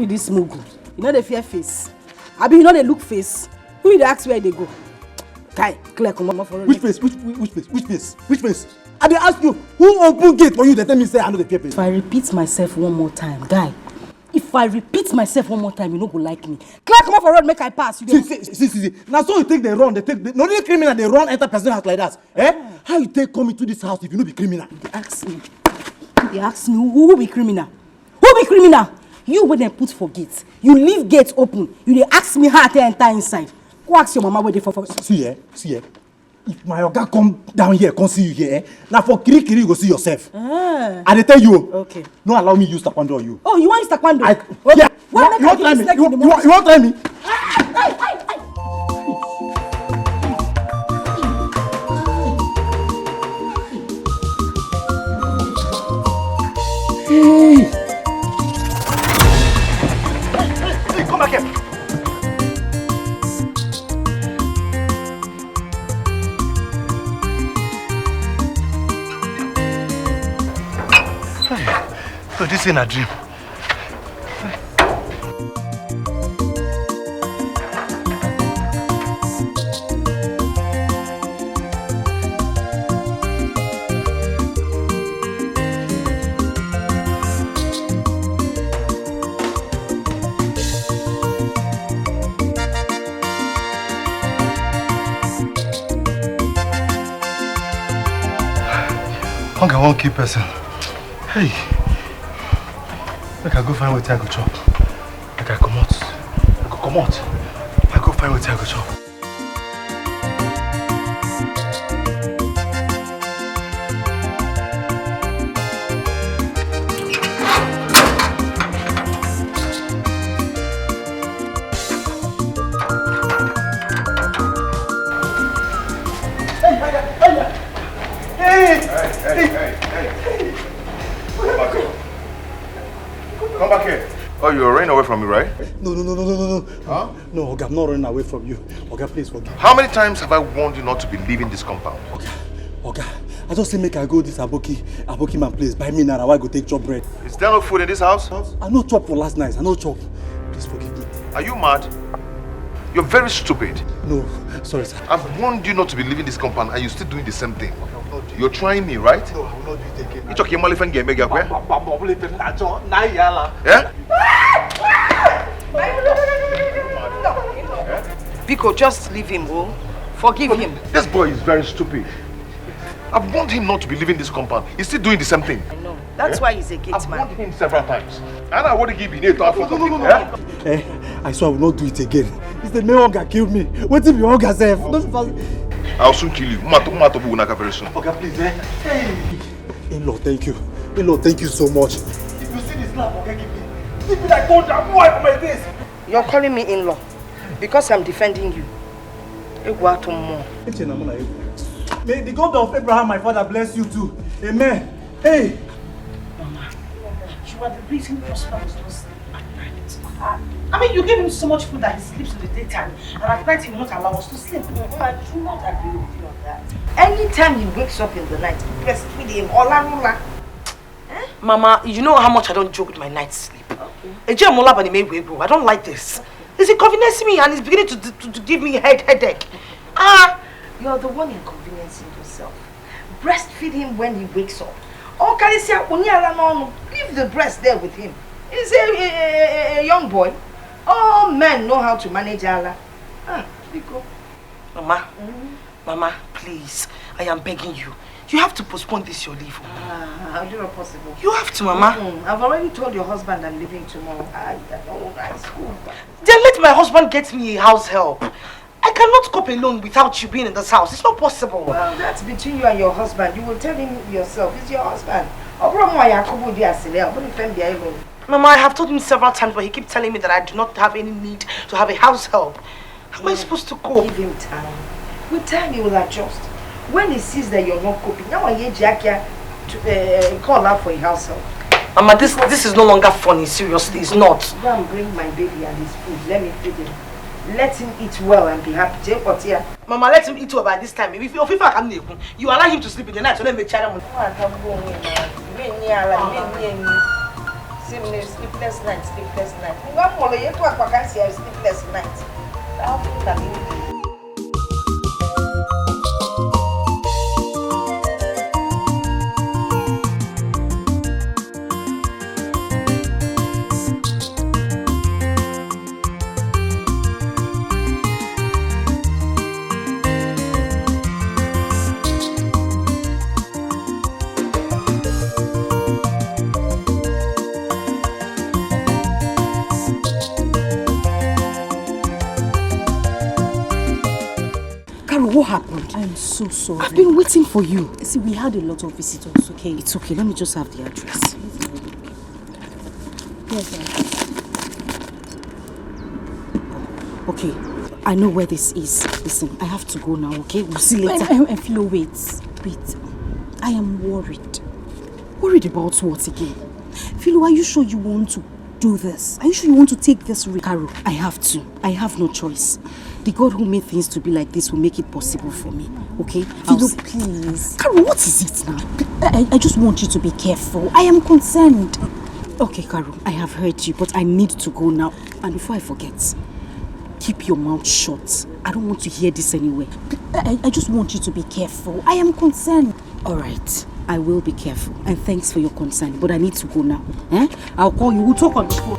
be this mogul? You know the fear face. I be you know the look face. Who you ask where they go? Guy, clear come on for which face? Which face? I dey ask you, who open gate for you? They tell me say I know the fear face. If I repeat myself one more time, guy. If I repeat myself one more time, you no go like me. Clear come on for road, make I pass. You See. Now so you take the run, no the criminal, they run enter person house like that. Eh? How you take come into this house if you no be criminal? They ask me who be criminal? Who be criminal? You when they put for gate, you leave gate open. You dey ask me how I enter inside. Go ask your mama where they for. See. If my oga come down here, come see you here, now for kiri you go see yourself. I dey tell you. Okay. No allow me use taekwondo on you. Oh, you want use taekwondo? Yeah. You want try me? You want try me? Hey, come back here. So this ain't a dream. Hunger won't keep person. Hey. Make I go find what I go chop. Make I come out. I go find what I go chop. Hey. Come back here. Oh, you're running away from me, right? No. Huh? No, Oga, I'm not running away from you. Oga, please forgive me. How many times have I warned you not to be leaving this compound? Oga, I just say make I go this Aboki man place. Buy me now, I go take chop bread. Is there no food in this house? I no chop for last night. I no chop. Please forgive me. Are you mad? You're very stupid. No, sorry, sir. I've warned you not to be leaving this compound and you're still doing the same thing. You're trying me, right? No, I will not do it again. You talking about game mega kwe? Yeah? Biko, just leave him, oh. Forgive him. This boy is very stupid. I've warned him not to be leaving this compound. He's still doing the same thing. I know. That's why he's a gate I've man. warned him several times. And I want to give him No. I swear I will not do it again. It's the main hunger killed me. Wait till you hunger self. I'll soon kill you. Very soon. Okay, please, Hey. In-law, thank you. In-law, thank you so much. If you see this slap, okay, give me that gold and boy for my face. You're calling me in-law because I'm defending you. May the God of Abraham, my father, bless you too. Amen. Hey. Mama, you are the reason Prosper was not sleep at night. I mean, you give him so much food that he sleeps in the daytime, and at night he will not allow us to sleep. I do not agree with you on that. Anytime he wakes up in the night, breastfeed him, ola. Mama, you know how much I don't joke with my night sleep. Okay. I don't like this. It's inconveniencing me and it's beginning to give me headache. You're the one inconveniencing yourself. Breastfeed him when he wakes up. Leave the breast there with him. He's a young boy. All men know how to manage Allah. Go. Mama, Mama, please, I am begging you. You have to postpone this your leave. How do you possible? You have to, Mama. I've already told your husband I'm leaving tomorrow. That's cool. Then let my husband get me a house help. I cannot cope alone without you being in this house. It's not possible. Well, that's between you and your husband. You will tell him yourself. It's your husband. Mama, I have told him several times, but he keeps telling me that I do not have any need to have a house help. How am I supposed to cope? Give him time. With time, he will adjust. When he sees that you're not coping, now I to call out for a house help. Mama, this is no longer funny. Seriously, it's not. Go and bring my baby and his food. Let me feed him. Let him eat well and be happy. Mama, let him eat well by this time. If you allow him to sleep in the night, so let me try him. Sleepless night, sleepless night. One more, you talk about sleepless night. How can you do? What happened? I'm so sorry. I've been waiting for you. See, we had a lot of visitors, okay? It's okay. Let me just have the address. Yes, sir. Okay. I know where this is. Listen, I have to go now, okay? We'll see later. Philo, wait. I am worried. Worried about what again? Philo, are you sure you want to do this? Are you sure you want to take this risk? Carol, I have to. I have no choice. The God who made things to be like this will make it possible for me, okay? Philo, please. Carol, what is it now? I just want you to be careful. I am concerned. Okay, Carol, I have heard you, but I need to go now. And before I forget, keep your mouth shut. I don't want to hear this anywhere. I just want you to be careful. I am concerned. All right, I will be careful. And thanks for your concern, but I need to go now. I'll call you. We'll talk on the phone.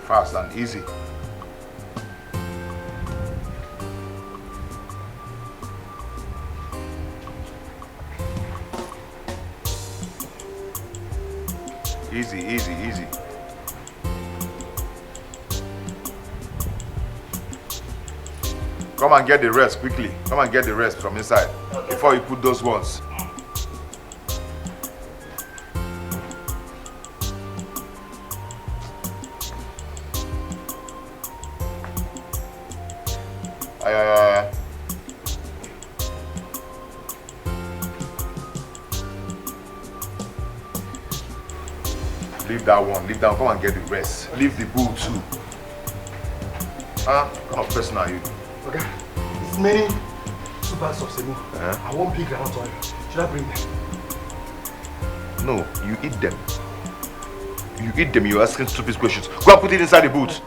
Fast and easy. Easy, easy, easy. Come and get the rest quickly. Come and get the rest from inside before you put those ones. Leave that one. Leave that one. Come and get the rest. Leave the bull too. What kind of person are you? Okay. It's many 2 bags of semo. I want big ground oil. Should I bring them? No, you eat them. You eat them. You're asking stupid questions. Go and put it inside the boot.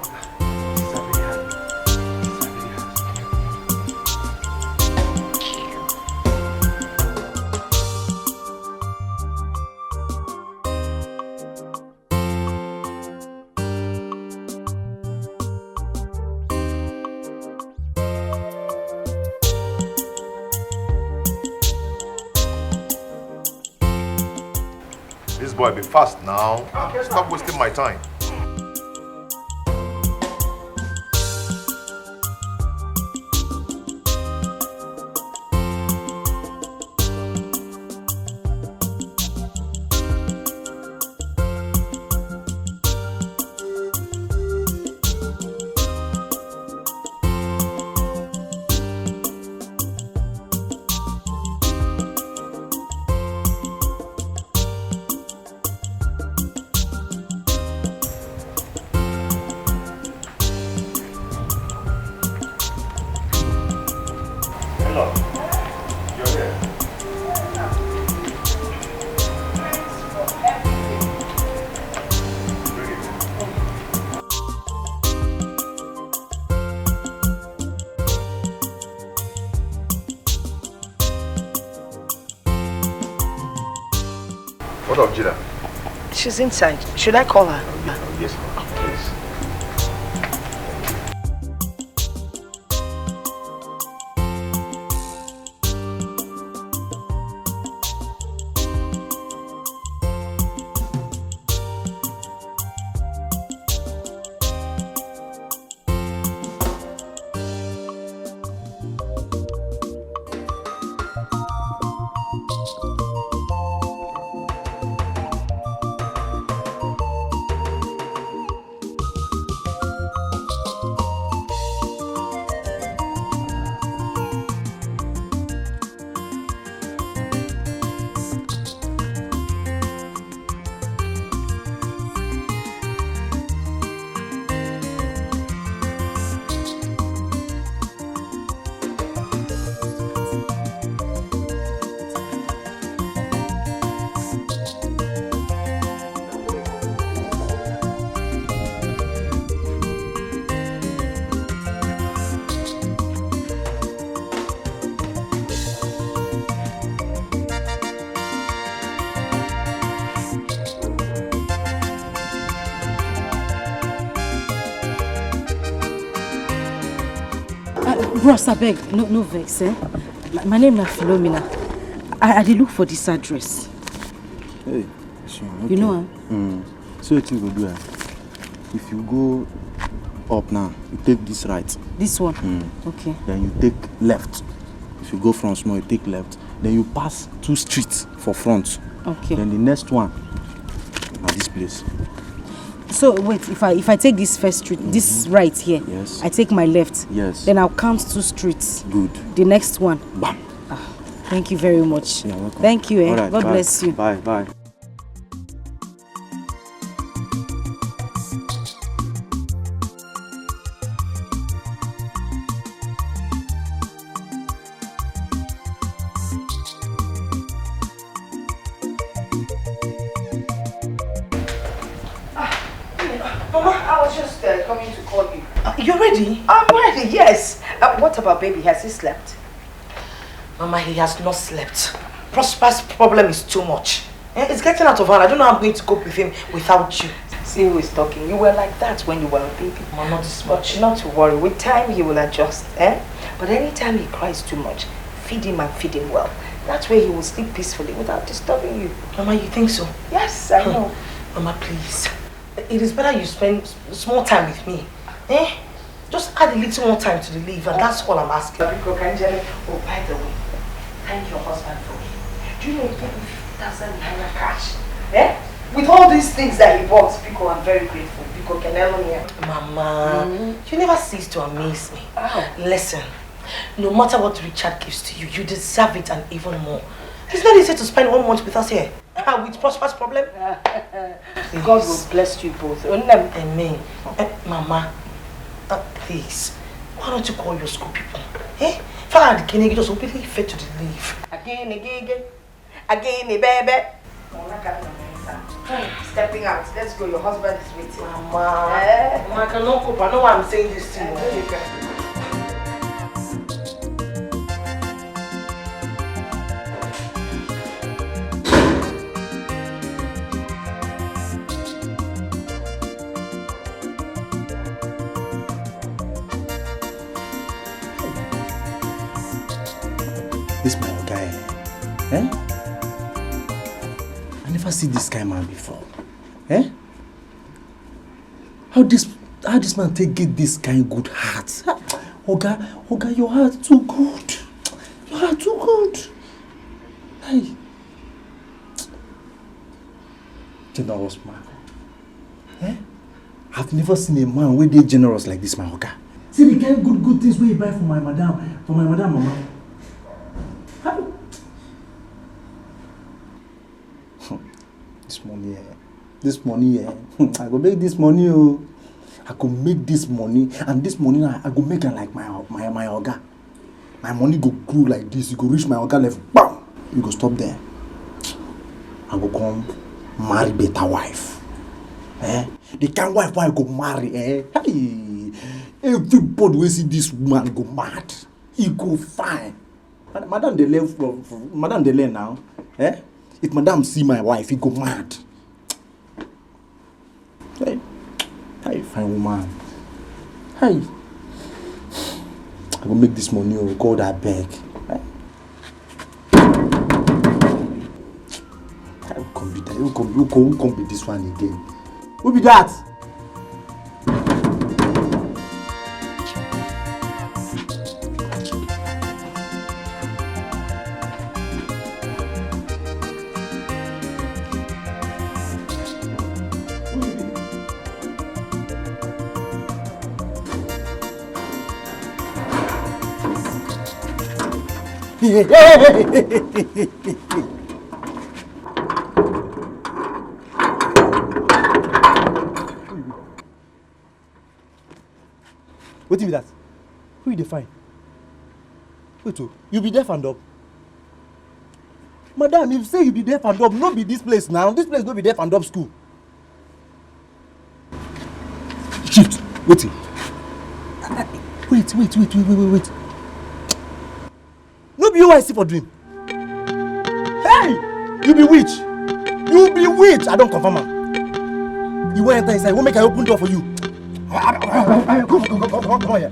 This boy, be fast now. Stop wasting my time. What of Jida? She's inside. Should I call her? Yes, please. Ross, I beg, no vex, eh? My name is Philomena. I dey look for this address. Hey, sure, okay. You know So what you go do? If you go up now, you take this right. This one? Okay. Then you take left. If you go from small, you take left. Then you pass 2 streets for front. Okay. Then the next one at this place. So wait, if I take this first street, this right here, yes. I take my left. Yes. Then I'll count 2 streets. Good. The next one. Bam. Thank you very much. You're welcome. Thank you, eh? Right, God bye. bless you. Bye. Mama, I was just coming to call you. You're ready? I'm ready, yes. What about baby? Has he slept? Mama, he has not slept. Prosper's problem is too much. It's getting out of hand. I don't know how I'm going to cope with him without you. See who is talking. You were like that when you were a baby. Mama, not this much. Not to worry. With time, he will adjust. But anytime he cries too much, feed him and feed him well. That way he will sleep peacefully without disturbing you. Mama, you think so? Yes, I know. Mama, please. It is better you spend small time with me. Just add a little more time to the leave, and that's all I'm asking. Oh, by the way, thank your husband for me. Do you know he gave me 50,000 naira cash? With all these things that he bought, Pico, I'm very grateful. Pico, can I here? Mama, you never cease to amaze me. Oh. Listen, no matter what Richard gives to you, you deserve it and even more. It's not easy to spend 1 month with us here. With Prosper's problem. God will bless you both. Amen. Mama, please, why don't you call your school people? Father, can you just openly fit to the leave? Again, baby. Stepping out. Let's go. Your husband is waiting. Mama, Mama, I cannot cope. I know why I'm saying this to you. This my guy. I never see this kind of man before. How this man get this kind of good heart? Oga, your heart too good. Your heart too good. Hey. Generous man. I've never seen a man where they generous like this man, Oga. See the kind of good things we buy for my madam, mama. This money, I go make this money, I go make this money, and this money I go make it like my oga. My money go grow like this, you go reach my oga level, bam! You go stop there. I go come marry better wife. The kind of wife I go marry, Hey, everybody will see this woman go mad. He go fine. Madam they learn now. If madam see my wife, he go mad. Hey, fine woman. Hey, I will make this money. God, I beg. I will come be that. You come be this one again. Who be that? What be that? Who you define? Wait, you be deaf and dumb? Madam, if you say you be deaf and dumb, no be this place now. This place no be deaf and dumb school. Shift. Wait. Wait. No be you I see for dream. Hey! You be witch. I don't confirm am. You want enter inside, won't make I open door for you. Come on here.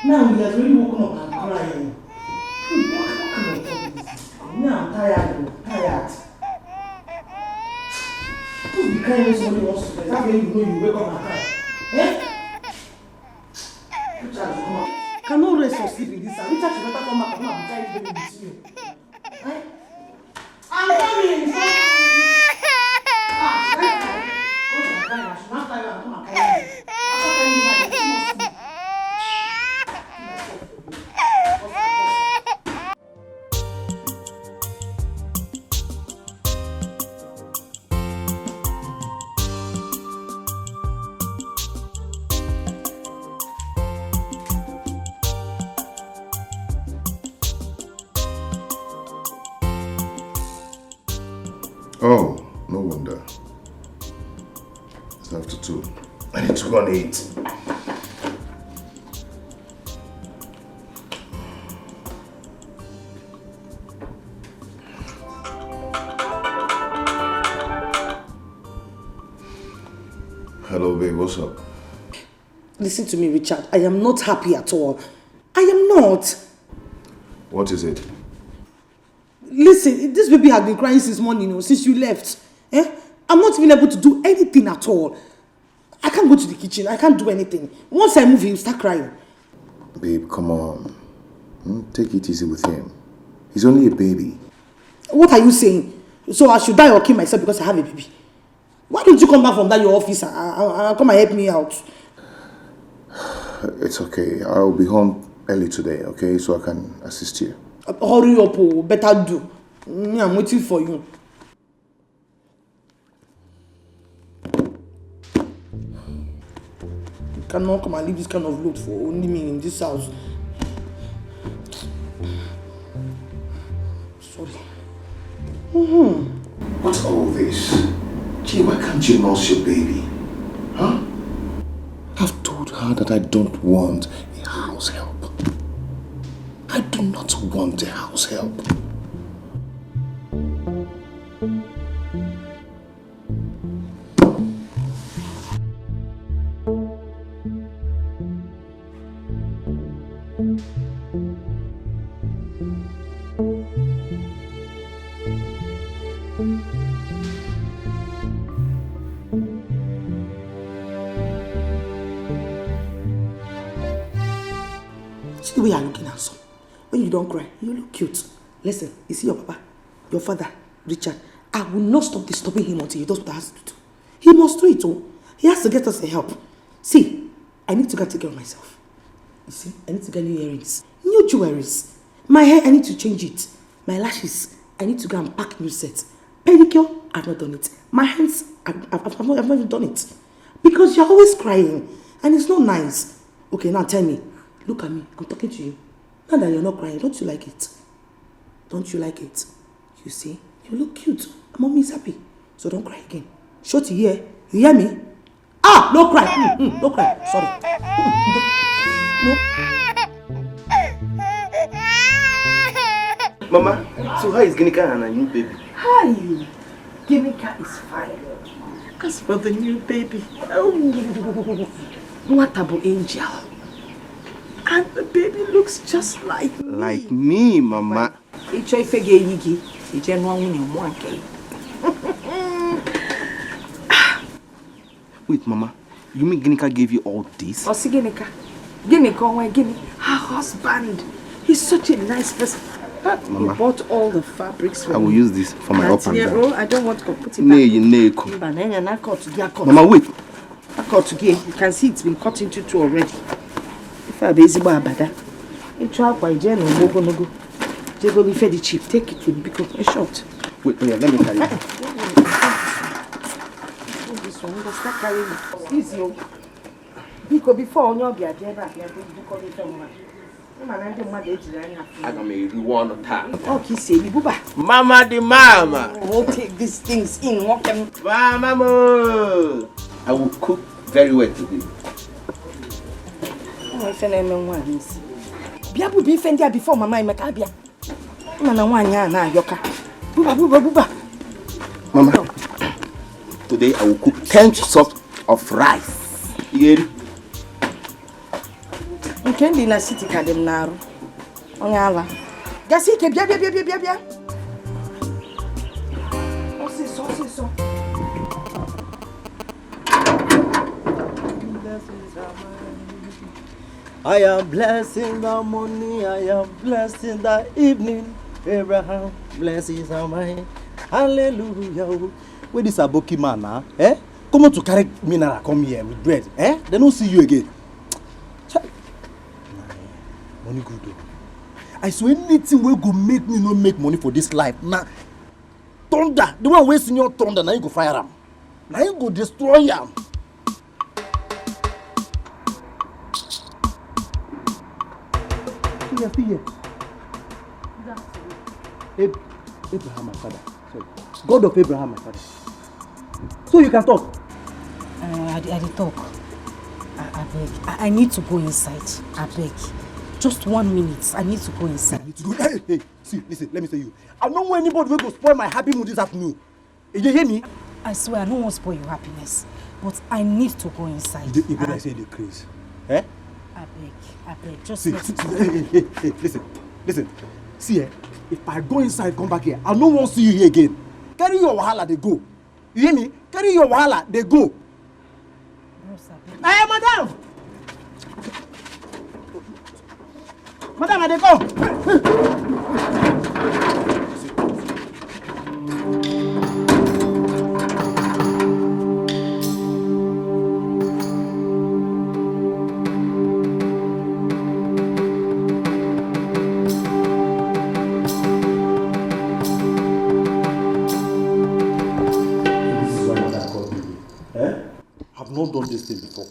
Now he has really woken up and crying. Now I'm tired. Don't be crying when somebody wants to play. That's when you know you wake up and cry. Richard, come on. Cannot rest or sleep in this house. Richard should better come back and not be carrying baby with you. I'm coming. Oh, no wonder. It's after 2. I need to go and eat. Hello, babe, what's up? Listen to me, Richard. I am not happy at all. I am not. What is it? Listen, this baby has been crying since morning, since you left. I'm not even able to do anything at all. I can't go to the kitchen. I can't do anything. Once I move, he'll start crying. Babe, come on. Take it easy with him. He's only a baby. What are you saying? So I should die or kill myself because I have a baby? Why don't you come back from that your office and come and help me out? It's okay. I'll be home early today, okay? So I can assist you. Hurry up, better do. I'm waiting for you. You cannot come and leave this kind of load for only me in this house. Sorry. What's all this? Gee, why can't you nurse your baby? Huh? I've told her that I don't want a house help. I do not want a house help. See the way you're looking handsome. When you don't cry, you look cute. Listen, you see your papa, your father, Richard. I will not stop disturbing him until he does what he has to do. He must do it all. He has to get us the help. See, I need to go take care of myself. You see, I need to get new earrings, new jewelries. My hair, I need to change it. My lashes, I need to go and pack new sets. Pedicure, I've not done it. My hands, I've not even done it. Because you're always crying. And it's not nice. Okay, now tell me. Look at me. I'm talking to you. Now that you're not crying, don't you like it? Don't you like it? You see? You look cute. Mommy is happy. So don't cry again. Shorty here. You hear me? Ah! No cry. No cry. Sorry. No. Mama, so how is Ginika and a new baby? Hi. Ginika is fine. As for the new baby. Oh, what about Angel? And the baby looks just like me. Like me, Mama. Wait, Mama. You mean Ginika gave you all this? Oh, see Ginika. Ginika, her husband. He's such a nice person. Mama, he bought all the fabrics for me. I will use this for my up and down. Oh, I don't want to put it back. Mama, wait. You can see it's been cut into 2 already. If I busy bada. It's up by Jen and Mogonogo. Jego be fed the cheap. Take it to because a short. Wait, let me carry it. This one, let's start carrying it. Easy. Because before on your beard, you're not going to call it from I can make you one time. okay, say, Buba. Mama the mama. We'll take these things in. Walk them. Mama. I will cook very well today. My friend, Biabu be fendia before Mama Macabia. Mana one yana yoka. Buba. Mama, today I will cook 10 sorts of rice. You get it? Kendi na city kadem naru. Onyala. Gasi ke bia. So. I am blessed in the morning, I am blessed in the evening. Abraham, blessings are mine. Hallelujah. Where this aboki man now? Come on to carry mineral, come here with bread. They don't see you again. Money good though. I swear anything will go make me not make money for this life. Now, thunder, the one wasting your thunder, now you go fire him. Now you go destroy him. Here. Abraham, my father. Sorry. God of Abraham, my father. So you can talk. I did talk. I beg. I need to go inside. I beg. Just 1 minute. I need to go inside. Hey, see, listen, let me tell you. I don't want anybody will go spoil my happy mood this afternoon. Did you hear me? I swear, I don't want to spoil your happiness. But I need to go inside. You better say the craze. I beg. Just see, let hey, listen. See, if I go inside, come back here, I don't want to see you here again. Carry your wahala, they go. You hear me? Carry your wahala, they go. Hey, madam! Madam, they go! I've not done this thing before.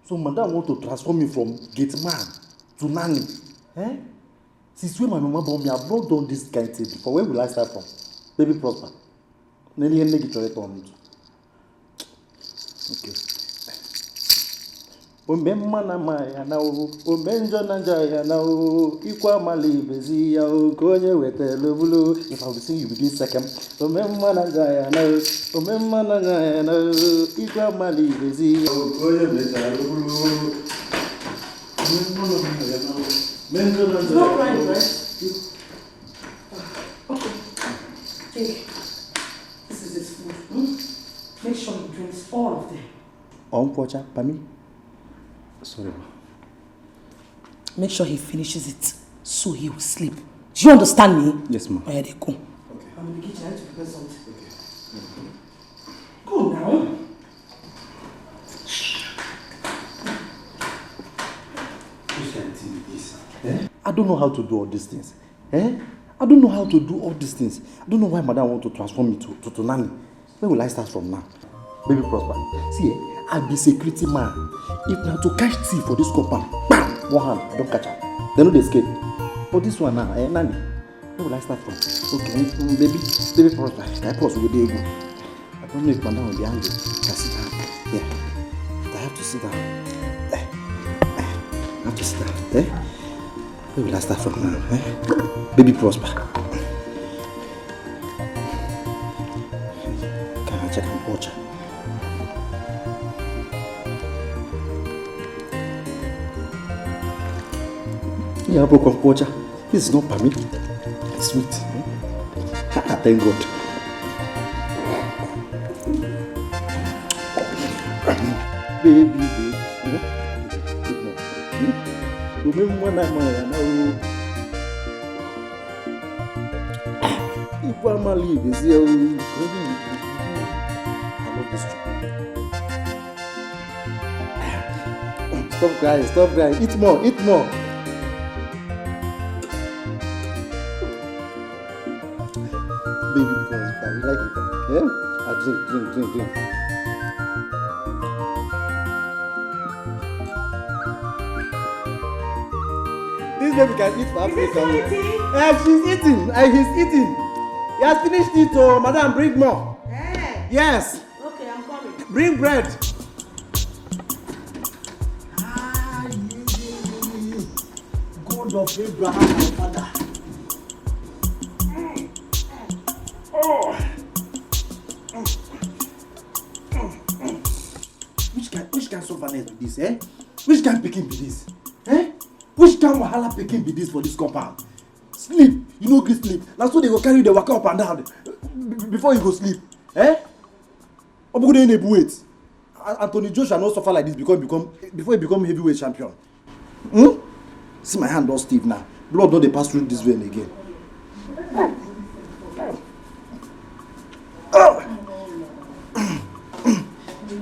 So madam want to transform me from gate man to nanny. Since when my mama born me, I've not done this kind of thing before. Where will I start from? Baby Prosper. Nelly and Negi Choret on it. Okay. Omemma na maya na o, omenjo na jaya na o, ikwa mali bezi ya o, konye wetelo bulu. If I will sing you within second. Omemma na jaya na o, omemma na jaya na o, ikwa mali bezi ya o, konye wetelo bulu. Omemma na jaya na o, menjo na jaya. No crying, right? Okay. Take. This is his food. Make sure he drinks all of them. Pocha, Pami. Sorry, ma. Make sure he finishes it so he will sleep. Do you understand me? Yes, ma. Oh, yeah, they go. Okay. I'm in the kitchen. I need to prepare something. Okay. Go now. Which kind of thing is this? I don't know how to do all these things. I don't know how to do all these things. I don't know why madam want to transform me to nanny. Where will I start from now? Baby Prosper. See, I be security man. If now to catch thief for this compound, bam! One hand, I don't catch her. They know they escape. But this one now, nanny. Where will I start from? Okay, baby Prosper. I pause with the ego. I don't know if madam will be angry. I sit down. Yeah. I have to sit down. I have to sit down. Where will I start from now? Baby Prosper. Can I check an orchard? Yeah, broken porcher. This is not Pami. It's sweet. Thank God. Baby. Remember when I'm now. If I'm leave is here, I love this job. Stop crying. Eat more. You like it? Yeah? Drink. This baby can eat for Africa. She's eating. He's eating. He has finished it, oh, madam, bring more. Hey. Yes. Okay, I'm coming. Bring bread. God of Abraham, my father. Which kind sufferness be this, eh? Which kind pikin be this? Eh? Which kind wahala pikin be this for this compound? Sleep, you no gree sleep. Na so they go carry the waka up and down before you go sleep. Eh? Obugude Inebu wait. Anthony Joshua no suffer like this before he become heavyweight champion. Hmm? See my hand all stiff now. Blood no dey pass through this vein again.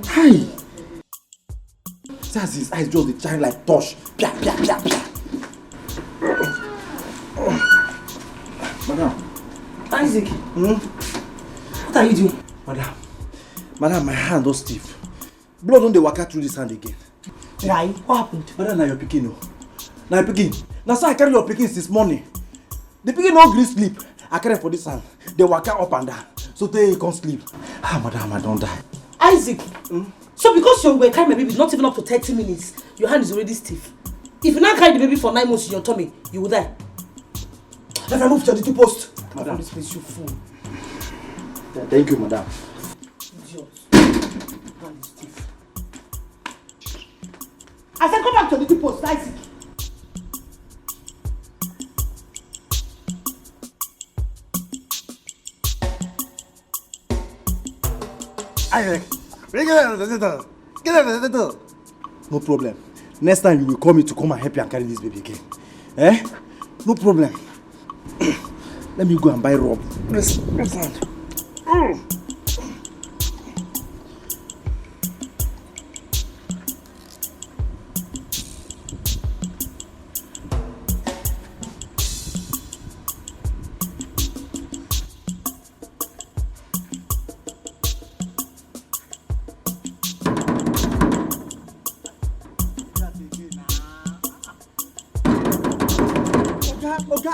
Hi. That's his eyes just dey shine like torch. Pia. Madam. Isaac. What are you doing? Madam, my hand all stiff. Blood don't dey waka through this hand again. Why? What happened? Madam, na your pikin o. Na your pikin. Na so I carry your pikin since morning. The pikin no gree sleep. I carry for this hand. They waka up and down. So tey he can't sleep. Madam, I don't die. Isaac. So because you were carrying my baby not even up to 30 minutes, your hand is already stiff. If you now carry the baby for 9 months in your tummy, you will die. If I move to the two post. Madam, this place you fool. Thank you, madam. Idiot. Hand is stiff. I said, come back to the two post, Isaac. Isaac, no problem. Next time you will call me to come and help you and carry this baby again. Eh? No problem. Let me go and buy rope. Let's hand.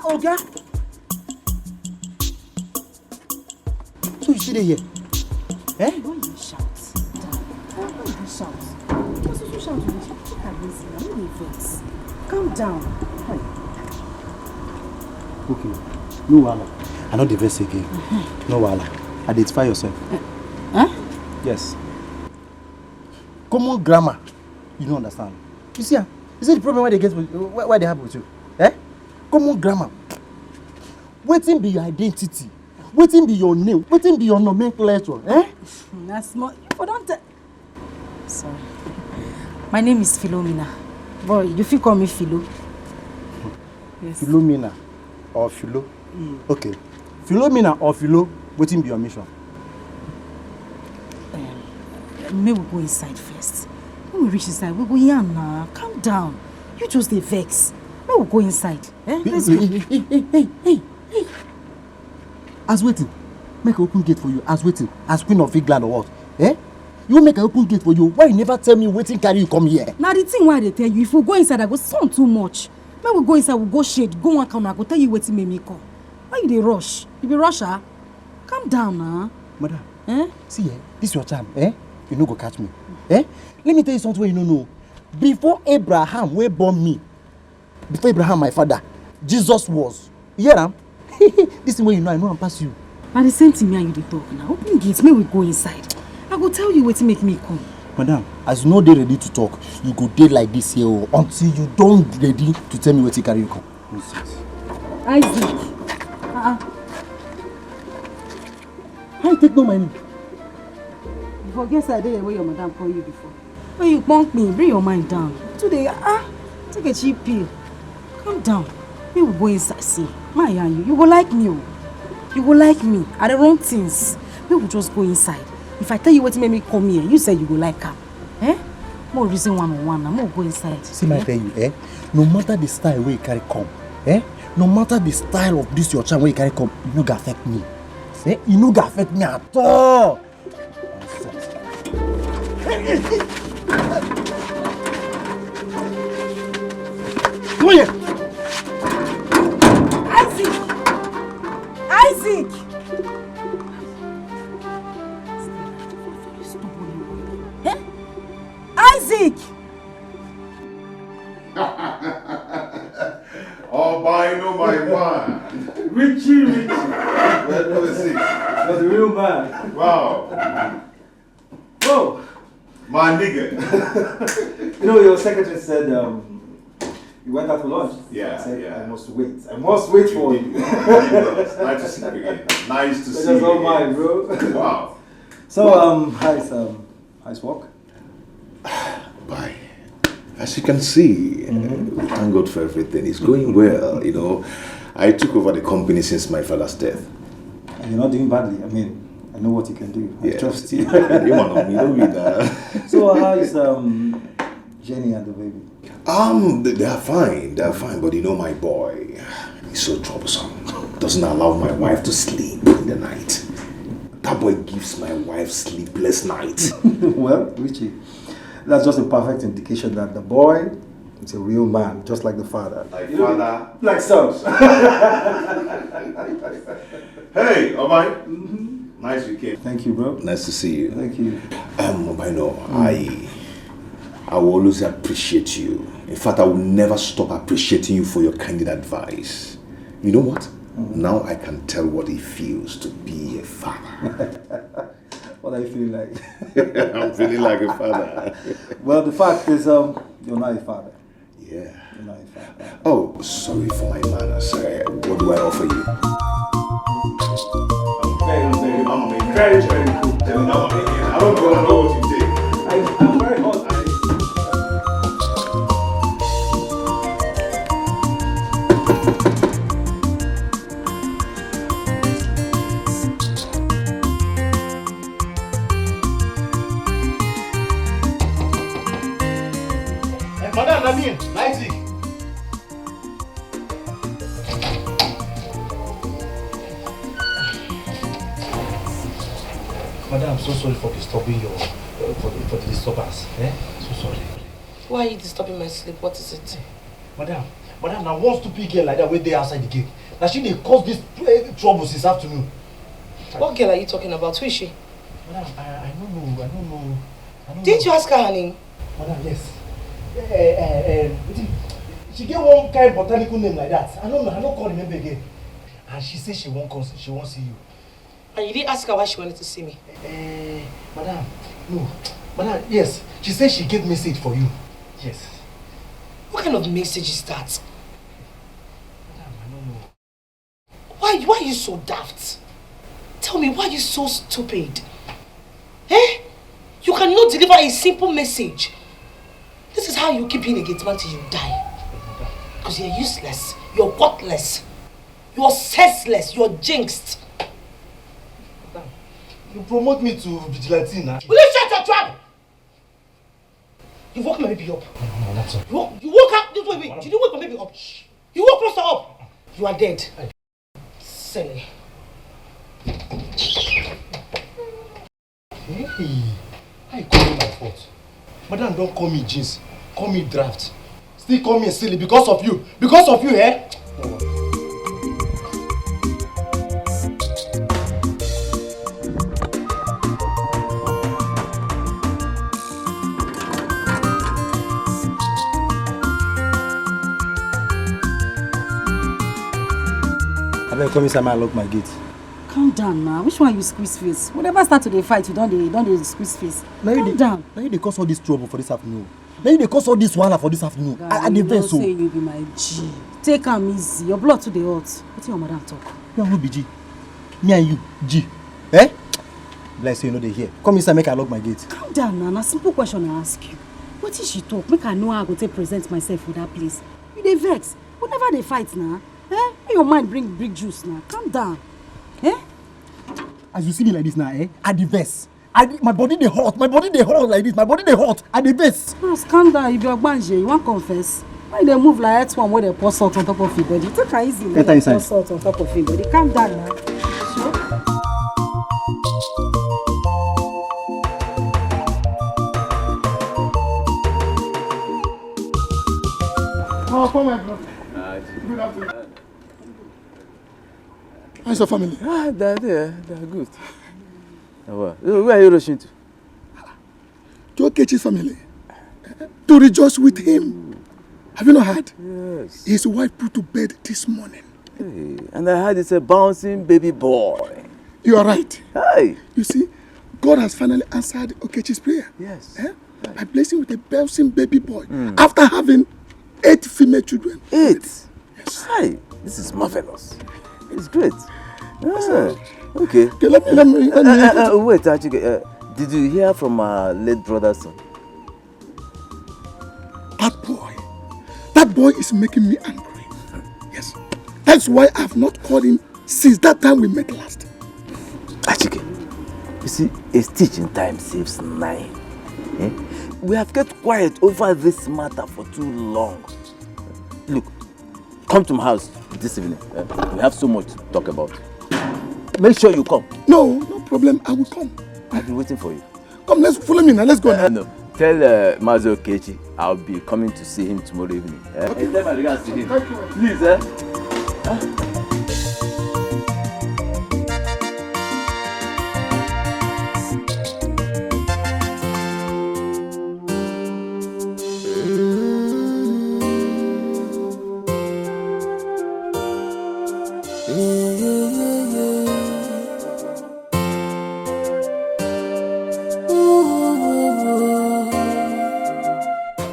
Oga. So you see there here? Eh? Why you shout? Why you shout? Because you shout, you shout. I'm not vex. Calm down. Okay. No wahala. I know the verse again. No wahala. Identify yourself. Huh? Yes. Common grammar. You don't understand. You see, is it the problem why they get why they have with you? Eh? Common grammar. Wetin be your identity? Wetin be your name? Wetin be your nomenclature? Eh? That's small. You don't tell. Sorry. My name is Philomena. Boy, you feel call me Philo. Yes. Philomena or Philo? Okay. Philomena or Philo, wetin be your mission? May we go inside first. When we reach inside, we go yarn now. Calm down. You just dey vex. May we go inside. Eh? Let's go. Hey. As waiting, make an open gate for you. As waiting, as Queen of England or what? Eh? You make an open gate for you. Why you never tell me waiting carry you come here? Now the thing why they tell you, if we go inside, I go sound too much. When we go inside, we go shade, go one corner, I go tell you waiting make me come. Why you dey rush? You be rusher? Calm down now. Madam, Eh? see this your time, eh? You no go catch me. Eh? Let me tell you something where you no know. Before Abraham wey born me, before Abraham my father, Jesus was. You hear am? This thing wey you know, I know am pass you. Now the same thing me and you dey talk now. Open gate, may we go inside. I go tell you wetin make me come. Madam, as you no dey ready to talk, you go dey like this here until you don ready to tell me wetin carry you come. Isaac. How you take no money? You forget say I dey where your madam call you before. When you punk me, bring your mind down. Today, take a cheap pill. Calm down. We will go inside. See, my and you go like me. You go like me. I the wrong things. We will just go inside. If I tell you what made me come here, you say you go like her. Eh? More reason one on one. I'm gonna go inside. See, my tell you, no matter the style where you carry come, no matter the style of this your child where you carry come, you no go affect me. Eh? You no go affect me at all. Come here. Isaac! Eh? Isaac! Oh, I know my man. Richie. Where was he? You're the real man. Wow. Oh. My nigga. You know, your secretary said you went out for lunch. Yeah, I said, yeah. I must wait. I must wait for you. Nice to see you again. Nice to see you. That's all mine, bro. Wow. So, how's work? Bye. As you can see, we thank God for everything. It's going well, you know. I took over the company since my father's death. And you're not doing badly. I mean, I know what you can do. I trust you. You want me, don't be So, how is Jenny and the baby? They are fine. They are fine. But you know, my boy, he's so troublesome. Doesn't allow my wife to sleep in the night. That boy gives my wife sleepless nights. Well, Richie, that's just a perfect indication that the boy is a real man, just like the father. Like father. Like sons. Hey, alright. Nice weekend. Thank you, bro. Nice to see you. Thank you. I know. I will always appreciate you. In fact, I will never stop appreciating you for your candid advice. You know what? Now I can tell what it feels to be a father. What are you feeling like? I'm feeling like a father. Well, the fact is, you're not a father. Yeah. You're not a father. Oh, sorry for my manners. What do I offer you? I'm very cool. I don't know what you take. I'm very hot. Madam, I mean, Isaac. Madam, I'm so sorry for disturbing your for the disturbance. So sorry. Why are you disturbing my sleep? What is it? Madam, now one stupid girl like that wait there outside the gate. Now she dey cause this trouble since afternoon. What girl are you talking about? Who is she? Madam, I don't know. Didn't you ask her her name? Madam, yes. She get one kind botanical name like that. I don't call remember again. And she said she won't come, she won't see you. And you didn't ask her why she wanted to see me? Madam, no. Madam, yes. She said she gave message for you. Yes. What kind of message is that? Madam, I don't know. Why are you so daft? Tell me, why are you so stupid? Eh? You cannot deliver a simple message. This is how you keep being a gate man till you die. Because you're useless, you're worthless, you're senseless, you're jinxed. Madam, you promote me to vigilante now. Will you shut your trap? You woke my baby up. No, that's all. You woke up. Wait. Did you wake my baby up? Shh. You woke Rosa up. You are dead. Silly. Hey, I call you my fault. Madam, don't call me jeans. Call me draft. Still call me silly because of you. Because of you, eh? I better come inside and lock my gate. Calm down now. Which one you squeeze face? Whenever start to the fight, you don't squeeze face. Calm down. Now you cause all this trouble for this afternoon. Now you cause all this wahala for this afternoon. I dey vex so. Say you be my G. Take am easy. Your blood too dey hot. Wetin your madam talk? You and who be G? Me and you, G. Eh? Like say you know they hear. Come inside, make I lock my gate. Calm down now. Na simple question I ask you. Wetin she talk? Make I know how I go take present myself for that place. You dey vex. Whenever they fight now, make your mind bring juice now. Calm down. As you see me like this now, I dey vex. My body dey hot. My body dey hot like this. My body dey hot. I dey vex. Bros, calm down. If you're gbanje, you wan confess? Why they move like that one where they pour salt on top of your body? Take her easy. Get her inside. Pour salt on top of your body. Calm down now. Sure. Papa, my brother. Good afternoon. How's your family? They're good. Where are you rushing to? To Okechi's family. To rejoice with him. Have you not heard? Yes. His wife put to bed this morning. Hey, and I heard it's a bouncing baby boy. You are right. Hey. You see, God has finally answered Okechi's prayer. Yes. By blessing with a bouncing baby boy. After having 8 female children. 8? Yes. Hey, this is marvelous. It's great. Okay. Okay, let me wait, actually, did you hear from our late brother's son? That boy is making me angry. Yes. That's why I have not called him since that time we met last. Achike, you see, a stitch in time saves 9. We have kept quiet over this matter for too long. Look, come to my house this evening. We have so much to talk about. Make sure you come. No problem. I will come. I've been waiting for you. Come, let's follow me now. Let's go now. No. Tell Mazo Okechi I'll be coming to see him tomorrow evening. Okay. Tell my regards to him. Thank you. Please,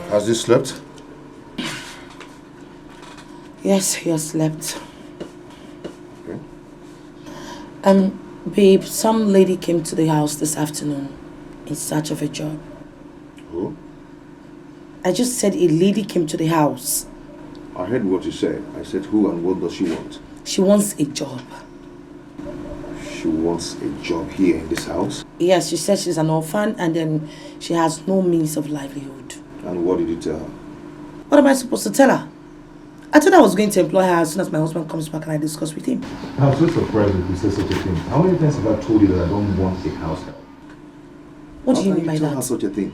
Has he slept? Yes, he has slept. Okay. Babe, some lady came to the house this afternoon in search of a job. Who? I just said a lady came to the house. I heard what you said. I said who and what does she want? She wants a job. She wants a job here in this house? Yes, she said she's an orphan and then she has no means of livelihood. And what did you tell her? What am I supposed to tell her? I thought I was going to employ her as soon as my husband comes back and I discuss with him. I'm so surprised that you said such a thing. How many times have I told you that I don't want a house help? What do you mean by Tell her that? such a thing?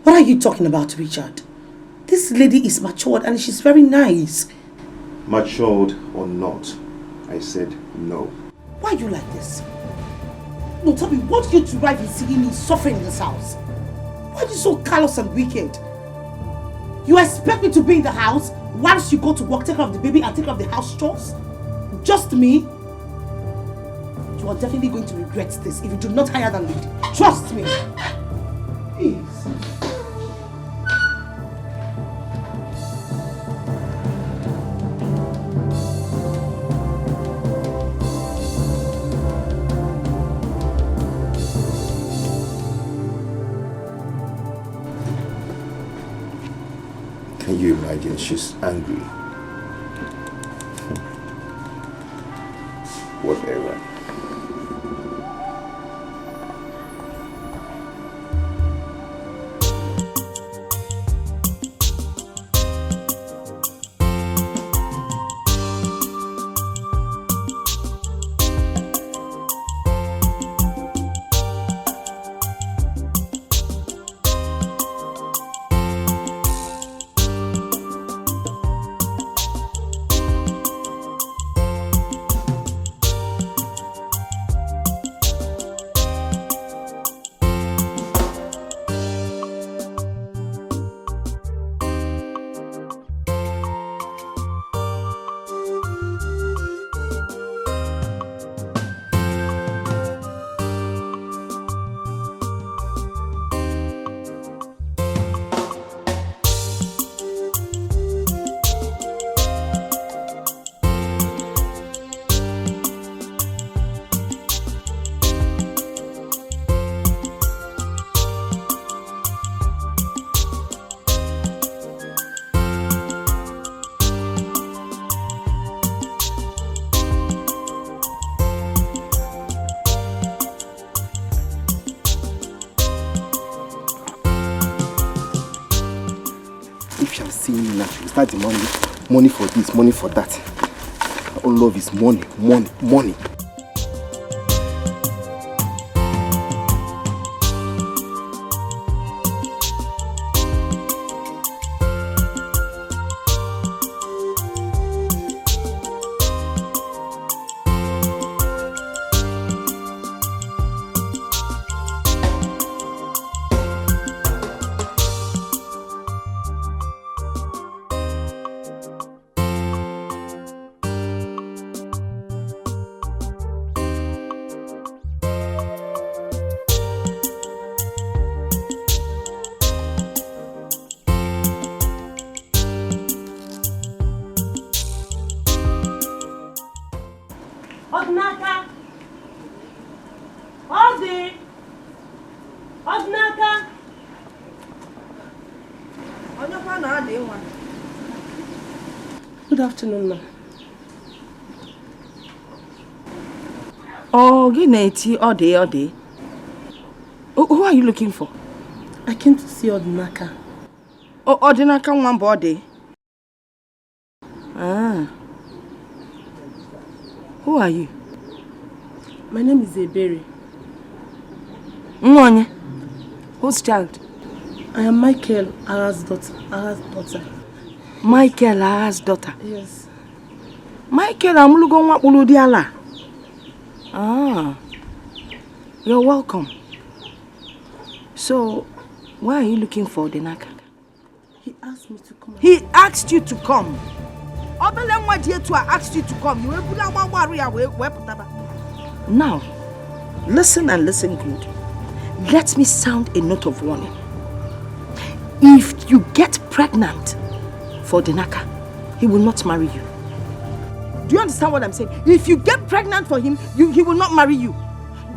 What are you talking about, Richard? This lady is matured and she's very nice. Matured or not, I said no. Why are you like this? No, tell me, what you derive in seeing me suffering in this house? Why are you so callous and wicked? You expect me to be in the house once you go to work, take care of the baby and take care of the house chores? Just me? You are definitely going to regret this if you do not hire that lady. Trust me. Please. Can you imagine? She's angry. Whatever. Start the money for this, money for that. All love is money, money, money. Ode! Odnaka! Good afternoon, ma. Oh, Gineti, Ode. Who are you looking for? I came to see Odnaka. Oh, Odinaka one body. Ah. Who are you? My name is Ebere. Mwanya. Whose child? I am Michael Ara's daughter. Michael Ara's daughter? Yes. Michael Amulugo Wapuludiala. Ah. You're welcome. So, why are you looking for Odinaka? He asked me to come. He asked you to come. Asked you to come. Now, listen and listen good. Let me sound a note of warning. If you get pregnant for Denaka, he will not marry you. Do you understand what I'm saying? If you get pregnant for him, he will not marry you.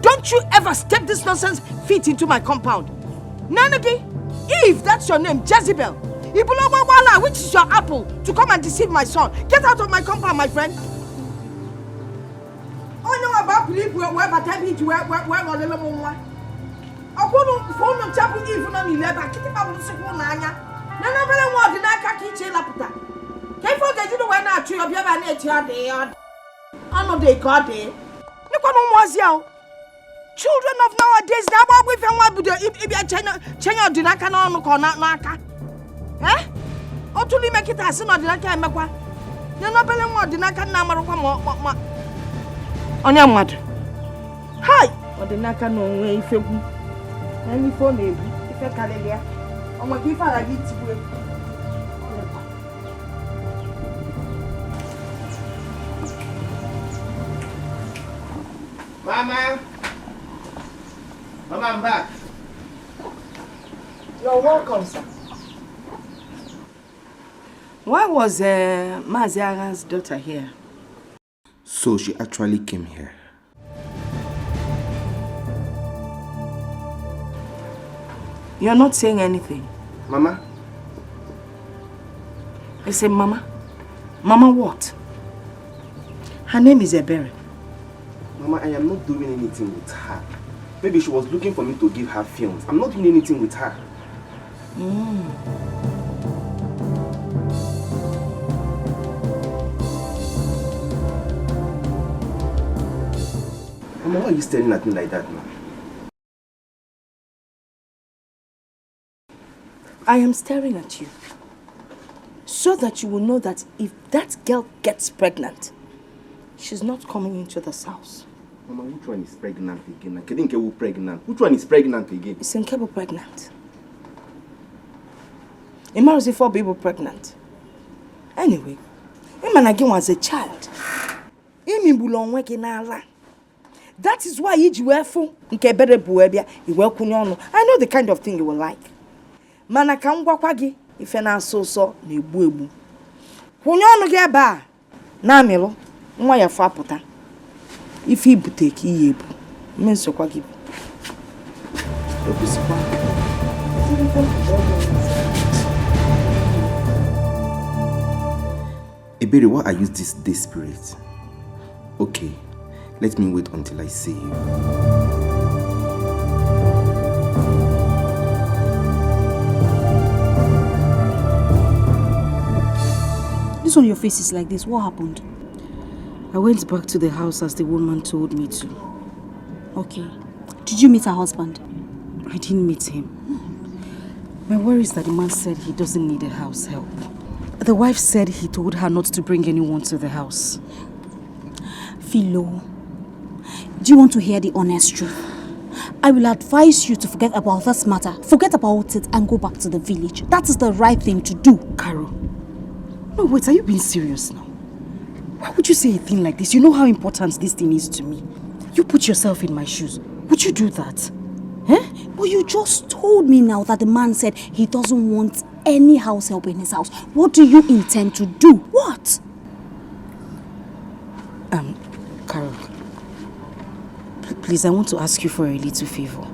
Don't you ever step this nonsense feet into my compound. Nanagi, if that's your name, Jezebel, which is your apple, to come and deceive my son. Get out of my compound, my friend. Oh no, about believe where but I need to where on the little one. I couldn't phone on chapel even on 11. Keep up with the second Nanya. None of them want the Naka kitchen laputa. Can't forget you know when I tree of your nature day. I know they got it. Look what was you. Children of nowadays, they are with them. What would you change the Naka no Naka? Eh? Otuli make it as not like I make one. You're not belong more than I can number one. On your mother. Hi! Or the Naka no way if you any phone maybe if I can hear. On my people, I get to Mama, I'm back. You're welcome, sir. Why was Maziaga's daughter here? So she actually came here. You're not saying anything. Mama? I say, Mama. Mama what? Her name is Ebere. Mama, I am not doing anything with her. Maybe she was looking for me to give her films. I'm not doing anything with her. Mama, why are you staring at me like that now? I am staring at you so that you will know that if that girl gets pregnant, she's not coming into this house. Mama, which one is pregnant again? I didn't get who pregnant. Which one is pregnant again? Is Nkebo pregnant? Imaruzi for people pregnant. Anyway, Imanagi was a child. That is why you wefu nkebere buebia iwe kunyono. I know the kind of thing you will like. Mana ka ngwakwa gi ife na so na egbu. Kunyono gi eba na amilo nwa ya fa puta. Ife ibute ka iye ebu. Mensokwa gi. Ebere, why are you this desperate? Okay, let me wait until I see you. This on your face is like this. What happened? I went back to the house as the woman told me to. Okay. Did you meet her husband? I didn't meet him. My worry is that the man said he doesn't need a house help. The wife said he told her not to bring anyone to the house. Philo, do you want to hear the honest truth? I will advise you to forget about this matter. Forget about it and go back to the village. That is the right thing to do. Carol. No, wait, are you being serious now? Why would you say a thing like this? You know how important this thing is to me. You put yourself in my shoes. Would you do that? Eh? But you just told me now that the man said he doesn't want any house help in his house. What do you intend to do? What? Carol, please, I want to ask you for a little favor.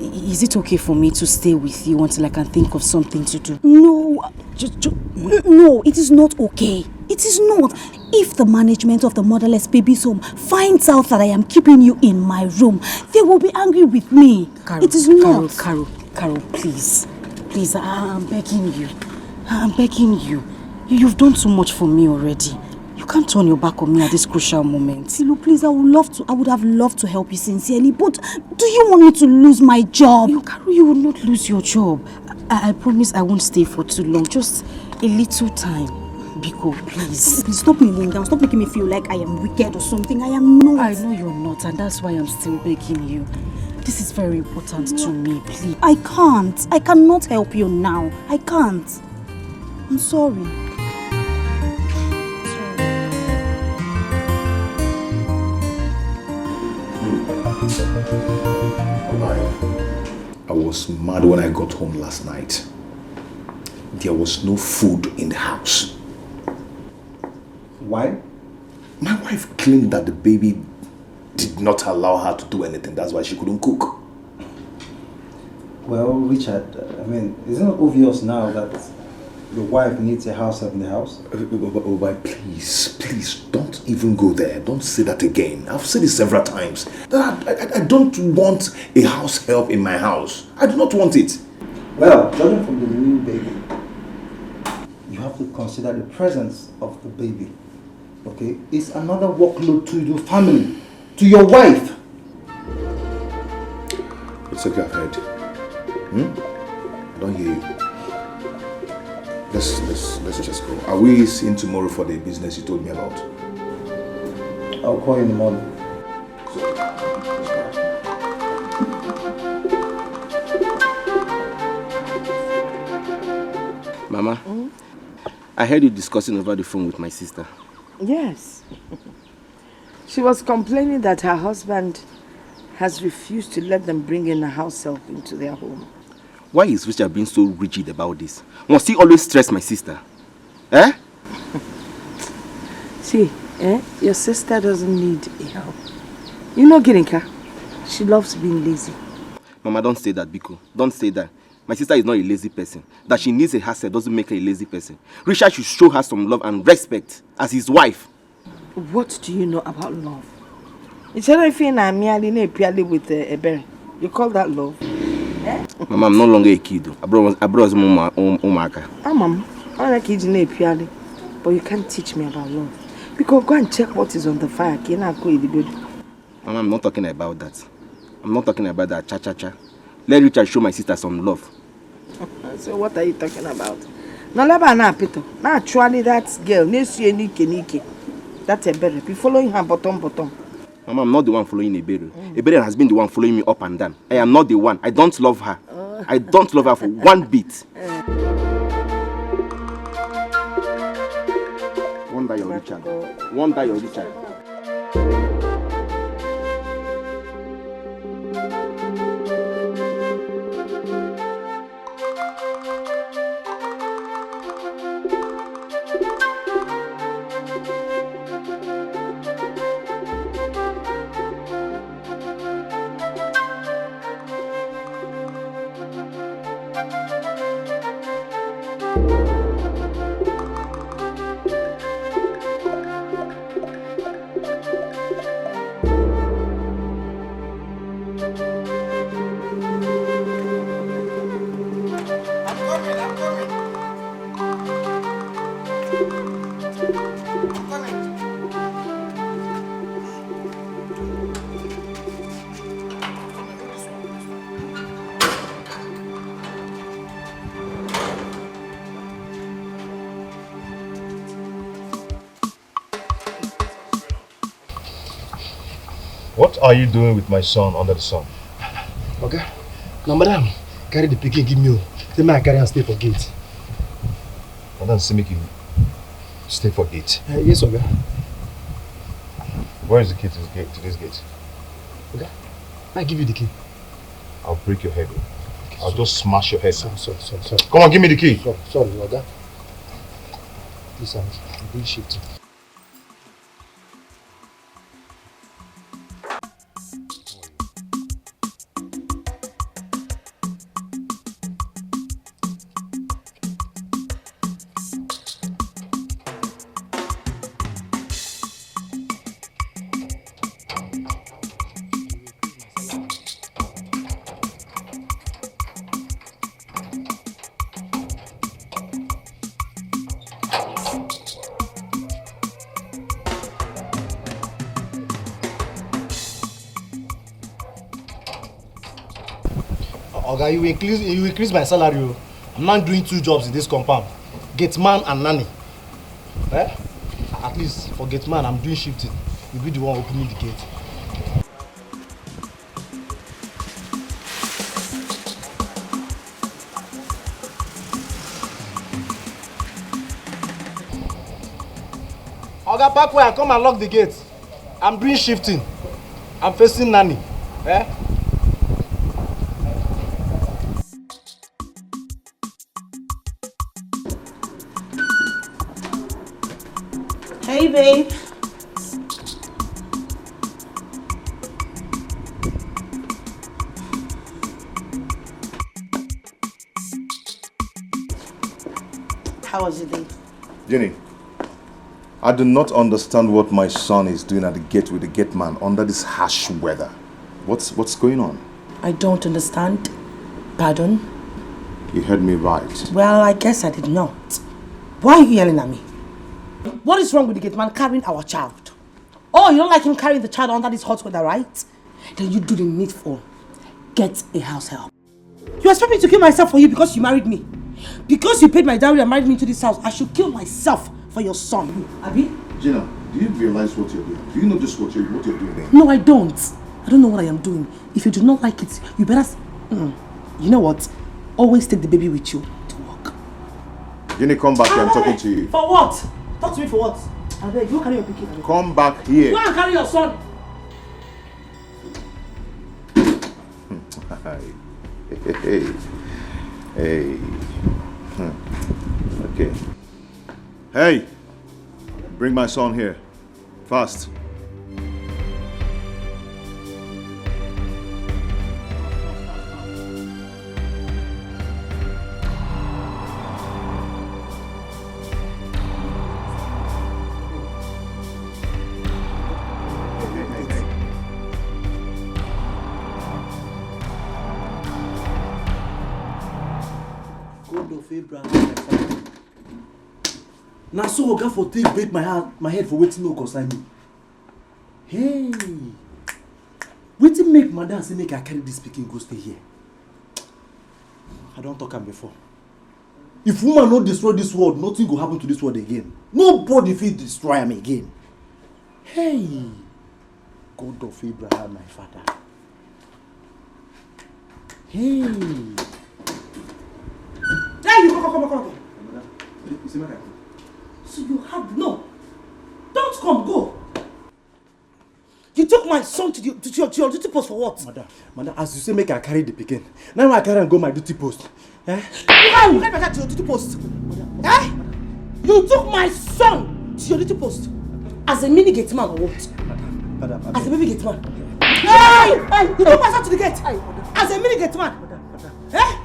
Is it okay for me to stay with you until I can think of something to do? No, no, it is not okay. It is not. If the management of the motherless baby's home finds out that I am keeping you in my room, they will be angry with me. Carol, it is not. Carol, please. Please, I'm begging you. I'm begging you. You've done too much for me already. You can't turn your back on me at this crucial moment. Silo, please, I would have loved to help you sincerely, but do you want me to lose my job? Carol, you will not lose your job. I promise I won't stay for too long. Just a little time. Biko, please. Please stop me laying down. Stop making me feel like I am wicked or something. I am not. I know you're not, and that's why I'm still begging you. This is very important to me, please. I can't. I cannot help you now. I can't. I'm sorry. I was mad when I got home last night. There was no food in the house. Why? My wife claimed that the baby did not allow her to do anything. That's why she couldn't cook. Well, Richard, I mean, isn't it obvious now that your wife needs a house help in the house? But please, don't even go there. Don't say that again. I've said it several times. I don't want a house help in my house. I do not want it. Well, judging from the new baby, you have to consider the presence of the baby. Okay? It's another workload to your family, to your wife. It's okay, I've heard. I don't hear you. Let's just go. Are we seeing tomorrow for the business you told me about? I'll call you in the morning. Mama, I heard you discussing over the phone with my sister. Yes. She was complaining that her husband has refused to let them bring in a house help into their home. Why is Richard being so rigid about this? Must he always stress my sister? Eh? See, your sister doesn't need a help. You know Girinka? She loves being lazy. Mama, don't say that, Biko. Don't say that. My sister is not a lazy person. That she needs a house help doesn't make her a lazy person. Richard should show her some love and respect as his wife. What do you know about love? Instead of feeling I'm merely with a berry, you call that love? Mama, I'm no longer a kid. I brought Umaka. Mama, I like it, but you can't teach me about love. Because go and check what is on the fire. Mama, I'm not talking about that. I'm not talking about that cha-cha-cha. Let Richard show my sister some love. So what are you talking about? Now, actually, that girl, that's a berry. Be following her bottom. Mama, I'm not the one following Ebere. Ebere has been the one following me up and down. I am not the one. I don't love her. I don't love her for one bit. One day you're Richard. One day you're Richard. What are you doing with my son under the sun? Okay. Now, madam, carry the pikin, give me. Say, man, carry and stay for gate. Madam, say make you stay for gate. Yes, okay. Where is the key to this gate? Okay. I give you the key. I'll break your head. I'll just smash your head. Sorry. Come on, give me the key. Sorry, okay. This is bullshit. Oga, you increase my salary. Oh. I'm not doing 2 jobs in this compound. Gate man and nanny. Eh? At least for gate man, I'm doing shifting. You be the one opening the gate. Oga, back where I come and lock the gate. I'm doing shifting. I'm facing nanny. Eh? Hey, babe. How was your day? Jenny, I do not understand what my son is doing at the gate with the gate man under this harsh weather. What's going on? I don't understand. Pardon? You heard me right. Well, I guess I did not. Why are you yelling at me? What is wrong with the gate man carrying our child? Oh, you don't like him carrying the child under this hot weather, right? Then you do the needful. Get a house help. You expect me to kill myself for you because you married me? Because you paid my dowry and married me into this house, I should kill myself for your son. Abi? Jenna, do you realize what you're doing? Do you know just what you're doing there? No, I don't. I don't know what I am doing. If you do not like it, you better... You know what? Always take the baby with you to work. Jenny, come back here. I'm talking to you. For what? Talk to me for what? I beg, you carry your pikin. Come back here. Go and carry your son. Hey. Okay. Hey, bring my son here. Fast. Now so Oga for take break my head for waiting no concern me. Hey, wetin make madam say make I carry this pikin go stay here? I don't talk am before. If woman no destroy this world, nothing go happen to this world again. Nobody fit destroy am again. Hey, God of Abraham, my father. Hey. Hey, you come. You see my guy? So you have no. Don't come, go. You took my son to your duty post for what? Madam, as you say, make I carry the pikin. Now I carry and go my duty post. Eh? You carry my child to your duty post. Eh? You took my son to your duty post. As a mini gate man or what? Madam. As a baby gate man. Hey! You took my son to the gate. As a mini gate man. Eh?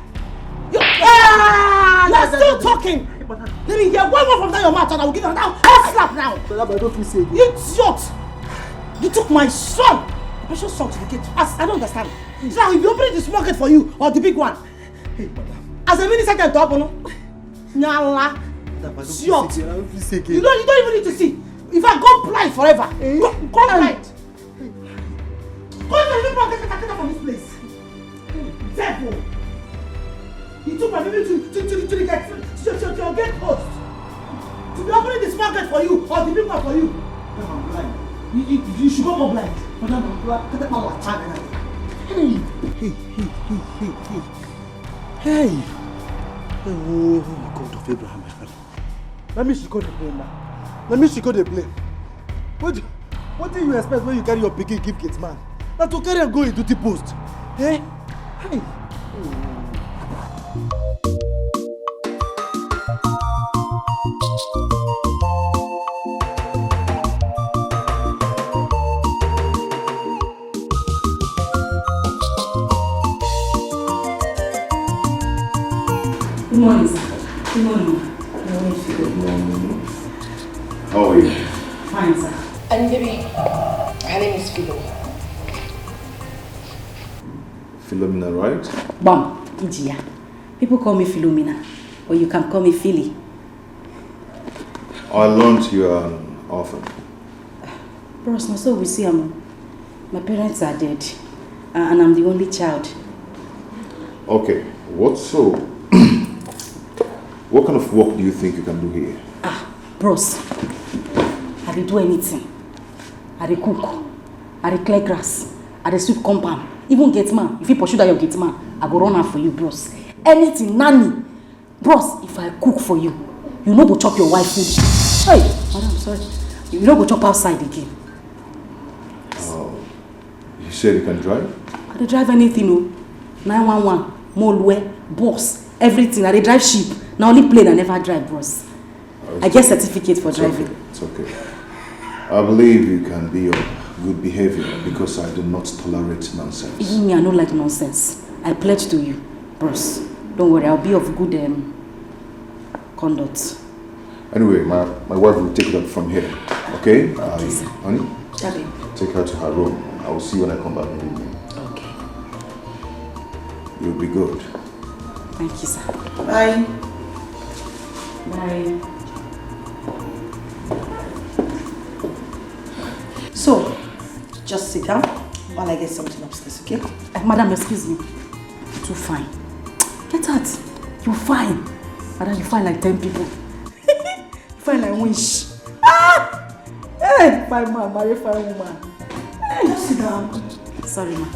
You're still talking. Let me hear one more from your mouth and I will give you another slap now. I don't feel safe. You idiot! You took my son, the precious son, to the gate. I don't understand. So now, if you open the small gate for you or the big one, hey, madam. as a mini second to open, Nyala, idiot! You don't even need to see. If I go blind forever, go blind. Go to the people from this place. Devil! You took my baby to the gate, to your gate post. To be opening the small gate for you or the big one for you. Madam, I'm blind. You should go more blind. Madam, I'm blind. Hey. Oh, God of Abraham, my father. Let me secure the plane now. Let me secure the plane. What do you expect when you carry your pikin give gate man? Now to carry and go in duty post. Eh? Hey. Good morning, sir. Good morning. Good morning. How are you? Fine, sir. And baby, her name is Philo. Philomena, right? Bam, Ijia. People call me Philomena, or you can call me Philly. I learned you are an orphan. Bros, now so we see my parents are dead, and I'm the only child. Okay, what kind of work do you think you can do here? Bros, I dey do anything. I dey cook, I dey clear grass, I dey sweep compound. Even gate man, if you pursue that your gate man, I go run am for you, bros. Anything, nanny. Bros, if I cook for you, you no go chop your wife food. Hey, madam, sorry. You no go chop outside again. You said you can drive? I dey drive anything, oh. 911, Molwe, bus, everything. I dey drive ship. Now only plane I never drive, bros. I get certificate for driving. Okay. It's okay. I believe you can be of good behavior because I do not tolerate nonsense. Even me, I don't like nonsense. I pledge to you, bros. Don't worry, I'll be of good conduct. Anyway, my wife will take it up from here. Okay? Honey? Daddy. Take her to her room. I will see you when I come back in the evening. Okay. You'll be good. Thank you, sir. Bye. Bye. So, just sit down while I get something upstairs, okay? Madam, excuse me. You're too fine. Get out. You're fine. Madam, you fine like 10 people. You fine like wish. Ah! Hey, fine man, marry fine woman. Hey, just sit down. Sorry, ma.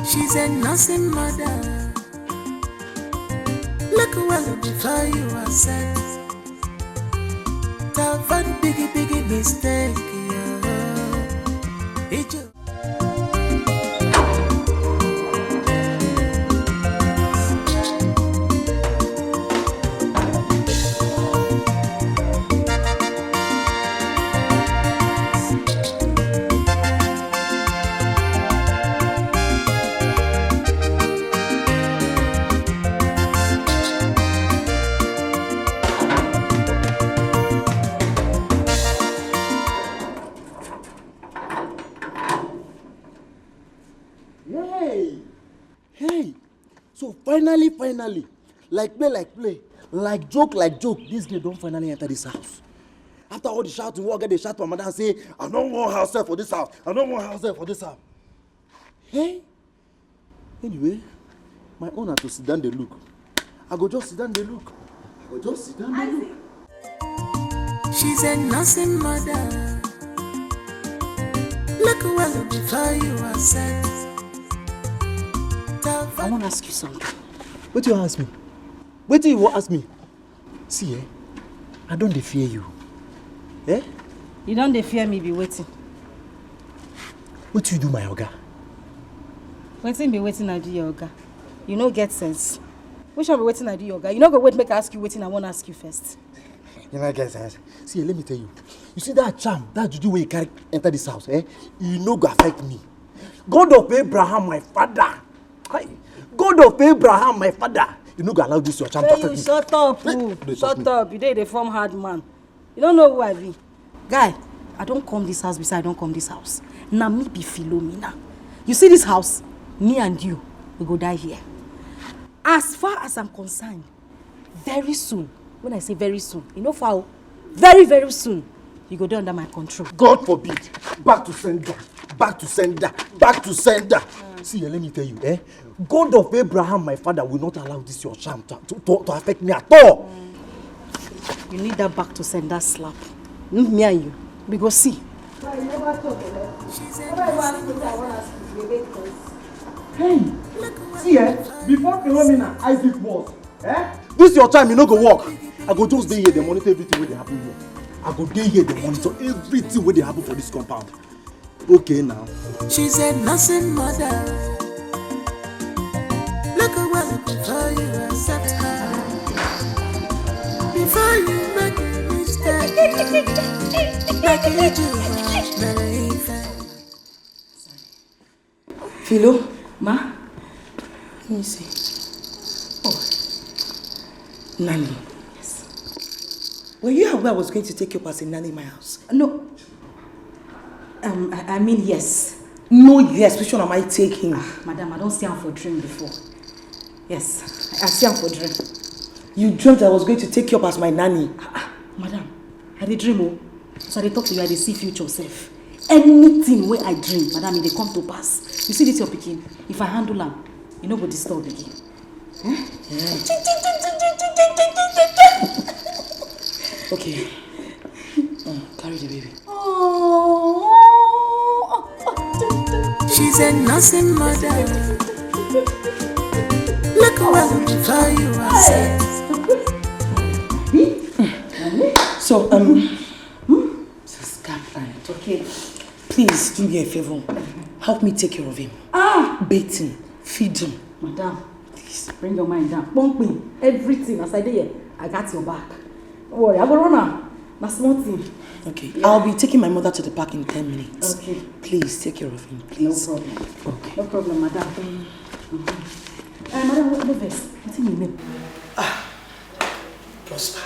She's a nursing mother. Look well before you are set. Have one biggie mistake, yeah. Finally, like play, like joke, this girl don't finally enter this house. After all the shouting, we all get the shout my mother and say, I don't want house help for this house. I don't want house help for this house. Hey? Anyway, my own are to sit down, they look. I go just sit down, they look. She's a nursing mother. Look well before you are set. I want to ask you something. What do you ask me? What do you ask me? See, I don't fear you. Eh? You don't fear me, be waiting. What do you do, my Oga? Waiting be waiting, I do your Oga. You no get sense. Which one be waiting, I do your Oga? You no go wait, make I ask you waiting, I want to ask you first. You know get sense. See, let me tell you. You see that charm, that juju when you carry enter this house, you no go affect me. God of Abraham, my father. God of Abraham, my father. You no go allow this your charm to affect me. Shut up, shut up. You dey form hard man. You don't know who I be. Guy, I don't come this house besides I don't come this house. Now me be Philomena. You see this house? Me and you, we go die here. As far as I'm concerned, very soon, when I say very soon, you know foul, very, very soon, you go there under my control. God forbid. Back to sender. See, let me tell you, God of Abraham, my father, will not allow this your charm to affect me at all. You need that back to sender slap. Me and you, we go see. Hey, see, before Philomena, Isaac was, this your time, you no go work. I go just stay here, they monitor everything where they happen here. I go stay here, they monitor everything where they happen for this compound. Okay now. She's a nursing mother. Look well before you accept her. Before you make a mistake, make it do. Philo? Ma? Let me see. Oh. Nanny. Yes. Were you aware I was going to take you up as a nanny in my house? No. I mean yes. No, yes. Which one am I taking? Madam, I don't see him for dream before. Yes, I see him for dream. You dreamt I was going to take you up as my nanny? Madam, I did dream, oh. So I talk to you, I did see future self. anything where I dream, madam, they come to pass. You see this your picking? If I handle them, you know what disturb again. Okay. Carry the baby. She's a nursing mother. Look well before you are set. So, okay. Please do me a favor. Help me take care of him. Bathe him, feed him. Madam, please bring your mind down. Bump me. Everything as I did here, I got your back. Don't worry, I will run now. That's nothing. Okay, yeah. I'll be taking my mother to the park in 10 minutes. Okay. Please take care of him, please. No problem. Okay. No problem, madam. Madam, what is what's your name? Prosper.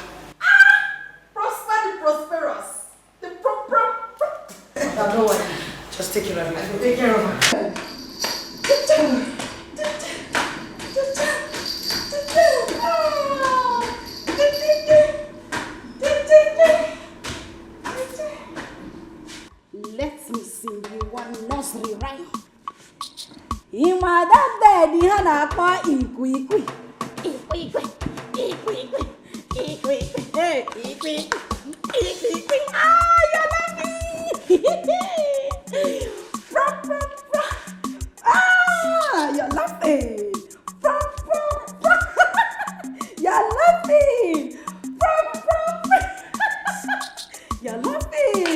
Prosper the prosperous. The Don't worry. Just take care of him. I will take care of him. Let me sing you one nursery rhyme. Imada daddy hana kwa ikwi. Hey, ikwi. Ah, you're lucky. Ah, you're laughing. You're laughing. You're laughing.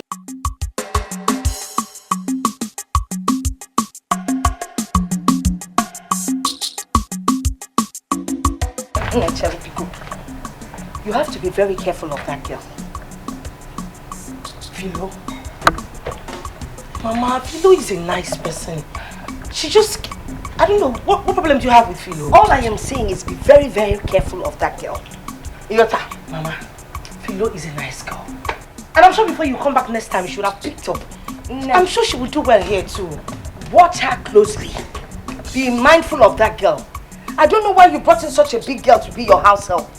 You have to be very careful of that girl. Philo. Mama, Philo is a nice person. She just... I don't know. What problem do you have with Philo? All I am saying is be very, very careful of that girl. Iota, Mama, Philo is a nice girl. And I'm sure before you come back next time, you should have picked up. No. I'm sure she will do well here too. Watch her closely. Be mindful of that girl. I don't know why you brought in such a big girl to be your house help.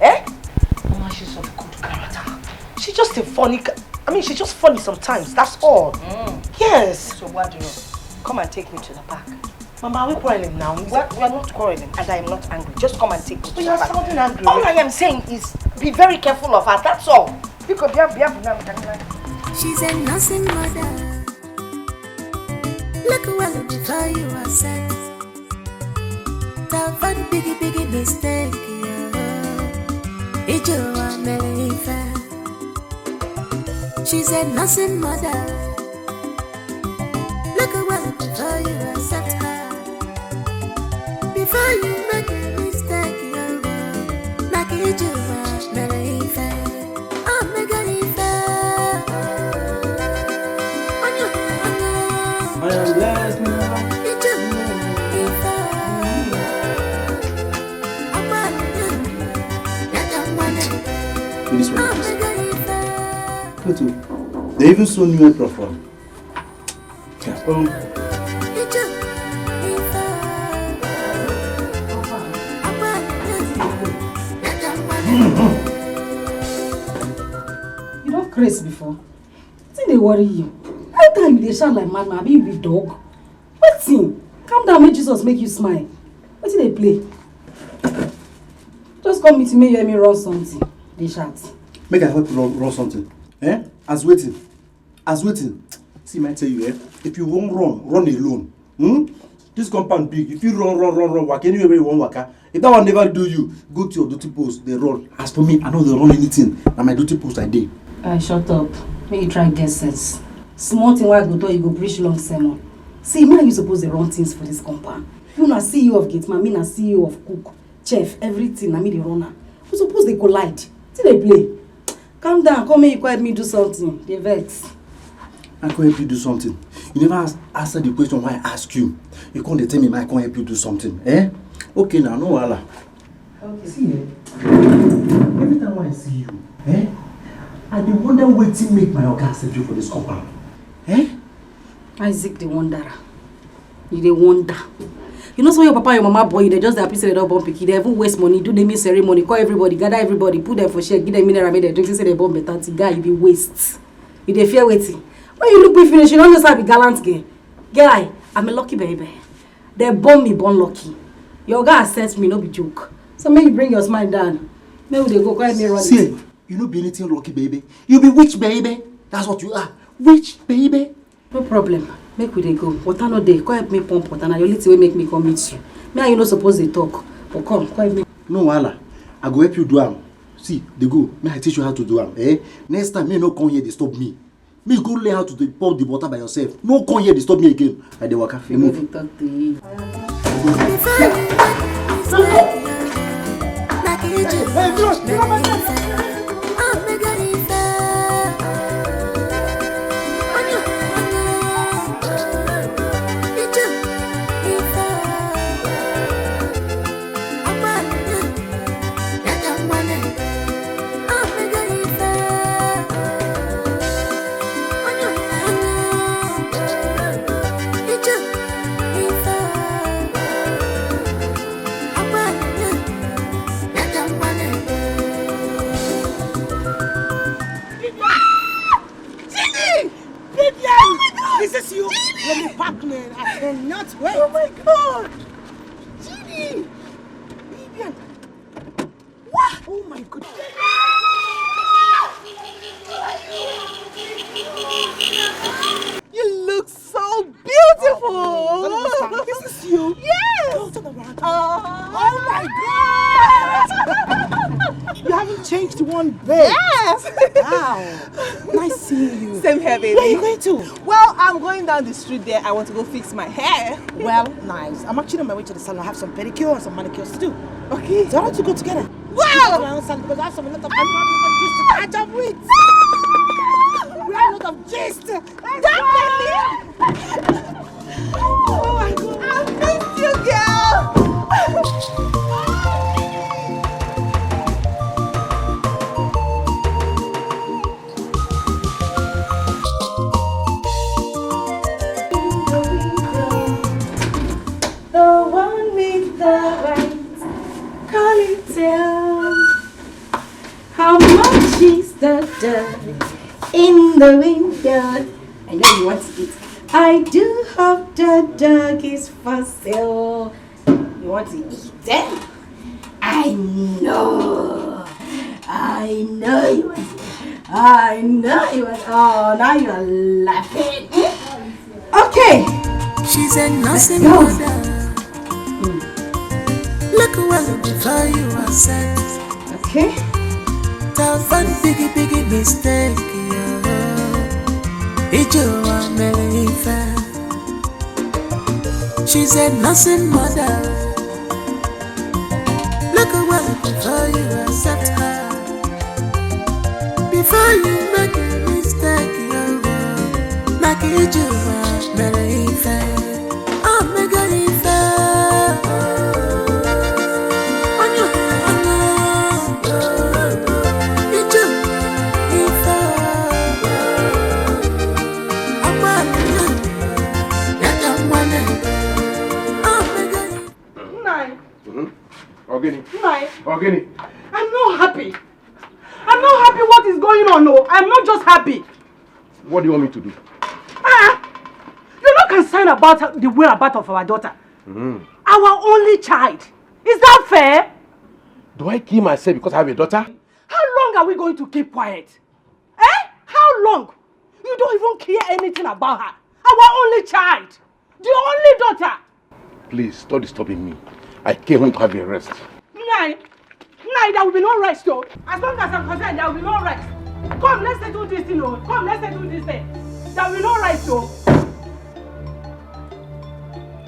Eh? Mama, she's of good character. She's just a funny... she's just funny sometimes, that's all. Yes. So what do you know? Come and take me to the park. Mama, are we quarreling now? We are not quarreling and I am not angry. Just come and take me to the park. But you are sounding angry. All I am saying is be very careful of her, that's all. She's a nursing mother. Look well before you are set. Don't find biggie mistake. It's your fair. She's a nursing mother. Look well before you accept her. Before you make a mistake, make it your fair. Oh, make it fair. I am blessed now. This one. They even saw new apron for him. You don't crazy before. Think they worry you. Every time they shout like madman, I be you be dog. What's in? Calm down, make Jesus make you smile. What did they play? Just come meet me, you hear me run something. They shout. Make I help you run something. Eh? As waiting. See, I tell you, if you won't run alone. This compound big. If you run, walk anywhere you want walk. If that one never do you, go to your duty post, they run. As for me, I know they run anything. And my duty post I did. Shut up. Make you try get sense. Small thing why I go to you go preach long sermon. See, man, you suppose to run things for this compound. You na CEO of gate man, me na CEO of cook, chef, everything. I me the runner. We suppose they collide. Till they play. Calm down. Come here, you help me do something. They vex. I can't help you do something. You never answer the question why I ask you. You can't tell me I can't help you do something. Eh? Okay now, no wala. Okay. See, every time I see you, I dey wonder wetin make my oga accept you for this compound. Isaac the wanderer. You dey wonder. You know, so your papa and your mama boy, they just happy say they don't born picky. They even waste money, do naming ceremony, call everybody, gather everybody, put them for share, give them mineral, make them drink, say they born better. Guy, you be waste. You dey fear waiting. When you look me finish, you don't just have a gallant girl. Guy, I'm a lucky baby. They born me born lucky. Your guy assess me, no be joke. So maybe you bring your smile down. Maybe they go quiet me run. See, you no be anything lucky baby. You be witch baby. That's what you are. Witch baby. No problem. Make we dey go. Water no dey. Come help me pump water. Now your little way make me come meet you. Me and you no suppose dey talk. But come help me. No wahala. I go help you do am. See, they go. May I teach you how to do am. Eh? Next time, me no come here disturb me. Me go learn how to pump the water by yourself. No come here disturb me again. I dey waka. You move. Talk to you. Is this you? Let me back, man. I cannot wait. Oh my God! Ginny! Vivian! What? Oh my goodness! You look so beautiful! Is this you? Yes! Oh, turn around. Oh my God! You haven't changed one bit. Yes! Wow. Nice seeing you. Same here, baby. Where are you going to? Well, I'm going down the street there. I want to go fix my hair. Well, nice. I'm actually on my way to the salon. I have some pedicure and some manicures to do. Okay. So why don't you go together? Wow! Because I have some a lot of gist to catch up with. We have a lot of gist. Definitely! Oh my God! I miss you, girl! The one with the right collie tail. How much is the dirt in the window? I know you want to eat. I do hope the dog is for sale. You want to eat it? I know. I know you want it. I know you want it. Oh, now you are laughing. Okay. She's a nursing mother. Look well before you are set. Okay. Tough and biggie mistake. It's your America. She's a nursing mother. Look well before you accept her. Before you make a mistake, make it your America. Organic. I'm not happy. I'm not happy what is going on. No, I'm not just happy. What do you want me to do? You're not concerned about the whereabouts of our daughter. Our only child. Is that fair? Do I kill myself because I have a daughter? How long are we going to keep quiet? How long? You don't even care anything about her. Our only child. The only daughter. Please, stop disturbing me. I came home to have a rest. Nine, there will be no rest, though. As long as I'm concerned, there will be no rest. Come, let's settle this thing, though. Come, let's settle this thing. There will be no rest, though.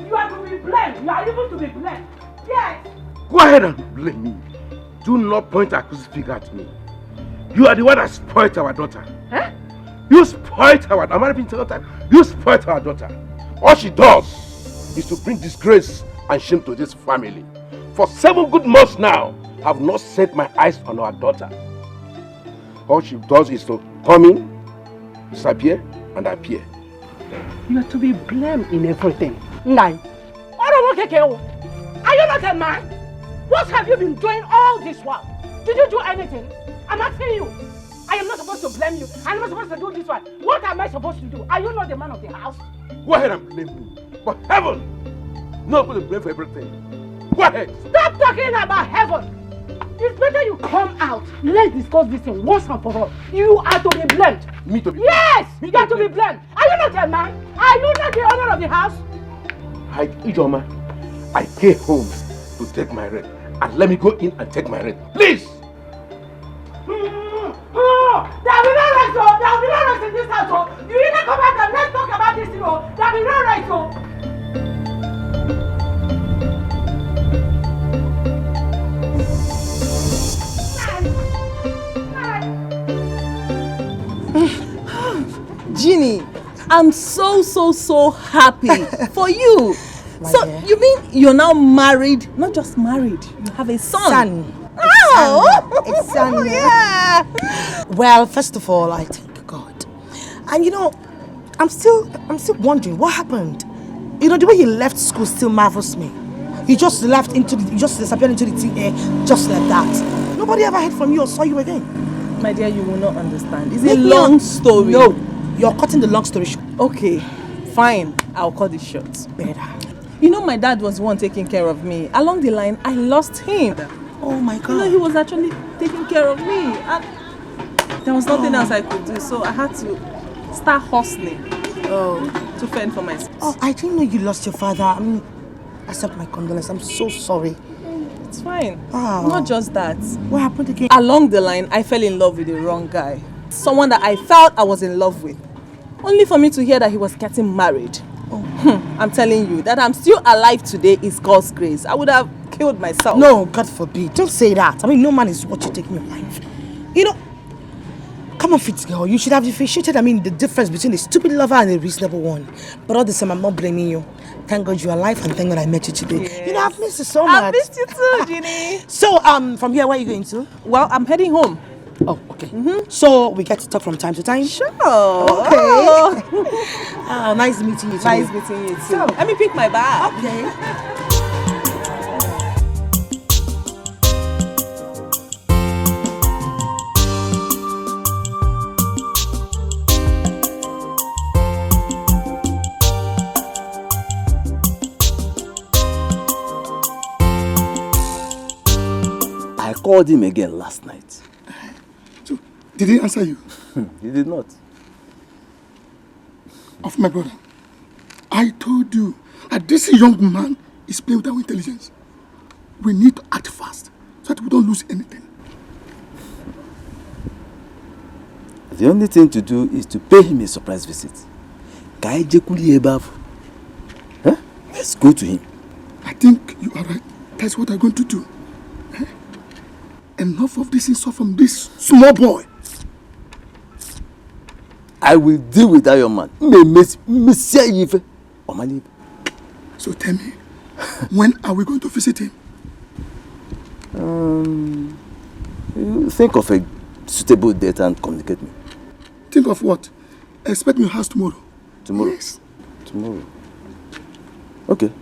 You are to be blamed. You are even to be blamed. Yes. Go ahead and blame me. Do not point a accusing finger at me. You are the one that spoiled our daughter. Huh? You spoiled our daughter. I'm not even telling time. You spoiled our daughter. All she does is to bring disgrace and shame to this family. For 7 good months now, I have not set my eyes on our daughter. All she does is to come in, disappear, and appear. You are to be blamed in everything. Nine. Are you not a man? What have you been doing all this while? Did you do anything? I'm asking you. I am not supposed to blame you. I'm not supposed to do this one. What am I supposed to do? Are you not the man of the house? Go ahead and blame me. For heaven! Not going to blame for everything. Go ahead. Stop talking about heaven. It's better you come out. Let's discuss this thing once and for all. You are to be blamed. Me to be blamed? Yes! You are to be blamed. Are you not a man? Are you not the owner of the house? Ijoma, I came home to take my rest. And let me go in and take my rest. Please! There will be no rest, oh! There will be no rest in this house, oh! You either come back and let's talk about this, oh! There will be no rest, oh! Ginny, I'm so happy for you. So dear. you mean you're now married? Not just married, you have a son. Oh, it's son. Yeah. Well, first of all, I thank God. And you know, I'm still wondering what happened. You know, the way you left school still marvels me. You just disappeared into the thin air just like that. Nobody ever heard from you or saw you again. My dear, you will not understand. It's a long story. No, you're cutting the long story short. Okay, fine. I'll cut it short. Better. You know, my dad was the one taking care of me. Along the line, I lost him. Oh my God. You know, he was actually taking care of me. And there was nothing else I could do, so I had to start hustling to fend for myself. Oh, I didn't know you lost your father. I mean, accept my condolences. I'm so sorry. It's fine. Oh. Not just that. What happened again? Along the line, I fell in love with the wrong guy. Someone that I felt I was in love with. Only for me to hear that he was getting married. Oh. I'm telling you, that I'm still alive today is God's grace. I would have killed myself. No, God forbid. Don't say that. I mean, no man is what you take me alive. You know, come on, fit girl. You should have differentiated, the difference between a stupid lover and a reasonable one. But all the same, I'm not blaming you. Thank God you're alive and thank God I met you today. Yes. You know, I've missed you so much. I've missed you too, Ginny. So, from here, where are you going to? Well, I'm heading home. Oh, okay. So, we get to talk from time to time? Sure. Okay. Oh. Nice meeting you too. Nice meeting you too. So, let me pick my bag. Okay. I called him again last night. So, did he answer you? He did not. Of my brother, I told you that this young man is playing with our intelligence. We need to act fast so that we don't lose anything. The only thing to do is to pay him a surprise visit. Huh? Let's go to him. I think you are right. That's what I'm going to do. Enough of this insult from this small boy. I will deal with that young man. So tell me, when are we going to visit him? You think of a suitable date and communicate me. Think of what? Expect me in house tomorrow. Tomorrow? Yes. Tomorrow. Okay.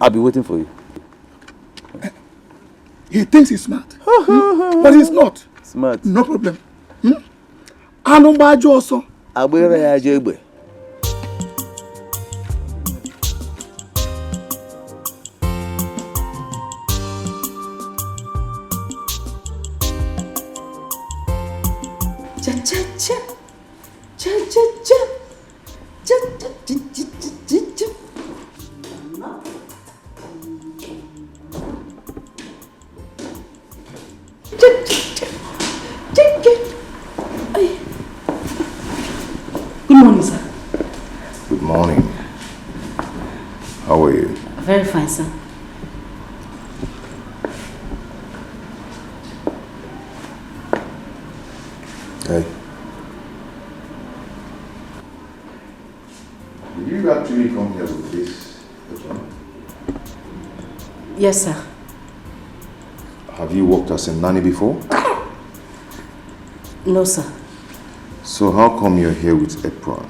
I'll be waiting for you. He thinks he's smart. But he's not. Smart. No problem. Anumbajo also. Abwere ya jegbe. Cha cha cha. Cha cha cha. Cha cha cha cha cha cha. Good morning, sir. Good morning. How are you? Very fine, sir. Hey. Did you actually come here with this? Yes, sir. Have you worked as a nanny before? No, sir. So how come you're here with apron?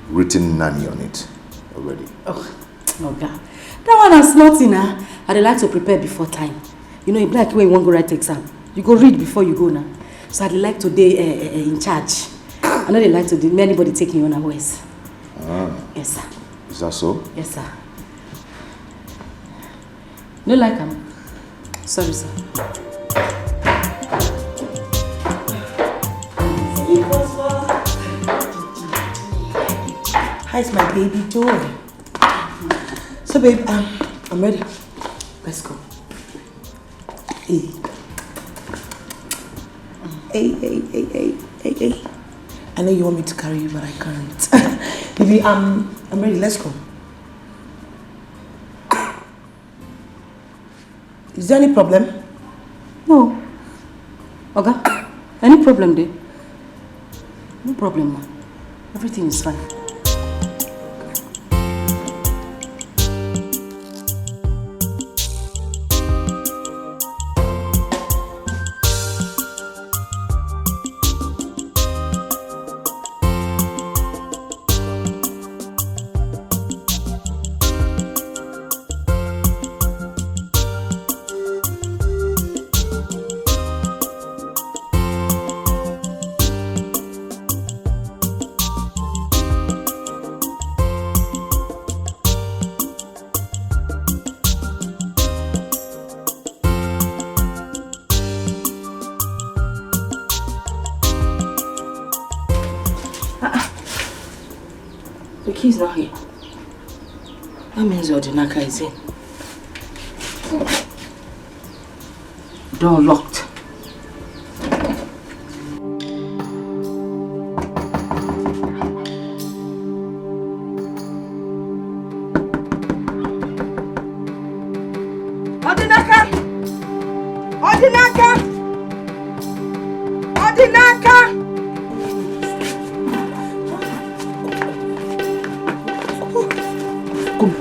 Written nanny on it already. Oh God. That one has nothing, huh? I'd like to prepare before time. You know, it's like when you want to go write exam. You go read before you go now. So I'd like to be in charge. I know they like to do anybody taking you unawares. Yes, sir. Is that so? Yes, sir. No like him. Sorry, sir. How's my baby doing? So babe, I'm ready. Let's go. Hey. Hey. I know you want me to carry you, but I can't. Baby, I'm ready. Let's go. Is there any problem? No. Oga, any problem there? No problem, man. Everything is fine. He's not here. That means Odinaka is in. Door locked. Odinaka! Odinaka! Odinaka!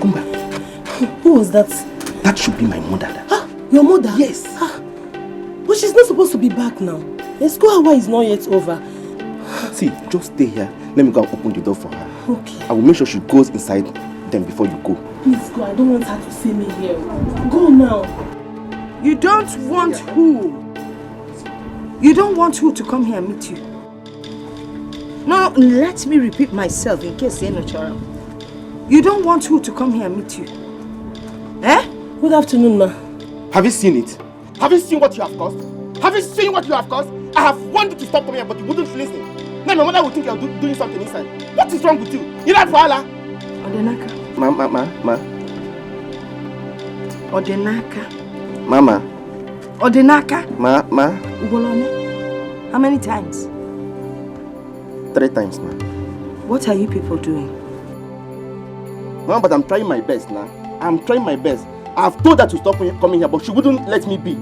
Come back. Who was that? That should be my mother. Huh? Your mother? Yes. But she's not supposed to be back now. The school hour is not yet over. See, just stay here. Let me go and open the door for her. Okay. I will make sure she goes inside them before you go. Please go. I don't want her to see me here. Go now. You don't want who? You don't want who to come here and meet you? No, let me repeat myself in case you're not sure. You don't want who to come here and meet you? Eh? Good afternoon, ma. Have you seen it? Have you seen what you have caused? Have you seen what you have caused? I have wanted you to stop coming here, but you wouldn't listen. Now my mother would think you're doing something inside. What is wrong with you? You like Fala? Odenaka. Ma. Odenaka. Mama. Odenaka. Ma. Ugolone. How many times? 3 times, ma. What are you people doing? Mama, but I'm trying my best now. I'm trying my best. I've told her to stop coming here, but she wouldn't let me be.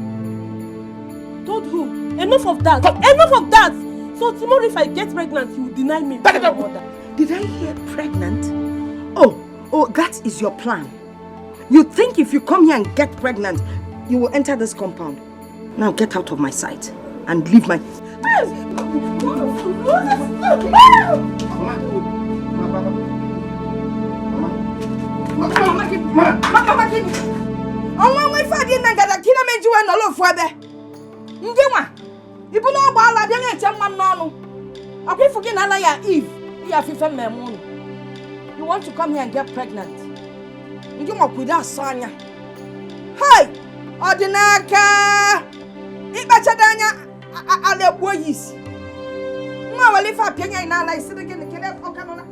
Told who? Enough of that. Enough of that. So tomorrow if I get pregnant, you will deny me. Did I hear pregnant? Oh, that is your plan. You think if you come here and get pregnant, you will enter this compound. Now get out of my sight and leave my... You want to come here and get pregnant? You want with us, Sonia? Hey, Odinaka! Ibachadanya, Ale boys. No, well, if I pay in our life, again, the killer, Okanona.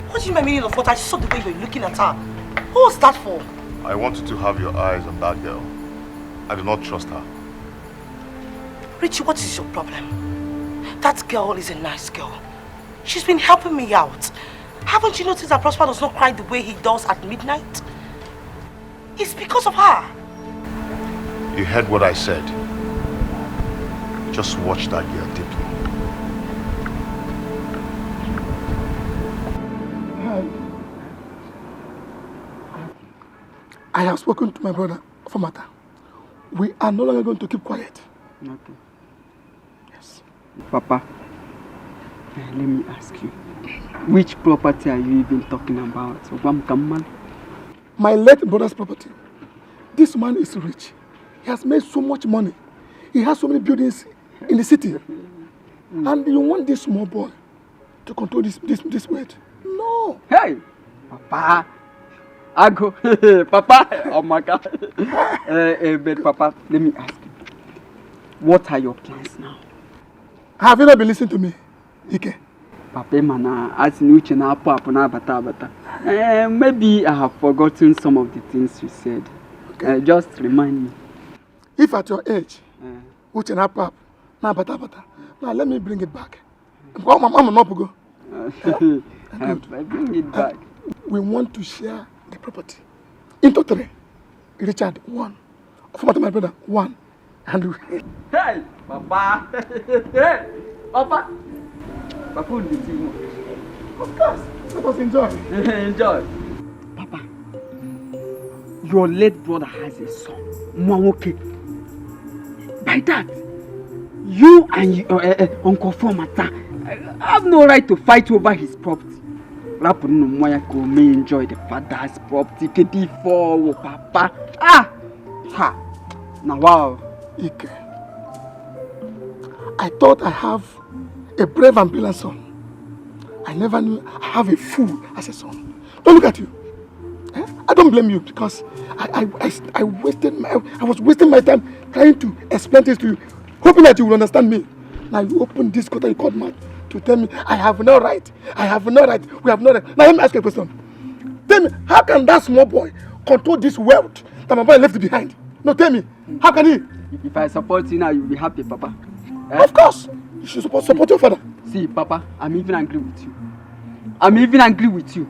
What do you mean of what? I saw the way you were looking at her. What was that for? I want you to have your eyes on that girl. I do not trust her. Richie, what is your problem? That girl is a nice girl. She's been helping me out. Haven't you noticed that Prosper does not cry the way he does at midnight? It's because of her. You heard what I said. Just watch that girl deeply. I have spoken to my brother for matter. We are no longer going to keep quiet. Okay. Yes. Papa, let me ask you. Which property are you even talking about? my late brother's property. This man is rich. He has made so much money. He has so many buildings in the city. And you want this small boy to control this weight? No. Hey, Papa. I go, Papa. Oh my God. But Papa, let me ask you. What are your plans now? Have you not been listening to me, Ike? Papa, man, as new channel, bata. Maybe I have forgotten some of the things you said. Okay. Just remind me. If at your age, which an up, now bata. Now let me bring it back. I'm not go. Bring it back. We want to share the property into 3. Richard 1, my brother 1, and hey, Papa. Hey, Papa. Papa will be seeing. Of course. Let us enjoy. Enjoy. Papa, your late brother has a son, Mwamoke. By that, you and Uncle Fomata have no right to fight over his property. Rapuno Moyako may enjoy the father's property before Papa. Ah! Ha! Now, wow. Ike, I thought I have a brave and brilliant son. I never knew I have a fool as a son. Don't look at you. I don't blame you because I was wasting my time trying to explain this to you, hoping that you will understand me. Now you open this quarter you called man to tell me I have no right. I have no right. We have no right. Now let me ask you a question. Tell me, how can that small boy control this wealth that my boy left behind? No, tell me, how can he? If I support you now, you'll be happy, Papa. Of course. You should support your father. See, Papa, I'm even angry with you. I'm even angry with you.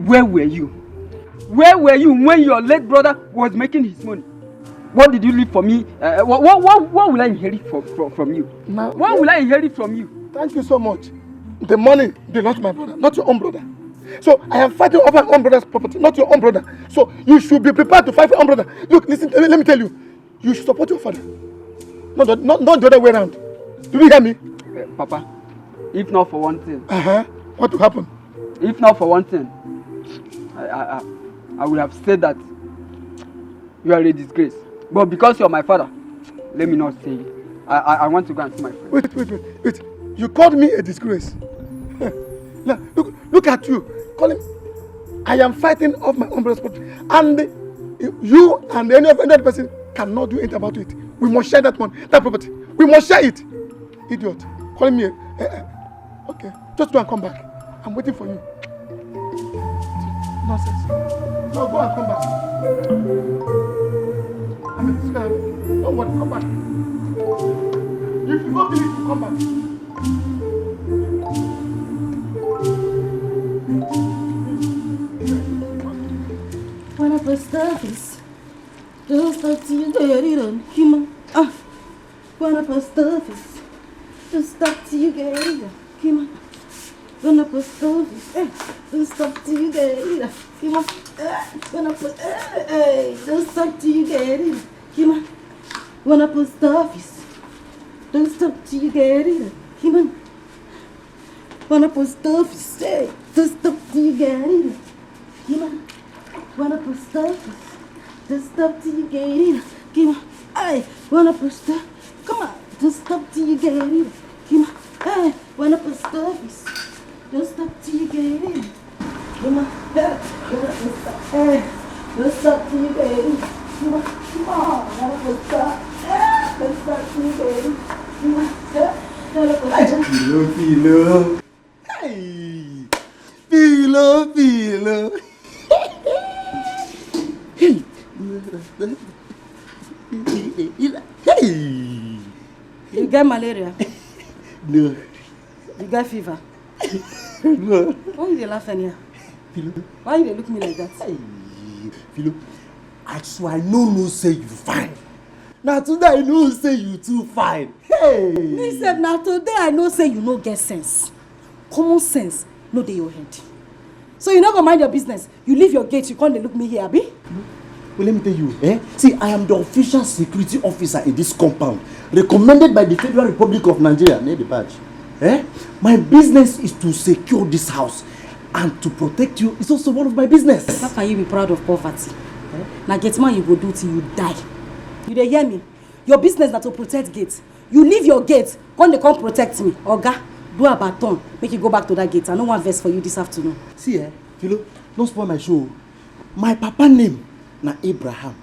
Where were you? Where were you when your late brother was making his money? What did you leave for me? What will I inherit from you? Now, what will I inherit from you? Thank you so much. The money belongs to my brother, not your own brother. So I am fighting over my own brother's property, not your own brother. So you should be prepared to fight for your own brother. Look, listen, let me tell you. You should support your father. Not the other way around. Do you hear me? Papa, if not for one thing. What will happen? If not for one thing, I would have said that you are a disgrace. But because you're my father, let me not say it. I want to go and see my friend. Wait. You called me a disgrace. Now, look at you. Call him. I am fighting off my own brother's property. And you and any other person cannot do anything about it. We must share that money, that property. We must share it. Idiot. Calling me okay. Just go and come back. I'm waiting for you. Nonsense. No, go and come back. Don't worry, come back. If you go believe, you come back. When I first start this, just start to you get it on human. When I first start this, just start to you get it on human. When I first start this, just start to you get it on human. When I first, just start to you get it on human. When I first office, just stop till you get it, human. When I post office, just stop till you get it, human. When I post office, just stop till you get it, human. Hey, when I post office, come on, just stop till you get it, human. Hey, when I post office, just stop till you get it, human. Hey, just stop till you get it, human. Come on, when I post office. Philo. Hey, Philo. Hey. Hey. You get malaria? No. You get fever? No. Why you laughing here? Philo. Why you look me like that? Hey, Philo. I swear I no say you fine. Now today I know say you too fine. Hey. Listen, now today I know say you no get sense. Common sense no dey your head. So you not gonna mind your business. You leave your gate, you can't look me here, abi? Well, let me tell you, See, I am the official security officer in this compound, recommended by the Federal Republic of Nigeria, the badge. My business is to secure this house. And to protect you is also one of my business. How can you be proud of poverty? Now get man you go do till you die. You dey hear me? Your business na to protect gate. You leave your gate, come protect me. Oga, do a baton, make you go back to that gate. I no want verse for you this afternoon. See, Philo, don't spoil my show. My papa name na Abraham.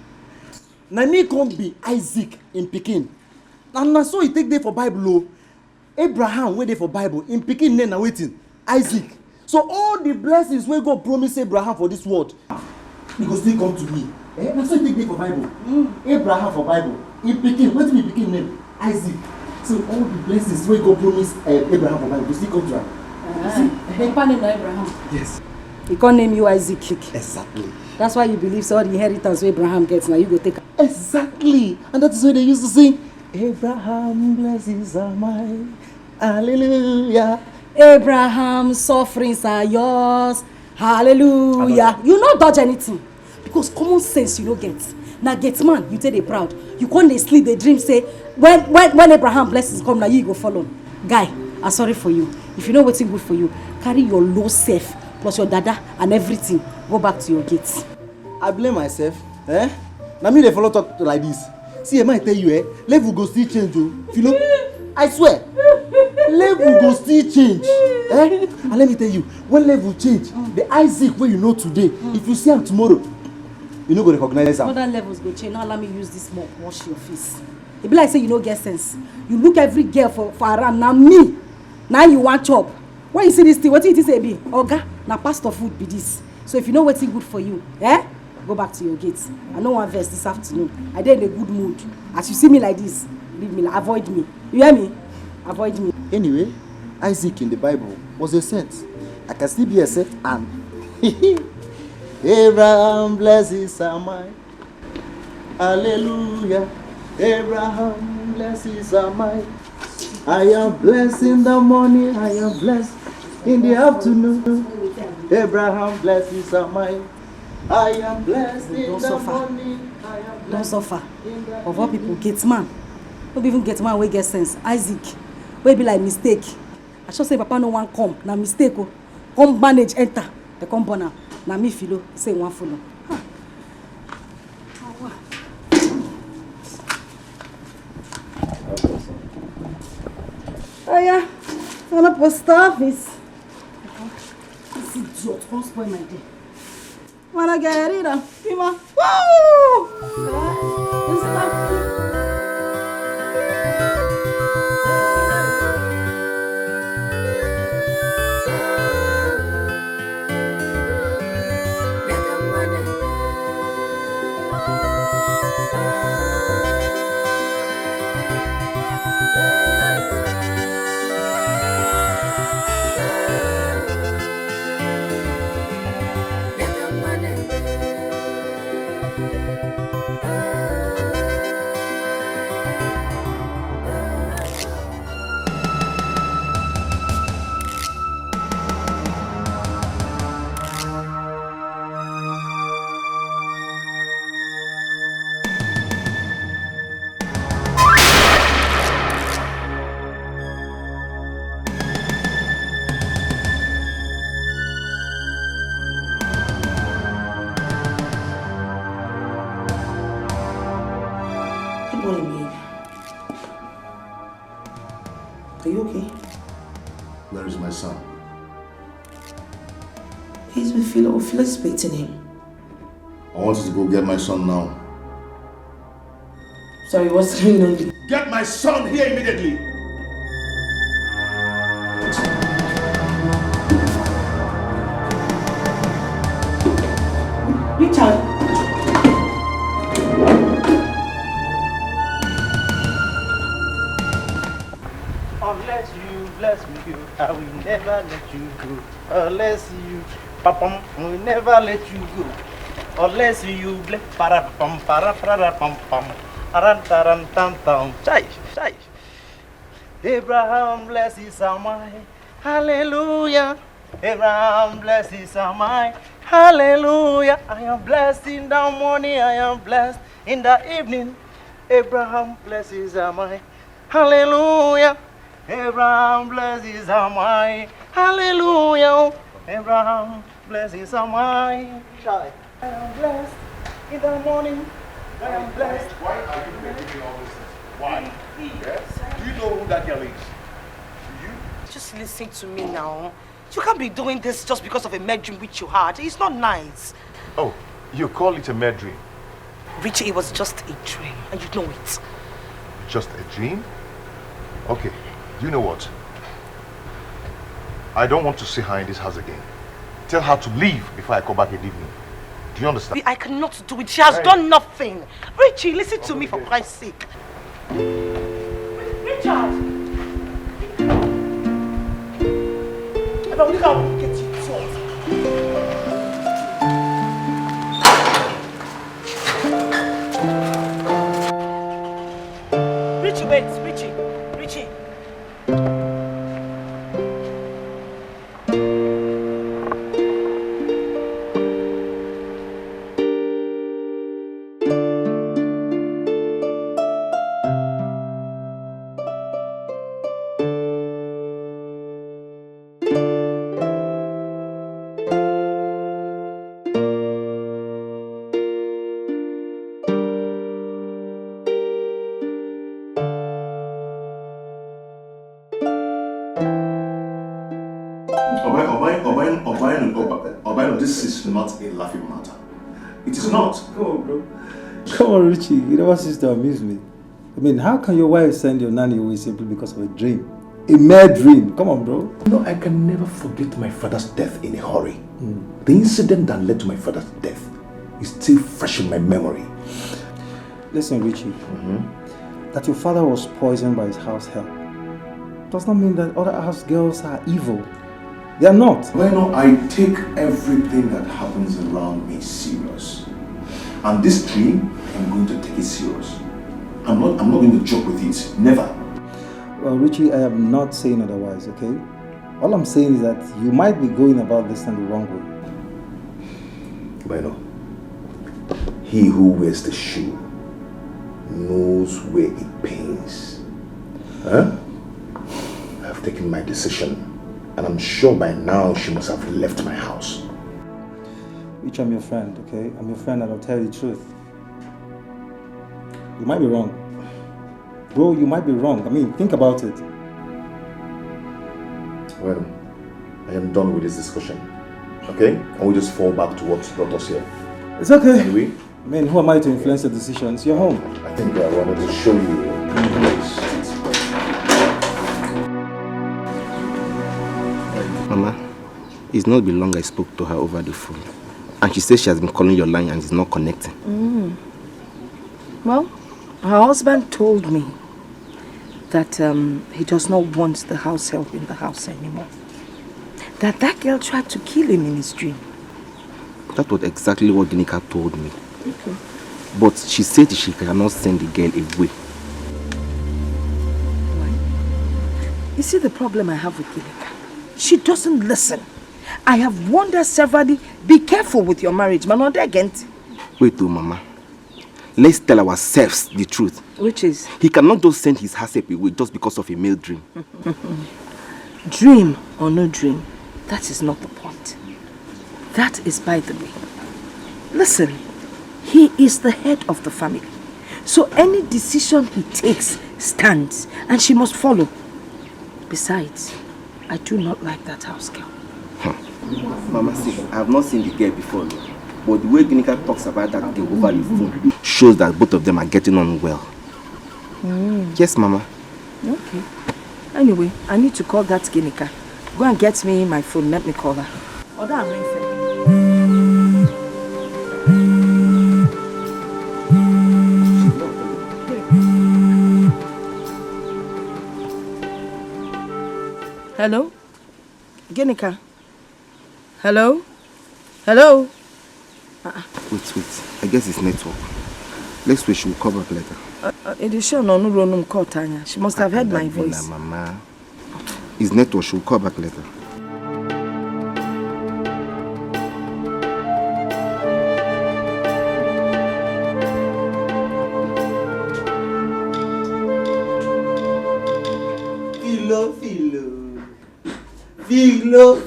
Na me come be Isaac in Pikin. And na so he take there for Bible. Abraham wait there for Bible. In Pikin name na waiting. Isaac. So all the blessings wey God promise Abraham for this world, he go still come to me. Na so he take there for Bible. Abraham for Bible. In Pikin, wetin be Pikin name? Isaac. So all the blessings wey God promise Abraham for Bible go still come to am. Papa name na Abraham. Yes. He can't name you Isaac. Exactly. That's why you believe so all the inheritance Abraham gets now you go take. Exactly. And that is why they used to sing, Abraham blessings are mine. Hallelujah. Abraham's sufferings are yours. Hallelujah. You not dodge anything. Because common sense you don't get. Now get man, you take it proud. You can't sleep, they dream say, when Abraham blessings come, now you go follow. Guy, I'm sorry for you. If you know what's good for you, carry your low self plus your dada and everything. Go back to your gates. I blame myself. Now me they follow talk like this. See, I might tell you, level go still change. Philo, I swear, level go still change. And let me tell you, when level change, the Isaac where you know today, if you see him tomorrow, you no go recognize am. Other levels go change. Now allow me use this mop wash your face. It be like say you no get sense. You look every girl for around. Now me, now you want chop. When you see this thing, what do you say be? Oga, now pastor food be this. So if you know what's good for you, go back to your gates. I know one verse this afternoon. I did in a good mood. As you see me like this, leave me, avoid me. You hear me? Avoid me. Anyway, Isaac in the Bible was a saint. I can still be a saint and Abraham blessings are mine. Hallelujah. Abraham blessings are mine. I am blessed in the morning. I am blessed in the afternoon. Abraham blessings are mine. I am blessed in the morning. Don't suffer. Of all people, get man. Don't even get man wey get sense. Isaac, wey be like mistake. I should say papa no one come. Na mistake o. Come manage enter. They come born am. Na me Philo say one follow. Oh yeah, I'm not post office. This idiot won't spoil my day. Wanna get it up? Come on. Woo! Are you okay? Where is my son? He's with Philo. Philo's expecting him. I want you to go get my son now. Sorry, what's going on? Get my son here immediately! Richard! Unless you bless me, I will never let you go. Unless you, papa, I will never let you go. Unless you bless, para pam, para pam pam, aran taran tam tam, chai. Abraham blesses are mine, hallelujah. Abraham blesses are mine, hallelujah. I am blessed in the morning, I am blessed in the evening. Abraham blesses are mine, hallelujah. Abraham blesses are mine, hallelujah. Abraham, blessings are mine. Child, I am blessed in the morning. I am blessed. Why are you making me all this? Why? Yes? Do you know who that girl is? Do you? Just listen to me now. You can't be doing this just because of a mad dream which you had. It's not nice. Oh, you call it a mad dream? Richie, it was just a dream, and you know it. Just a dream? Okay, do you know what? I don't want to see her in this house again. Tell her to leave before I come back and leave me. Do you understand? I cannot do it. She has done nothing. Richie, listen to me for Christ's sake. Richard! If I would have get you salt. Richie, wait, Richie. Obino, this is not a laughing matter. It is not. Come on, bro. Come on, Richie. You never cease to amuse me. I mean, how can your wife send your nanny away simply because of a dream? A mere dream. Come on, bro. No, I can never forget my father's death in a hurry. The incident that led to my father's death is still fresh in my memory. Listen, Richie. That your father was poisoned by his house help does not mean that other house girls are evil. They are not. Well, I take everything that happens around me serious. And this dream, I'm going to take it serious. I'm not going to joke with it. Never. Well, Richie, I am not saying otherwise, okay? All I'm saying is that you might be going about this thing the wrong way. Bueno, he who wears the shoe knows where it pains. Huh? I've taken my decision. And I'm sure by now she must have left my house. Rich, I'm your friend, okay? I'm your friend and I'll tell you the truth. You might be wrong. Bro, you might be wrong. I mean, think about it. Well, I am done with this discussion. Okay? And we just fall back to what brought us here. It's okay. Anyway? I mean, who am I to influence your decisions? You're home. I think I wanted to show you the place. Mama, it's not been long I spoke to her over the phone. And she says she has been calling your line and it's not connecting. Well, her husband told me that he does not want the house help in the house anymore. That girl tried to kill him in his dream. That was exactly what Ginika told me. Okay. But she said she cannot send the girl away. Why? You see the problem I have with Ginika? She doesn't listen. I have warned her severally, be careful with your marriage, man, not again. Wait, Mama. Let's tell ourselves the truth. Which is? He cannot just send his HACCP away just because of a male dream. Dream or no dream, that is not the point. That is by the way. Listen, he is the head of the family. So any decision he takes stands and she must follow. Besides, I do not like that house girl. Mama, see, I have not seen the girl before, but the way Ginika talks about that girl over the phone shows that both of them are getting on well. Yes, Mama. Okay. Anyway, I need to call that Ginika. Go and get me my phone, let me call her. Hello? Ginika? Hello? Hello? Wait. I guess it's network. Let's wait, she will call back later. She must have heard my voice. Mama. It's network, she will call back later.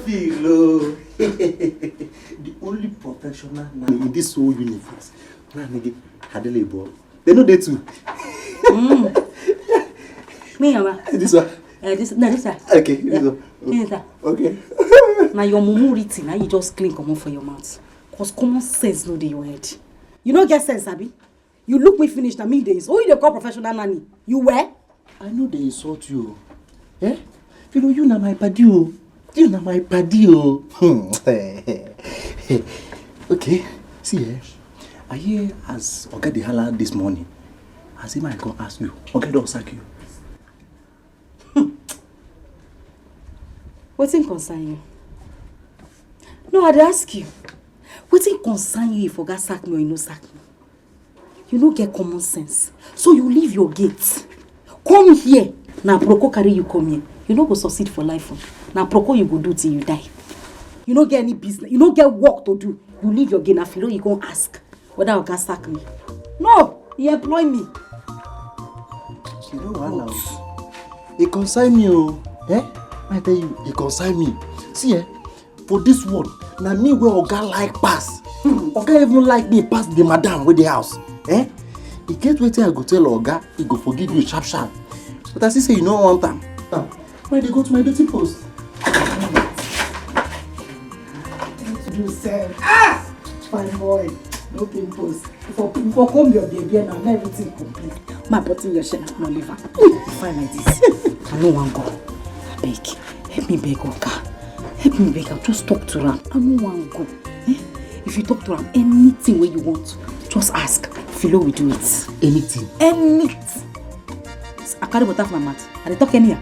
Filo. The only professional nanny in this whole universe. Nanny Hadele boy. They know they too. Me, Mama. This one. This one. Okay, this one. Okay. Now your mumu written, now you just clean common for your mouth. Cause common sense no dey your head. You no get sense, Abi. You look me finish na me days. Who you dey call professional nanny? You were? I know they insult you. Eh? You na my paddy oh. You na my paddy oh. Okay. See I hear as Oga dey holla this morning. As him I go ask you. Oga don sack you. Wetin concern you? No, I'd ask you. Wetin concern you if Oga sack me or you no sack me? You no get common sense. So you leave your gate. Come here. Now Proko carry you come here. You no go succeed for life. Now Proko you go do till you die. You no get any business. You no get work to do. You leave your gate. Now Philo you go ask whether Oga sack me. No, he employ me. You know what now? He consign me oh. Eh? I tell you, he consign me. See for this one, now me where Oga like pass. Oga even like me pass the madam with the house. Eh? He get wetin I go tell Oga, he go forgive you sharp sharp. But as he say you no want am. Why they go to my dirty post? You said, fine boy, no pimples. For come your baby and everything complete. My body your shit no live am. Fine like this. I no wan go. Beg, help me beg Oga. Help me beg am. Just talk to am. I no wan go. If you talk to am, anything where you want, just ask. Philo will do it. Anything. Anything. I carry water for my mouth. Are they talking here?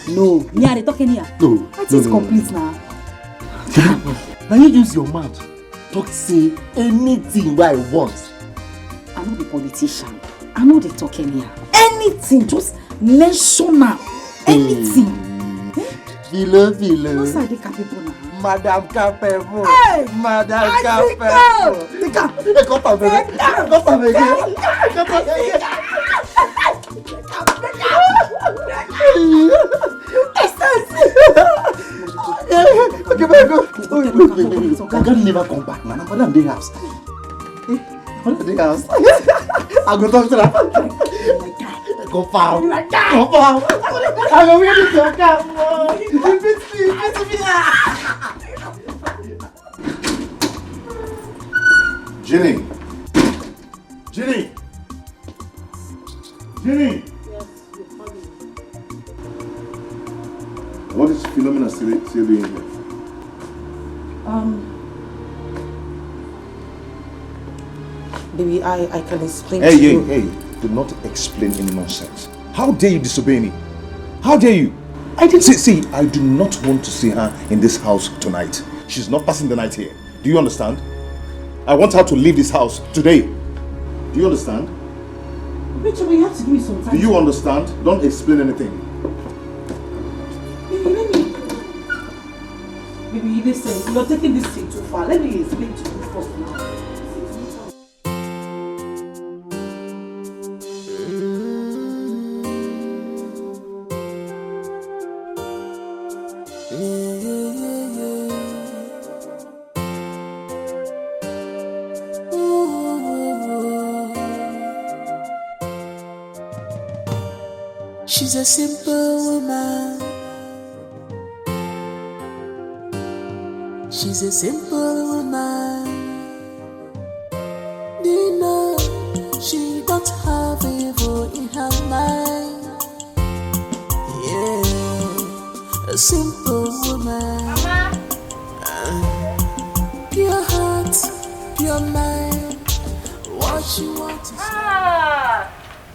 No. Me are they talking here? No. That is complete now. Now you use your mouth. Talk say anything what I want. I know the politician. I know they talking here. Anything, just mention now. Anything. Philo. What's that they capable now? Madam Capable. Hey! Madam Capable. Take am. Cut am again. Okay, but go. Wait. Oga never come back, man. I'm in the house. What is the house? I go talk to her. Confirm. I go wear this your cap. Ginny. Yes, you're calling. What is Philomena still doing here? Baby, I can explain Hey, to you. hey, do not explain any nonsense. How dare you disobey me? How dare you? I didn't see, I do not want to see her in this house tonight. She's not passing the night here. Do you understand? I want her to leave this house today. Do you understand? Rachel, you have to give me some time. Do you understand? Don't explain anything. Baby, listen, you're taking this thing too far. Let me explain to you first now. She's a simple woman. She's a simple woman. Nina, she don't have evil in her mind. Yeah, a simple woman. Pure heart, pure mind. What she wants is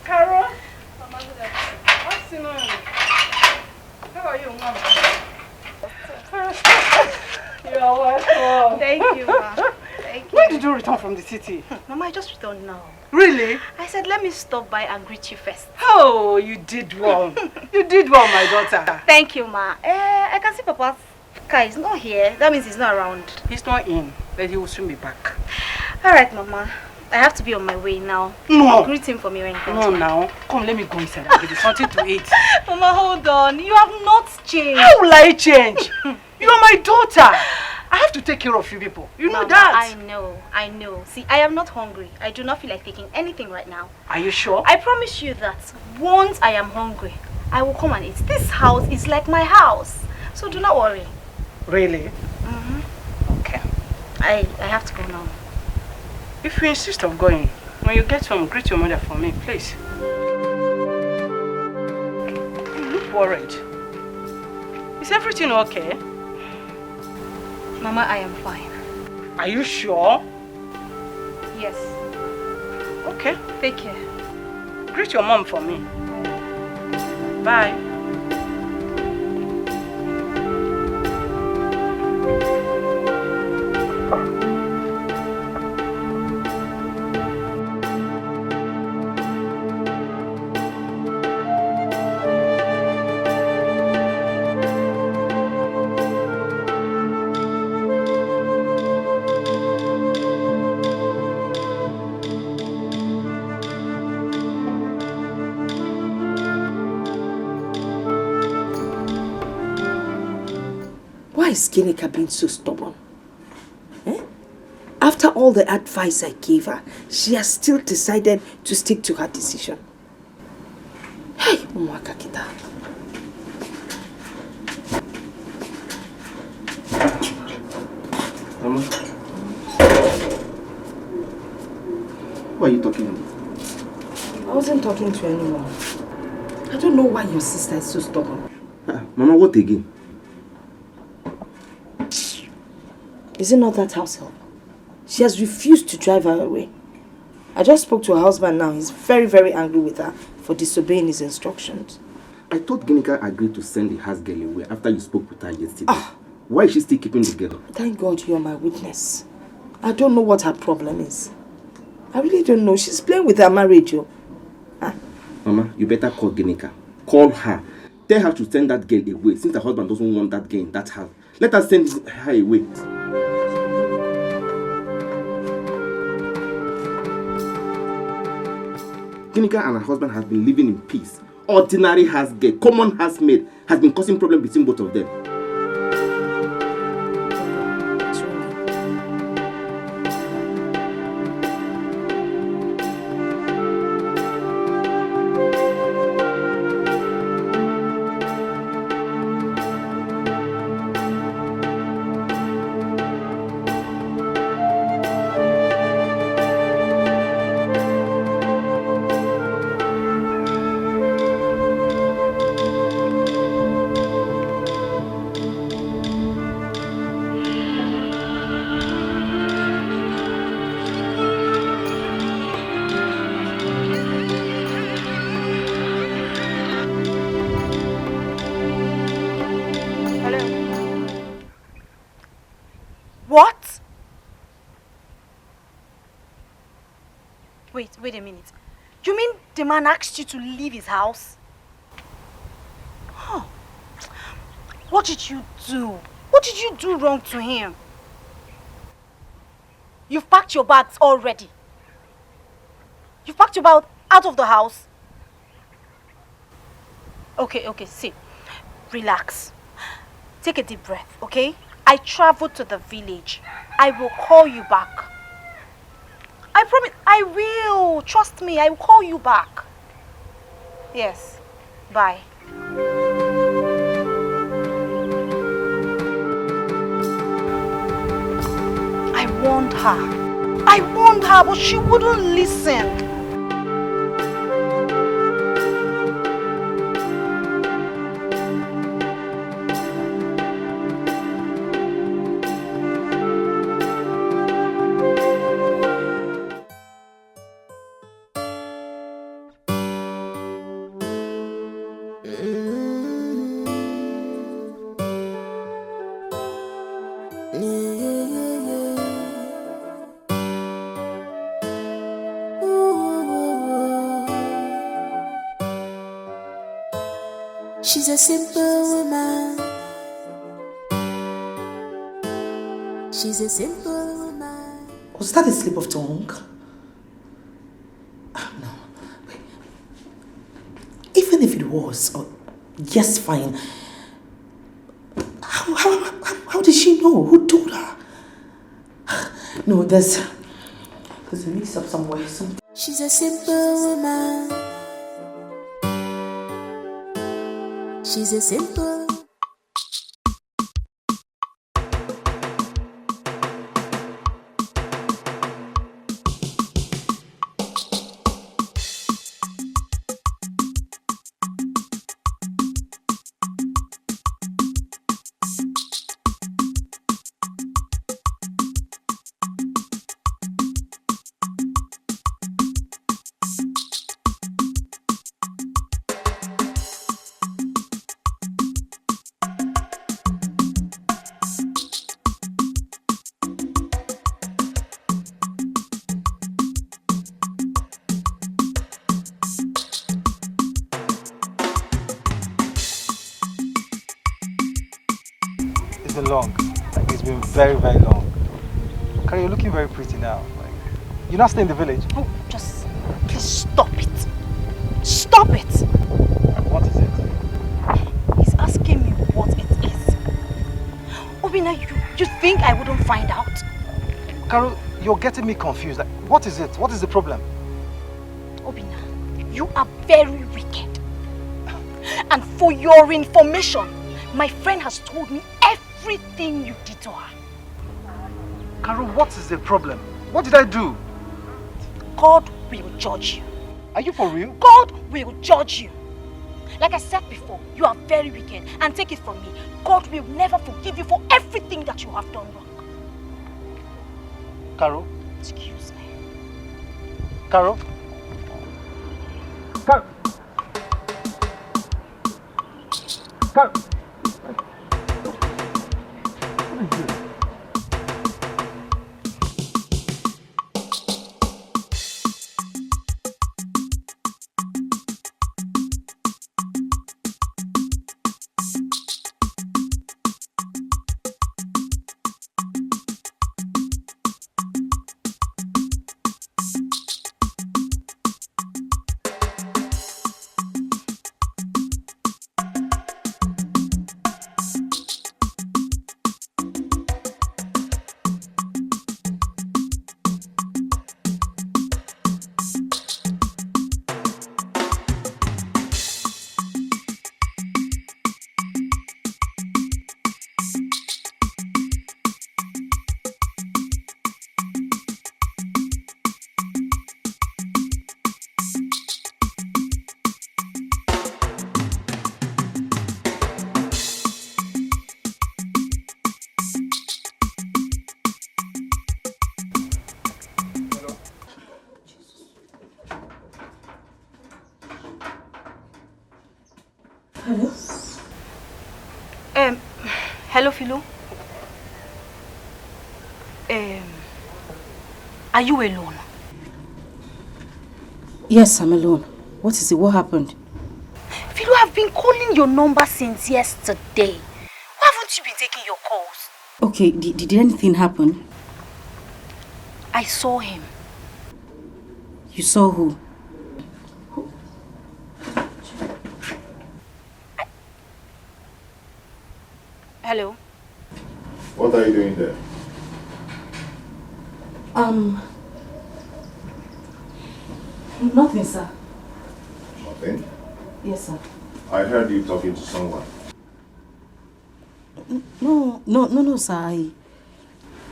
Carol. What's going on? How are you, Mama? You are welcome. Thank you, Ma. Thank you. When did you return from the city? Mama, I just returned now. Really? I said, let me stop by and greet you first. Oh, you did well. You did well, my daughter. Thank you, Ma. I can see Papa's car is not here. That means he's not around. He's not in, but he will soon be back. All right, Mama. I have to be on my way now. No. Greet him for me when he comes No, back. now. Come, let me go inside and give you something to eat. Mama, hold on. You have not changed. How will I change? You are my daughter. I have to take care of you people. You know Mama, that. I know. See, I am not hungry. I do not feel like taking anything right now. Are you sure? I promise you that once I am hungry, I will come and eat. This house is like my house. So do not worry. Really? Okay. I have to go now. If you insist on going, when you get home, greet your mother for me, please. You look worried. Is everything okay? Mama, I am fine. Are you sure? Yes. Okay. Take care. Greet your mom for me. Bye. Why is Ginika being so stubborn? After all the advice I gave her, she has still decided to stick to her decision. Hey, Umwaka Kita. Mama, who are you talking about? I wasn't talking to anyone. I don't know why your sister is so stubborn. Mama, what again? Is it not that house help? She has refused to drive her away. I just spoke to her husband now. He's very, very angry with her for disobeying his instructions. I thought Ginika agreed to send the house girl away after you spoke with her yesterday. Why is she still keeping the girl? Thank God you're my witness. I don't know what her problem is. I really don't know. She's playing with her marriage, yo. Mama, you better call Ginika. Call her. Tell her to send that girl away since her husband doesn't want that girl in that house. Let her send her away. Ginika and her husband have been living in peace. Ordinary house girl, common housemaid, has been causing problems between both of them. What? Wait a minute. You mean the man asked you to leave his house? Huh. What did you do? What did you do wrong to him? You've packed your bags already. You've packed your bag out of the house. Okay, see. Relax. Take a deep breath, okay? I traveled to the village. I will call you back. I promise, I will. Trust me, I will call you back. Yes. Bye. I warned her, but she wouldn't listen. She's a simple woman. She's a simple woman. Was that a slip of tongue? No. Wait. Even if it was, yes, fine. How How did she know? Who told her? No, there's a mix-up somewhere. She's a simple woman. She's a simple. It's been long. Like, it's been very, very long. Carrie, you're looking very pretty now. Like, you're not staying in the village. Oh, just please stop it. Stop it. What is it? He's asking me what it is. Obina, you think I wouldn't find out? Carol, you're getting me confused. Like, what is it? What is the problem? Obina, you are very wicked. And for your information, my friend has told me everything you did to her. Carol, what is the problem? What did I do? God will judge you. Are you for real? God will judge you. Like I said before, you are very wicked. And take it from me, God will never forgive you for everything that you have done wrong. Carol? Excuse me. Carol? Carol? Carol? What is this? Hello? Hello, Philo. Are you alone? Yes, I'm alone. What is it? What happened? Philo, I've been calling your number since yesterday. Why haven't you been taking your calls? Okay, did anything happen? I saw him. You saw who? Hello? What are you doing there? Nothing, sir. Nothing? Yes, sir. I heard you talking to someone. No, sir.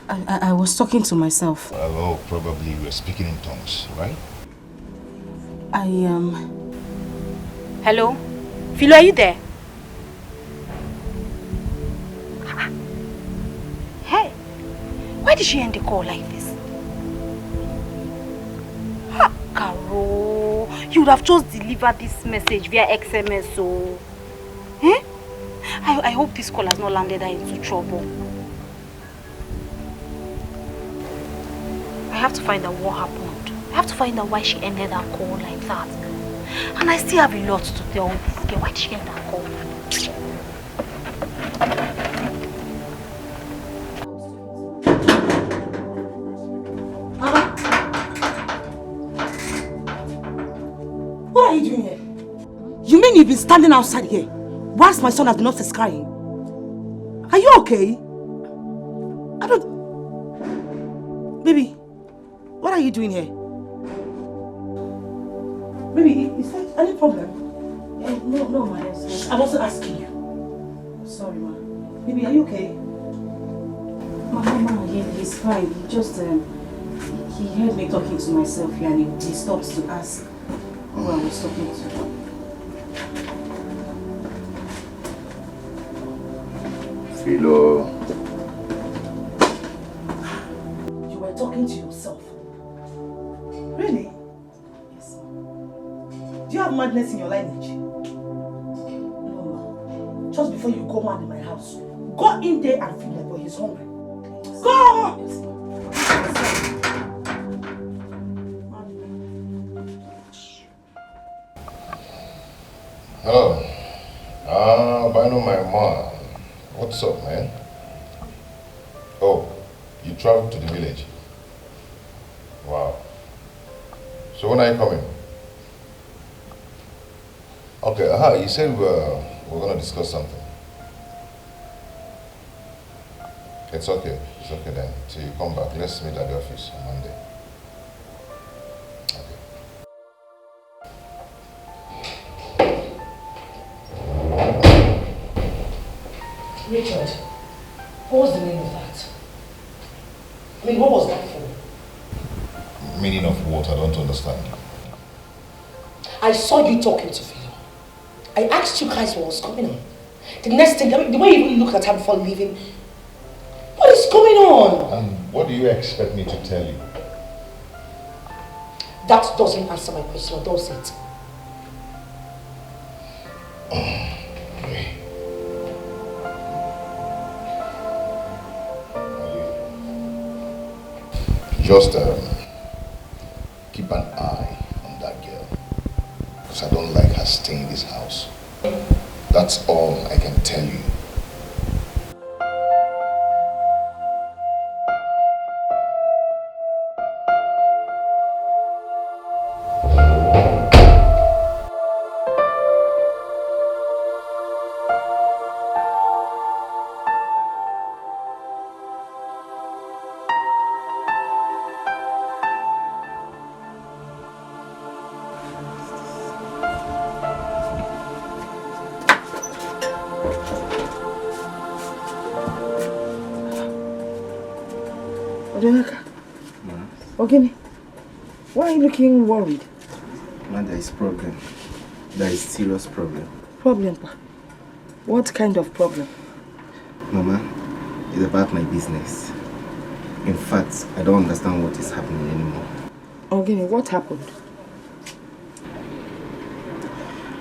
I was talking to myself. Oh, probably you were speaking in tongues, right? Hello? Philo, are you there? Hey, why did she end the call like this? Ha, Caro, you would have just delivered this message via XMS, so... Eh? I hope this call has not landed her into trouble. I have to find out what happened. I have to find out why she ended her call like that. And I still have a lot to tell this girl. Why did she end her call? What are you doing here? You mean you've been standing outside here whilst my son has been upstairs crying? Are you okay? I don't... Baby, what are you doing here? Baby, is there any problem? No, ma. I wasn't asking you. Sorry, ma. Baby, are you okay? Mama, he's fine. He just, he heard me talking to myself here and he stopped to ask who I was talking to. Philo. You were talking to yourself. Really? Yes, ma. Do you have madness in your lineage? Just before you go mad in my house, go in there and feed my boy. He's hungry. Go! Hello. Albino, my mom. What's up, man? Oh, you traveled to the village? Wow. So when are you coming? Okay, you said we're going to discuss something. It's okay then. Till you come back, let's meet at the office on Monday. Richard, what was the meaning of that? I mean, what was that for? Meaning of what? I don't understand. I saw you talking to Philo. I asked you guys what was going on. The next thing, I mean, the way you even looked at her before leaving, what is going on? And what do you expect me to tell you? That doesn't answer my question, does it? Just keep an eye on that girl, because I don't like her staying in this house. That's all I can tell you. Ogini, why are you looking worried? Man, there is problem. There is serious problem. Problem, pa? What kind of problem? Mama, it's about my business. In fact, I don't understand what is happening anymore. Ogini, what happened?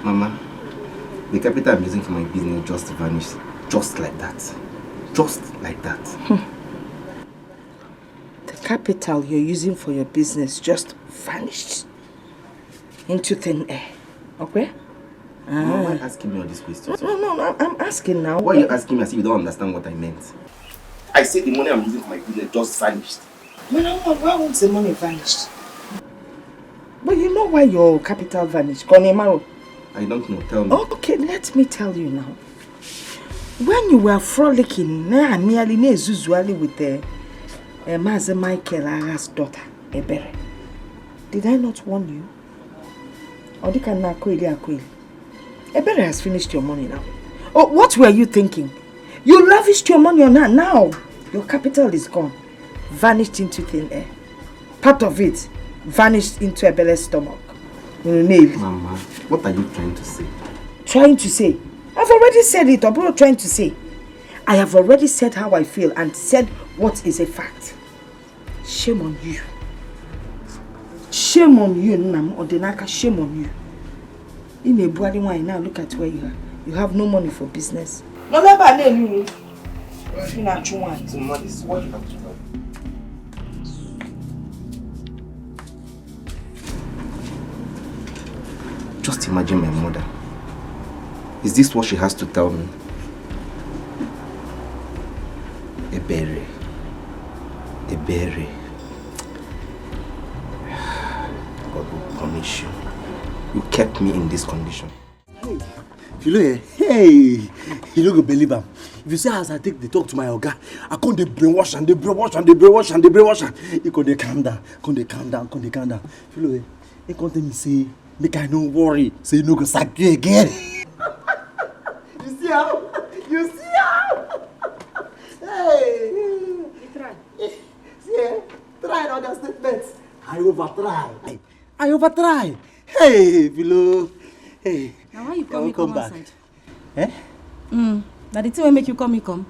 Mama, the capital I'm using for my business just vanished. Just like that. Just like that. The capital you're using for your business just vanished into thin air. Okay? Mama, why are you asking me all these questions? No, I'm asking now. Why are you asking me as if you don't understand what I meant? I said the money I'm using for my business just vanished. Why won't the money vanish? But you know why your capital vanished, Konemaro? I don't know, tell me. Okay, let me tell you now. When you were frolicking nearly with Master Michael Ara's daughter, Ebere, did I not warn you? Ebere has finished your money now. Oh, what were you thinking? You lavished your money on her. Now your capital is gone, vanished into thin air. Part of it vanished into Ebere's stomach. Mama, what are you trying to say? Trying to say? I've already said it, or trying to say. I have already said how I feel and said what is a fact. Shame on you. Shame on you, Nam Odinaka, shame on you. In a bloody wine now, look at where you are. You have no money for business. No, never you. You not one. So, Mama, this is what you have to do. Just imagine my mother. Is this what she has to tell me? Ebere. Ebere. God will punish you. You kept me in this condition. Hey, Philo, hey, you no go believe am. If you see as I take the talk to my oga, I come dey brainwash and dey brainwash and dey brainwash and dey brainwash am. He come dey calm down, come dey calm down, come dey calm down. Philo, he come tell me say, make I no worry, say you no go sack you again. You see how? You see how? Hey! You try. See, try an understatement. I overtry. Hey, Philo. Hey. Now why you come back? outside? Eh? Now the thing will make you come.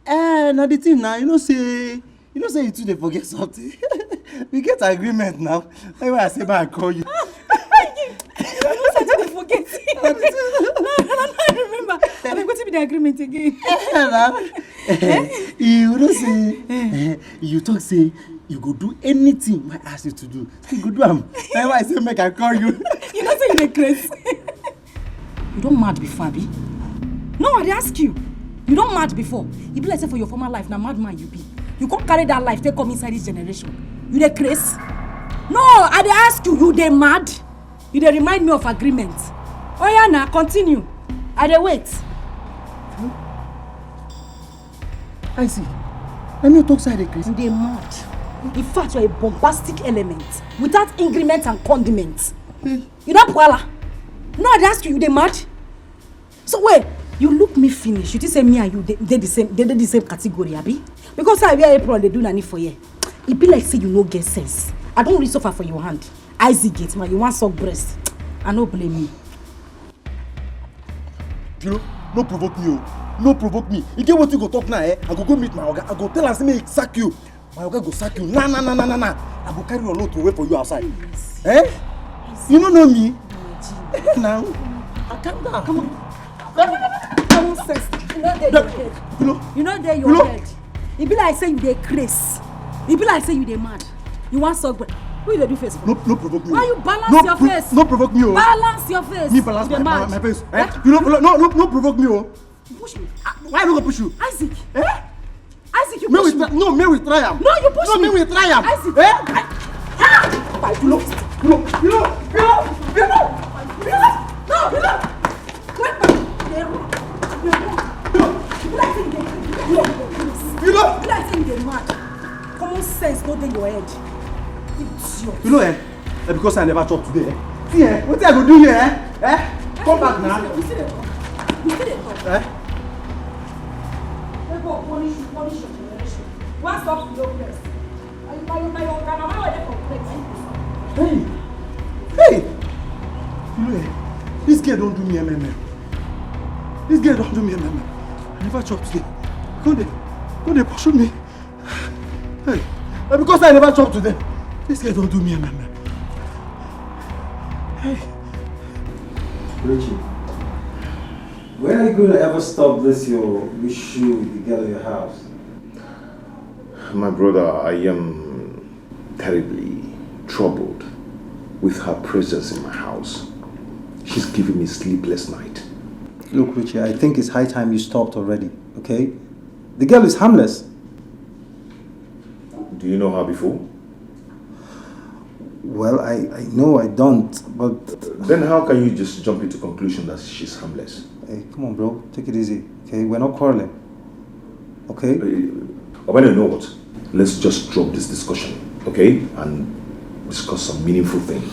Now the thing now, you know say you two dey forget something. We get agreement now. That's why I say I call you. You know say you forget. I remember. I'm going to be the agreement again. You know say you talk say you go do anything I ask you to do. You go do am. That's why I say make I call you. You know say you dey craze. You don't mad before, Abi? No, I dey ask you. You don't mad before. You be like say for your former life, now madman you be. You can't carry that life, take come inside this generation. You dey craze? No, I dey ask you, you dey mad? You dey remind me of agreement. Oh yeah, now continue. I dey wait. I see. Let me talk side craze. You dey mad. In fact, you're a bombastic element without increment and condiments. You don't puala. No, I dey ask you, you dey mad? So wait, you look me finish. You think say me and you they the same category, Abi? Because I wear apron, they do nothing for you. It be like say you no get sense. I don't really suffer for your hand. Isaac gate, man, you want suck breast. I no blame me. You know, no provoke me, oh. No provoke me. You get what you go talk now, eh? I go meet my oga. I go tell am say make sack you. My oga go sack you. Nah. I go carry your load to wait for you outside. Yes. Eh? Yes. You don't know me? Now, calm down. Come on. Common sense. You know there your head. It be like say you dey craze. It be like say you dey mad. You want suck breast. Who you dey do face for? No provoke me. Why you balance your face? No provoke me, oh. Balance your face. Me balance my face. Eh? You no provoke me, oh. Push me. Why am I gonna push you? Isaac. Eh? Isaac, you push me. No, may we try am. No, you push me. No, may we try am. Isaac. Eh? Common sense no dey your head. Idiot. You know, because I never talk today, See, what I go do here, Come back now. You see the talk. They go punish your generation. What's up with your breast? Hey! You know, this girl don't do me MM. I never chop today. Go they pursue me. Hey, because I never chop today. This girl don't do me MM. Hey. Richie, when are you going to ever stop this your issue with the girl in your house? My brother, I am terribly troubled with her presence in my house. She's giving me sleepless night. Look, Richie, I think it's high time you stopped already, okay? The girl is harmless. Do you know her before? Well, I know I don't, but... Then how can you just jump into conclusion that she's harmless? Hey, come on, bro. Take it easy, okay? We're not quarreling, okay? When you know what? Let's just drop this discussion, okay? And discuss some meaningful thing.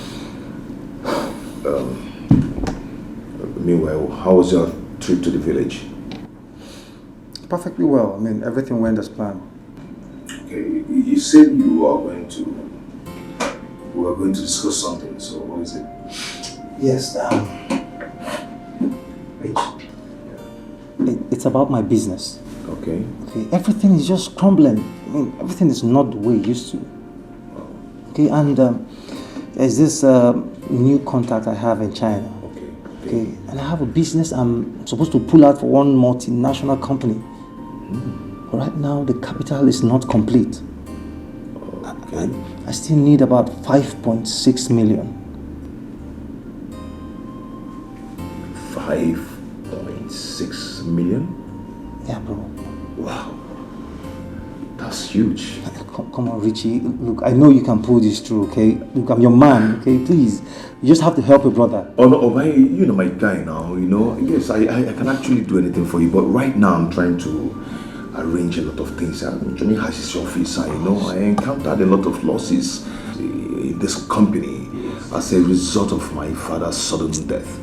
Meanwhile, how was your trip to the village? Perfectly well. I mean, everything went as planned. Okay, you said you were going to discuss something, so what is it? Yes, it's about my business. Okay. Okay, everything is just crumbling. I mean, everything is not the way it used to. Okay, and there's this new contact I have in China. Okay, and I have a business I'm supposed to pull out for one multinational company. But right now, the capital is not complete. Okay. I still need about 5.6 million. 5.6 million? Yeah, bro. Wow. That's huge. Come on, Richie. Look, I know you can pull this through, okay? Look, I'm your man, okay? Please. You just have to help your brother. Oh, no, you know my guy now, you know. Yes, I can actually do anything for you, but right now I'm trying to arrange a lot of things. Johnny has his office, and you know, I encountered a lot of losses in this company as a result of my father's sudden death.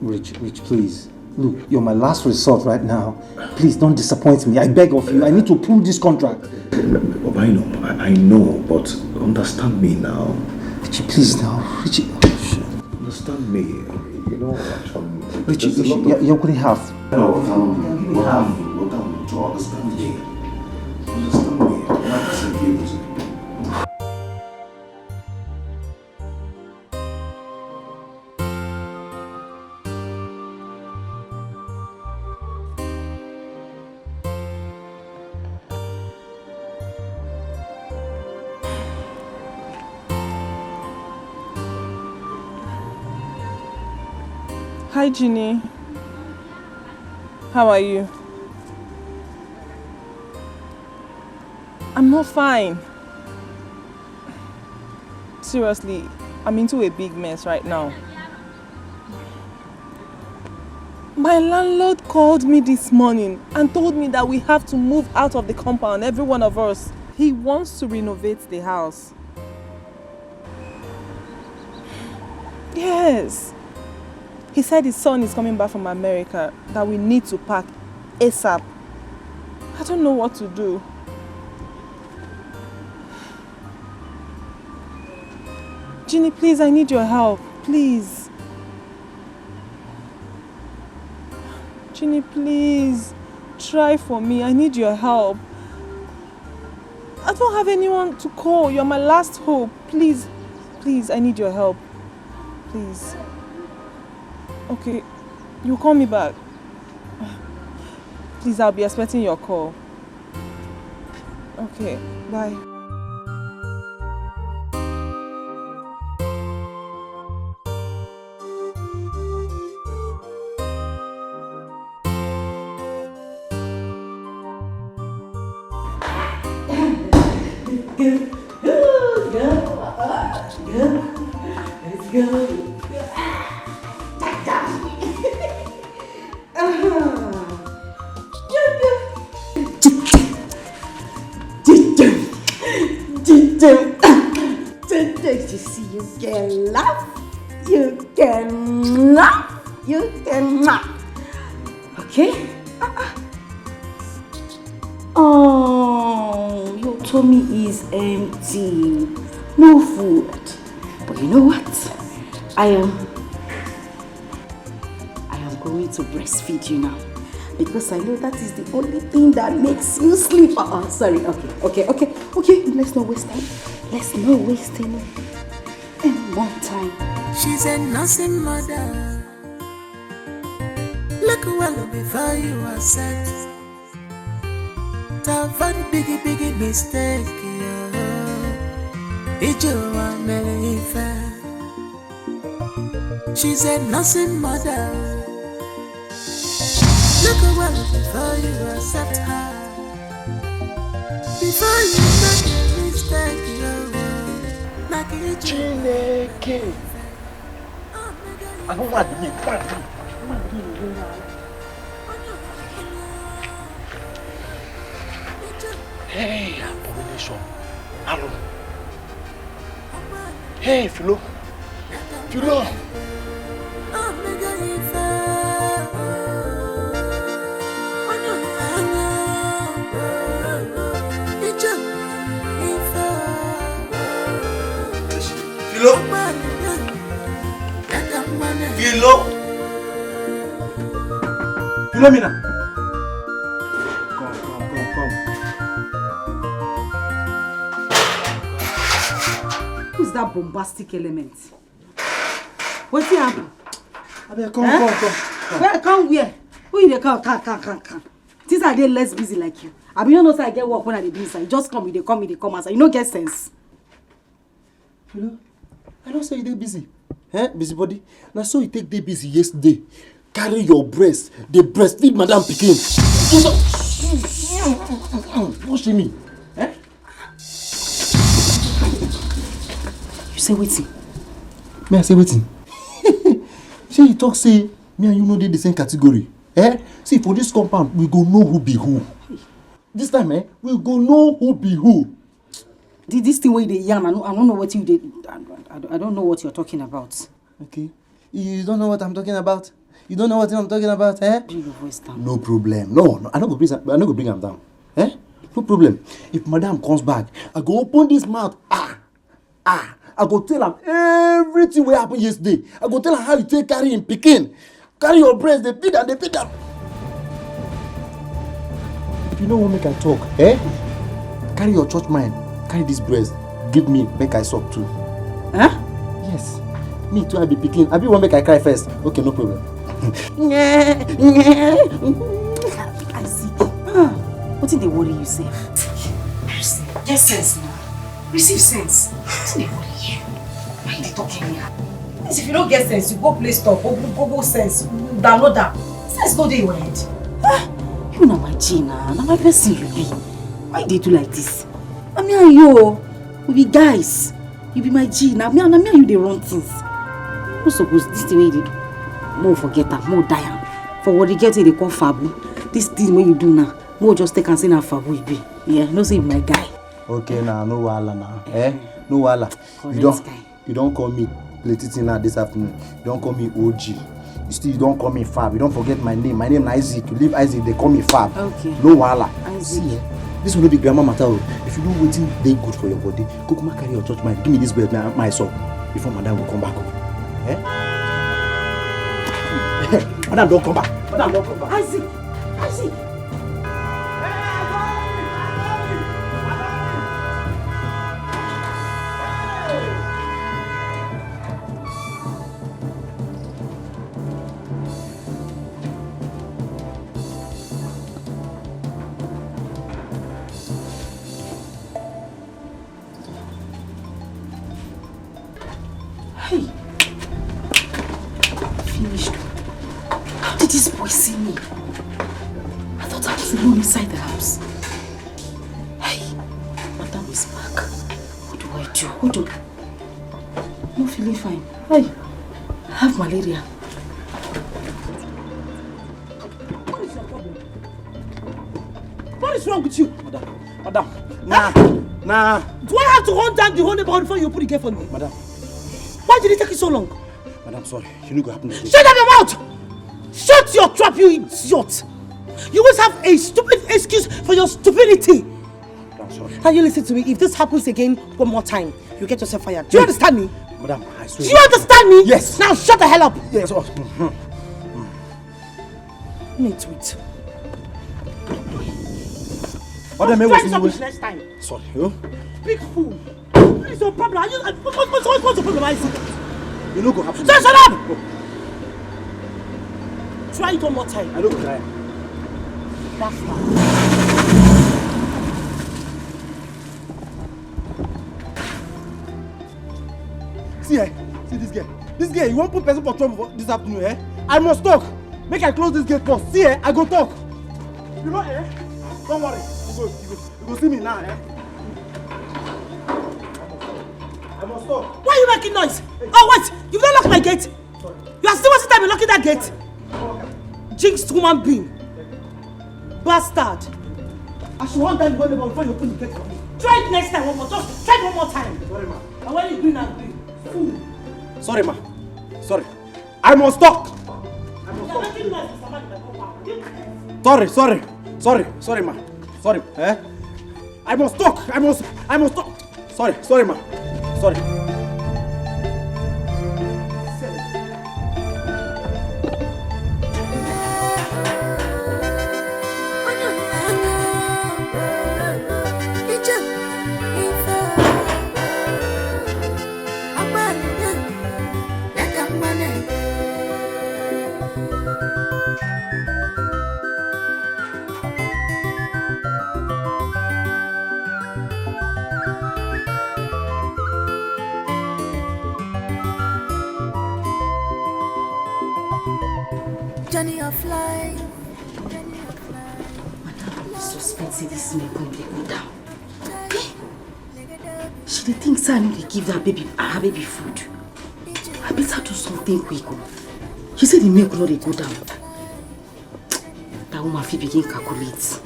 Rich, please. Look, you're my last resort right now. Please don't disappoint me. I beg of you. I need to pull this contract. I know, but understand me now. Richie, please now. Richie. Understand me. You know, Richie, you're going to have. No, give me half. To understand me. Understand me. I'm not going to be able to. Hi, Ginny. How are you? I'm not fine. Seriously, I'm into a big mess right now. My landlord called me this morning and told me that we have to move out of the compound, every one of us. He wants to renovate the house. Yes. He said his son is coming back from America, that we need to pack ASAP. I don't know what to do. Ginny, please, I need your help. Please. Ginny, please. Try for me. I need your help. I don't have anyone to call. You're my last hope. Please, I need your help. Please. Okay, you call me back. Please, I'll be expecting your call. Okay, bye. Let's go. You see, you can laugh, you can laugh, you can laugh. Okay? Oh, your tummy is empty. No food. But you know what? I am going to breastfeed you now. Because I know that is the only thing that makes you sleep. Sorry. Okay. Let's not waste time. Let's not waste any more time. She's a nursing mother. Look well before you are set. It's a very big mistake. It's your She's a nursing mother. Look well before you accept her. Before you make a mistake, Chineke. I don't want to be Hey, abomination. Hello. Hey, Philo. Philomena. Come. Who's that bombastic element? What's he happen? Come. Where? Come where? Who you dey come? Things are they less busy like you. I mean, you know, say I get work when I dey do inside. Just come, they come outside. You don't get sense. Philo, I don't say you dey busy. Busybody? Now so you take day busy yesterday. Carry your breast. They breastfeed Madam Pikin. What she mean? say waiting. Me I say waiting. Say you talk say me and you know they the same category. Eh? See for this compound we go know who be who. This time we go know who be who. This thing where they yarn, I don't know what you did. I don't know what you're talking about. Okay. You don't know what I'm talking about? You don't know what I'm talking about, eh? Bring your voice down. No problem. No, I don't go bring him down. Eh? No problem. If madam comes back, I go open this mouth. I go tell him everything what happened yesterday. I go tell him how you take carry him picking. Carry your breast, they beat them. If you know what make I talk, eh? Carry your church mind. Carry this breast. Give me, make I suck too. Huh? Yes. Me too, I be picking. I be one make I cry first. Okay, no problem. I see. What did they worry you, safe? Get sense now. Receive sense. What did they worry you? Why are they talking here? If you don't get sense, you go play stop. Go sense. Download that. Sense no dey your head. You know my Gina. Now my person you be. Why they do like this? I mean and you, we be guys. You be my G. Now me and you they run things. No suppose this the way they do. More forget that, more die am. For what they get they call fabu. This thing when you do now, more just take and say na fabu it be. Yeah, no say my guy. Okay now, no wahala now. No wahala. You don't call me Letitina this afternoon. You don't call me OG. You don't call me Fab. You don't forget my name. My name is Isaac. You leave Isaac, they call me Fab. Okay. No wahala. Isaac. See, this will not be grammar matter. If you know waiting, they good for your body. Go come carry your church mind. Give me this bread now, my son. Before madam will come back. Madam don't come back. Madam don't come back. Isaac. Hey. Finished. How did this boy see me? I thought I was alone inside the house. Hey, madam is back. What do I do? Hold on. I'm not feeling fine. Hey, I have malaria. What is your problem? What is wrong with you? Madam. Nah. Do I have to hunt down the whole neighborhood before you put the gate on me? Madam. Why did it take you so long? Madam, sorry. You know what happened today. Shut up your mouth! Shut your trap, you idiot! You always have a stupid excuse for your stupidity. I'm sorry. Can you listen to me? If this happens again one more time, you get yourself fired. Do you understand me? Madam, I swear. Do you understand me? Yes. Now shut the hell up. Yes. Need it. Madam, Try something next time. Sorry. Big fool. What is your problem? What's your problem, Isaac? You know what happened. Shut up! Try it one more time. I don't cry. That's fine. See this girl. This girl, you won't put person for trouble this afternoon, I must talk. Make I close this gate first. See, I go talk. You know, don't worry. You go see me now, I must talk. Why are you making noise? Oh, wait! You've not locked my gate. Sorry. You are still wasting time in locking that gate. Jinxed human being. Bastard. I should want time to go before you open the gate for me. Try it next time one more. Just try it one more time. Sorry, ma. And when you do now, do. Fool. Sorry, ma. Sorry. I must talk. You're making noise, Mr. Man. Sorry, ma. Sorry, I must talk. I must talk. Sorry, ma. Sorry. Journey of life. Madam, suspense this may go down. She dey think say I need to give her baby food. I better do something quick. She said the milk no dey go down. That woman fit begin calculate.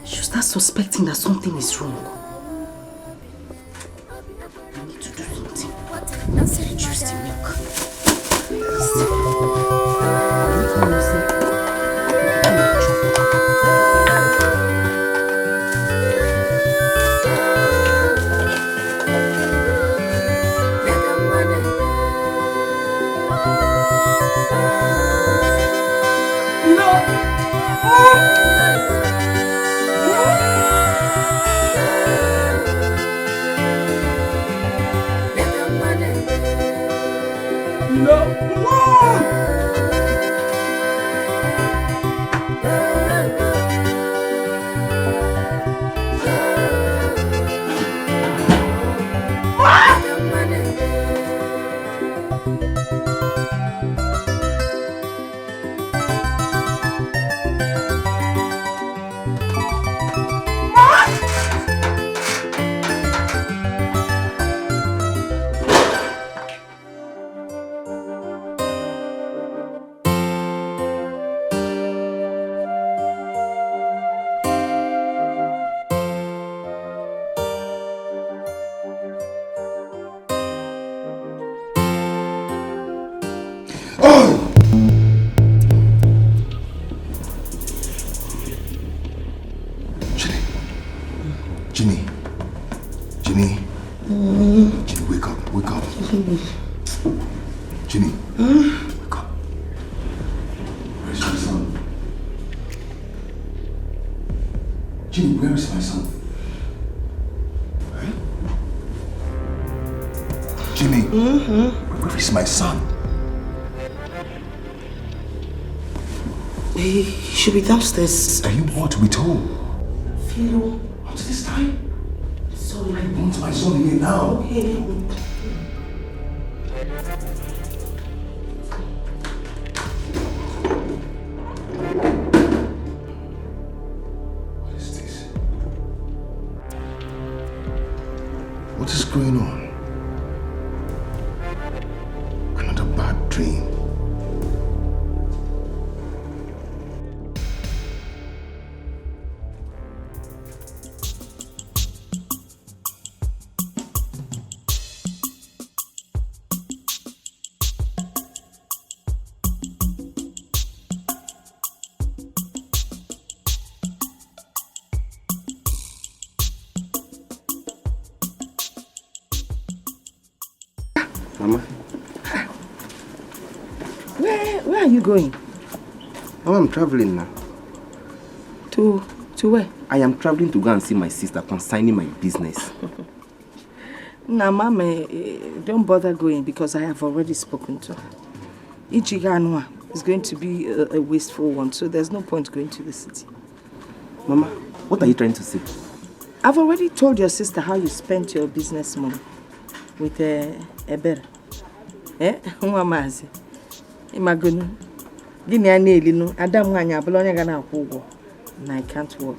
She'll start suspecting that something is wrong. I need to do something. Let's reduce the milk. Ginny, wake up. Ginny, wake up. Where's my son? Ginny, where is my son? Huh? Ginny, where is my son? He should be downstairs. Are you what we told? Philo. Up to this time? Sorry. I want my son here now. Okay. What is this? What is going on? Another bad dream. Mama. Where are you going? Mama, I'm traveling now. To where? I am traveling to go and see my sister concerning my business. Nah, Mama, don't bother going because I have already spoken to her. Ichiganwa is going to be a wasteful one, so there's no point going to the city. Mama, what are you trying to say? I've already told your sister how you spent your business money with Eber. Nwamazi. Imagunu. Gini anelinu. Adam wanya abalonya gana akwụgwọ. And I can't work.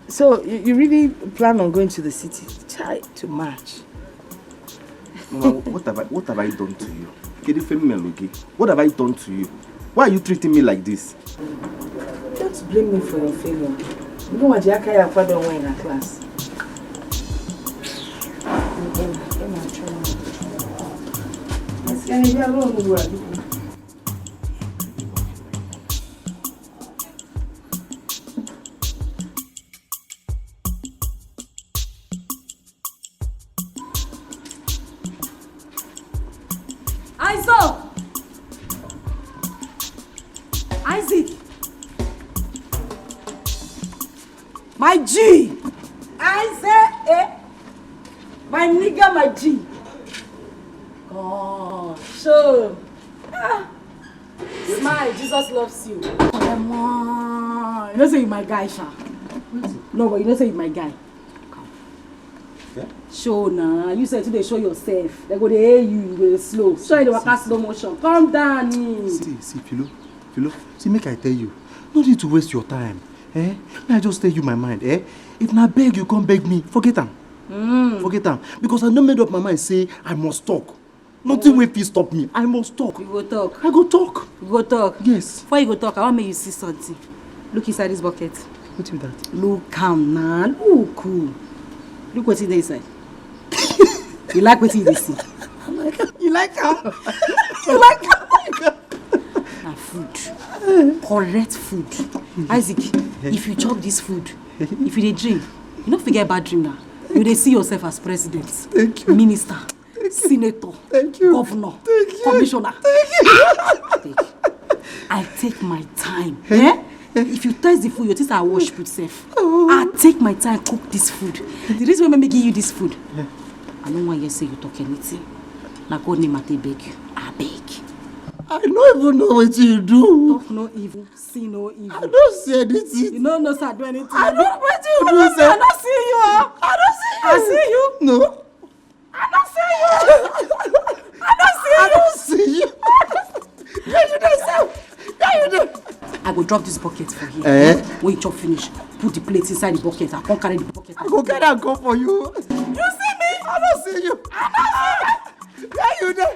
So you really plan on going to the city? Try to match. Mama, what have I done to you? What have I done to you? Why are you treating me like this? Don't blame me for your failure. You know what Jakaya father went in class. Isaac! My G! Isaac! My nigga, my G! Oh, sure. Smile, Jesus loves you. Come on. You don't say you're my guy, Sha. No, but you don't say you're my guy. Come. Yeah? Show now. You said today show yourself. They go to hear you, you go slow. Show you the waka slow motion. Calm down. See, Philo. See, make I tell you. No need to waste your time. I just tell you my mind. If not beg, you come beg me. Forget them. Forget am. Because I don't made up my mind say I must talk. Nothing will stop me. I must talk. You go talk. I go talk. You go talk. Yes. Before you go talk, I want make you see something. Look inside this bucket. What is that? Look calm now. Look cool. Look what's in there inside. You like what you see? You like how? You like how? Na food. Correct food. Isaac, if you chop this food, if you dey dream, you don't forget bad dream now. You dey see yourself as president, Thank you. minister, senator, governor, commissioner. Thank you. I take my time. Yeah? If you taste the food, your teeth are wash put safe. I take my time cook this food. The reason why I give you this food, I don't want you to say you talk anything. Now God name I beg you. I beg. I don't even know what you do. Talk no evil, see no evil. I don't see anything. You don't know sir do anything. I don't what you do, sir. I don't see you. I don't see you. I see you. No. I don't see you. I don't see you. I don't see you. Where you dey, sir? Where you dey? I go drop this bucket for you. Eh? When you chop finish, put the plate inside the bucket. I can't carry the bucket. I go carry and go for you. You see me? I don't see you. I don't see you. Where you dey?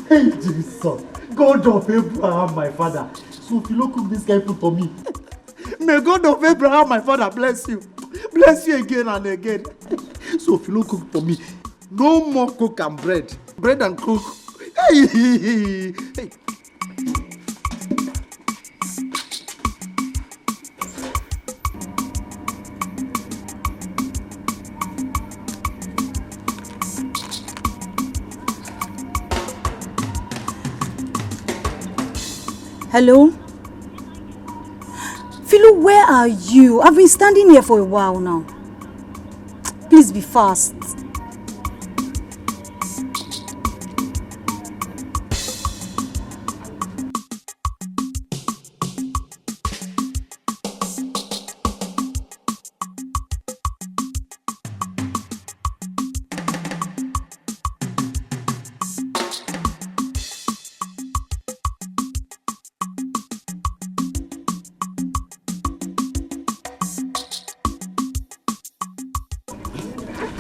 Hey, Jesus, God of Abraham, my father. So if you don't cook this guy food for me, may God of Abraham, my father, bless you again and again. So if you don't cook for me, no more cook and bread and cook. Hey. Hello? Philo, where are you? I've been standing here for a while now. Please be fast.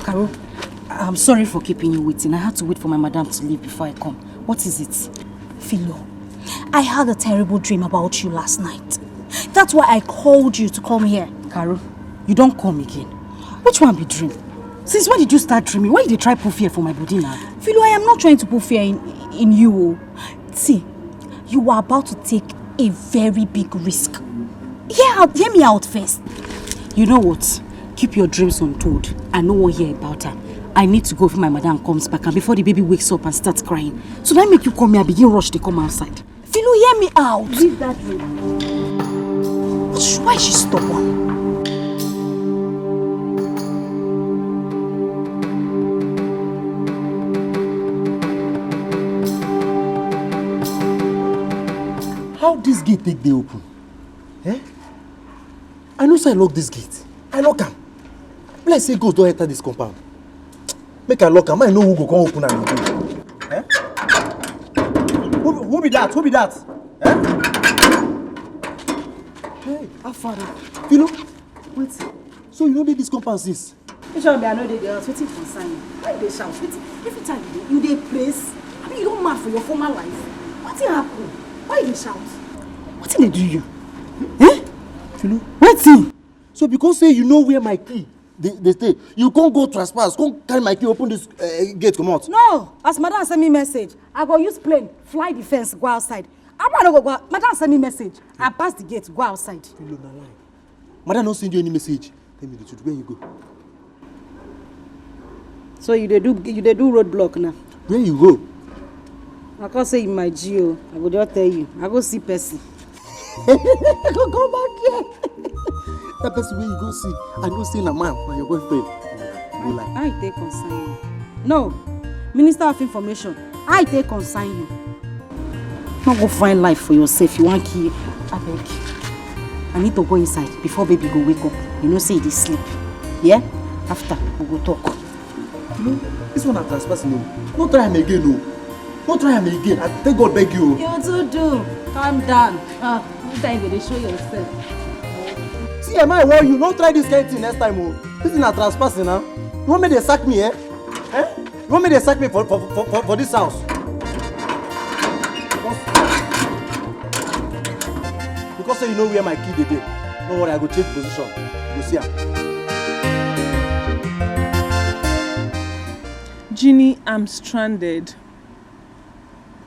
Carol, I'm sorry for keeping you waiting. I had to wait for my madam to leave before I come. What is it? Philo, I had a terrible dream about you last night. That's why I called you to come here. Carol, you don't come again. Which one be dream? Since when did you start dreaming? Why did you try put fear for my body now? Philo, I am not trying to put fear in you. See, you are about to take a very big risk. Hear me out first. You know what? Keep your dreams untold. I know what hear about her. I need to go before my madam comes back and before the baby wakes up and starts crying. So that make you come here and begin rush to come outside. Philo, hear me out. Leave that dream. Why is she stubborn? How this gate take dey open? Eh? I know say I lock this gate. I lock am. Let's say ghost don't enter this compound. Make I lock am. I know who go come open am again. Eh? Who be that? Who be that? Eh? Hey, Afta. Philo, wait. So you know this compound since? Which one be I know the girls? Waiting for sign. Why they shout? Every time you dey place. I mean, you don't mad for your former life. What happened? Why they shout? What did they do you? Eh? Philo, waiting. So because say you know where my key they stay, you can't go trespass, can't carry my key, open this gate, come out. No, as madam send me message, I go use plane, fly the fence, go outside. I want to go out. Madam send me message, I pass the gate, go outside. Philo, na lie. Madam don't send you any message. Tell me the truth, where you go? So you dey do roadblock now? Where you go? I can't say in my geo. I go just tell you. I go see person. I go come back here. That person where you go see, I don't see a man or your boyfriend. You like? I take consign you. No, Minister of Information. I take consign you. Not go find life for yourself. You want kill? I beg. I need to go inside before baby go wake up. You know, say they sleep. Yeah? After we go talk. You know, this one I'm trespassing. No. Don't try him again, no. Don't try him again. I thank God beg you. You too do. Calm down. Time they show yourself. See, am I warn you? Don't try this kind of thing next time. Oh. This is not trespassing now. You want me to sack me, eh? You want me to sack me for this house? Because you know where my kid is. Don't worry, I go change position. You see him. Ginny, I'm stranded.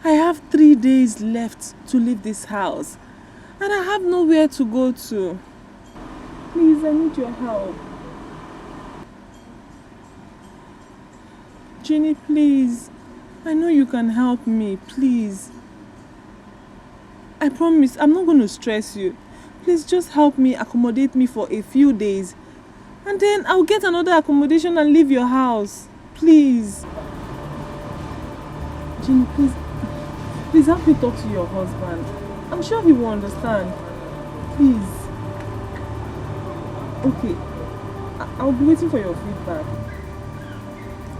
I have 3 days left to leave this house. And I have nowhere to go to. Please, I need your help. Ginny, please. I know you can help me, please. I promise, I'm not going to stress you. Please just help me, accommodate me for a few days. And then I'll get another accommodation and leave your house. Please. Ginny, please. Please help me talk to your husband. I'm sure he will understand. Please. Okay. I'll be waiting for your feedback.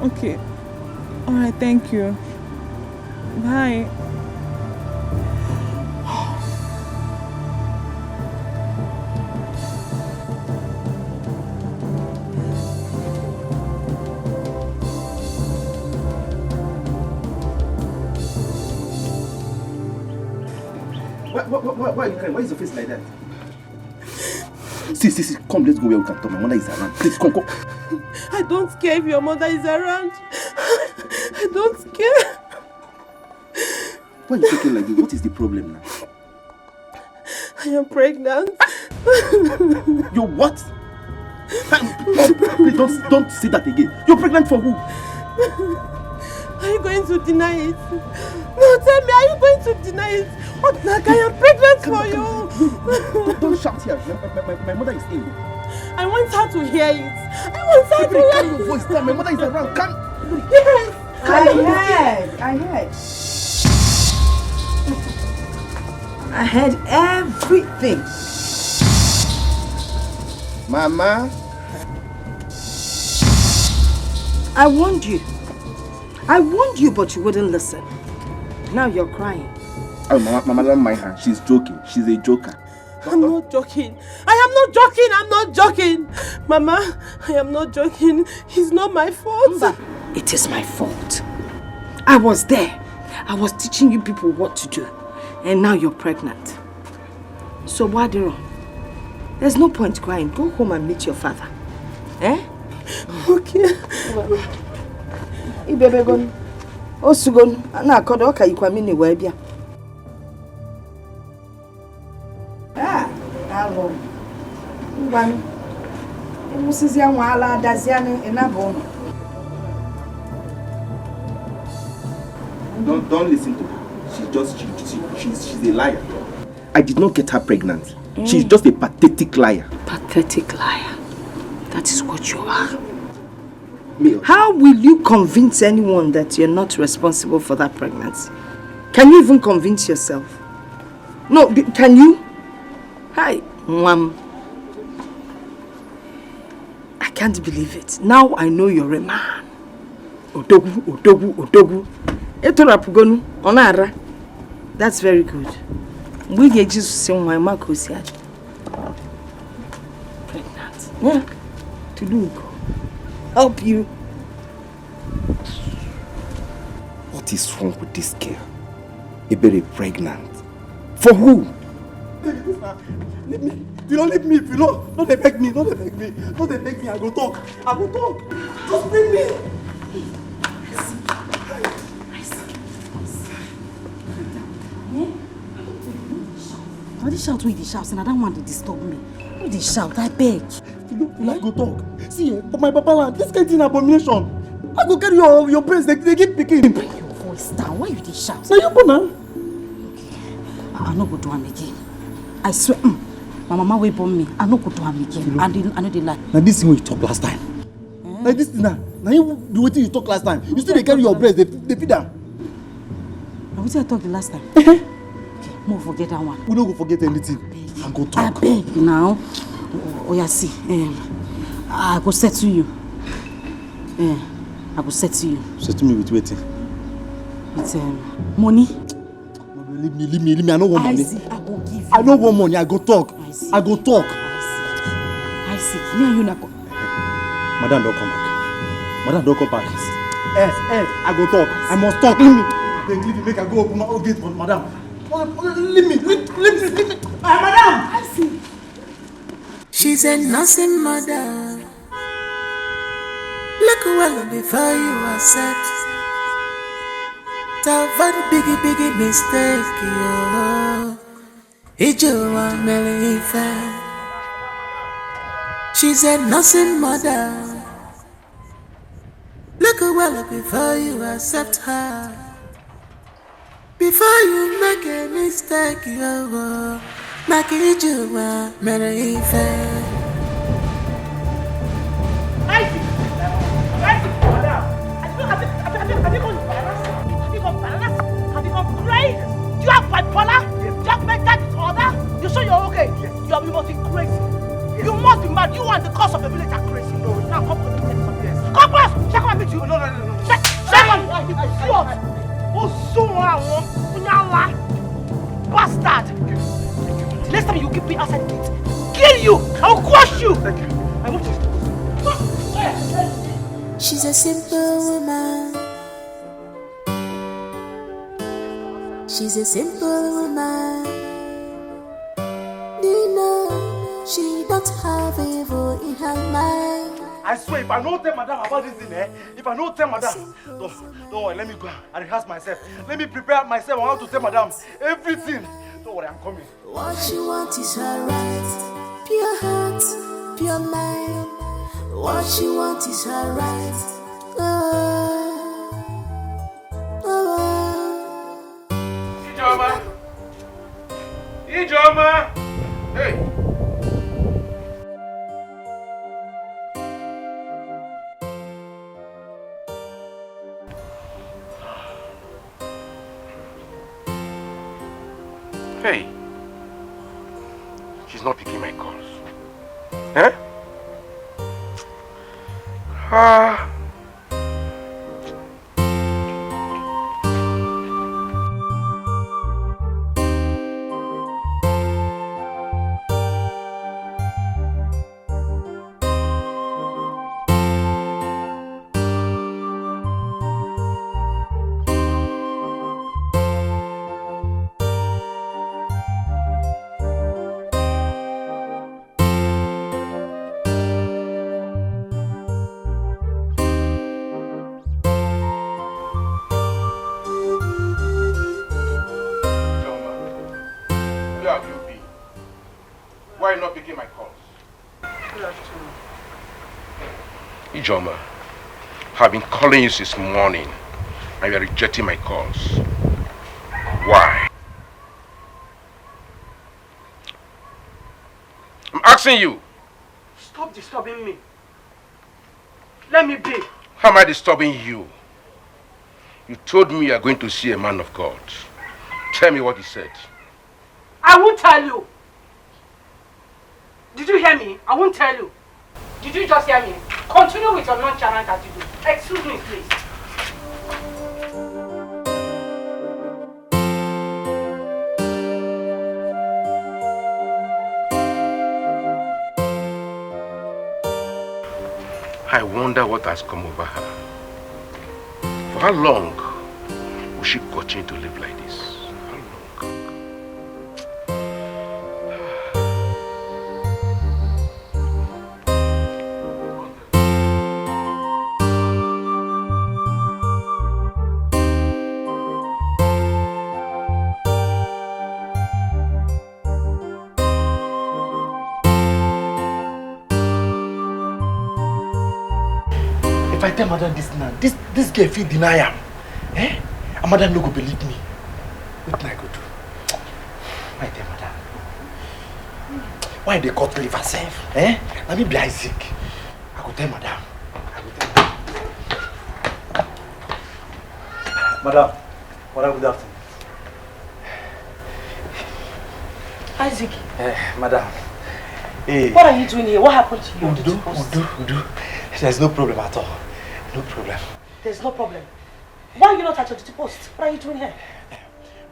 Okay. Alright, thank you. Bye. Why are you crying? Why is your face like that? See, come, let's go where we can talk. My mother is around. Please, come. I don't care if your mother is around. I don't care. Why are you talking like this? What is the problem now? I am pregnant. You're what? Please don't say that again. You're pregnant for who? Are you going to deny it? No, tell me, are you going to deny it? What, like I am pregnant for you? Don't shout here. My mother is ill. I want her to hear it. I want her to hear it. Voice down. My mother is around. Come. Yes. I heard everything. Mama. I warned you, but you wouldn't listen. Now you're crying. Oh, Mama, don't mind her. She's joking. She's a joker. I'm not joking. I'm not joking. Mama, I am not joking. It's not my fault. It is my fault. I was there. I was teaching you people what to do. And now you're pregnant. So, Wadiro, there's no point crying. Go home and meet your father. Eh? Okay. Ibebegon. Osugon. Na kodoka yikwamini webia. Hello. One. Musizia wala daziane enabo. Don't listen to her. She's a liar. I did not get her pregnant. She's just a pathetic liar. Pathetic liar. That is what you are. How will you convince anyone that you're not responsible for that pregnancy? Can you even convince yourself? No, can you? Hi, Mom. I can't believe it. Now I know you're a man. Odogu. Etorapugonu, onara. That's very good. We get just saying my Marco said. Pregnant. Yeah. To do. Help you. What is wrong with this girl? Ebere pregnant. For who? Leave me. If you don't leave me, if you don't beg me, don't beg me. Don't beg me, I go talk. Just bring me. Why they shout with the shouts and I don't want to disturb me? Why they shout? I beg. I go talk. See, but my papa land, this kind of abomination. I go carry your brains, they keep picking. Bring your voice down. Why you they shout? Now you go now. I no go do am again. I swear, my mama will bomb me. I no go do am again. I know they lie. Now this thing what you talk last time. Now this thing now you do what you talk last time. You still they carry your brains, they feed them. Now what I talk the last time? Okay, more forget that one. We don't go forget anything. I go talk. I beg now. Oh yeah, see. I go settle you. I go settle you. Settle me with waiting. With money. Leave me. I don't want money. Isaac, I go give you. I don't want money. I go talk. I go talk. Isaac, me and you na go. Madam, don't come back. Madam, don't come back. I go talk. I must talk. Leave me. Leave me. Make I go open my own gate for madam. Leave me. Madam. Isaac. She's a nursing mother. Look well before you accept. To avoid biggie mistake, yo. Ijowa Melife. She's a nursing mother. Look well before you accept her. Before you make a mistake, yo. Make Ijowa Melife. Have you gone crazy? Do you have bipolar? Do you have mental disorder? You sure you're okay? Yes. You must be crazy. Yes. You must be mad. You and the cause of the village are crazy. No. Now come on, tell me something. Yes. Come on, check on me too. No. Check on me. What? Bastard! Next time you keep me outside the gate, kill you! I'll crush you! Thank you. I want to. She's a simple woman. She's a simple woman. Do you know she don't have evil in her mind? I swear, if I don't tell madam about this thing, if I don't tell madam, don't worry, let me go and rehearse myself. Let me prepare myself on how to tell madam everything. Don't worry, I'm coming. What she wants is her right. Pure heart, pure mind. What she wants is her right. Ijoma! Hey! Hey! She's not picking my calls. Huh? Why are you not picking my calls? Good afternoon. Ijoma, I've been calling you since morning and you're rejecting my calls. Why? I'm asking you. Stop disturbing me. Let me be. How am I disturbing you? You told me you are going to see a man of God. Tell me what he said. I won't tell you. Did you hear me? I won't tell you. Did you just hear me? Continue with your nonchalant attitude. Excuse me, please. I wonder what has come over her. For how long will she continue to live like this? How long? If I tell madam this now, this girl feel deny am. And madam no go believe me. What I go do? I tell madam. Why they cut liver herself? Let me be Isaac. I go tell madam. Madam, good afternoon. Isaac. Madam. Hey. What are you doing here? What happened to you? Udo. There's no problem at all. No problem. There's no problem. Why are you not at your duty post? What are you doing here?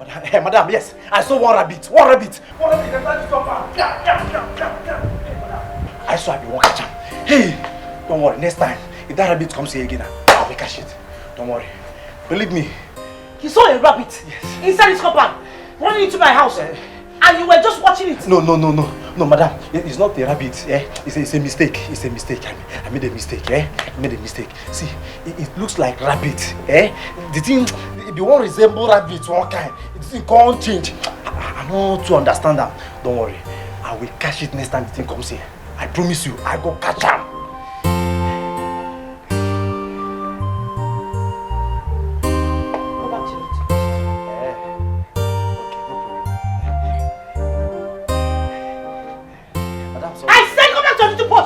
Hey, madam, yes. I saw one rabbit. One rabbit. One rabbit. They tried to stop her. Hey, madam. I saw I be one catch him. Hey, don't worry. Next time, if that rabbit comes here again, I'll be catch it. Don't worry. Believe me. You saw a rabbit inside his compound running into my house, and you were just watching it. No, madam. It's not a rabbit. It's a mistake. It's a mistake. I made a mistake. I made a mistake. See, it looks like rabbit. The one resemble rabbit one kind. The thing can't change. I want to understand that. Don't worry. I will catch it next time the thing comes here. I promise you. I go catch him.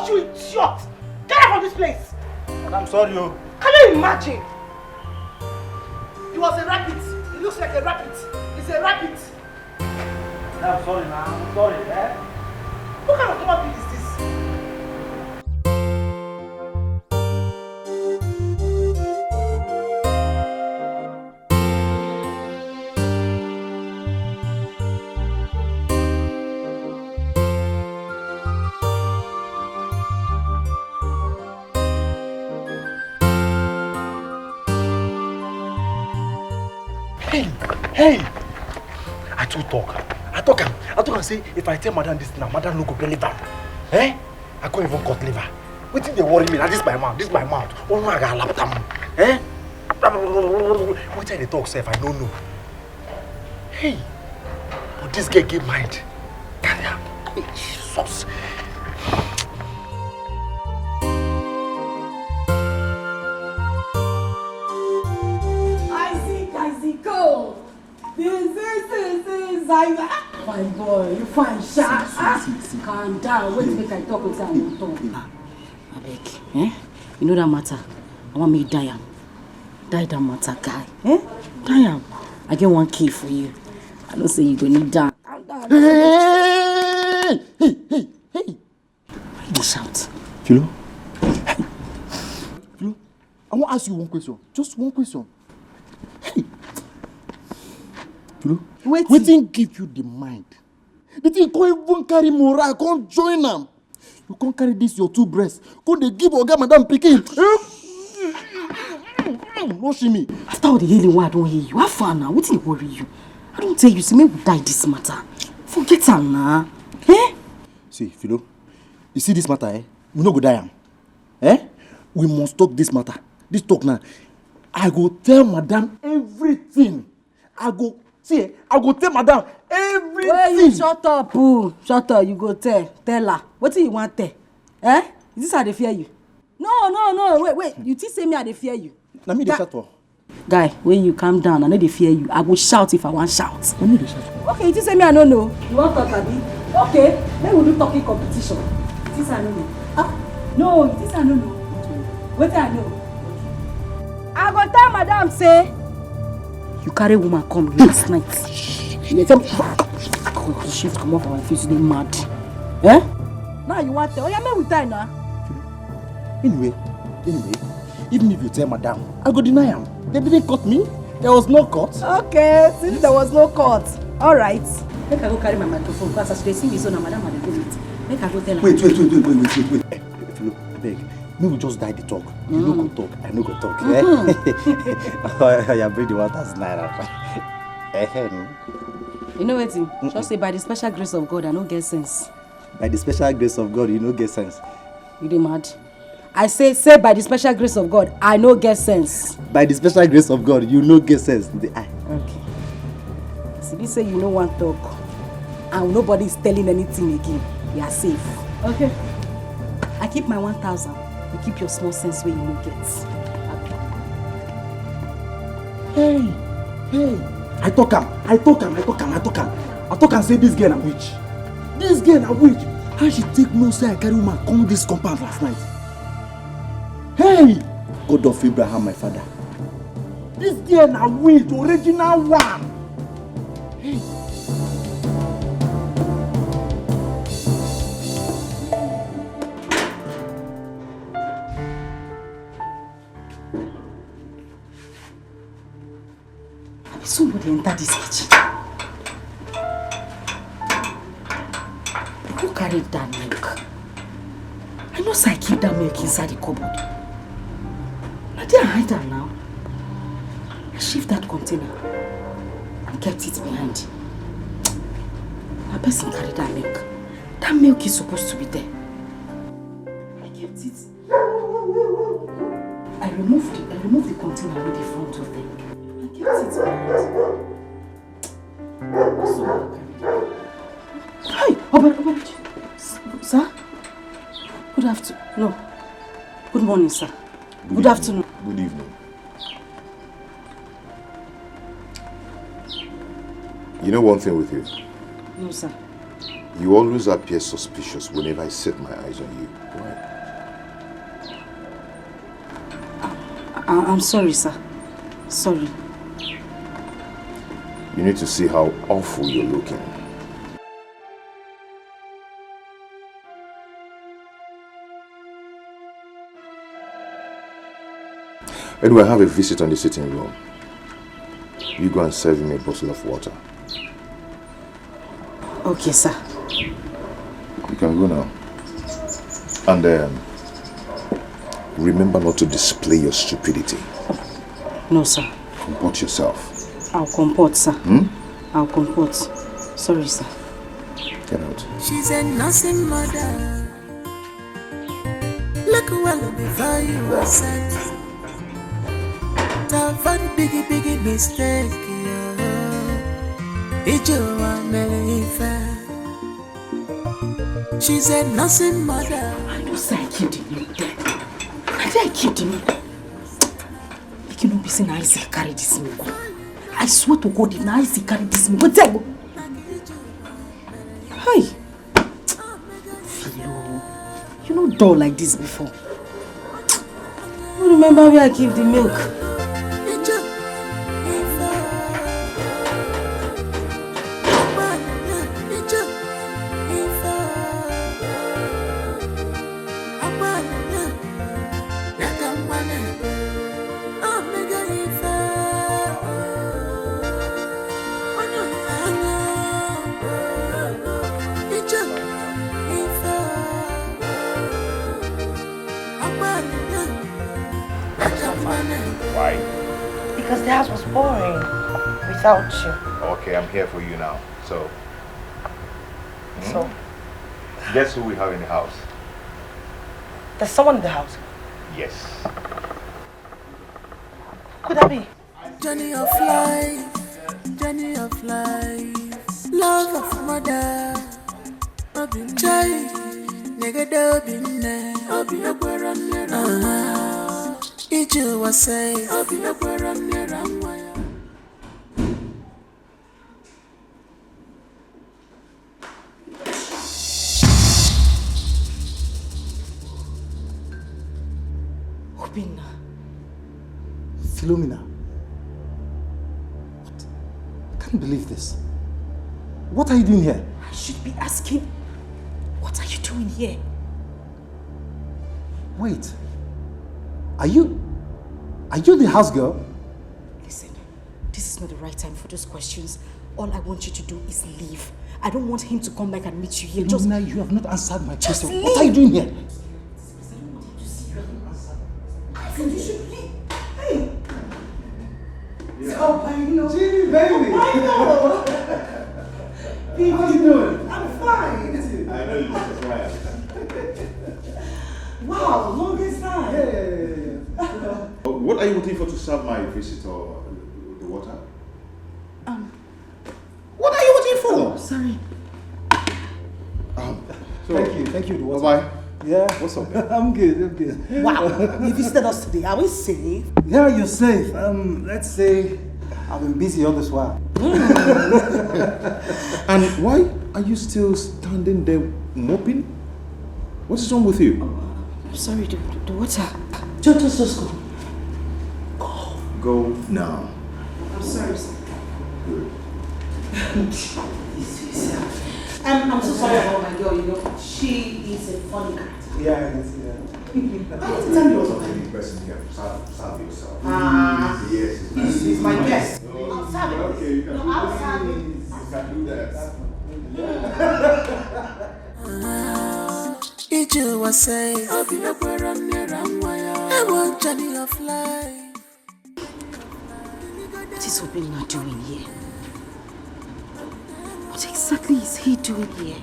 You idiot! Get out from this place! I'm sorry, oh. Can you imagine? It was a rabbit. It looks like a rabbit. It's a rabbit. I'm sorry, man. I'm sorry, What kind of human being is this? Hey! I too talk. I talk and say if I tell madam this now, madam no go believe am. I can't even cut liver. Wetin dey worry me na this my mouth. Oh no, I got lap am. Wetin dey talk sef I don't know. Hey! But this girl get mind. Carry am. Hey, Jesus. Wazico. This is fine boy, you fine sha. Calm down. Wait make I talk with you. I won't talk. Abeg, you know that matter. I want me die am. Die that matter, guy. Die am. I get 1K for you. I don't say you go need that. Hey! Why you shout? Philo? Philo, I want to ask you one question. Just one question. Hey! Philo, wetin give you the mind? The thing can't even carry moral, can't join them. You can't carry this your 2 breasts. Can't they give Oga Madam pikin? No see me. After all the healing, why I don't hear you? Have fun now. What did worry you? I don't tell you, see me die this matter. Forget am now. See, Philo, you see this matter, we no go die am. We must talk this matter. This talk now. I go tell Madam everything. I go tell Madam everything. Well, you shut up, boo. Shut up, you go tell her. What do you want tell? Is this how they fear you? No, wait. You think say me how they fear you? Na me dey shout for. Guy, when you calm down, I know they fear you. I go shout if I want shout. Na me dey shout. Okay, you think say me I don't know. You want talk, Abi? Okay, then we do talking competition. You think say I don't know? No, you think say I don't know? What I know? I go tell Madam say you carry woman come last night. You tell me shift come off my face, you mad. Now you want to? Oh yeah, me with time now. Anyway, even if you tell Madam, I go deny am. They didn't cut me. There was no cut. Okay, since there was no cut. All right. Make I go carry my microphone because as they see me so now Madam had to do it. Make I go tell her. Wait. Philo, I beg. Me will just die the talk. You no go talk, I no go talk. I bring the 1,000 naira. You know what? Just say by the special grace of God, I no get sense. By the special grace of God, you no get sense. You dey mad? I say by the special grace of God, I no get sense. By the special grace of God, you no get sense. Okay. See, this say you no want talk, and nobody is telling anything again. You are safe. Okay. I keep my 1,000. You keep your small sense where you no get. Hey. I talk am. Say this girl a witch. How she take no say I carry woman come this compound last night? Hey! God of Abraham, my father. This girl a witch, original one. Hey. Somebody enter this kitchen. Who carried that milk? I know I keep that milk inside the cupboard. I didn't hide her now. I shift that container and kept it behind. A person carried that milk. That milk is supposed to be there. I kept it. I removed the container with the front of them. I kept it behind. So hi, Obarachi. Sir? Good afternoon. No. Good morning, sir. Good afternoon. Good evening. You know one thing with you? No, sir. You always appear suspicious whenever I set my eyes on you. Why? I'm sorry, sir. Sorry. You need to see how awful you're looking. Anyway, I have a visitor in the sitting room. You go and serve me a bottle of water. Okay, sir. You can go now. And remember not to display your stupidity. No, sir. Comport yourself. I'll comport, sir. I'll comport. Sorry, sir. Get out. She's a nursing mother. Look well before you were sent. Tough and biggie mistake. She's a nursing mother. I know, sir. I keep the milk there. I keep the milk. You cannot be saying I see carry this milk. I swear to God, if I see carry this milk, what's that? Hey, Philo, you know dull like this before. You remember where I keep the milk? Why? Because the house was boring without you. Okay, I'm here for you now. So, So, guess who we have in the house? there's someone in the house. Yes. Could that be? Journey of life, love of mother. Child, nigga dobin obi agbara nera. Iju was say obi agbara nera. Obinna. Philomena. What? I can't believe this. What are you doing here? I should be asking, what are you doing here? Wait. Are you the house girl? Listen, this is not the right time for those questions. All I want you to do is leave. I don't want him to come back and meet you here. Philomena, you have not answered my question. leave. What are you doing here? You should leave. Hey! Oh, Genie, baby! Hey, how you doing? I'm fine. I know you just smile. Wow, longest time. Yeah. What are you waiting for to serve my visitor the water? What are you waiting for? Sorry. Thank you. Bye-bye. Yeah. What's up? I'm good. Wow, you visited us today. Are we safe? Yeah, you're safe. Let's say I've been busy all this while. And why are you still standing there mopping? What is wrong with you? I'm sorry, the water. Just go. Go now. I'm sorry, sir. Good. I'm so sorry about my girl, you know. She is a funny cat. Yeah, I can see that. Tell me what's Any person here, serve yourself. Ah, Yes. he's my guest. I'll serve him. you can do this. You can do that. You was say, I'll be up where I'm near. I want journey of life. What is Obinna doing here? What exactly is he doing here?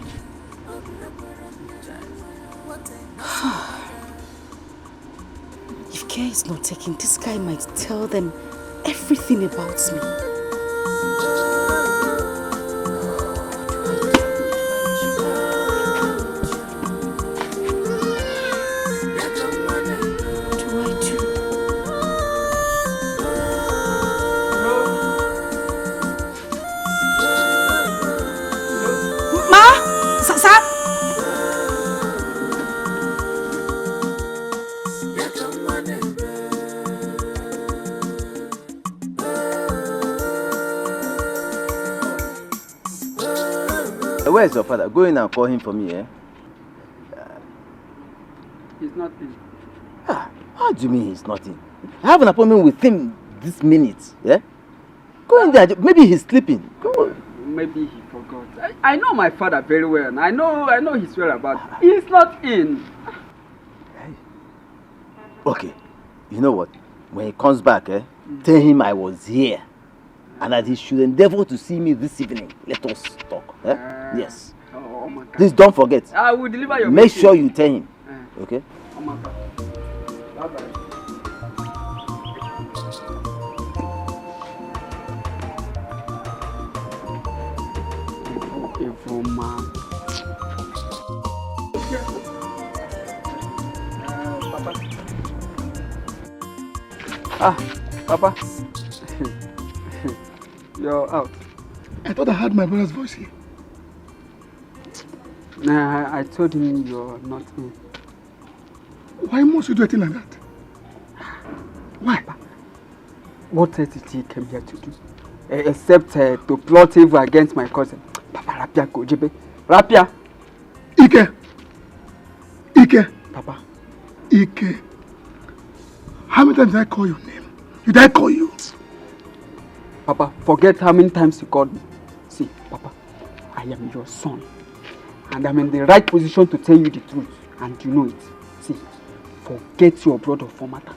If care is not taken, this guy might tell them everything about me. Where is your father? Go in and call him for me, eh? He's not in. How do you mean he's not in? I have an appointment with him this minute, yeah? Go in there. Maybe he's sleeping. Go. Maybe he forgot. I know my father very well. And I know his whereabouts. He's not in. Okay. You know what? When he comes back, tell him I was here. And that he should endeavor to see me this evening. Let us talk. Yes. Oh my God. Please don't forget. I will deliver your Make message. sure you tell him. Okay? Oh my God. Bye-bye. Evil man. Papa. You're out. I thought I heard my brother's voice here. Nah, I told him you're not in. Why must you do a thing like that? Why? What else did he came here to do? Except to plot evil against my cousin. Papa, Rapia, Kojebe. Rapia! Ike! Papa. Ike. How many times did I call your name? Did I call you? Papa, forget how many times you called me. See, Papa, I am your son. And I'm in the right position to tell you the truth. And you know it. See, forget your brother Formata.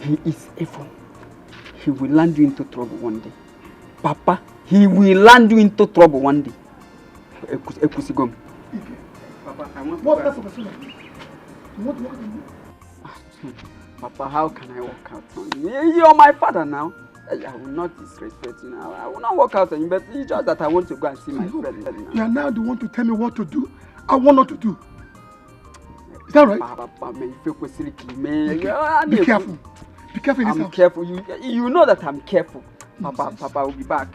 He is evil. He will land you into trouble one day. Papa, he will land you into trouble one day. Ekusigom. Papa, I want to... What else of a son? You want to walk on me? Papa, how can I walk out on you? You're my father now. I will not disrespect you now. I will not walk out on you, but it's just that I want to go and see my friend now. You are now the one to tell me what to do. I want not to do. Is that right? Papa, Be careful. Be careful in this house. I'm careful. You know that I'm careful. Papa, Papa will be back.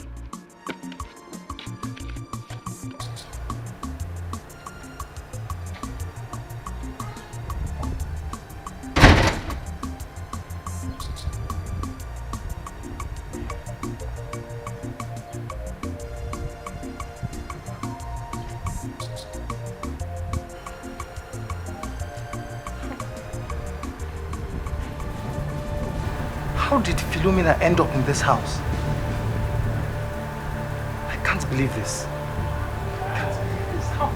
How did Philomena end up in this house? I can't believe this. I can't believe this. How?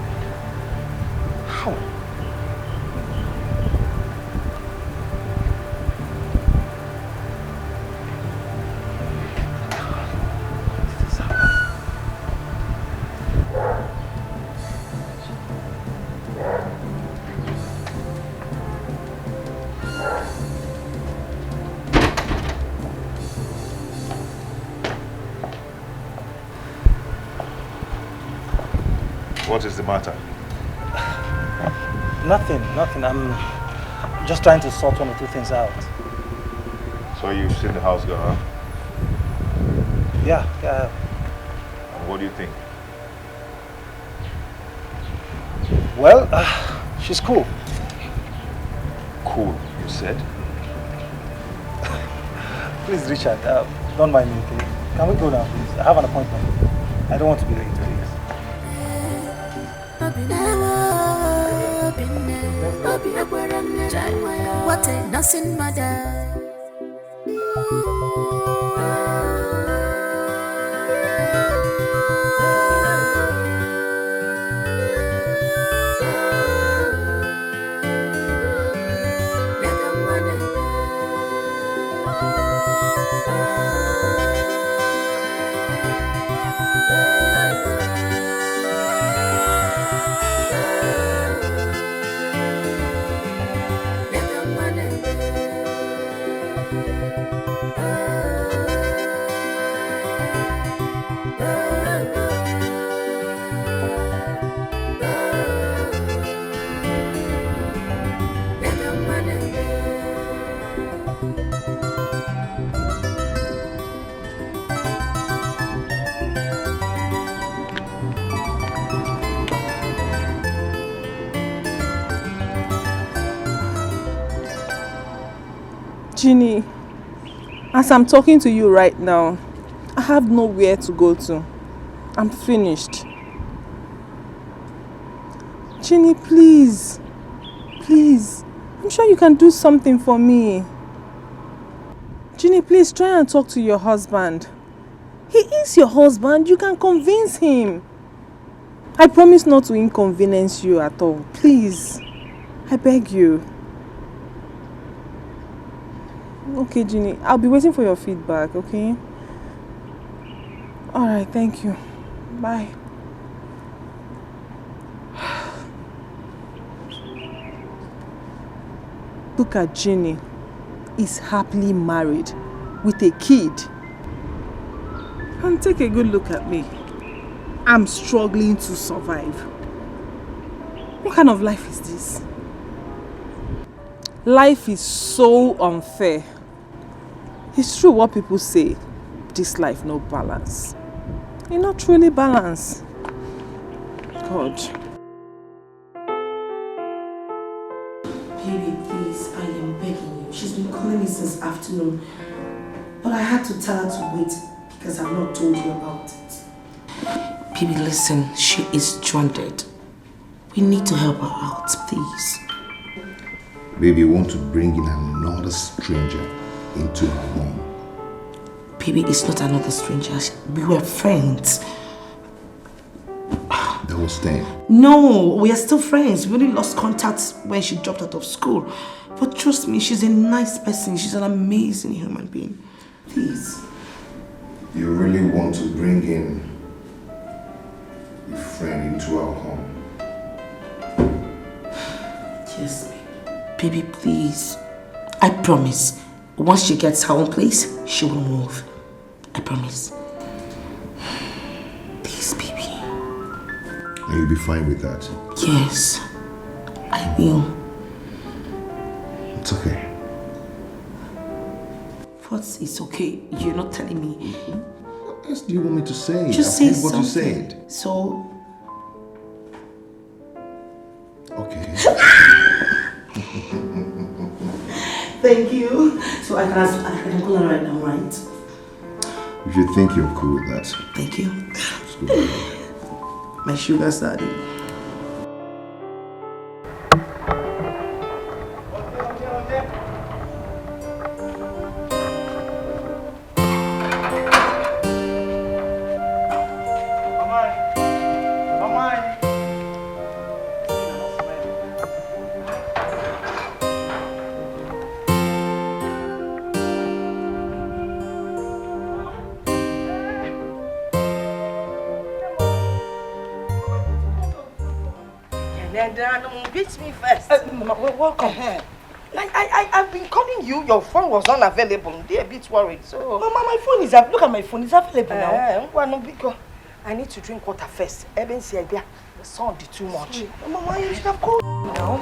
How? What is the matter? Nothing. I'm just trying to sort one or two things out. So you've seen the house girl, huh? Yeah. And what do you think? Well, she's cool. Cool, you said? Please, Richard, don't mind me, okay? Can we go now, please? I have an appointment. I don't want to be late, please. What a nothing matter. Ginny, as I'm talking to you right now, I have nowhere to go to. I'm finished. Ginny, please. Please. I'm sure you can do something for me. Ginny, please try and talk to your husband. He is your husband. You can convince him. I promise not to inconvenience you at all. Please. I beg you. Okay, Ginny. I'll be waiting for your feedback, okay? Alright, thank you. Bye. Look at Ginny. Is happily married with a kid. And take a good look at me. I'm struggling to survive. What kind of life is this? Life is so unfair. It's true what people say, this life no balance. It's not truly balance. God. Baby, please, I am begging you. She's been calling me since afternoon. But I had to tell her to wait because I've not told you about it. Baby, listen, she is stranded. We need to help her out, please. Baby, you want to bring in another stranger into our home. Baby, it's not another stranger. We were friends. That was then. No, we are still friends. We only lost contact when she dropped out of school. But trust me, she's a nice person. She's an amazing human being. Please. You really want to bring in a friend into our home? Yes, baby, please. I promise. Once she gets her own place, she will move. I promise. Please, baby. And you'll be fine with that? Yes, I will. It's okay. What is okay? You're not telling me. What else do you want me to say? Just say what you something. said. So. Okay. Thank you. So I can call her right now, right? If you think you're cool with that. Thank you. It's good. My sugar daddy. Beat me first. Welcome. I've been calling you. Your phone was unavailable. I'm a bit worried. So, Mama, my phone is look at my phone. It's available now. I need to drink water first. Eben see idea. The sun did too much. Mama, you should have called me now.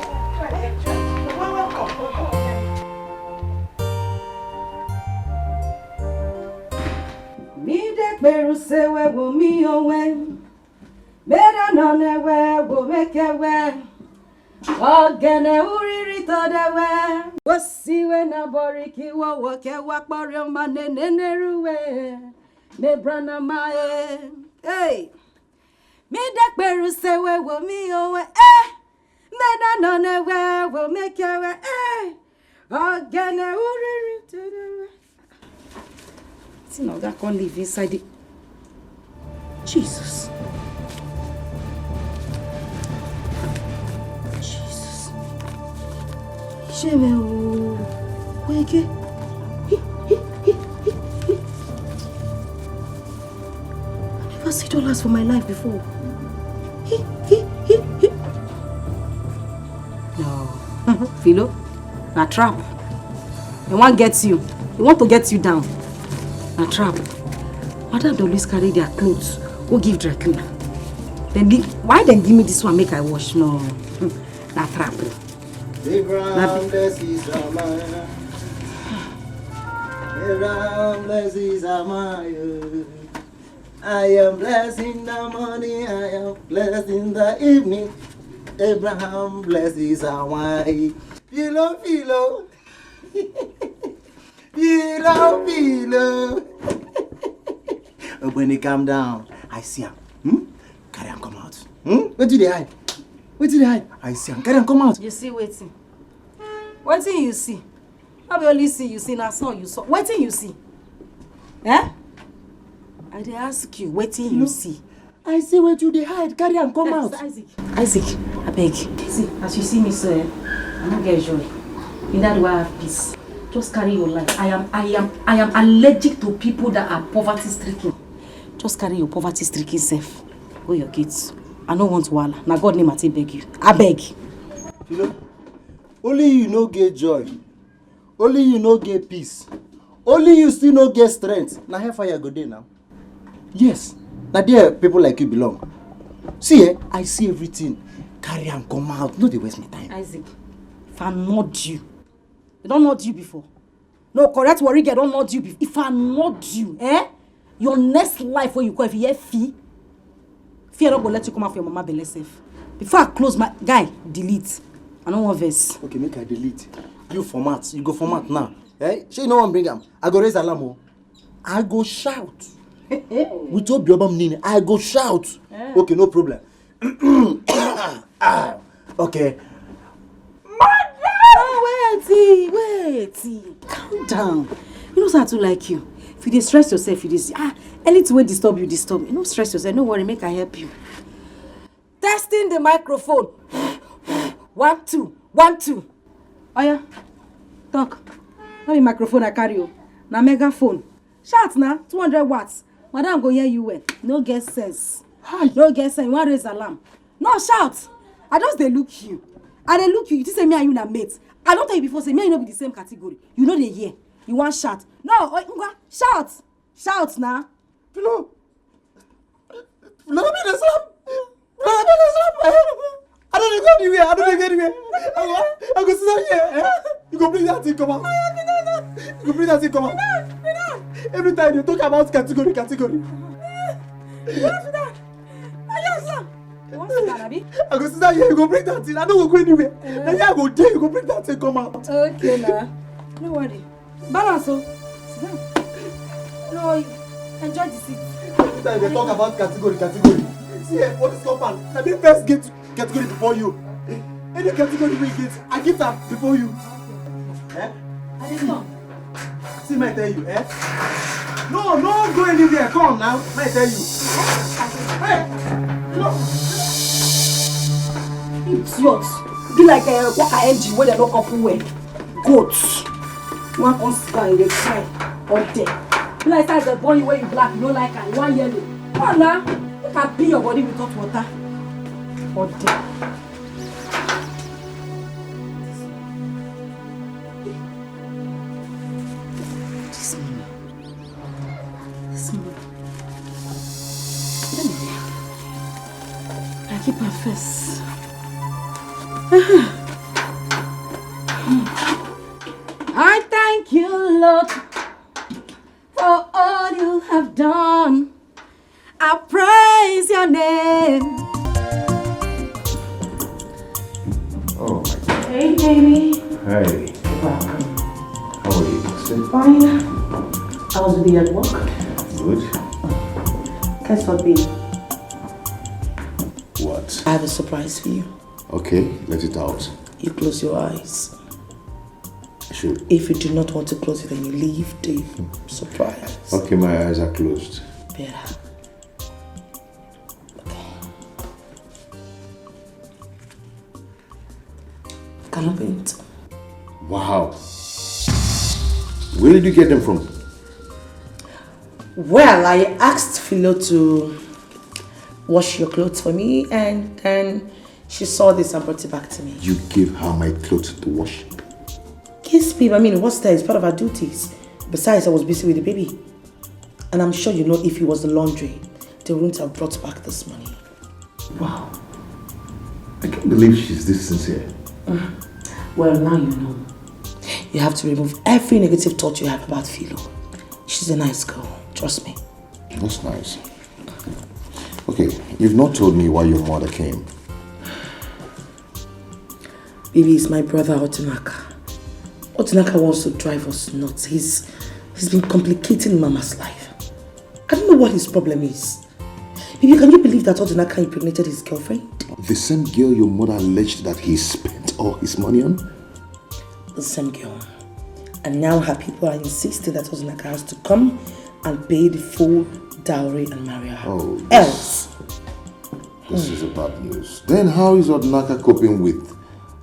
Welcome. Me de peru se we wo mi owe. Better none we wo make we. Ogene uriri to de we. Wo si we na boriki wo wo ke wa pori ma neneruwe. Me brana mae. Hey. Me de peru se we wo mi owe. Better none we wo make we. Ogene uriri to de we. See now that can't live inside it. Jesus. Jesus. Sheme wake. I never seen $2 for my life before. No. Philo, a trap. The one gets you. They want to get you down. A trap. Madam dey always carry their clothes go give dry cleaner. Then why then give me this one make I wash? No, na trap. Abraham blesses Amaya. Abraham blesses Amaya. I am blessed in the morning. I am blessed in the evening. Abraham blesses Amaya. Philo. Philo. Oh, when they calm down, I see him. Carry him come out. Where do they hide? Where do they hide? I see him. Carry him come out. You see waiting. Waiting you see. I will only see you see now so you saw. Waiting you see. Eh? I dey ask you, waiting you see. I see where do they hide. Carry him come out. Isaac, I beg. See, as you see me so, I don't get joy. In that way I have peace. Just carry your life. I am allergic to people that are poverty stricken. Just carry your poverty stricken self. Go your kids. I don't want wahala. Now God name I take beg you. I beg. You know, only you no get joy. Only you no get peace. Only you still no get strength. Now how far you go there now? Yes. Now there people like you belong. See, I see everything. Carry and come out. No, they waste my time. Isaac, if I nod you, they don't nod you before. No, correct worry, they don't nod you before. If I nod you, your next life when you go, if you hear fear not go let you come out for your mama belly safe. Before I close my guy, delete. I don't want verse. Okay, make I delete. You format. You go format now. She no one bring them. I go raise alarm. I go shout. With your biobam nini, I go shout. Okay, no problem. Okay. Wait. Calm down. You know how to like you. If you stress yourself, you just anything will disturb you, disturb me. No stress yourself. No worry, make I help you. Testing the microphone. 1, 2, 1, 2. Oh yeah. Talk. Not the microphone I carry you. Now megaphone. Shout now. 200 watts. Madam go hear you well. No get sense. No get sense. You want raise alarm. No shout. I just they look you. I they look you. You just say me and you na mates. I don't tell you before say me and you no be the same category. You know they hear. You want shout. No, shout. Shout now. Hello. Let me the slap. Let me the slap. I don't go anywhere. I don't go anywhere. I go sit here. You go bring that thing come out. You go bring that thing come out. Every time you talk about category. What is that? You want to sit down, Abi? I go sit down here. You go bring that thing. I don't go anywhere. Now here I go there. You go bring that thing come out. Okay now. No worry. Balance oh. Sit down. No, enjoy the seat. Every time they talk about category. See for this compound. Let me first get category before you. Any category we get, I get that before you. I didn't know. See, may I tell you, No, go anywhere. Come now. May I tell you. Hey, Idiot. Be like a walker engine where they lock up where. Goats. One on sky, they cry. Or dead. Be like the boy where you black, you don't like her. You want yellow. Come on now. You can pee your body with hot water. Or dead. I keep my face. I thank you, Lord, for all you have done. I praise your name. Oh my God. Hey, baby. Hey. Welcome. How are you? Sit. Fine. How's the day at work? Good. Guess what, baby? What? I have a surprise for you. Okay, let it out. You close your eyes. Sure. If you do not want to close it, then you leave the surprise. Okay, my eyes are closed. Better. Can I paint? Wow. Where did you get them from? Well, I asked Philo to wash your clothes for me, and then she saw this and brought it back to me. You gave her my clothes to wash? Yes, babe. I mean, what's that? It's part of our duties. Besides, I was busy with the baby. And I'm sure you know if it was the laundry, they wouldn't have brought back this money. Wow. I can't believe she's this sincere. Well, now you know. You have to remove every negative thought you have about Philo. She's a nice girl. Trust me. That's nice. Okay, you've not told me why your mother came. Baby is my brother Otunaka. Odinaka wants to drive us nuts. He's been complicating Mama's life. I don't know what his problem is. Baby, can you believe that Odinaka impregnated his girlfriend? The same girl your mother alleged that he spent all his money on? The same girl. And now her people are insisting that Odinaka has to come and pay the full dowry and marry her. Oh, Else. This is a bad news. Then how is Odinaka coping with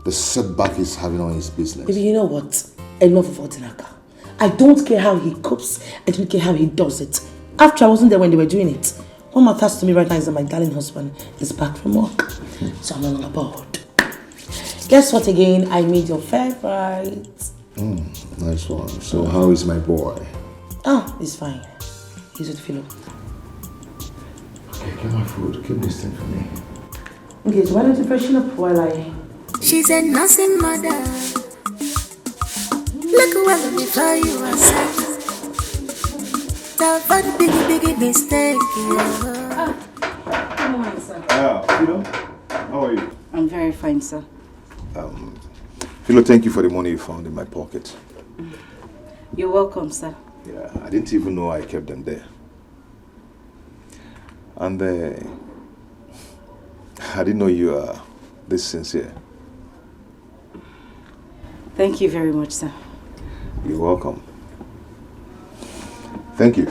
the setback he's having on his business? Baby, you know what? Enough of Odinaka. I don't care how he copes. I don't care how he does it. After I wasn't there when they were doing it. What matters to me right now is that my darling husband is back from work. So I'm no longer bored. Guess what again? I made your favorite. Nice one. So how is my boy? Ah, he's fine. He's with Philo. Okay, get my food. Keep this thing for me. Okay, so why don't you freshen up while I... She's a nursing mother. Look well before you are sick. That bad biggie mistake. Good morning, sir. Philo, how are you? I'm very fine, sir. Philo, thank you for the money you found in my pocket. You're welcome, sir. Yeah, I didn't even know I kept them there. And I didn't know you are this sincere. Thank you very much, sir. You're welcome. Thank you.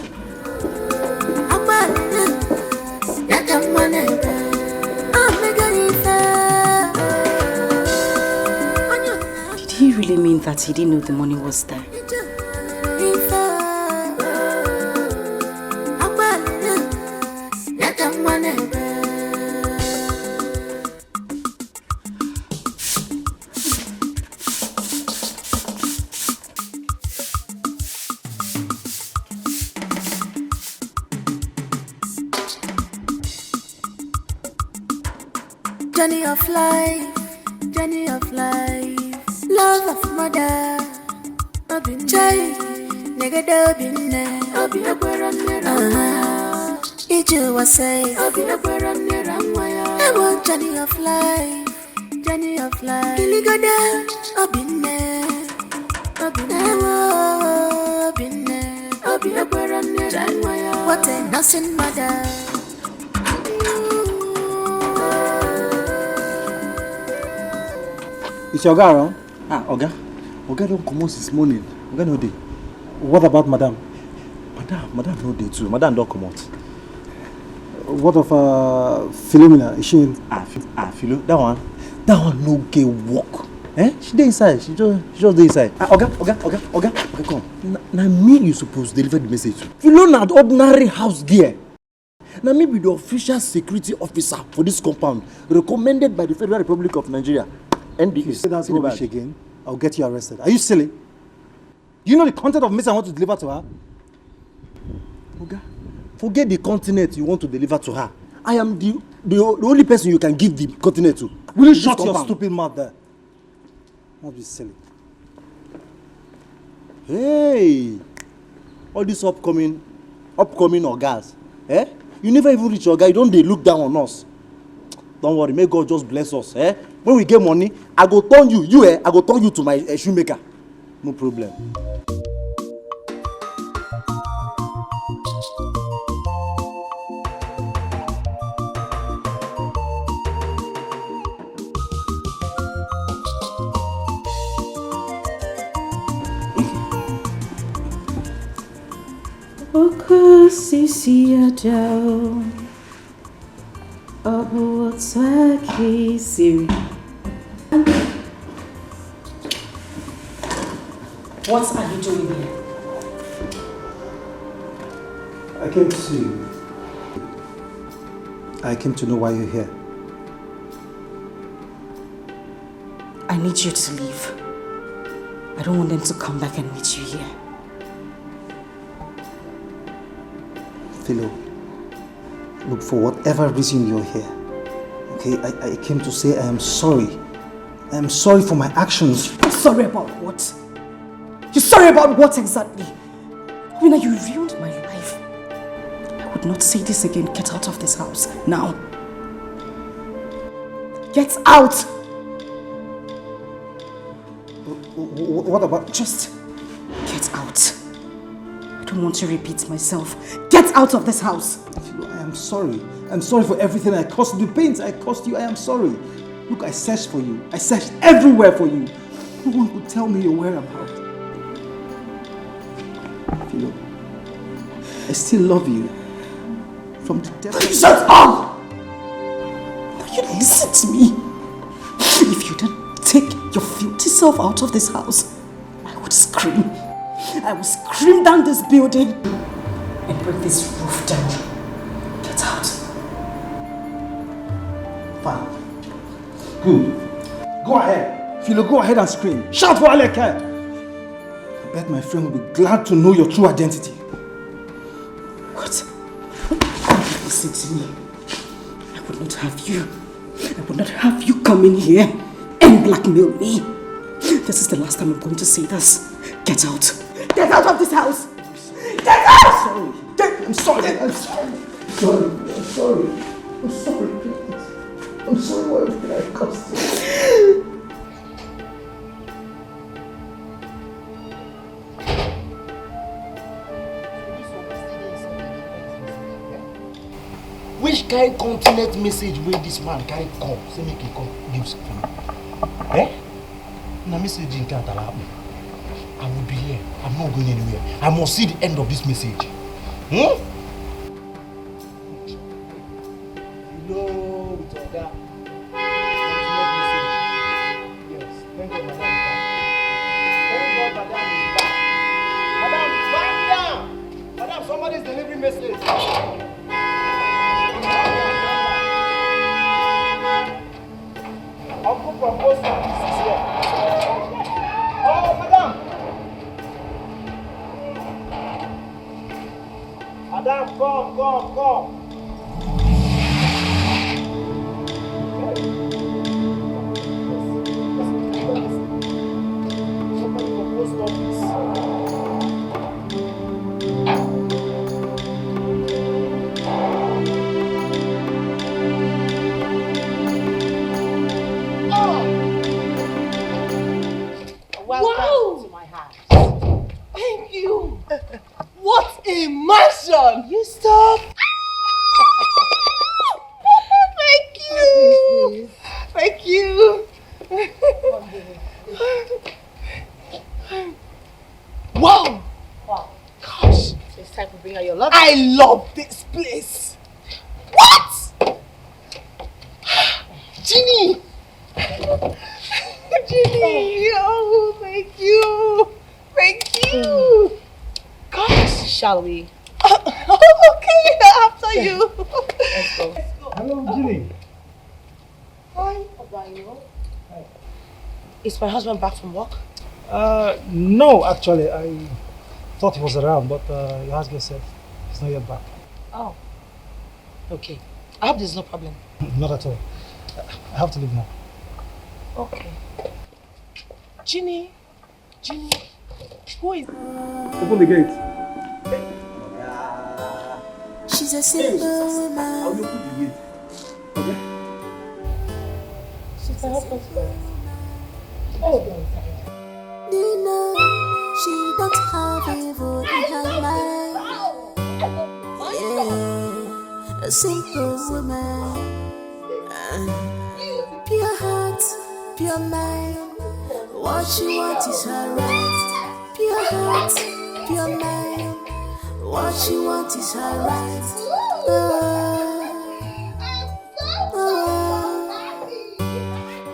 Did he really mean that he didn't know the money was there? Journey of life, love of mother. Chai, nigga dobinne, Iju was say, I want journey of life, Iligada, obinne, what a nursing mother. Is your guy around? Oga don't come out this morning. Oga no day. What about Madam? Madam no day too. Madam don't come out. What of Philomena? Is she in? Philo, that one no get work. She dey inside. She just dey inside. Oga, come. Now me you supposed deliver the message to. Philo not ordinary house gear. Now me be the official security officer for this compound, recommended by the Federal Republic of Nigeria. And you say that's rubbish again, I'll get you arrested. Are you silly? Do you know the content of message I want to deliver to her? Oga, forget the continent you want to deliver to her. I am the only person you can give the continent to. Will you shut your stupid mouth there? Not be silly. Hey, all these upcoming ogas, you never even reach your guy. You don't they look down on us. Don't worry, may God just bless us. When we get money, I go turn you. I go turn you to my shoemaker. No problem. What are you doing here? I came to see you. I came to know why you're here. I need you to leave. I don't want them to come back and meet you here. Philo, look, for whatever reason you're here, okay, I came to say I am sorry. I am sorry for my actions. You're sorry about what? You're sorry about what exactly? I mean, you ruined my life. I would not say this again. Get out of this house now. Get out! What about... Just get out. I don't want to repeat myself. Get out of this house. I am sorry. I'm sorry for everything I caused you. The pains I caused you, I am sorry. Look, I searched for you. I searched everywhere for you. No one could tell me your whereabouts. Philo, I still love you. From the depth of... Shut up! No, you listen to me. If you don't take your filthy self out of this house, I would scream. I will scream down this building and break this roof down. Get out. Fine. Good. Go ahead. Philo, go ahead and scream. Shout for all I can. I bet my friend will be glad to know your true identity. What? Listen to me. I would not have you. I would not have you come in here and blackmail me. This is the last time I'm going to say this. Get out. Get out of this house! Get out! I'm sorry. I'm sorry. I'm sorry. I'm sorry, please. I'm sorry for everything I caused you. Which kind continent message will this man carry come? Say make him come give something. Eh? Na message in can't allow me. I will be here. I'm not going anywhere. I must see the end of this message. Hmm? Hello, with your dad. Yes, thank God Madam is back. Thank God Madam is back. Madam, calm down. Madam, somebody is delivering message. Uncle from post office is here. Oh, madam. Madam, come. Somebody from post office. Welcome to my house. Thank you. What a mansion! You stop. Thank you. Wow. Gosh. It's time to bring out your love. I love this place. What? Ginny. Ginny, oh, thank you. Thank you. Gosh. Shall we? Okay, after you. Let's go. Hello, Ginny. Hi, Abayo. Hi. Is my husband back from work? No, actually, I thought he was around, but your husband said he's not yet back. Oh. Okay. I hope there's no problem. Not at all. I have to leave now. Okay. Ginny, who is... Open the gate. She's a simple woman. I'll open the gate. Okay? She's my husband's friend. Oh, Nina, she don't have evil in her mind. Yeah, a simple woman. Pure heart, pure mind. What she wants is her right. Pure heart, pure mind. What she wants is her right.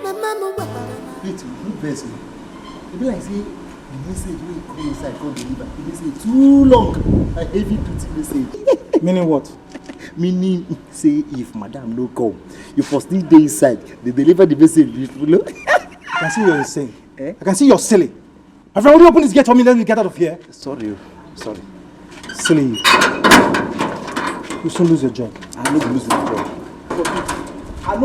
My mama, Wait, who verse me? It be like say the message wey come inside come deliver. The message too long. A heavy duty message. Meaning what? Meaning say if madam no come, you for still dey inside. They deliver the message beautiful. I can see you're insane. I can see you're silly. My friend, will you open this gate for me? Let me get out of here. Sorry. Silly you. You soon lose your job. I no go lose my job. I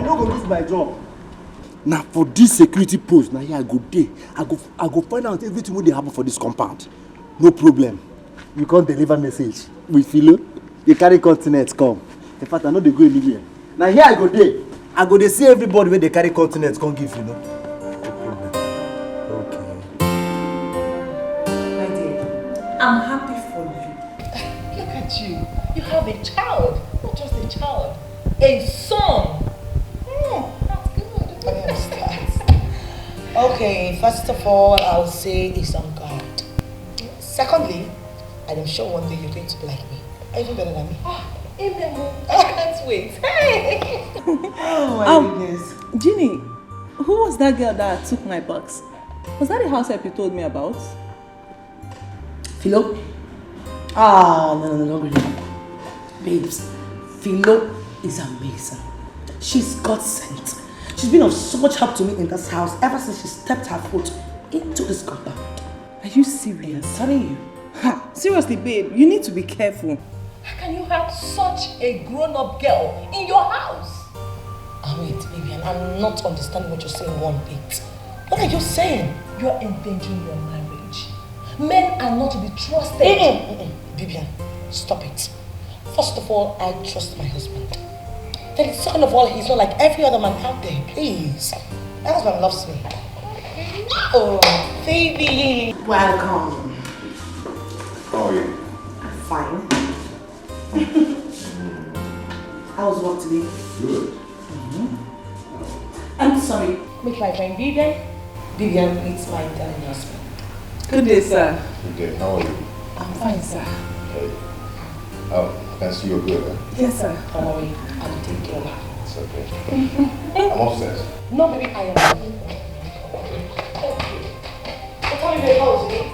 no go lose my job. Now for this security post, now here I go dey. I go find out everything wey dey happen for this compound. No problem. You can't deliver message. We feel you carry continent come. In fact, I know they go anywhere. Now here I go dey. I go to see everybody when they carry continents come give, you know. My dear, I'm happy for you. Look at you. You have a child. Not just a child. A son. That's good. I understand. Okay, first of all, I'll say it's on God. Secondly, I'm sure one day you're going to be like me. Even better than me. Amen. I can't wait. Hey! Oh my goodness. Ginny, who was that girl that took my box? Was that the house help you told me about? Philo? Ah, no, really. Babes, Philo is amazing. She's God sent. She's been of so much help to me in this house ever since she stepped her foot into this compound. Are you serious? I'm telling you. Ha, seriously, babe, you need to be careful. How can you have such a grown-up girl in your house? Wait, Vivian, I'm not understanding what you're saying one bit. What are you saying? You're endangering your marriage. Men are not to be trusted. Vivian, stop it. First of all, I trust my husband. Then second of all, he's not like every other man out there. Please. My husband loves me. Oh, baby. Welcome. How are you? I'm fine. How was work today? Good. I'm sorry. Meet my friend Vivian. Vivian meets my darling husband. Good day, sir. Good day. How are you? I'm fine, sir. Okay. Oh, I can see you're good, huh? Yes, sir. Don't worry, I'll take care of her. It's okay. I'm upstairs. No, baby, I am. What time are you going to go?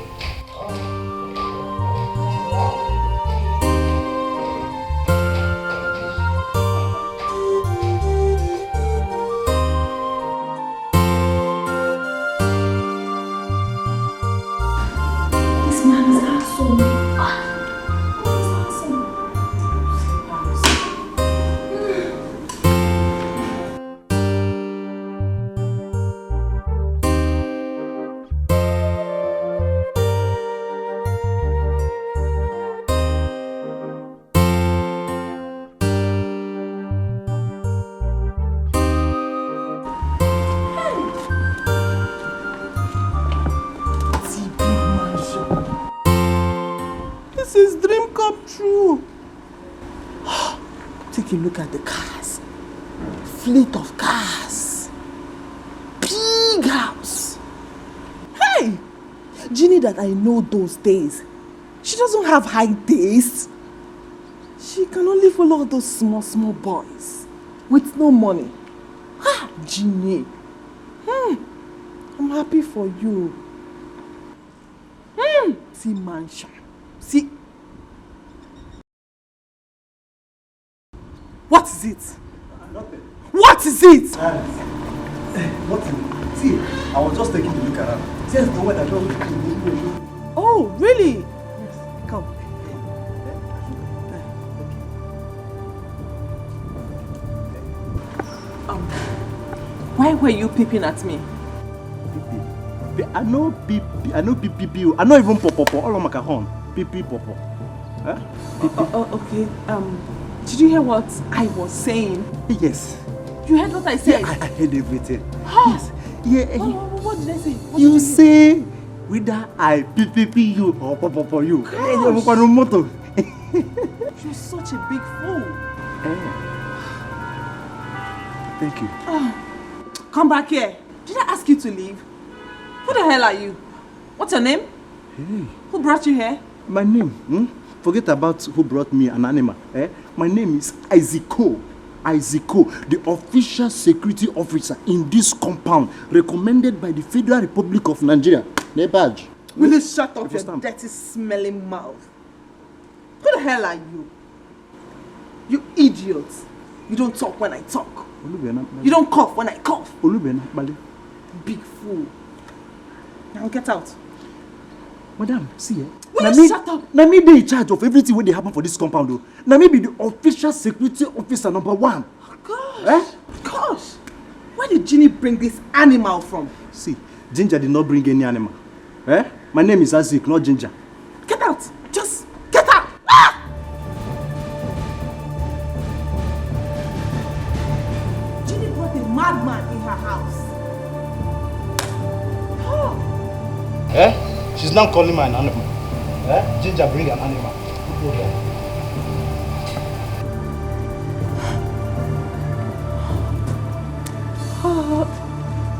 Take a look at the cars. Fleet of cars. Big house. Hey! Ginny that I know those days, she doesn't have high taste. She can only follow those small boys with no money. Ah, Ginny. I'm happy for you. See mansion. See. What is it? Nothing. What is it? Nothing. See, I was just taking a look around. See, the one I don't. Oh, really? Yes. Come. Why were you peeping at me? I know peep. I know peep. I know even pop. All of my cajon. Peep pop. Huh? Okay. Did you hear what I was saying? Yes. You heard what I said? Yeah, I heard everything. Huh? Yes. Yeah. What did I say? You say whether I peep you or pop you. You're such a big fool. Thank you. Come back here. Did I ask you to leave? Who the hell are you? What's your name? Hey. Who brought you here? My name? Forget about who brought me an animal. My name is Wazico. Wazico, the official security officer in this compound, recommended by the Federal Republic of Nigeria. The badge. Will you shut up your dirty, smelling mouth? Who the hell are you? You idiot. You don't talk when I talk. You don't cough when I cough. Big fool. Now get out. Madam, see shut up. Now me be in charge of everything when they happen for this compound though. Now me be the official security officer number 1. Gosh. Gosh. Where did Ginny bring this animal from? See, Ginger did not bring any animal. My name is Azik, not Ginger. Get out. Just get out. Ginny don't call him an animal. Eh? Ginger, bring an animal. Go there. Oh,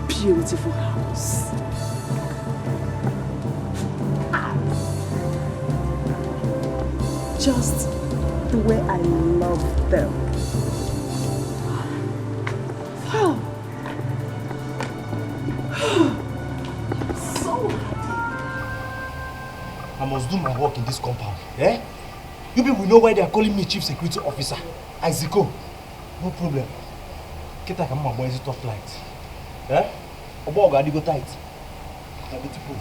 beautiful house. Just the way I love them. So happy. I must do my work in this compound. Eh? You people know why they are calling me Chief Security Officer. Wazico. No problem. Kita come my boys top light. Eh? Obo oga go tight. Na beautiful.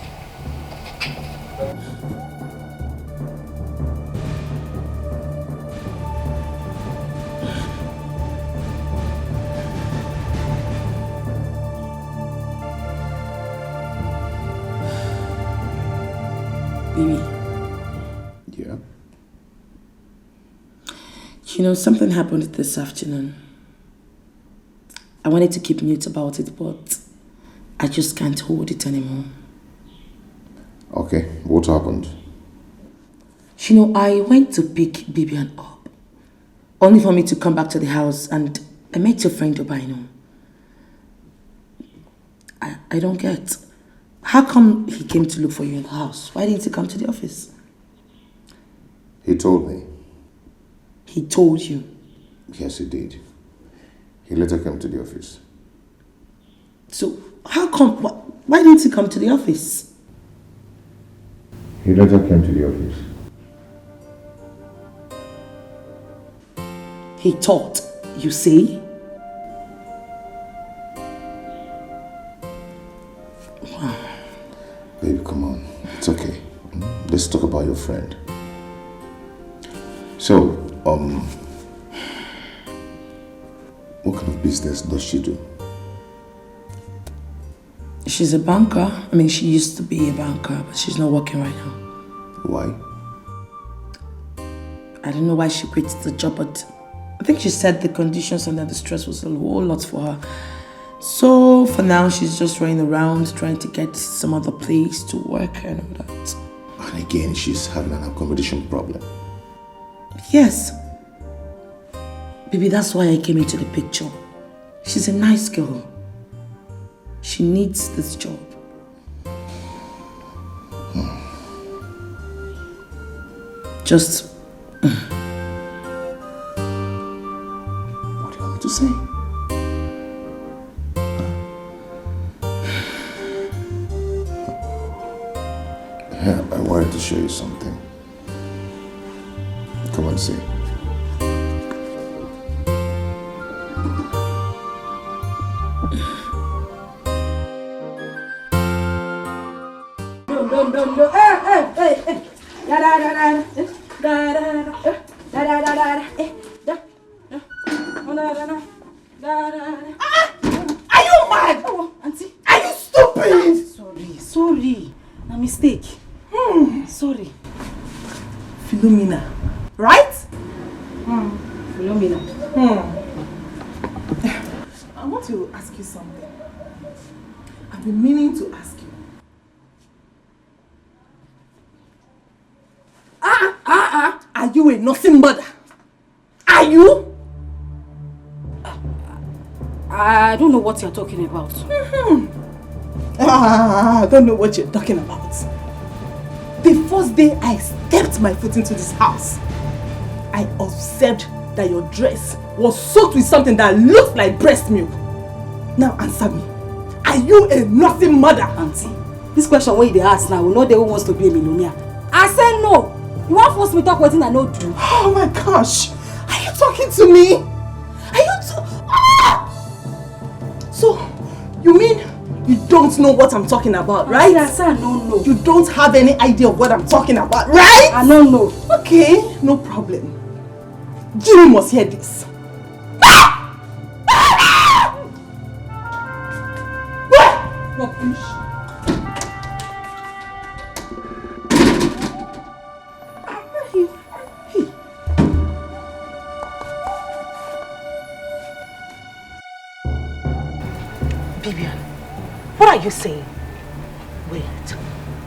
Baby. Yeah? You know, something happened this afternoon. I wanted to keep mute about it, but I just can't hold it anymore. Okay, what happened? You know, I went to pick Bibian up, only for me to come back to the house, and I met your friend Obaino. I don't get. How come he came to look for you in the house? Why didn't he come to the office? He told me. He told you? Yes, he did. He later came to the office. So, how come? Why didn't he come to the office? He later came to the office. He thought, you say? Babe, come on. It's okay. Let's talk about your friend. So, what kind of business does she do? She's a banker. I mean, she used to be a banker, but she's not working right now. Why? I don't know why she quit the job, but I think she said the conditions and that the stress was a whole lot for her. So, for now, she's just running around trying to get some other place to work and all that. And again, she's having an accommodation problem. Yes. Baby, that's why I came into the picture. She's a nice girl. She needs this job. Just... What do you want me to say? Yeah, I wanted to show you something. Come and see. No. Hey. Da da da da. Da da da. Da da da da. Da. Are you mad? Oh, auntie. Are you stupid? Sorry. A mistake. Sorry. Philomena, right? Philomena. I want to ask you something. I've been meaning to ask you. Are you a nursing mother? Are you? I don't know what you're talking about. I don't know what you're talking about. The first day I stepped my foot into this house, I observed that your dress was soaked with something that looked like breast milk. Now answer me. Are you a nursing mother? Auntie, this question when they ask now, we know they who wants to be a millionaire. I said no. You want to force me to talk what I know do? Oh my gosh. Are you talking to me? Are you So, you mean you don't know what I'm talking about, right? Yes, I don't know. You don't have any idea of what I'm talking about, right? I don't know. Okay, no problem. Jimmy must hear this. Rubbish. Vivian, what are you saying? Wait,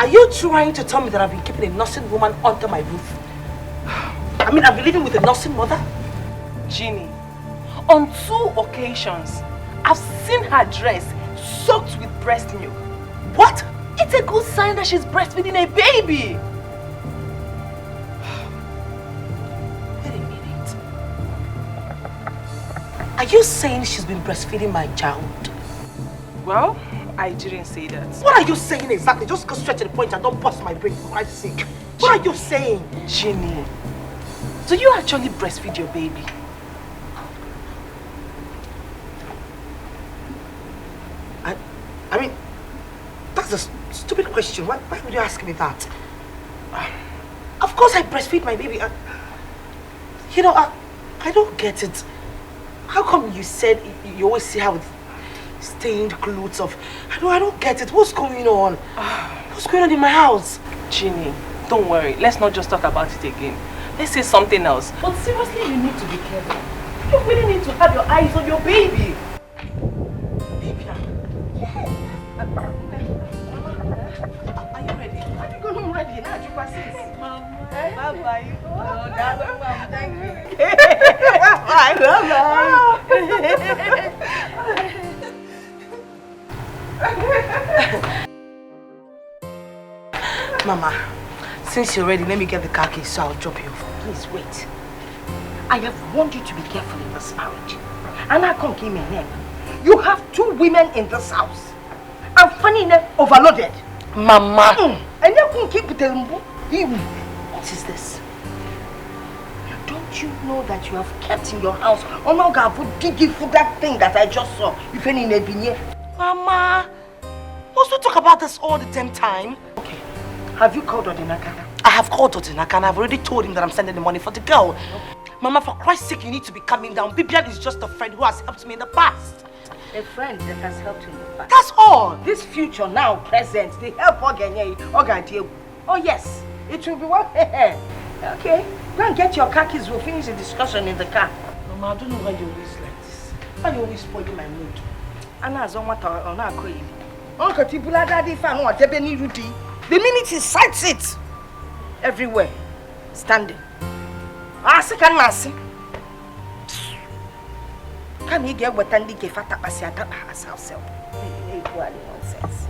Are you trying to tell me that I've been keeping a nursing woman under my roof? I mean, I've been living with a nursing mother? Ginny, on 2 occasions, I've seen her dress soaked with breast milk. What? It's a good sign that she's breastfeeding a baby. Wait a minute. Are you saying she's been breastfeeding my child? Well, I didn't say that. What are you saying exactly? Just go straight to the point and don't bust my brain for Christ's sake. What are you saying? Ginny, do you actually breastfeed your baby? I mean, that's a stupid question. Why would you ask me that? Of course I breastfeed my baby. You know, I don't get it. How come you said you always see her with stained clothes of... I don't get it. What's going on? What's going on in my house? Ginny, don't worry. Let's not just talk about it again. Let's say something else. But seriously, you need to be careful. You really need to have your eyes on your baby. Baby, are you ready? Are you going home ready? Now you pass it. Bye-bye. Oh, that's Mom. Thank you. Mama, since you're ready, let me get the car keys so I'll drop you off. Please wait. I have warned you to be careful in this marriage. And I can't give me a name. You have 2 women in this house. I'm funny enough overloaded. Mama. And you can't keep telling me. What is this? Don't you know that you have kept in your house? Oh my God, dig for that thing that I just saw. If any nebinye. Mama, what's to talk about this all the damn time? Okay. Have you called Odinaka? I have called Odinaka and I've already told him that I'm sending the money for the girl. Okay. Mama, for Christ's sake, you need to be calming down. Bibian is just a friend who has helped me in the past. A friend that has helped you in the past. That's all. This future now, present, they help Ogenye. Oh yes, it will be what? Okay, go and get your car keys. We'll finish the discussion in the car. Mama, I don't know why you're always like this. Why you always spoiling my mood? The minute he sights it, everywhere, standing. Can he get what Andy gave at Pasiata as ourselves? Nonsense.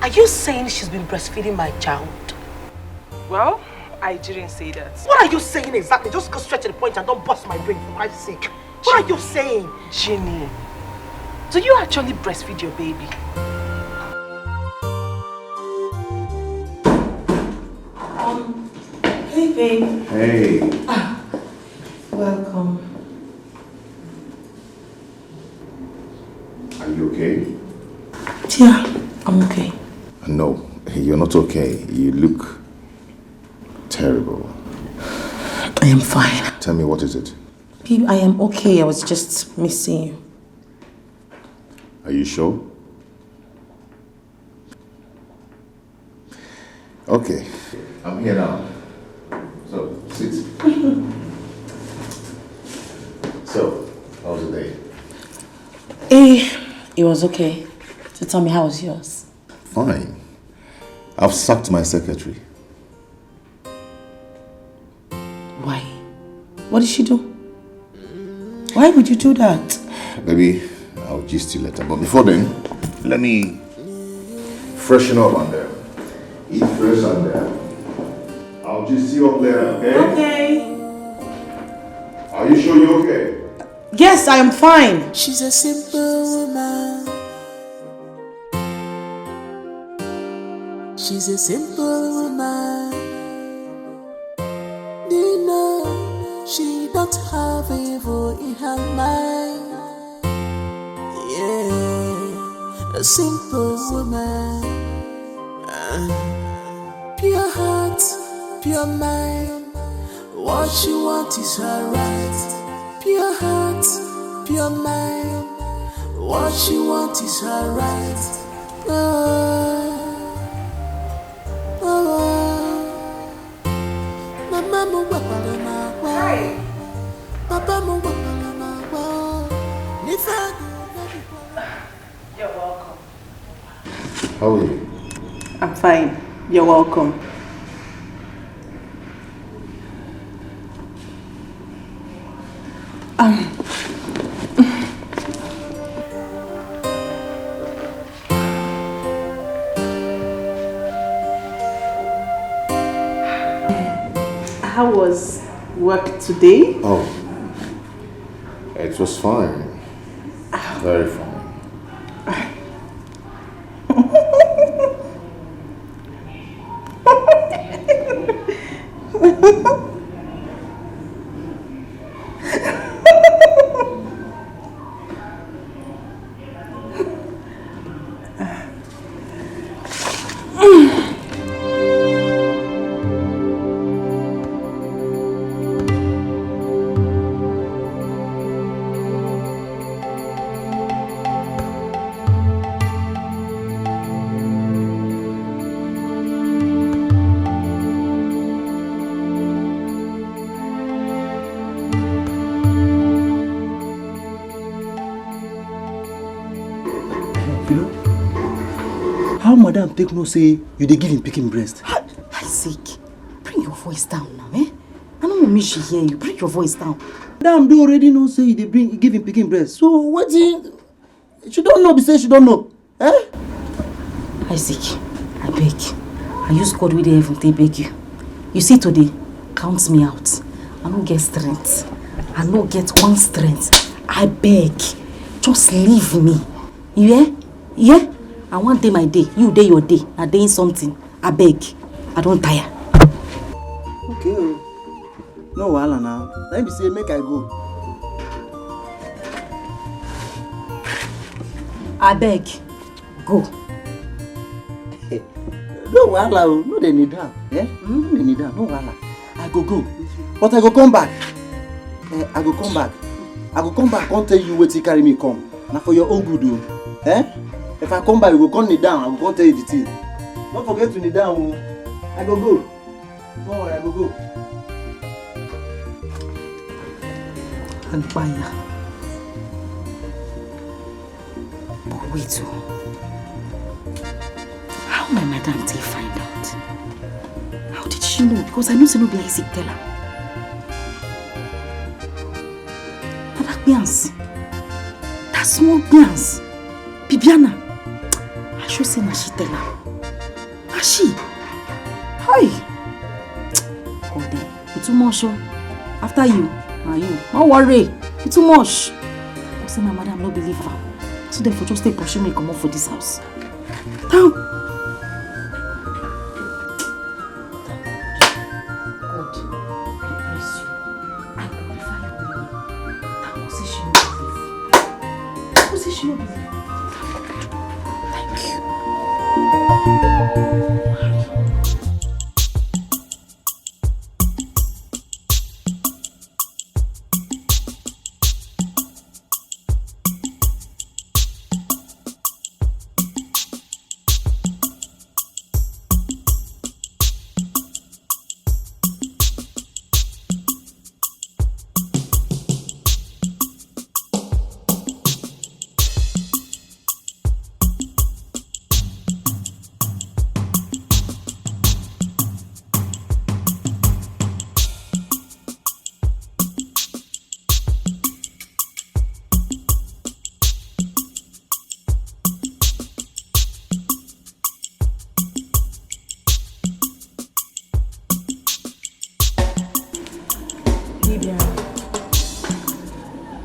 Are you saying she's been breastfeeding my child? Well, I didn't say that. What are you saying exactly? Just go straight to the point and don't bust my brain for Christ's sake. What are you saying? Ginny, do you actually breastfeed your baby? Hey, babe. Hey. Welcome. Are you okay? Yeah, I'm okay. No, you're not okay. You look terrible. I am fine. Tell me, what is it? Babe, I am okay. I was just missing you. Are you sure? Okay, I'm here now. So, sit. So, how was the day? It was okay. So tell me, how was yours? Fine. I've sacked my secretary. Why? What did she do? Why would you do that? Baby, I'll gist you later. But before then, let me freshen up on there. Eat fresh on there. I'll gist you up later, okay? Okay. Are you sure you're okay? Yes, I am fine. She's a simple woman. She's a simple woman. You know, she don't have evil in her mind. Yeah, a simple woman. Pure heart, pure mind. What she wants is her right. Pure heart, pure mind. What she wants is her right. Mama mo wapala na wa. Papa mo wapala na wa. Nife How are you? I'm fine. You're welcome. How was work today? Oh, it was fine. Very fine. How madam take no say you dey give him picking breast? Isaac, bring your voice down now, eh? I don't want me to hear you. Bring your voice down. Madam do already know say you dey give him picking breast. So what she don't know, be say she don't know. Eh? Isaac, I beg. I use God with the heaven to beg you. You see today, count me out. I don't get strength. I don't get one strength. I beg. Just leave me. You hear? Yeah? I want day my day. You day your day. I day something. I beg. I don't tire. Okay. No wahala now. Let me say make I go. I beg. Go. No wahala. No they need that. Eh? No they need that. No wahala. I go. But I go come back. I go come back. I go come back. Can't tell you where to carry me come. Now for your own good, though. Eh? If I come back, you go come kneel down. I go come tell you the thing. Don't forget to kneel down. I go. Don't worry, I go. And fire. But wait, how my madam did find out? How did she know? Because I know she no be Isaac tell her. That Bians. That small Bians. Bibiana. I should say na she tell her. Na she. Hi. God, it's too much. After you. Now you. Don't worry. It's too much. I say my madam no believe her. So therefore just take pursue me come up for this house. Down. God, I bless you. I glorify your name. That was say she no believe. That was say she no believe. Thank you.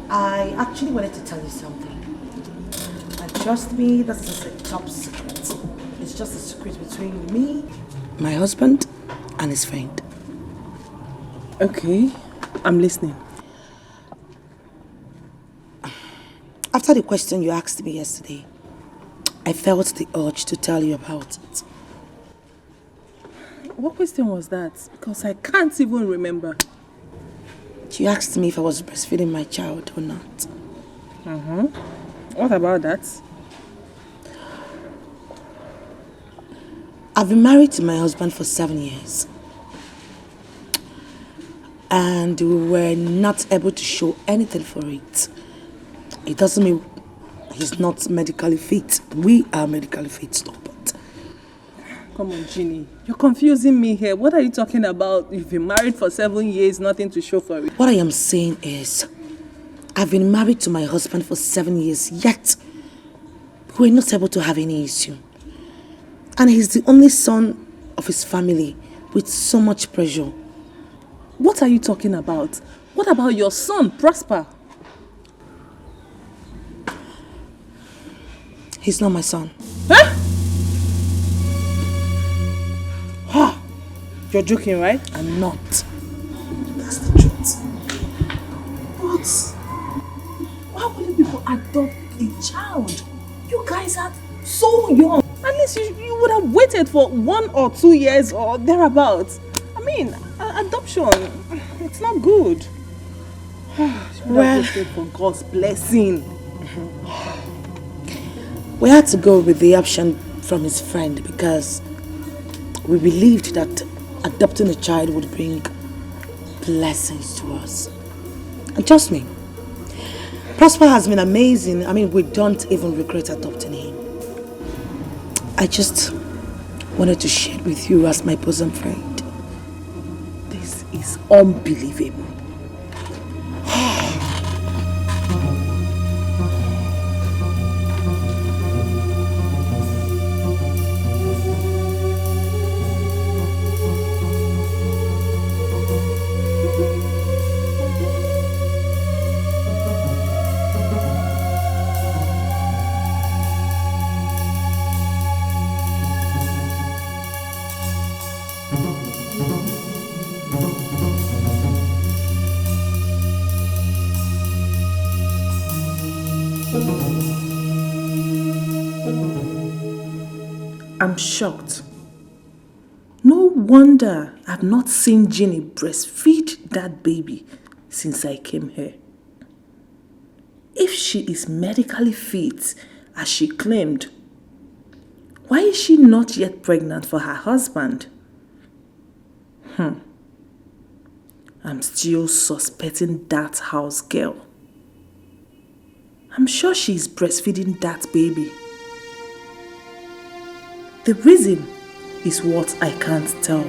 I actually wanted to tell you something. And trust me, this is a top secret. It's just a secret between me, my husband, and his friend. Okay, I'm listening. After the question you asked me yesterday, I felt the urge to tell you about it. What question was that? Because I can't even remember. You asked me if I was breastfeeding my child or not. What about that? I've been married to my husband for 7 years. And we were not able to show anything for it. It doesn't mean he's not medically fit. We are medically fit, but Come on, Ginny. You're confusing me here. What are you talking about? You've been married for 7 years, nothing to show for it. What I am saying is, I've been married to my husband for 7 years, yet we're not able to have any issue. And he's the only son of his family with so much pressure. What are you talking about? What about your son, Prosper? He's not my son. Huh? You're joking, right? I'm not. That's the truth. What? Why would people adopt a child? You guys are so young. At least you would have waited for 1 or 2 years or thereabouts. I mean, adoption, it's not good. Well, for God's blessing. We had to go with the option from his friend because we believed that adopting a child would bring blessings to us. And trust me, Prosper has been amazing. I mean, we don't even regret adopting him. I just wanted to share it with you as my bosom friend. This is unbelievable. I'm shocked. No wonder I've not seen Ginny breastfeed that baby since I came here. If she is medically fit, as she claimed, why is she not yet pregnant for her husband? I'm still suspecting that house girl. I'm sure she's breastfeeding that baby. The reason is what I can't tell.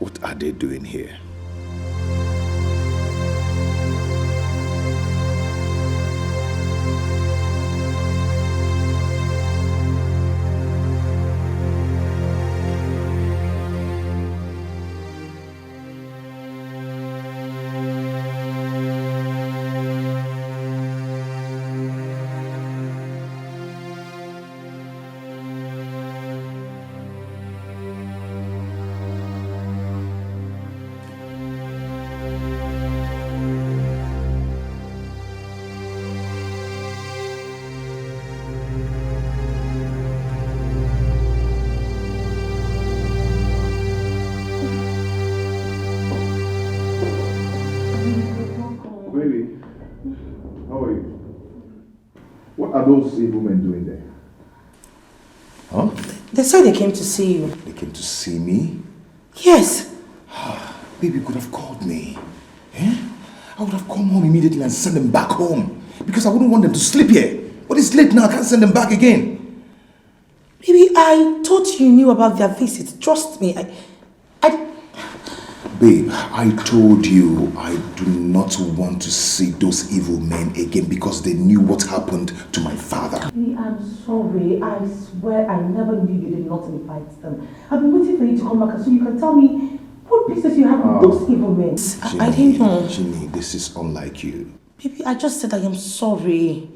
What are they doing here? Baby, how are you? What are those evil men doing there? Huh? They said they came to see you. They came to see me? Yes. Baby, you could have called me. Eh? I would have come home immediately and sent them back home. Because I wouldn't want them to sleep here. But it's late now, I can't send them back again. Baby, I thought you knew about their visit. Trust me. Babe, I told you I do not want to see those evil men again because they knew what happened to my father. I'm sorry. I swear I never knew you did not invite them. I've been waiting for you to come back so you can tell me what business you have with those evil men. I didn't know. Ginny, this is unlike you. Baby, I just said I am sorry.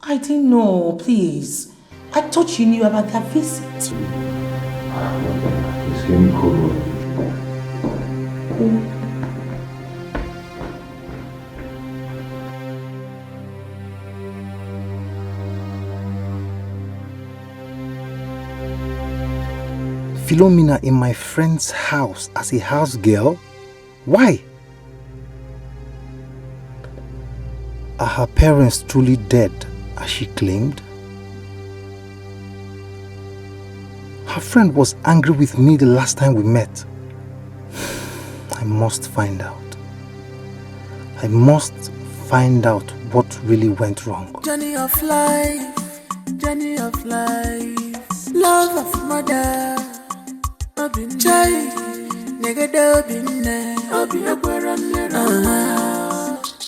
I didn't know, please. I thought you knew about their visit. Please give me cold water. Philomena in my friend's house as a house girl? Why? Are her parents truly dead, as she claimed? Her friend was angry with me the last time we met. I must find out. I must find out what really went wrong. Journey of life, love of mother. Child, nigga dobinne,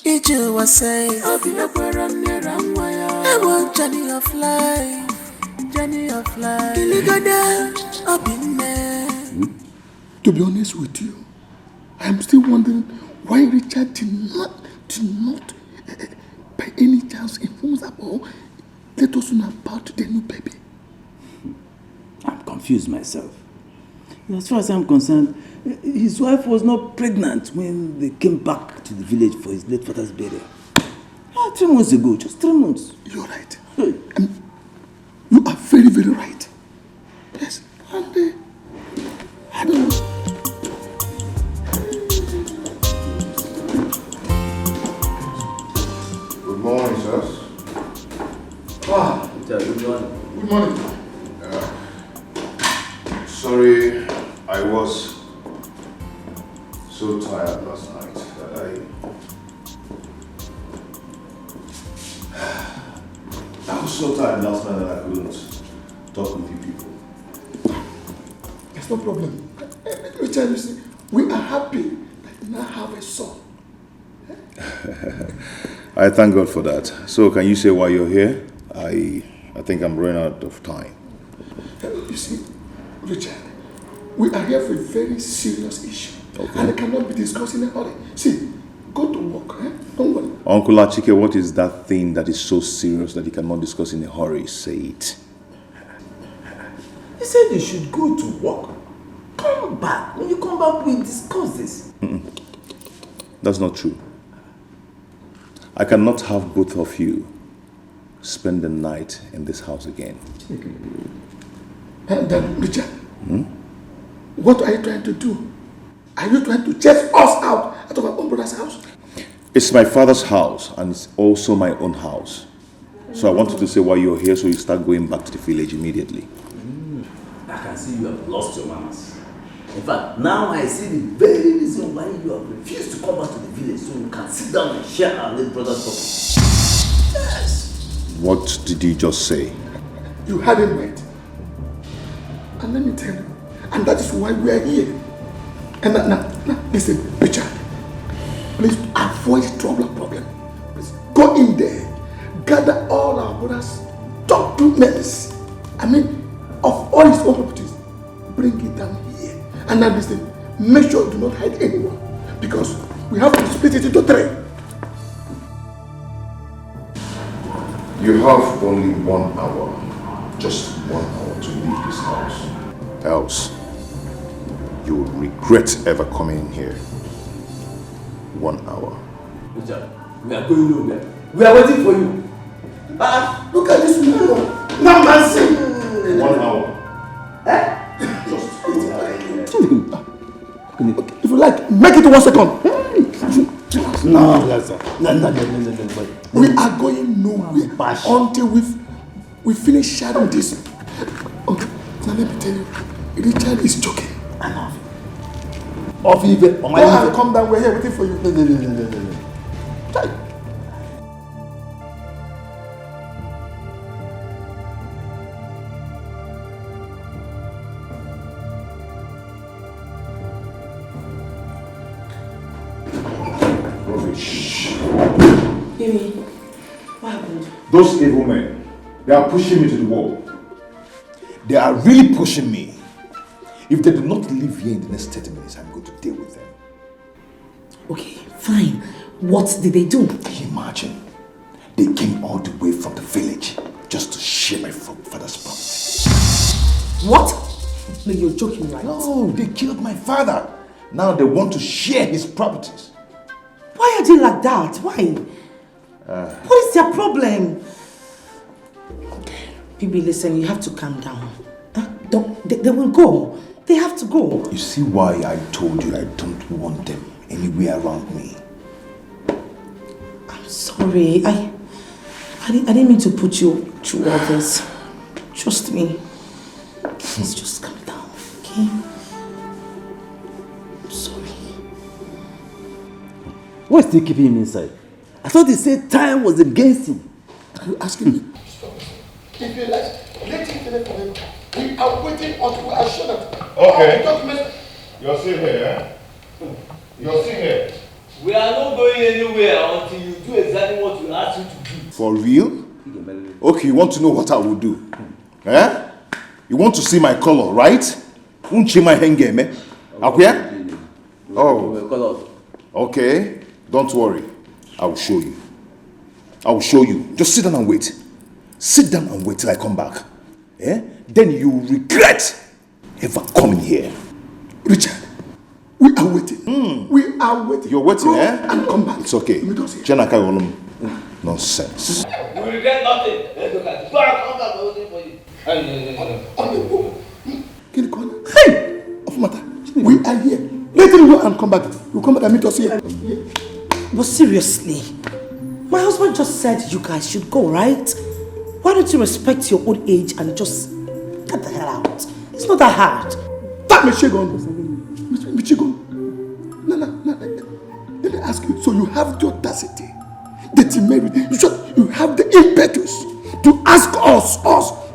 Iju was say, I want journey of life, To be honest with you, I'm still wondering why Richard did not by any chance inform us about let us know about the new baby. I'm confused myself. As far as I'm concerned, his wife was not pregnant when they came back to the village for his late father's burial. 3 months ago, just 3 months. You're right. You are very, very right. Yes, and I don't know. Good morning, sirs. Good morning. Good morning. Sorry, I was so tired last night that I was so tired last night that I couldn't talk with you people. There's no problem. Richard, you see, we are happy that you now have a son. I thank God for that. So can you say why you're here? I think I'm running out of time. You see, Richard, we are here for a very serious issue. Okay. And it cannot be discussed in a hurry. See, go to work, Don't worry. Uncle Achike, what is that thing that is so serious that you cannot discuss in a hurry? Say it. He said you should go to work. Come back. When you come back, we'll discuss this. That's not true. I cannot have both of you spend the night in this house again. And then, Richard, what are you trying to do? Are you trying to chase us out of our own brother's house? It's my father's house and it's also my own house. So I wanted to say why you're here so you start going back to the village immediately. I can see you have lost your manners. In fact, now I see the very reason why you have refused to come back to the village so you can sit down and share our late brother's property. Yes! What did you just say? You had it right. And let me tell you, and that is why we are here. And now, listen, Richard, please avoid trouble and problem. Please go in there, gather all our brothers' documents. Of all his own properties, bring it down here. And now listen, make sure you do not hide anyone, because we have to split it into 3. You have only 1 hour, just 1 hour to leave this house. Else, you will regret ever coming in here. 1 hour. Richard, we are going nowhere. We are waiting for you. Look at this man. Now, Nancy. 1 hour. Just if you like, make it 1 second. No. We are going nowhere until we finish sharing this. Okay, now let me tell you, Richard is joking. Enough. Go and come down, we're here waiting for you. No. Amy, what happened? Those evil men, they are pushing me to the wall. They are really pushing me. If they do not leave here in the next 30 minutes, I'm going to deal with them. Okay, fine. What did they do? Can you imagine? They came all the way from the village just to share my father's property. What? No, you're joking, right? No, they killed my father. Now they want to share his properties. Why are they like that? Why? What is their problem? Okay. Baby, listen, you have to calm down. They will go. They have to go. You see why I told you I don't want them anywhere around me? I'm sorry. I didn't mean to put you through all this. Trust me. Please just calm down, okay? I'm sorry. What's still keeping him inside? I thought he said time was against him. Are you asking me? If you let him finish for him. We are waiting until we are sure that all the documents. You're still here, eh? You're still here. We are not going anywhere until you do exactly what we asked you to do. For real? Okay, you want to know what I will do? Eh? You want to see my color, right? Unchi my henge me. Okay? Oh. Okay. Don't worry. I will show you. I will show you. Just sit down and wait. Sit down and wait till I come back. Eh? Then you will regret ever coming here. Richard, we are waiting. We are waiting. You're waiting, Go eh? and come back. It's okay. Chenaka Olum. Nonsense. We regret nothing. Let's look at it. Go and come back. We're waiting for you. Hey! Afumata, we are here. Let him go and come back. You come back and meet us here. But seriously, my husband just said you guys should go, right? Why don't you respect your old age and just get the hell out? It's not that hard. That Michigan. No. Let me ask you. So you have the audacity, the temerity, you have the impetus to ask us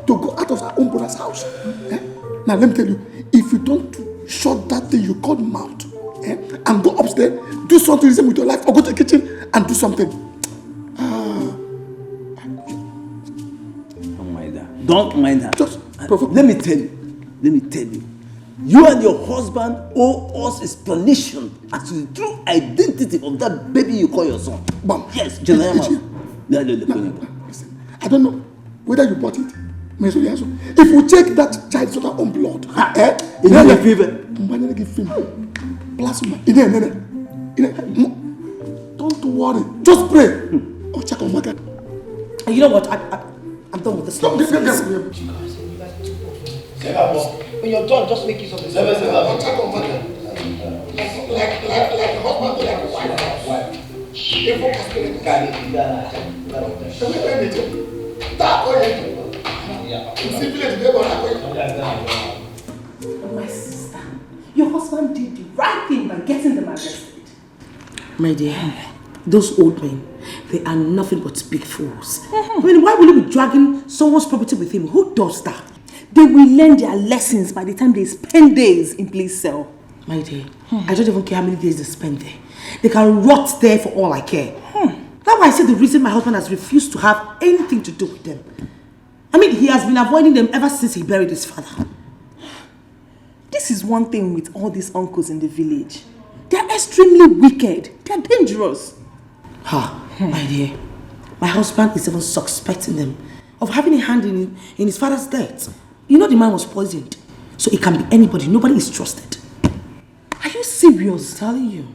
to go out of our own brother's house. Eh? Now let me tell you, if you don't shut that thing you call mouth, and go upstairs, do something with your life, or go to the kitchen and do something. Don't mind her. Just let me tell you. You and your husband owe us explanation as to the true identity of that baby you call your son. Mom. Yes, I don't know whether you bought it. If we check that child's own blood, plasma. Don't worry. Just pray. Oh, check on my God. You know what? I'm done with this. When you're done, just make use of this. Like husband, like wife. My sister, your husband did the right thing by getting them arrested. My dear, those old men, they are nothing but big fools. I mean, why will you be dragging someone's property with him? Who does that? They will learn their lessons by the time they spend days in police cell. My dear, I don't even care how many days they spend there. They can rot there for all I care. That's why I said the reason my husband has refused to have anything to do with them. I mean, he has been avoiding them ever since he buried his father. This is one thing with all these uncles in the village. They are extremely wicked. They are dangerous. My dear, my husband is even suspecting them of having a hand in his father's death. You know the man was poisoned. So it can be anybody. Nobody is trusted. Are you serious? I'm telling you.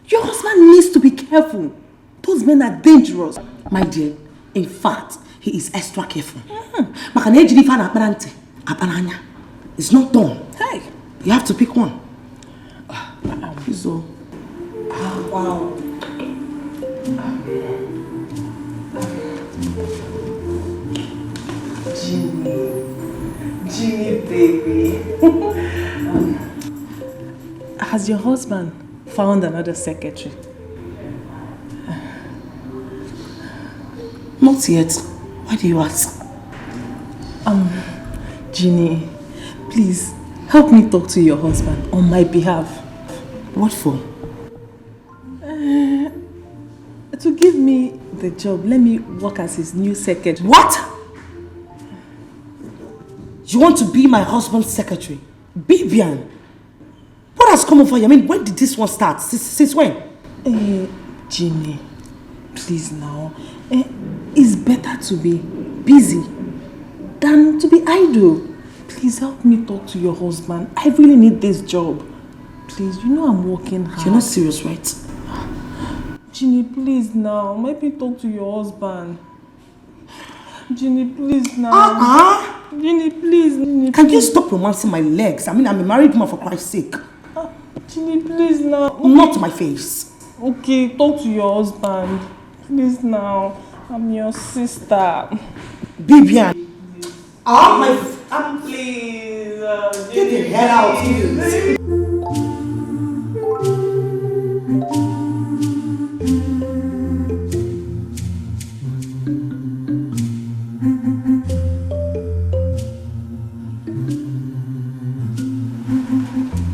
Your husband needs to be careful. Those men are dangerous. My dear, in fact, he is extra careful. It's not done. Hey, you have to pick one. So, wow. Ginny, baby. Has your husband found another secretary? Not yet. Why do you ask? Ginny, please help me talk to your husband on my behalf. What for? To give me the job. Let me work as his new secretary. What? You want to be my husband's secretary? Bibian? What has come over you? I mean, when did this one start? Since when? Ginny, please now. It's better to be busy than to be idle. Please help me talk to your husband. I really need this job. Please, you know I'm working hard. You're not serious, right? Ginny, please now. Let me talk to your husband. Ginny, please now. Ginny, please. Ginny, Can you stop romancing my legs? I mean, I'm a married woman, for Christ's sake. Ginny, please now. Not my face. Okay, talk to your husband. Please now. I'm your sister. Bibian. Please. Get the hell out, please.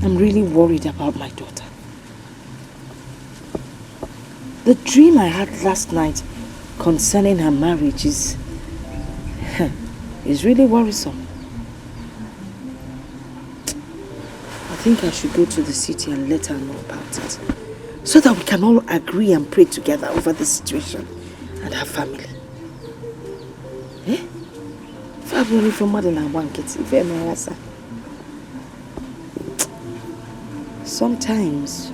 I'm really worried about my daughter. The dream I had last night concerning her marriage is really worrisome. I think I should go to the city and let her know about it, so that we can all agree and pray together over the situation and her family. Eh? Family from more than I want it. Sometimes.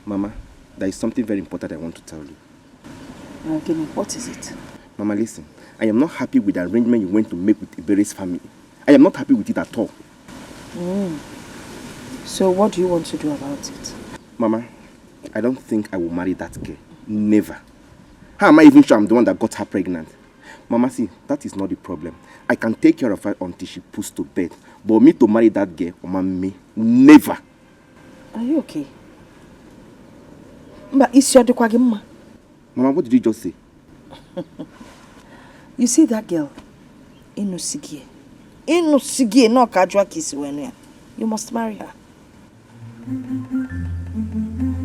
Mama, there is something very important I want to tell you. Okay, what is it? Mama, listen. I am not happy with the arrangement you went to make with Ibere's family. I am not happy with it at all. So what do you want to do about it? Mama, I don't think I will marry that girl. Never. How am I even sure I'm the one that got her pregnant? Mama, see, that is not the problem. I can take care of her until she puts to bed. But me to marry that girl, Mama, never. Are you okay? Mama, what did you just say? You see that girl? Inusigie, no kajwa kisi wenu. You must marry her.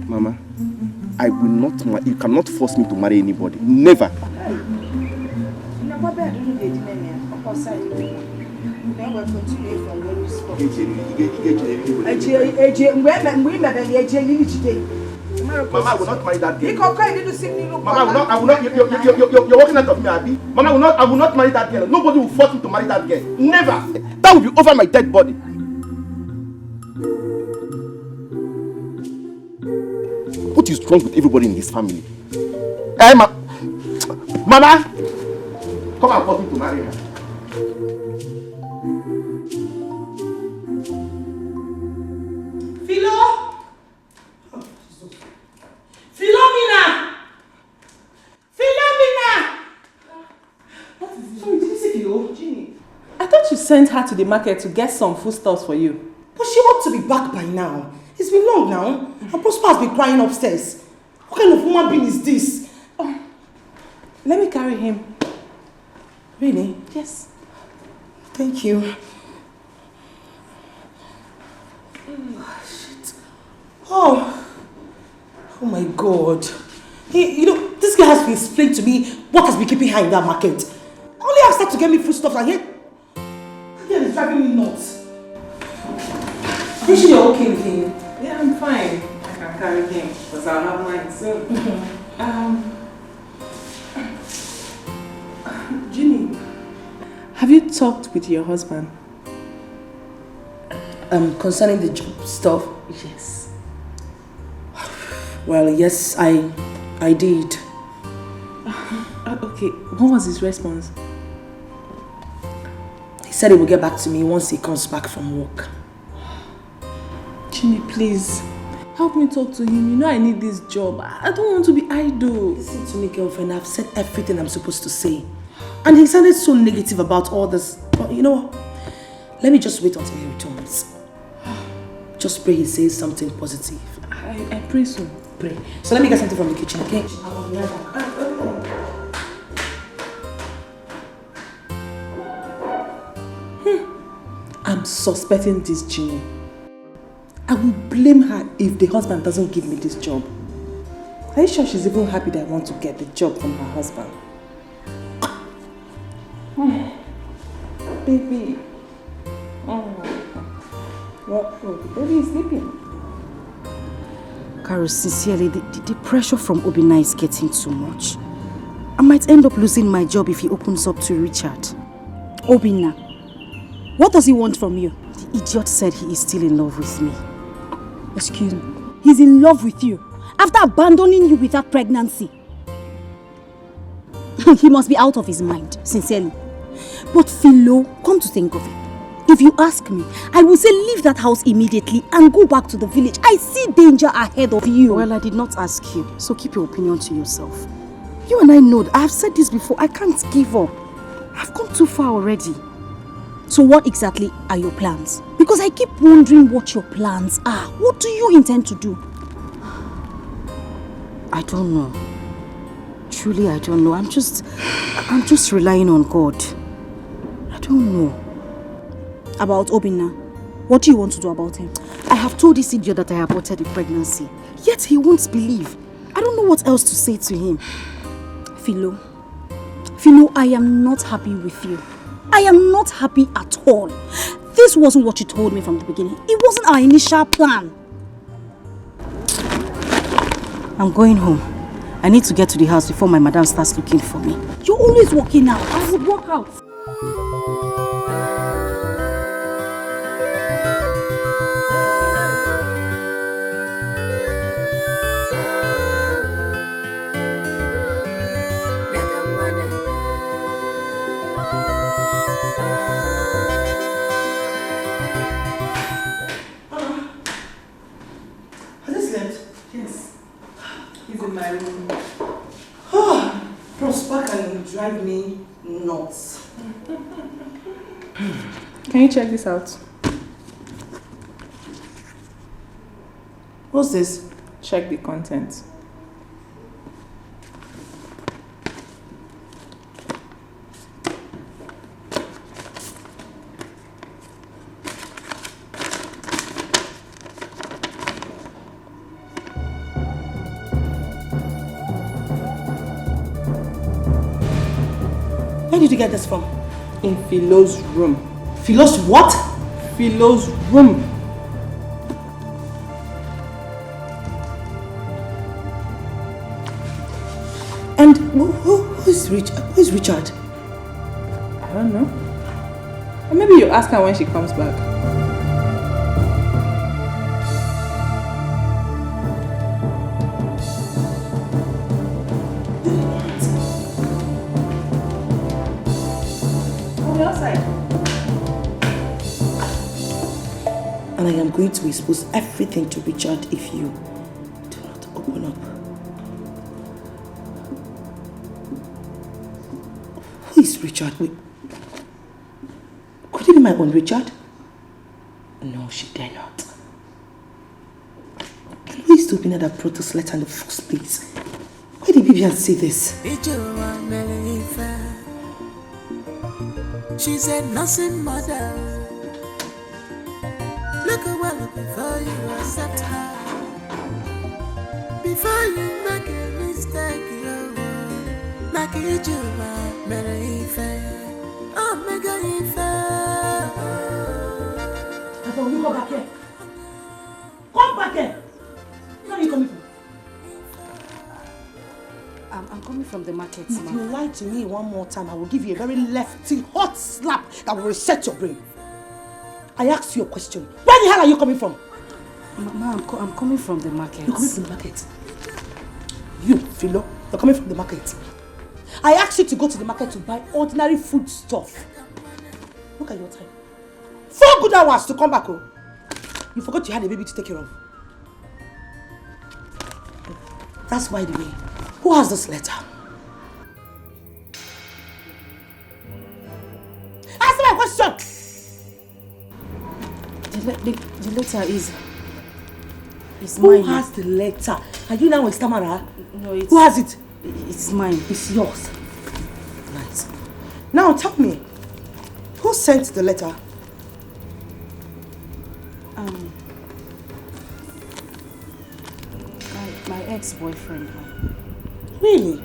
Mama, I will not marry. You cannot force me to marry anybody. Never. Mama, I will not marry that girl. Mama, I will not. You're walking out of me, Abby. Mama, I will not marry that girl. Nobody will force me to marry that girl. Never. That will be over my dead body. What is wrong with everybody in this family? Hey, Mama, come and force me to marry her. Philomena! What is it? Sorry, did you say Philo? Ginny, I thought you sent her to the market to get some foodstuffs for you. But she ought to be back by now. It's been long now. And Prosper has been crying upstairs. What kind of human being is this? Oh, let me carry him. Really? Yes. Thank you. Oh, shit. Oh my God. Hey, this girl has to explain to me what has been keeping her in that market. I only asked her to get me foodstuffs and yet is driving me nuts. Are you sure you're okay with him? Yeah, I'm fine. I can carry him because I'll have mine soon. Ginny, have you talked with your husband? Concerning the job stuff? Yes. Well, yes, I did. Okay, what was his response? He said he will get back to me once he comes back from work. Ginny, please, help me talk to him. You know I need this job. I don't want to be idle. Listen to me, girlfriend. I've said everything I'm supposed to say. And he sounded so negative about all this. But you know what? Let me just wait until he returns. Just pray he says something positive. I pray so. Pray. So let me get something from the kitchen, okay? I'm suspecting this Ginny. I will blame her if the husband doesn't give me this job. Are you sure she's even happy that I want to get the job from her husband? Baby. Oh, the baby is sleeping. Carol, sincerely, the pressure from Obinna is getting too much. I might end up losing my job if he opens up to Richard. Obinna, what does he want from you? The idiot said he is still in love with me. Excuse me. He's in love with you after abandoning you without pregnancy. He must be out of his mind, sincerely. But Philo, come to think of it, if you ask me, I will say leave that house immediately and go back to the village. I see danger ahead of you. Well, I did not ask you, so keep your opinion to yourself. You and I know, I have said this before, I can't give up. I've come too far already. So what exactly are your plans? Because I keep wondering what your plans are. What do you intend to do? I don't know. Truly, I don't know. I'm just relying on God. I don't know. About Obinna, what do you want to do about him? I have told this idiot that I aborted the pregnancy, yet he won't believe. I don't know what else to say to him. Philo, I am not happy with you. I am not happy at all. This wasn't what you told me from the beginning. It wasn't our initial plan. I'm going home. I need to get to the house before my madam starts looking for me. You're always walking out. I would walk out. Drive me nuts. Can you check this out? What's this? Check the content. Where did you get this from? In Philo's room. Philo's what? Philo's room. And who is Richard? I don't know. Or maybe you ask her when she comes back. And I am going to expose everything to Richard if you do not open up. Who is Richard? Wait. Could it be my own Richard? No, she dare not. Who is the opener that brought this letter in the first place? Why did Vivian say this? She said nothing mother. Look a while before you accept her. Before you make a mistake, you make it you oh, make it fair. You go back here. Come back here. Where are you coming from? I'm coming from the market, If you lie to me one more time, I will give you a very lefty hot slap that will reset your brain. I asked you a question. Where the hell are you coming from? Mama, I'm coming from the market. You're coming from the market? You, Philo, you're coming from the market. I asked you to go to the market to buy ordinary food stuff. Look at your time. 4 good hours to come back home. You forgot you had a baby to take care of. That's by the way. Who has this letter? Answer my question! The letter is Who mine. Who has the letter? Are you now a stammerer? No, it's... Who has it? It's mine. It's yours. Right. Now tell me, who sent the letter? My ex-boyfriend. Really?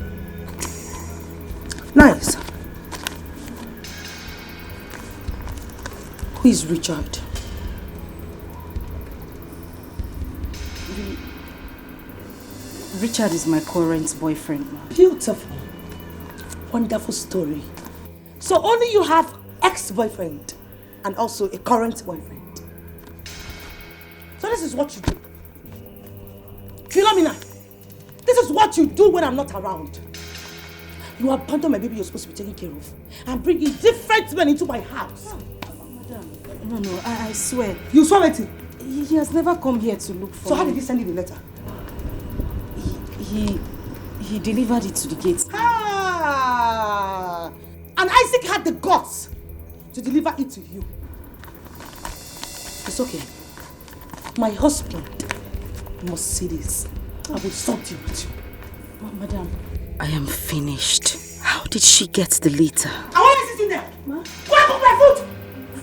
Nice. Who is Richard? Richard is my current boyfriend, ma. Beautiful. Wonderful story. So only you have ex-boyfriend and also a current boyfriend. So this is what you do. Philomena, this is what you do when I'm not around. You abandon my baby you're supposed to be taking care of and bring in different men into my house. Madam, no, I swear. You swear it? He has never come here to look for So how me. did he send you the letter? He delivered it to the gate. Ah! And Isaac had the guts to deliver it to you. It's okay. My husband must see this. I will sort you with you. Madam, I am finished. How did she get the letter? I want to sit in there. Ma? Go and put my foot!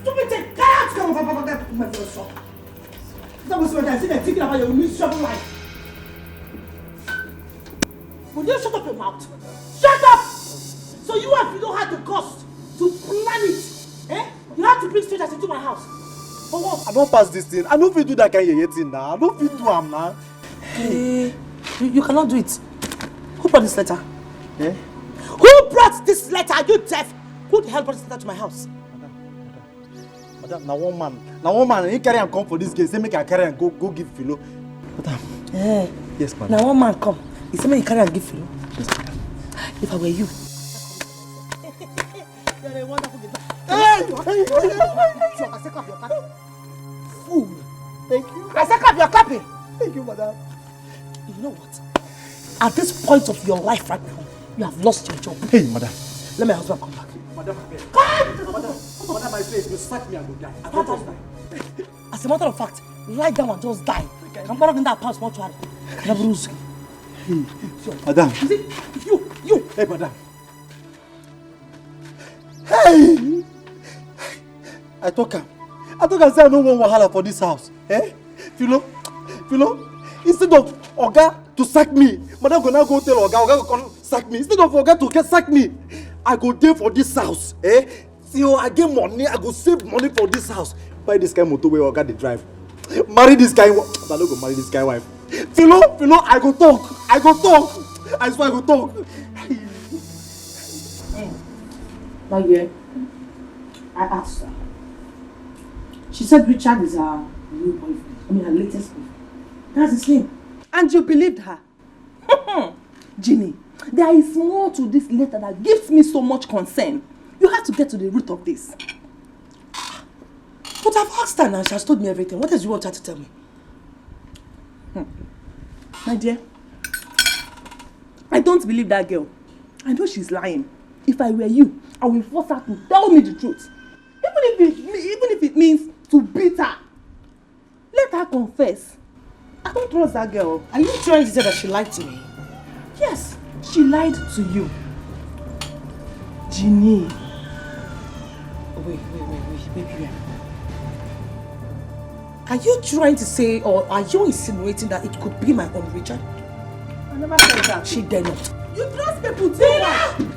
Stupid thing! Get out! Come on, put my foot shop. That was when I see them thinking about your miserable life. Will you shut up your mouth? Shut up! So you have you don't have the cost to plan it. Eh? You have to bring strangers into my house. For what? I don't pass this thing. I don't feel do that kind of thing now. I don't feel do am now. Hey, you cannot do it. Who brought this letter? Eh? Who brought this letter? Are you deaf? Who the hell brought this letter to my house? Madam, now one man, he carry and come for this case. Say make I carry and go give Philo. Madam. Eh. Yes, madam. Now one man come. He said make you carry and give Philo. Yes, madam. If I were you. You're a wonderful guitar. Hey! I say clap your clapping. Fool. Thank you. I say clap your clapping. Thank you, madam. You know what? At this point of your life right now, you have lost your job. Hey, madam. Let my husband come back. Madam, madam, my face, you slap me and go die. I don't die. As a matter of fact, lie down and just die. I'm not in that past mortuary. Madam. You. Hey, madam. Hey! I talk am say I no want wahala for this house. Eh? Philo, instead of Oga to sack me, madam go now go tell Oga go come sack me. Instead of Oga to sack me, I go dey for this house. Eh? Till I get money, I go save money for this house. Buy this kind of motor where Oga dey drive. Marry this guy. I no go marry this guy wife. Philo, I go talk. I swear I go talk. My dear, I asked her. She said Richard is her new boyfriend. I mean, her latest boyfriend. That's his name. And you believed her? Ginny, there is more to this letter that gives me so much concern. You have to get to the root of this. But I've asked her now. She has told me everything. What else do you want her to tell me? My dear, I don't believe that girl. I know she's lying. If I were you, I will force her to tell me the truth. Even if it means to beat her. Let her confess. I don't trust that girl. Are you trying to say that she lied to me? Yes, she lied to you. Ginny. Wait. Are you trying to say, or are you insinuating that it could be my own Richard? I never said that. She dare not. You trust people too much.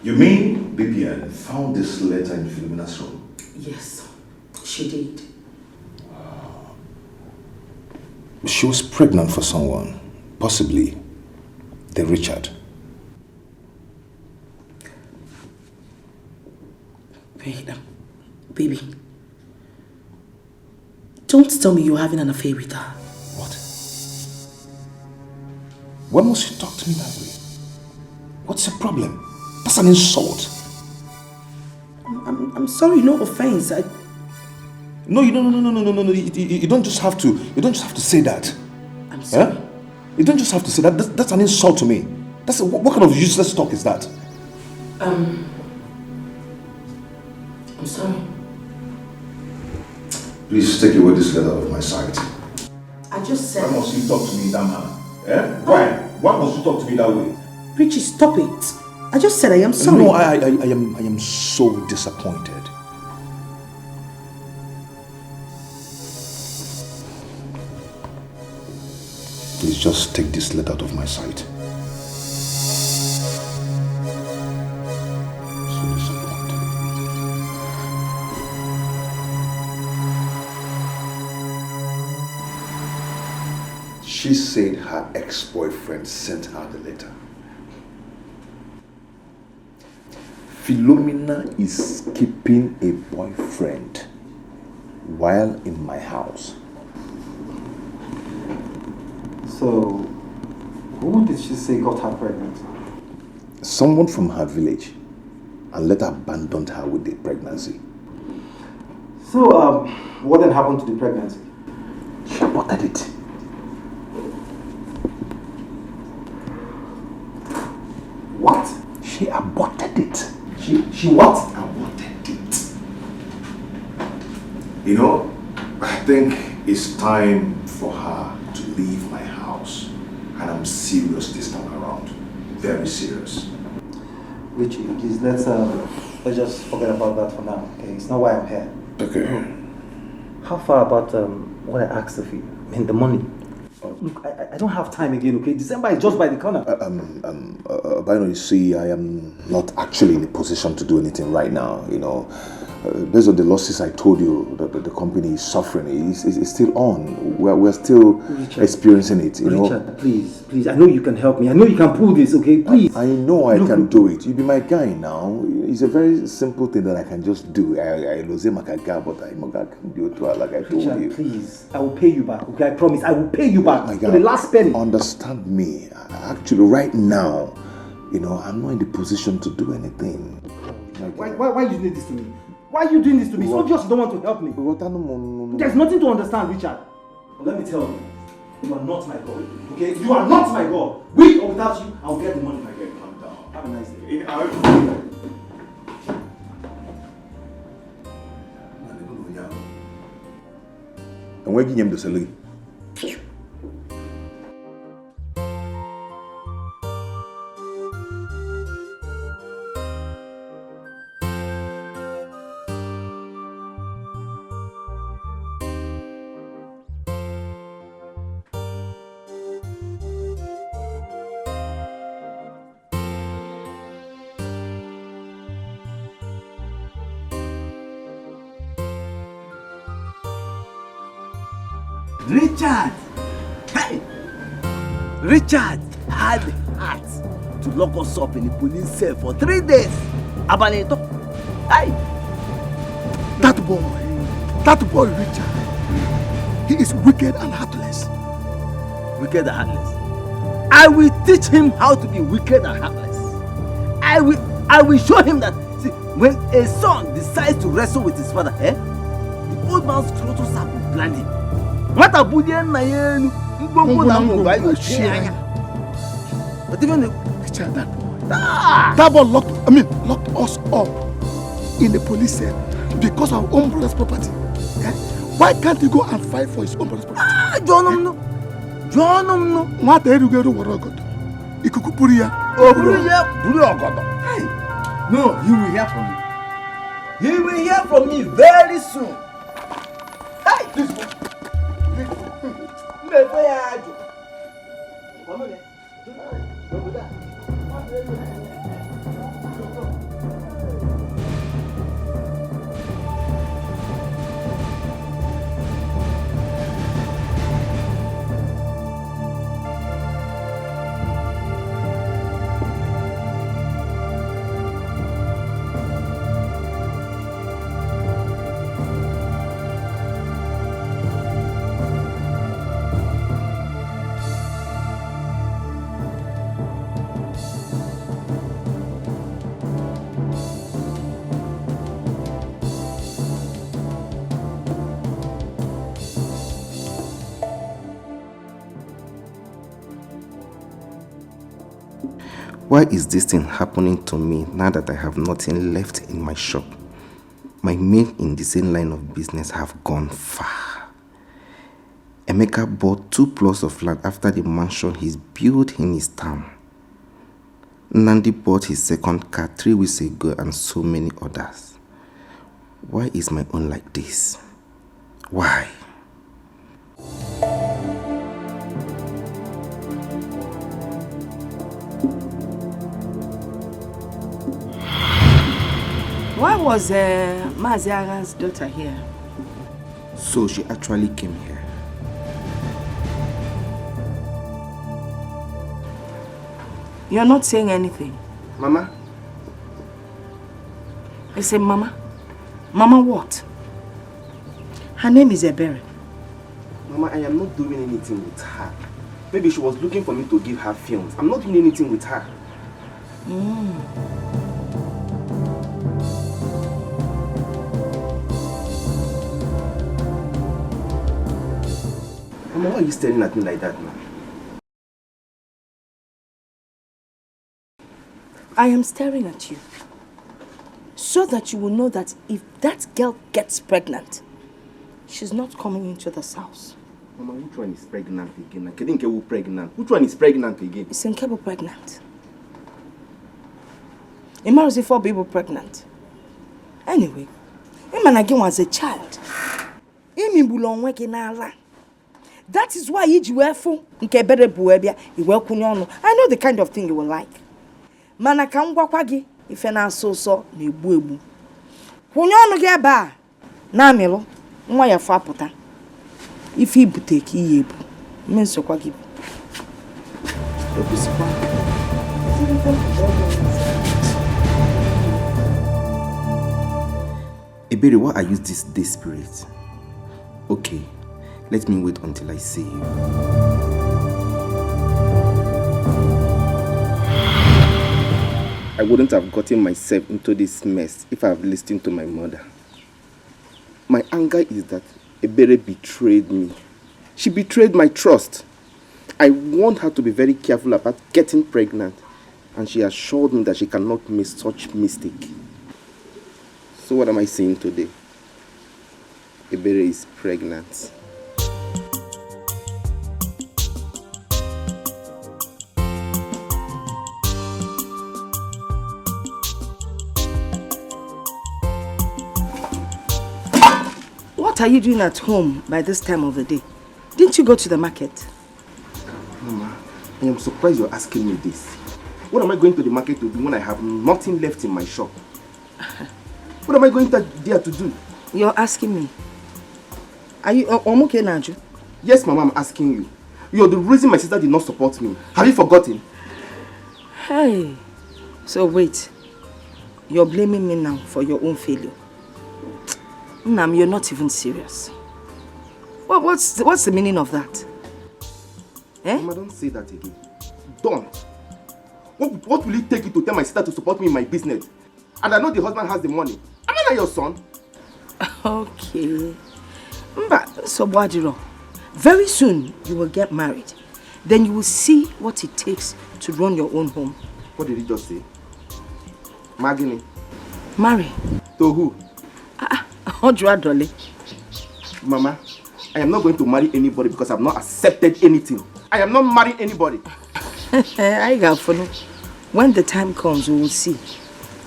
You mean BPN found this letter in Philomena's room? Yes, she did. She was pregnant for someone, possibly the Richard. Wait, baby. Don't tell me you're having an affair with her. What? When must you talk to me that way? What's your problem? That's an insult. I'm sorry, no offense. No. You don't just have to. You don't just have to say that. I'm sorry. Eh? You don't just have to say that. That's an insult to me. What kind of useless talk is that? I'm sorry. Please take away this letter of my sight. I just said. Why must you talk to me in that manner? Eh? Why? Why must you talk to me that way? Richie, stop it. I just said I am sorry. No, I am so disappointed. Please just take this letter out of my sight. She said her ex-boyfriend sent her the letter. Philomena is keeping a boyfriend while in my house. So, who did she say got her pregnant? Someone from her village, and later abandoned her with the pregnancy. So, what then happened to the pregnancy? She aborted it. What? She aborted it. She what? Aborted it. You know, I think it's time for her to leave my house. And I'm serious this time around. Very serious. Richie, please, let's just forget about that for now, okay? It's not why I'm here. Okay. How far about what I asked of you? I mean, the money. Look, I don't have time again, okay? December is just by the corner. But you see, I am not actually in a position to do anything right now, you know. Based on the losses I told you that the company is suffering, it's still on. We're still experiencing it, you know. Richard, please, I know you can help me. I know you can pull this, okay? Please. I know I can do it. You be my guy now. It's a very simple thing that I can just do. I lose him like a guy, but I can do it like I told Richard, you. please, I will pay you back, okay? I promise, I will pay you back My for the last penny. Understand me. Actually, right now, you know, I'm not in the position to do anything. Why you doing this to me? Why are you doing this to me? It's obvious you don't want to help me. There's nothing to understand, Richard. But let me tell you, you are not my God. Okay? You are not my God. With or without you, I'll get the money if I get it. Calm down. Have a nice day. And where give him the salary? Richard! Hey! Richard had the heart to lock us up in the police cell for 3 days. Abaneto. Hey! That boy Richard, he is wicked and heartless. Wicked and heartless. I will teach him how to be wicked and heartless. I will show him that, see, when a son decides to wrestle with his father, the old man's scrotus will blind him. What a bullion na yenu, mbongo na mbongo ayo share. But even the Richard, that boy locked us up in the police cell because of our own brother's property. Yeah? Why can't he go and fight for his own brother's property? John no. What are you going to do? Ikukupuria. Hey, no, he will hear from me. He will hear from me very soon. Hey, please go. Why is this thing happening to me now that I have nothing left in my shop? My men in the same line of business have gone far. Emeka bought 2 plots of land after the mansion he's built in his town. Nandi bought his second car 3 weeks ago and so many others. Why is my own like this? Why? Why was Maziaga's daughter here? So she actually came here. You're not saying anything. Mama? I say, Mama. Mama what? Her name is Ebere. Mama, I am not doing anything with her. Maybe she was looking for me to give her films. I'm not doing anything with her. Mama, why are you staring at me like that now? I am staring at you so that you will know that if that girl gets pregnant, she's not coming into this house. Mama, which one is pregnant again? Kedinkewu pregnant. Which one is pregnant again? Is Nkebu pregnant? Imaruzi for people pregnant. Anyway, Imanagi was a child. That is why I know the kind of thing you will like. Mana kangwa kwagi ife na so na egbu egbu. Kwunyonu ge ba na amilo nwa ya fa puta. Ife ibute ka iye ebu. Menso kwagi. Obusikwa. Ebere, why are you this desperate? Okay, let me wait until I see you. I wouldn't have gotten myself into this mess if I had listened to my mother. My anger is that Ebere betrayed me. She betrayed my trust. I want her to be very careful about getting pregnant, and she assured me that she cannot make such mistake. So what am I saying today? Ebere is pregnant. What are you doing at home by this time of the day? Didn't you go to the market? Mama, I am surprised you're asking me this. What am I going to the market to do when I have nothing left in my shop? What am I going there to do? You're asking me. Are you okay, Naju? Yes, Mama, I'm asking you. You're the reason my sister did not support me. Have you forgotten? Hey. So wait. You're blaming me now for your own failure. Nam, you're not even serious. What's the meaning of that? Eh? Mama, don't say that again. Don't. What will it take you to tell my sister to support me in my business? And I know the husband has the money. Am I not your son? Okay. So Wadiro, very soon you will get married. Then you will see what it takes to run your own home. What did he just say? Magini. Marry. To who? Mama, I am not going to marry anybody because I have not accepted anything. I am not marrying anybody. When the time comes, we will see.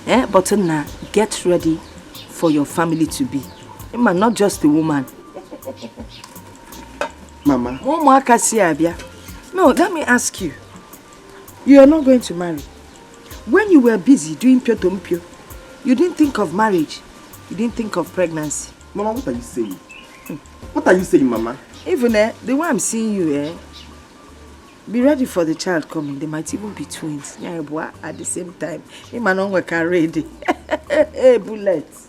But now, get ready for your family to be. Not just a woman. Mama. No, let me ask you. You are not going to marry. When you were busy doing pio, you didn't think of marriage. You didn't think of pregnancy. Mama, what are you saying? What are you saying, Mama? Even the way I'm seeing you, be ready for the child coming. They might even be twins. At the same time. Ready. Hey, bullets.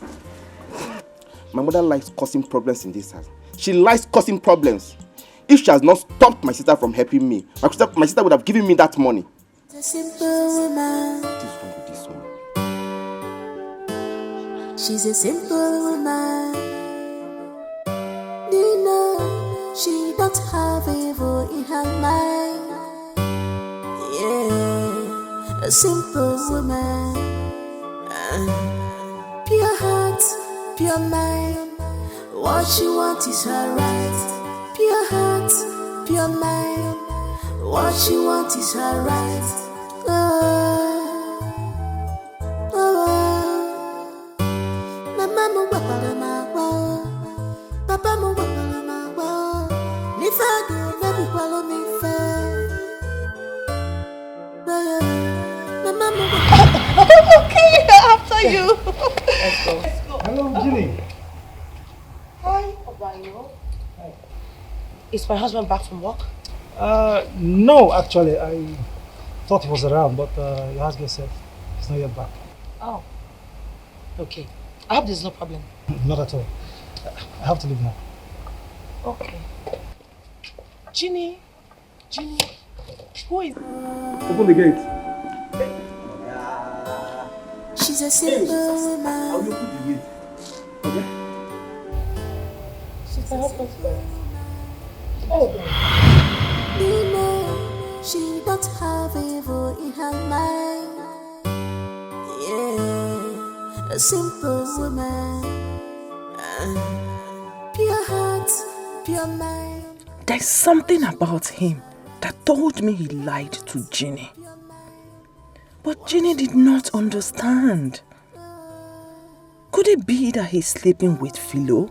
My mother likes causing problems in this house. She likes causing problems. If she has not stopped my sister from helping me, my sister would have given me that money. A simple woman. What is wrong with this one? She's a simple woman. You know, she don't have evil in her mind. Yeah, a simple woman. Pure heart, pure mind. What she wants is her right. Pure heart, pure mind. What she wants is her right. Okay, after you. Let's go. Hello, Ginny. Hi, Obayo. Is my husband back from work? No, actually, Thought he was around, but your husband said he's not yet back. Oh. Okay. I hope there's no problem. Not at all. I have to leave now. Okay. Ginny, who is... Open the gate. She's a simple woman. I'll open the gate. Okay? She's a helper. Oh. You know, she don't have evil in her mind. Yeah, a simple woman. Pure heart, pure mind. There's something about him that told me he lied to Ginny. But Ginny did not understand. Could it be that he's sleeping with Philo?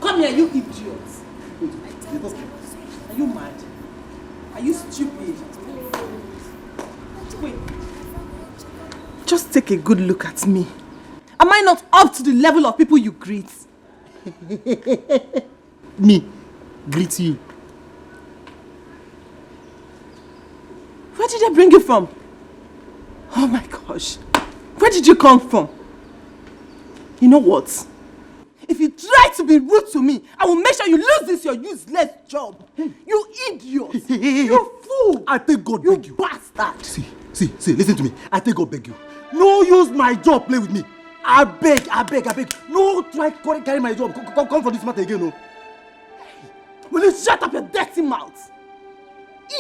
Come here, you idiots. Are you mad? Are you stupid? Wait. Just take a good look at me. Am I not up to the level of people you greet? Me? Greet you? Where did they bring you from? Oh my gosh. Where did you come from? You know what? If you try to be rude to me, I will make sure you lose this your useless job. You idiot. You fool. I take God beg you. Bastard. See, listen to me. I take God beg you. No use my job play with me. I beg. No try carry my job. Come for this matter again, no. Will you shut up your dirty mouth?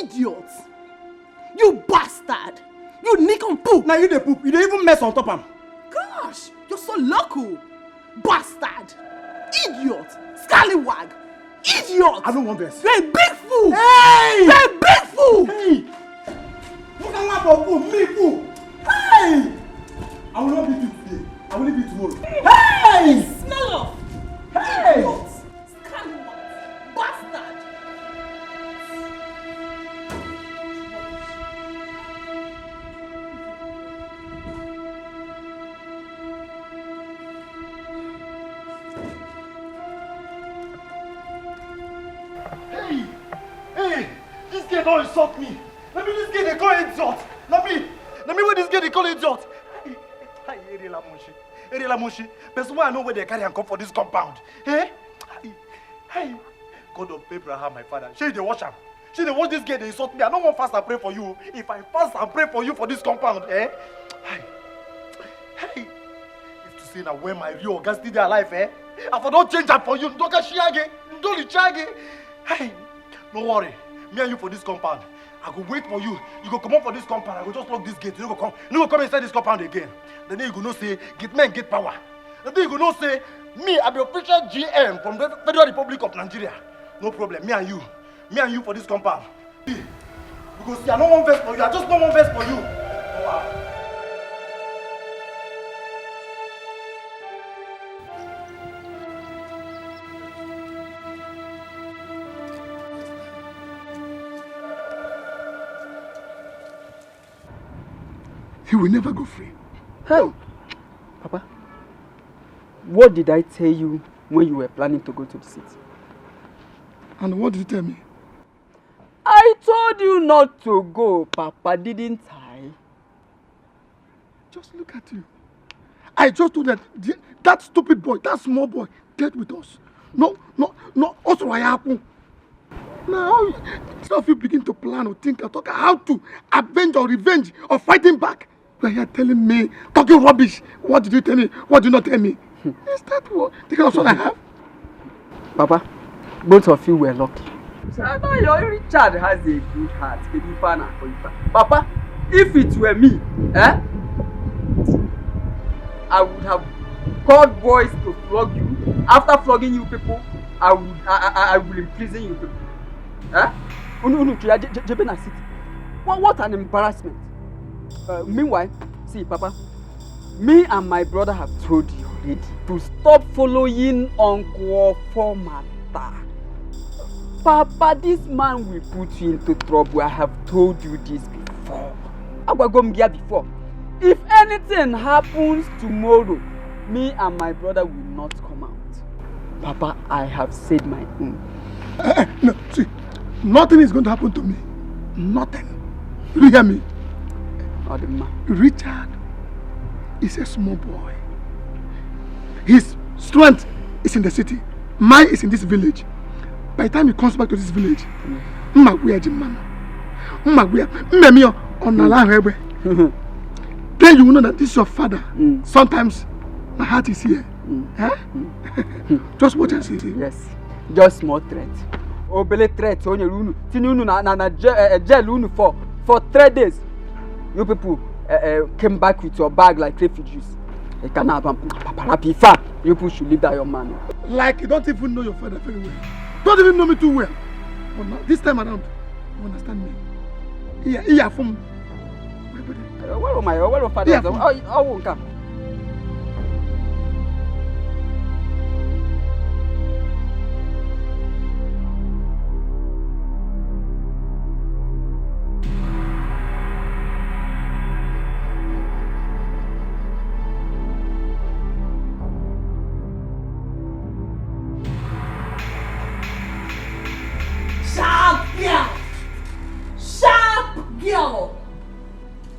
Idiot. You bastard. You nick and poop. Now you dey poop. You don't even mess on top of him. Gosh, you're so local. Bastard. Idiot. Scallywag. Idiot. I don't want this. You're a big fool. Hey! You're a big fool. Hey! Look at that for fool. Me fool. Hey! I will not beat you today. I will leave you tomorrow. Hey! Smell off. Hey! Idiot. Scallywag. Bastard. Hey! This girl don't insult me. Let me this girl they call idiot. Let me where this girl they call idiot. Hey, Eriela Moshi. Person why I know where they carry and come for this compound. Hey! Hey! God of Abraham, my father. She they wash him. She they watch this girl they insult me. I don't want fast and pray for you. If I fast and pray for you for this compound, eh? Hey! If to say now when my real guys still there alive, eh? I for don't change that for you. Don't get shiage. Don't lichage. Hey! No worry. Me and you for this compound. I go wait for you. You go come up for this compound. I go just lock this gate. You go come inside this compound again. Then you go know say get men get power. Then you go know say me I be official GM from the Federal Republic of Nigeria. No problem. Me and you for this compound. Because see, I don't want verse for you. I just don't want verse for you. Wow. He will never go free. Hey, Papa, what did I tell you when you were planning to go to the city? And what did you tell me? I told you not to go, Papa, didn't I? Just look at you. I just told that stupid boy, that small boy, dealt with us. No, also what happened. Now, instead of you begin to plan or think or talk how to avenge or revenge or fighting back, you are here telling me, talking rubbish. What did you tell me? What did you not tell me? Is that what the kind of son I have? Papa, both of you were lucky. I know your Richard has a good heart, baby fan. Papa, if it were me, I would have called boys to flog you. After flogging you people, I will imprison you people. What an embarrassment. Meanwhile, see, Papa, me and my brother have told you already to stop following Uncle Formata. Papa, this man will put you into trouble. I have told you this before. I will go here before. If anything happens tomorrow, me and my brother will not come out. Papa, I have said my own. No, see, nothing is going to happen to me. Nothing. You hear me? Richard is a small boy. His strength is in the city. Mine is in this village. By the time he comes back to this village, then you will know that this is your father. Sometimes my heart is here. Huh? Just watch and see. Yes, just small threat. Obele threat on your room. Tinunu na jail for 3 days. You people came back with your bag like refugees. You people should leave that your man. Like you don't even know your father very well. Don't even know me too well. But now, this time around, you understand me. Yeah, from where am I? Where am father? I won't come.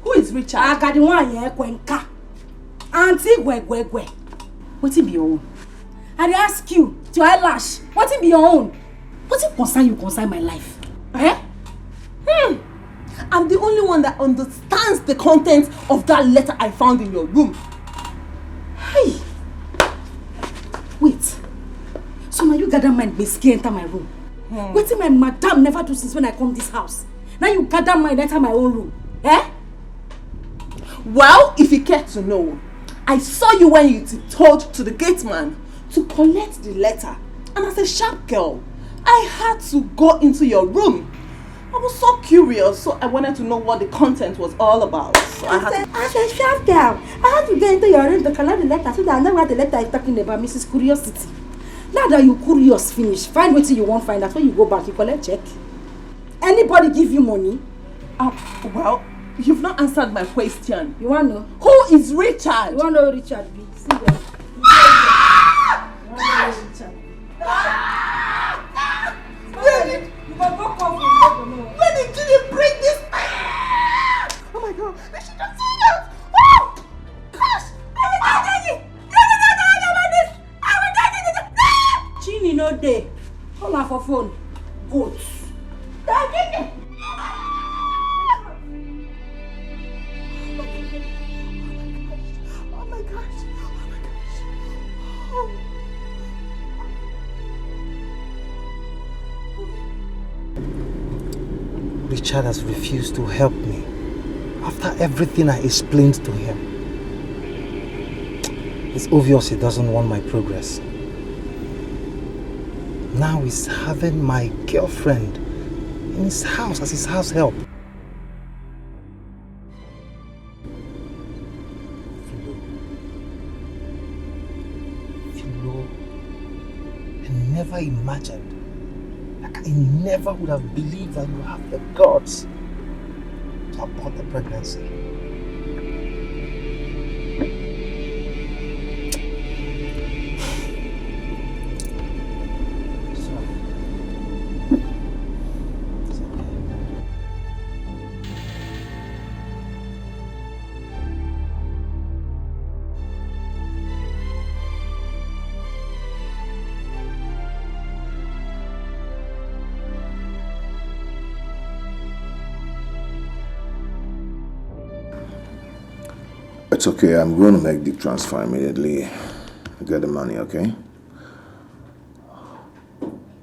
Who is Richard? I got the one here, Kwenka. Auntie Gwegwegwe. What it be your own? I ask you to eyelash. What it be your own? What it concern my life? Eh? I'm the only one that understands the content of that letter I found in your room. Hey! Wait. So now you gather mind basically enter my room. Waiting my madam never do since when I come this house. Now you gather mind enter my own room. Eh? Well, if you care to know, I saw you when you told to the gate man to collect the letter. And as a sharp girl, I had to go into your room. I was so curious, so I wanted to know what the content was all about. So I had to... As a sharp girl, I had to get into your room to collect the letter so that I know what the letter is talking about, Mrs. Curiosity. Now that you curious finish, find what you won't find. That's when you go back, you collect check. Anybody give you money? Well, you've not answered my question. You want to know? Who is Richard? You want to know who Richard be? See them. When did you bring this? Oh my God! They should not see that! Oh! Gosh! Chini no day. Hold on for phone. Goats. Richard has refused to help me after everything I explained to him. It's obvious he doesn't want my progress. Now he's having my girlfriend in his house as his house help. Philo, I never imagined, I never would have believed that you have the guts to abort the pregnancy. It's okay, I'm going to make the transfer immediately. Get the money, okay?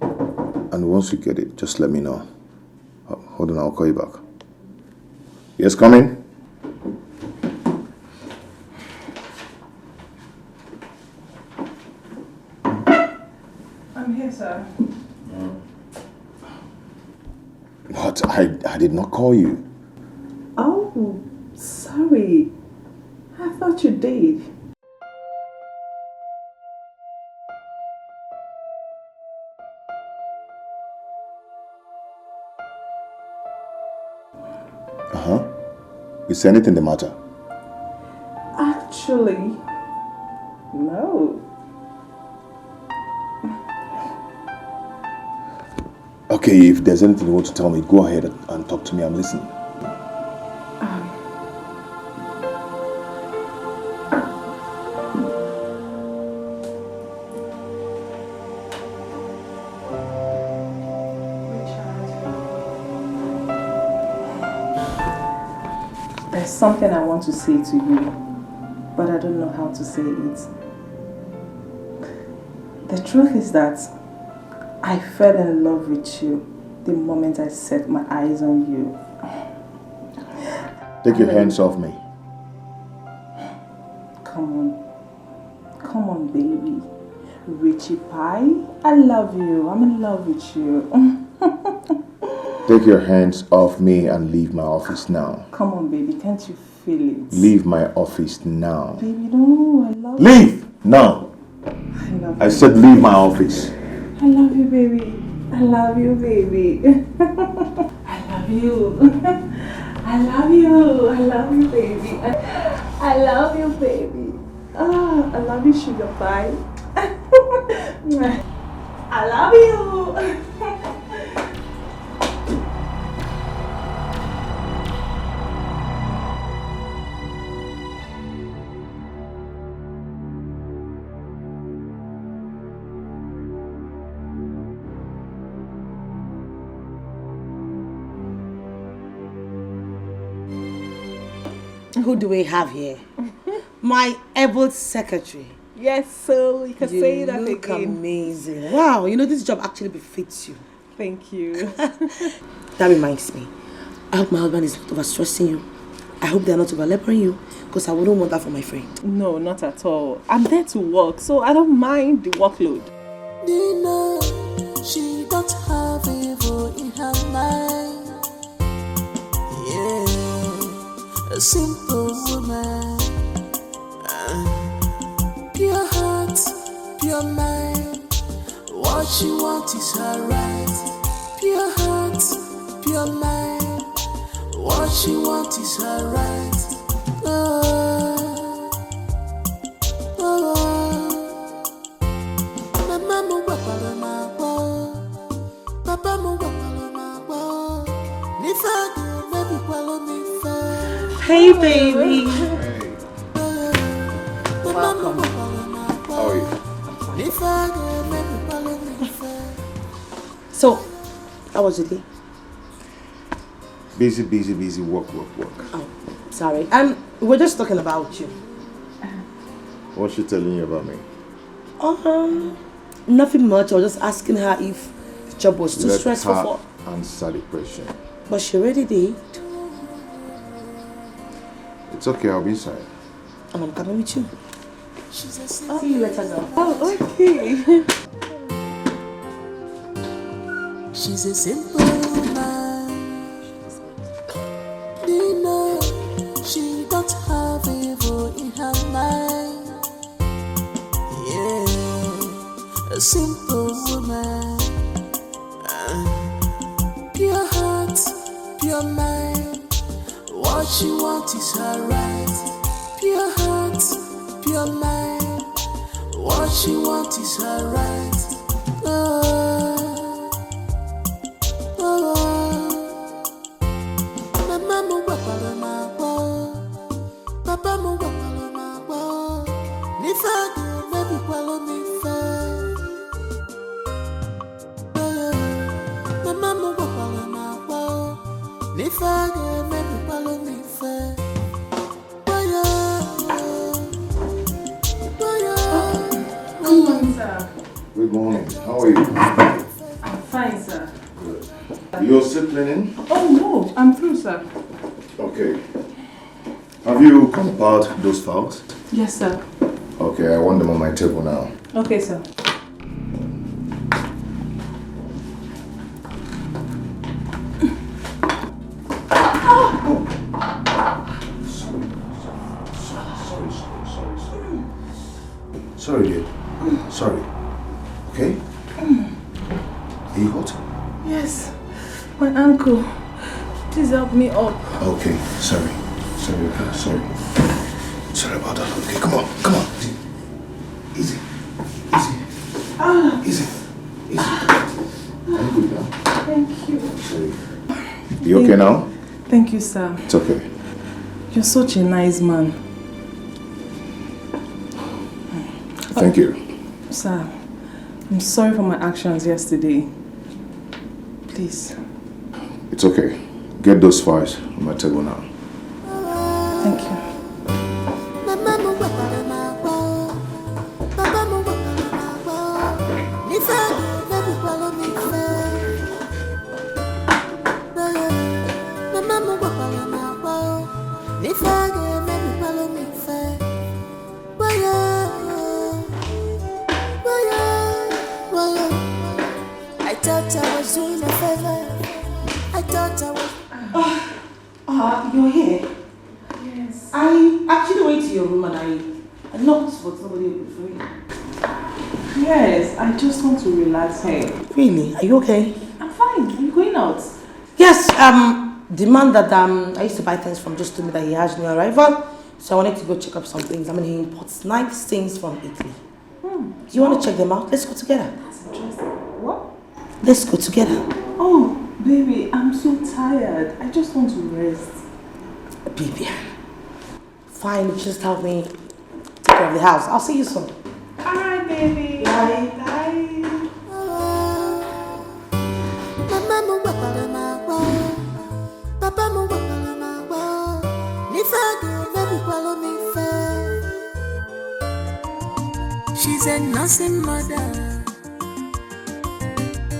And once you get it, just let me know. Hold on, I'll call you back. Yes, come in. I'm here, sir. But I did not call you. Oh, sorry. I thought you did. Is anything the matter? Actually, no. Okay, if there's anything you want to tell me, go ahead and talk to me. I'm listening. There's something I want to say to you, but I don't know how to say it. The truth is that I fell in love with you the moment I set my eyes on you. Take your hands off me. Come on, baby. Richie Pie, I love you. I'm in love with you. Take your hands off me and leave my office now. Come on, baby. Can't you feel it? Leave my office now. Baby, no, I love Leave now. I said leave my office. I love you, baby. I love you, baby. I love you. I love you. I love you, baby. I love you, baby. Ah, I love you, sugar pie. I love you. Who do we have here? My able secretary. Yes, so you can say that look again. Amazing. Wow, you know this job actually befits you. Thank you. That reminds me. I hope my husband is not overstressing you. I hope they're not overlapping you, because I wouldn't want that for my friend. No, not at all. I'm there to work, so I don't mind the workload. Nina, she don't have evil in her mind. Yeah, a simple woman. Pure heart, pure mind. What she wants is her right. Pure heart, pure mind. What she wants is her right. Hey, baby. Welcome. How are you? So, how was your day? Busy, work. Oh, sorry. We're just talking about you. What's she telling you about me? Nothing much. I was just asking her if the job was too stressful for her. Answer the question. But she already did. It's okay, I'll be inside. And I'm coming with you. See you later, girl. Oh, okay. She's a simple woman. Nina, she don't have evil in her mind. Yeah, a simple woman. Pure heart, pure mind. What she wants is her right. Pure heart, pure mind. What she wants is her right. Good morning. How are you? I'm fine, sir. Good. You're still cleaning? Oh, no. I'm through, sir. Okay. Have you compiled those files? Yes, sir. Okay, I want them on my table now. Okay, sir. Sorry, dear. Sorry. Okay? Are you hot? Yes. My ankle. Please help me up. Okay, sorry. Sorry about that. Okay, come on. Easy. Easy. I'm good now. Thank you. Sorry. You okay now? Thank you, sir. It's okay. You're such a nice man. Thank you. Sir, I'm sorry for my actions yesterday. Please. It's okay. Get those files on my table now. Thank you. I thought I was doing a favor. I thought I was... You're here? Yes. I actually went to your room and I knocked, but nobody opened for me. Yes, I just want to relax. Hey. Really? Are you okay? I'm fine. Are you going out? Yes, the man that I used to buy things from just told me that he has new arrival. So I wanted to go check up some things. I mean, he imports nice things from Italy. Do you want to check them out? Let's go together. That's interesting. What? Let's go together. Oh, baby, I'm so tired. I just want to rest. Baby, fine. Just help me take care of the house. I'll see you soon. Alright, baby. Bye. Bye. She's a nursing mother.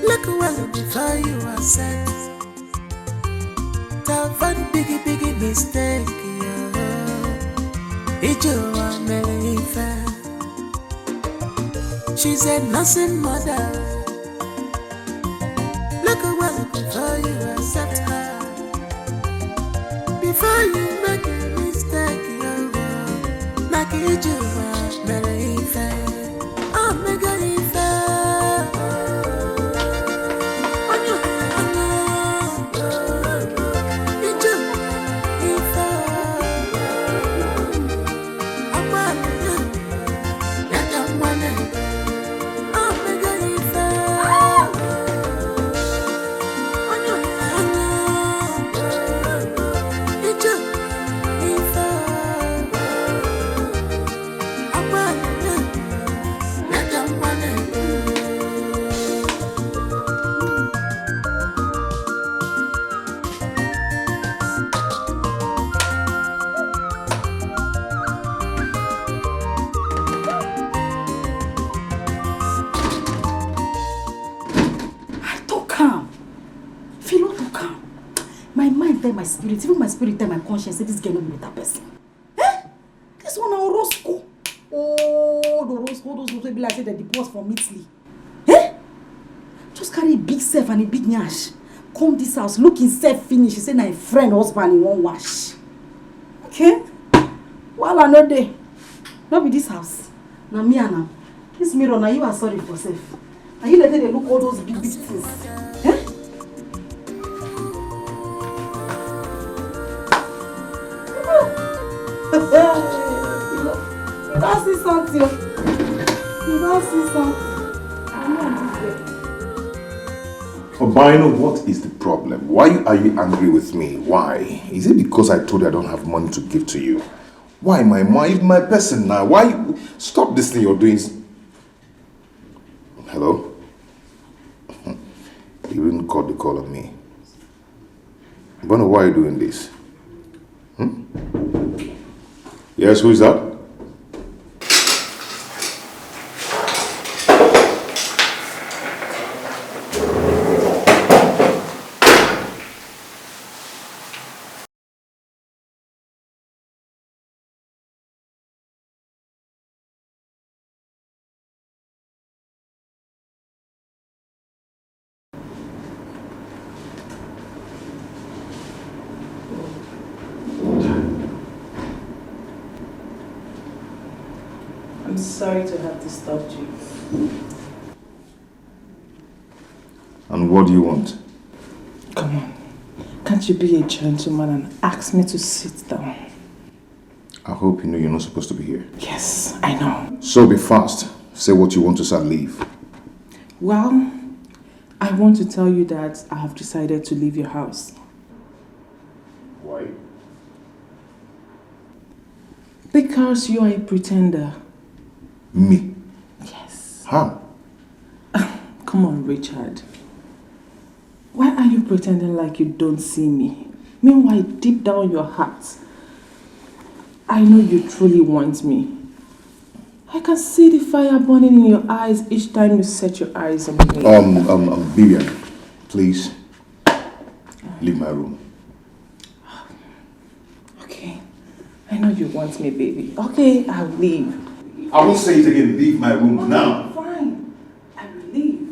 Look well before you are set. Tell one biggie mistake. She's a nursing mother. Look well before you accept her. Before you make a mistake, make it you my spirit, even my spirit tell my conscience say this girl no be better person. Eh? This one na Orozco. Oh, the Orozco, those people be like say they deport from Italy. Eh? Just carry a big self and a big nyash. Come this house, look himself finish. He say na a friend husband in one wash. Okay? Well, I know they. Not be this house. Na me and am. This mirror, now you are sorry for self. Now you let them look all those big things. Eh? You don't see something. You don't see something. Obino, what is the problem? Why are you angry with me? Why? Is it because I told you I don't have money to give to you? Why my mind, my person now? Why? Stop this thing you're doing. Hello? You didn't call the call on me. Obino, why are you doing this? Yes, who is that? I'm sorry to have disturbed you. And what do you want? Come on. Can't you be a gentleman and ask me to sit down? I hope you know you're not supposed to be here. Yes, I know. So be fast. Say what you want to say and leave. Well, I want to tell you that I have decided to leave your house. Why? Because you are a pretender. Me? Yes. How? Come on, Richard. Why are you pretending like you don't see me? Meanwhile, deep down your heart, I know you truly want me. I can see the fire burning in your eyes each time you set your eyes on me. Vivian, please leave my room. Okay. I know you want me, baby. Okay, I'll leave. I won't say it again. Leave my room now. Fine. I will leave.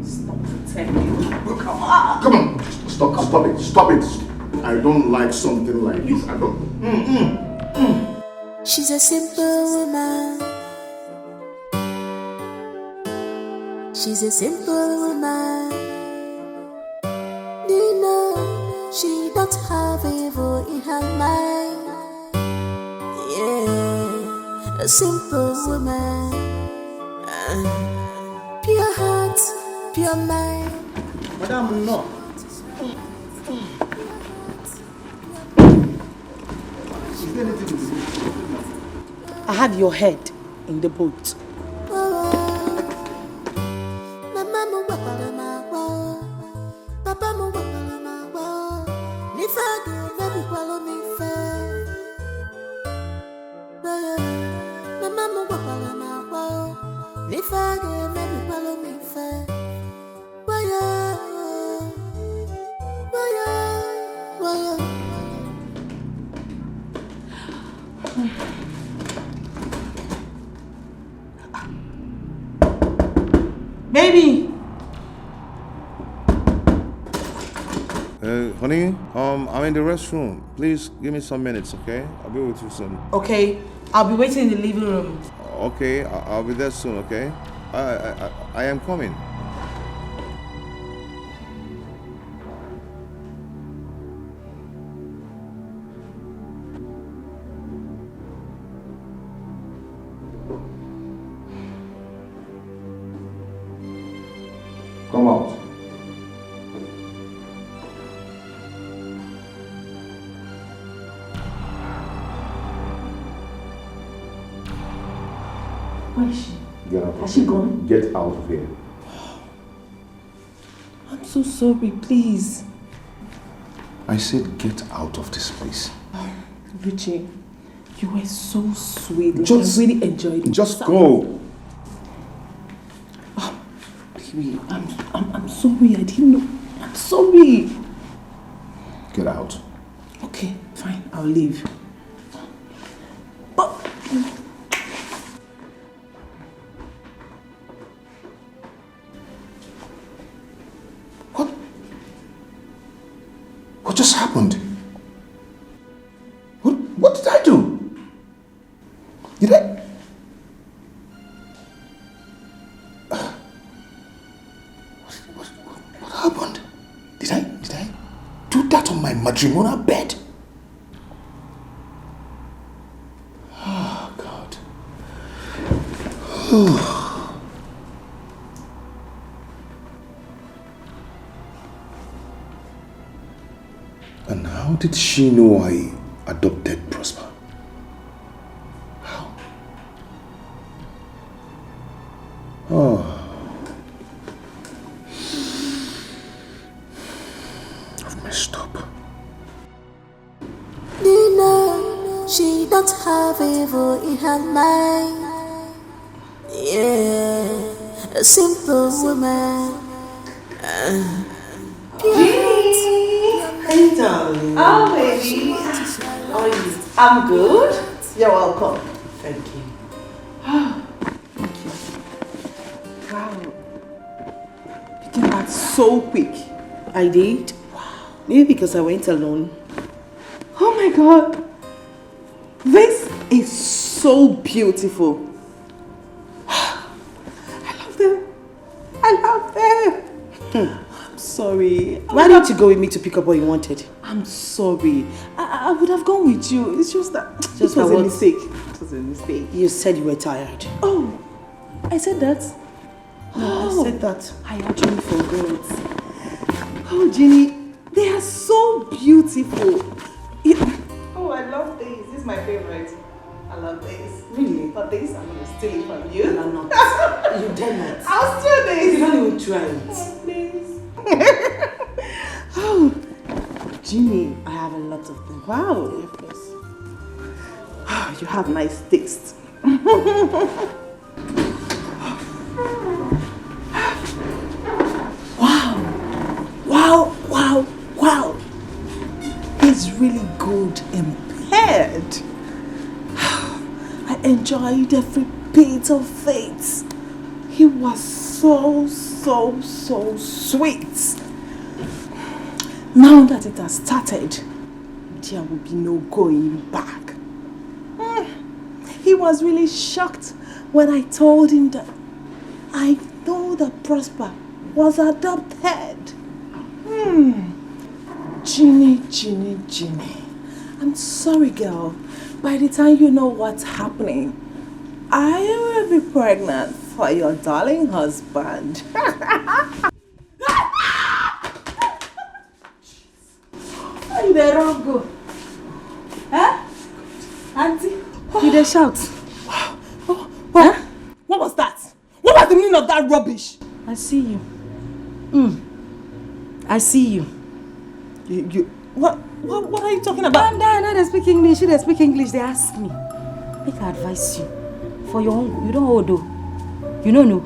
Stop pretending. Come on. Come on. Stop it. Stop it. I don't like something like this. I don't. She's a simple woman. She's a simple woman. Do you know she don't have evil in her mind? Yeah, a simple woman. Pure heart, pure mind. Madam, no. Is there anything in the boat? I had your head in the boat. Baby! Honey, I'm in the restroom. Please give me some minutes, okay? I'll be with you soon. Okay, I'll be waiting in the living room. Okay, I'll be there soon, okay? I am coming. Come out. Where is she? Get out. Has she gone? Get out of here. I'm so sorry, please. I said get out of this place. Richie, you were so sweet. Like, Just- I really enjoyed it. Just go. Baby, I'm sorry. I didn't know. I'm sorry. Get out. Okay, fine. I'll leave. What just happened? What did I do? Did I? What happened? Did I do that on my matrimonial bed? Oh, God. And how did she know I adopted Prosper? How? Oh. I've messed up. Do you know she don't have evil in her mind? Yeah, a simple woman. Hey, darling. Oh, baby. How are you? I'm good. You're welcome. Thank you. Wow. You came back so quick. I did. Wow. Maybe because I went alone. Oh my God. This is so beautiful. I love them. I love them. I'm sorry. Why didn't you go with me to pick up what you wanted? I'm sorry. I would have gone with you. It's just that it was a mistake. It was a mistake. You said you were tired. Oh, I said that? No, I said that. I actually forgot. Oh, Ginny, they are so beautiful. Oh, I love these. This is my favorite. I love these. Really? But these, I'm going to steal it from you. I'm not. You dare not. I'll steal this. You don't even try it. Oh, please. Oh, Ginny, I have a lot of them. wow. Yeah, please. Oh, you have nice taste. Wow, wow, wow. He's really good and paired. I enjoyed every bit of it. He was so sweet. Now that it has started, there will be no going back. He was really shocked when I told him that I know that Prosper was adopted. Ginny. I'm sorry, girl. By the time you know what's happening, I will be pregnant for your darling husband. Why you there wrong go? Huh? Auntie, you dey shout. Huh? What was that? What was the meaning of that rubbish? I see you. I see you. What are you talking about? Now they speak English. They speak English. They ask me. Make I advise you. For your own, you don't hold though. You don't know.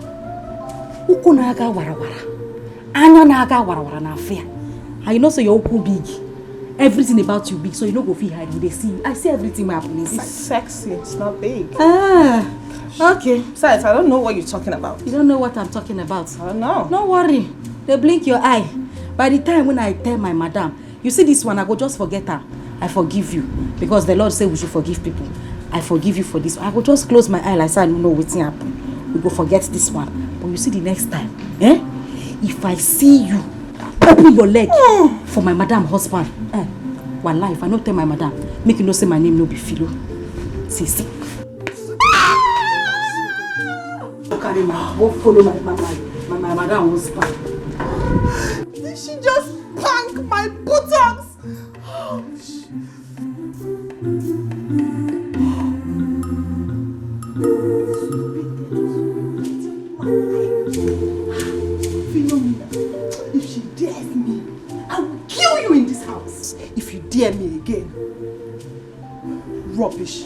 Uku naga warawara. Anya naga warawara na fair. And you know so your uku big. Everything about you big, so you don't go feel hide. They see you. I see everything happening inside. It's sexy. It's not big. Okay. Besides, I don't know what you're talking about. You don't know what I'm talking about? I don't know. Don't worry. They blink your eye. By the time when I tell my madam, you see this one, I go just forget her. I forgive you. Because the Lord said we should forgive people. I forgive you for this. I go just close my eye like so I don't know what's happening. We go forget this one. But you see the next time, if I see you open your leg for my madam husband, wallah, if I don't tell my madam, make you know say my name no be Philo. See. Carry my go follow my madam husband. Did she just plank my buttocks? Oh, Philomena, if she dares me, I will kill you in this house. If you dare me again. Rubbish.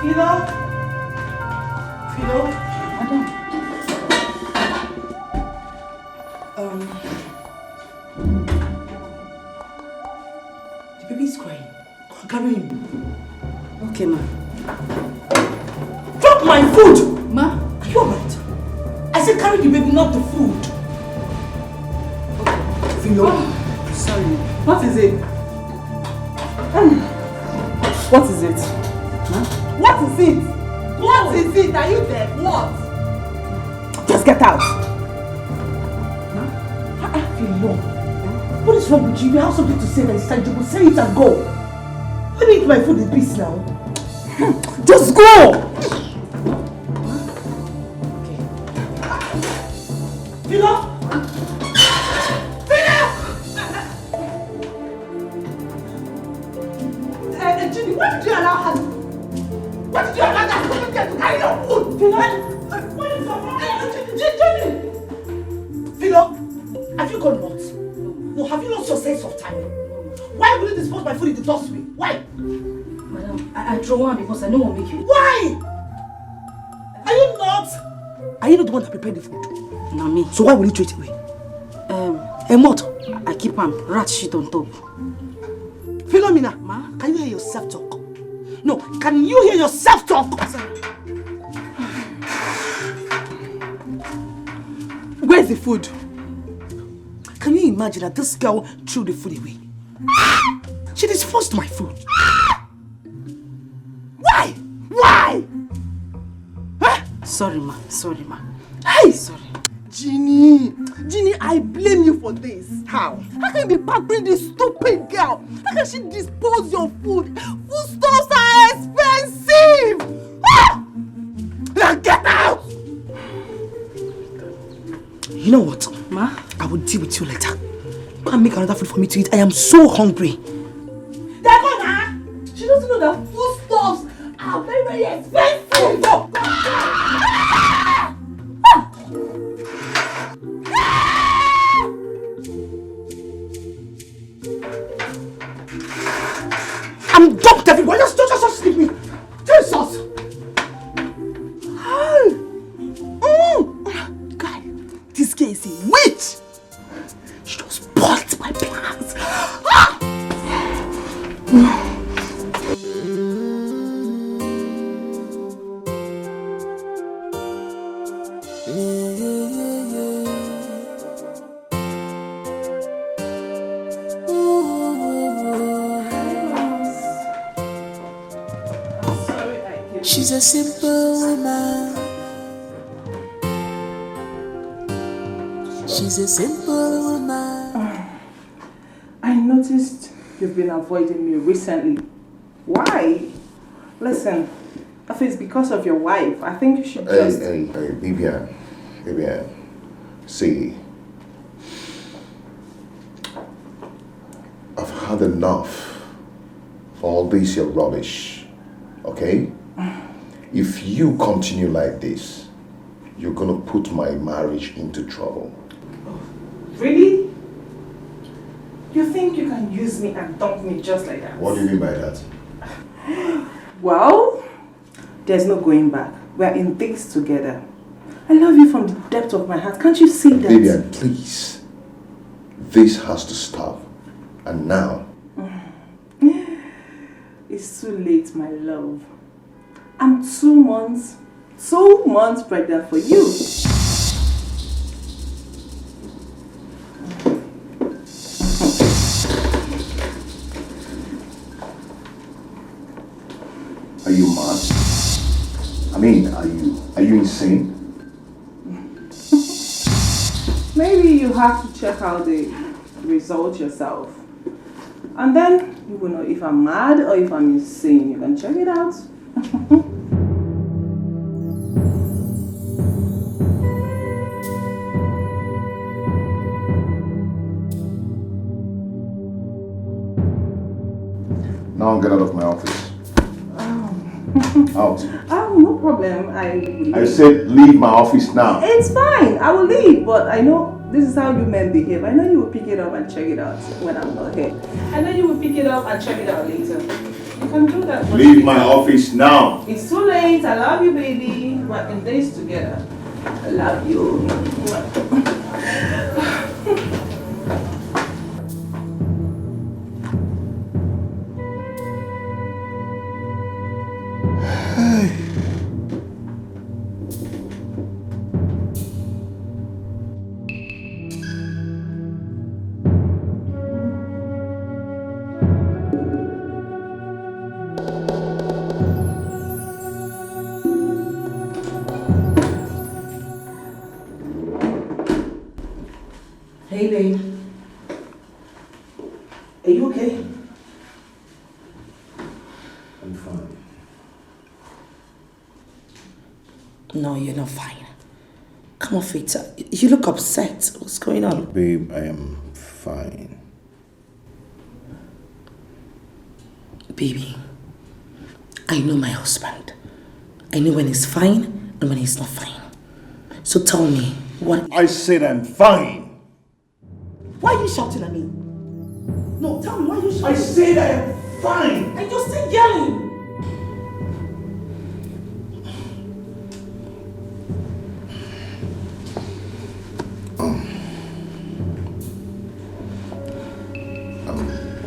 Philo? Madam. The baby is crying. Carry him. Okay, ma. Drop my food! Ma? Are you alright? I said carry the baby, not the food. Okay. Philo. Sorry. What is it? What is it? Huh? What is it? What is it? Are you there? What? Just get out. Philo. What is wrong with you? You have something to say that is tangible. Say it and go. Let me eat my food in peace now. Just go! Okay. Philo! Judy, what did you allow her? What did you allow that woman to carry your food? Philo, have you gone nuts? No, have you lost your sense of time? Why would you dispose my food in the dustbin? Why? Madam, I throw one because I know what make you. Why? Are you not? Are you not the one that prepared the food? No, me. So why will you throw it away? What? I keep rat shit on top. Philomena, can you hear yourself talk? No, can you hear yourself talk? Where's the food? Can you imagine that this girl threw the food away? She disposed my food. Why? Why? Huh? Sorry, ma. Hey! Sorry. Ginny, I blame you for this. How? How can you be pampering this stupid girl? How can she dispose your food? Foodstuffs are expensive! Ah! Now get out! You know what? Ma? I will deal with you later. Go and make another food for me to eat. I am so hungry. Dagona! She doesn't know that foodstuffs are very, very expensive! No! I'm dumped everywhere. Just leave me. Jesus. Guy, this girl is a witch. She just spoiled my plans. She's a simple woman. She's a simple woman. I noticed you've been avoiding me recently. Why? Listen, if it's because of your wife, I think you should just... Hey, Vivian. See, I've had enough of all this your rubbish, okay? If you continue like this, you're gonna put my marriage into trouble. Really? You think you can use me and dump me just like that? What do you mean by that? Well, there's no going back. We're in this together. I love you from the depth of my heart. Can't you see that? Vivian, please. This has to stop. And now. It's too late, my love. I'm 2 months pregnant for you. Are you mad? I mean, are you insane? Maybe you have to check out the result yourself. And then you will know if I'm mad or if I'm insane. You can check it out. Now get out of my office. Out. Oh, no problem. I said leave my office now. It's fine. I will leave, but I know this is how you men behave. I know you will pick it up and check it out when I'm not here. I know you will pick it up and check it out later. You can do that. Leave my office now. It's too late. I love you, baby. We're in this together. I love you. Hey, babe. Are you okay? I'm fine. No, you're not fine. Come off it. You look upset. What's going on? Babe, I am fine. Baby, I know my husband. I know when he's fine And when he's not fine. So tell me, what... I said I'm fine. Why are you shouting at me? No, tell me, why are you shouting? I said I am fine. And you're still yelling.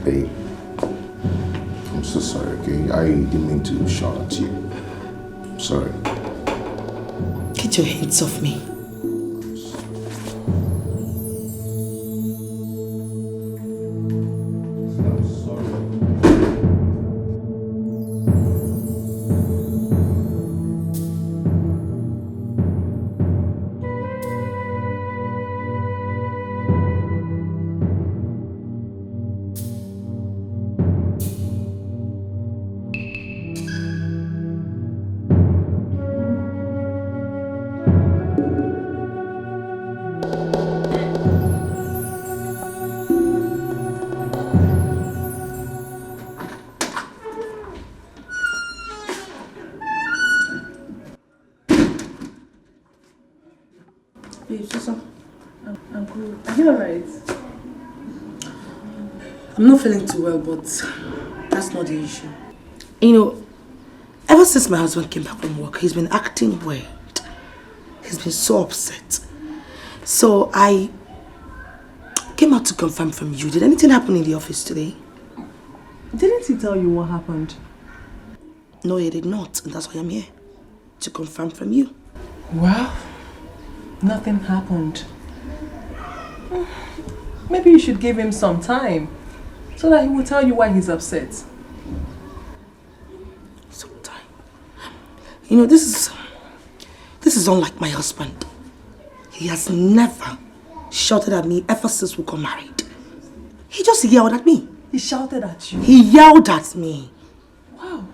Babe, I'm so sorry, okay? I didn't mean to shout at you. I'm sorry. Get your hands off me. I'm good. Are you alright? I'm not feeling too well, but that's not the issue. You know, ever since my husband came back from work, he's been acting weird. He's been so upset. So I came out to confirm from you. Did anything happen in the office today? Didn't he tell you what happened? No, he did not. And that's why I'm here. To confirm from you. Well, nothing happened. Maybe you should give him some time so that he will tell you why he's upset. Some time. You know, this is unlike my husband. He has never shouted at me ever since we got married. He just yelled at me. He shouted at you? He yelled at me. Wow.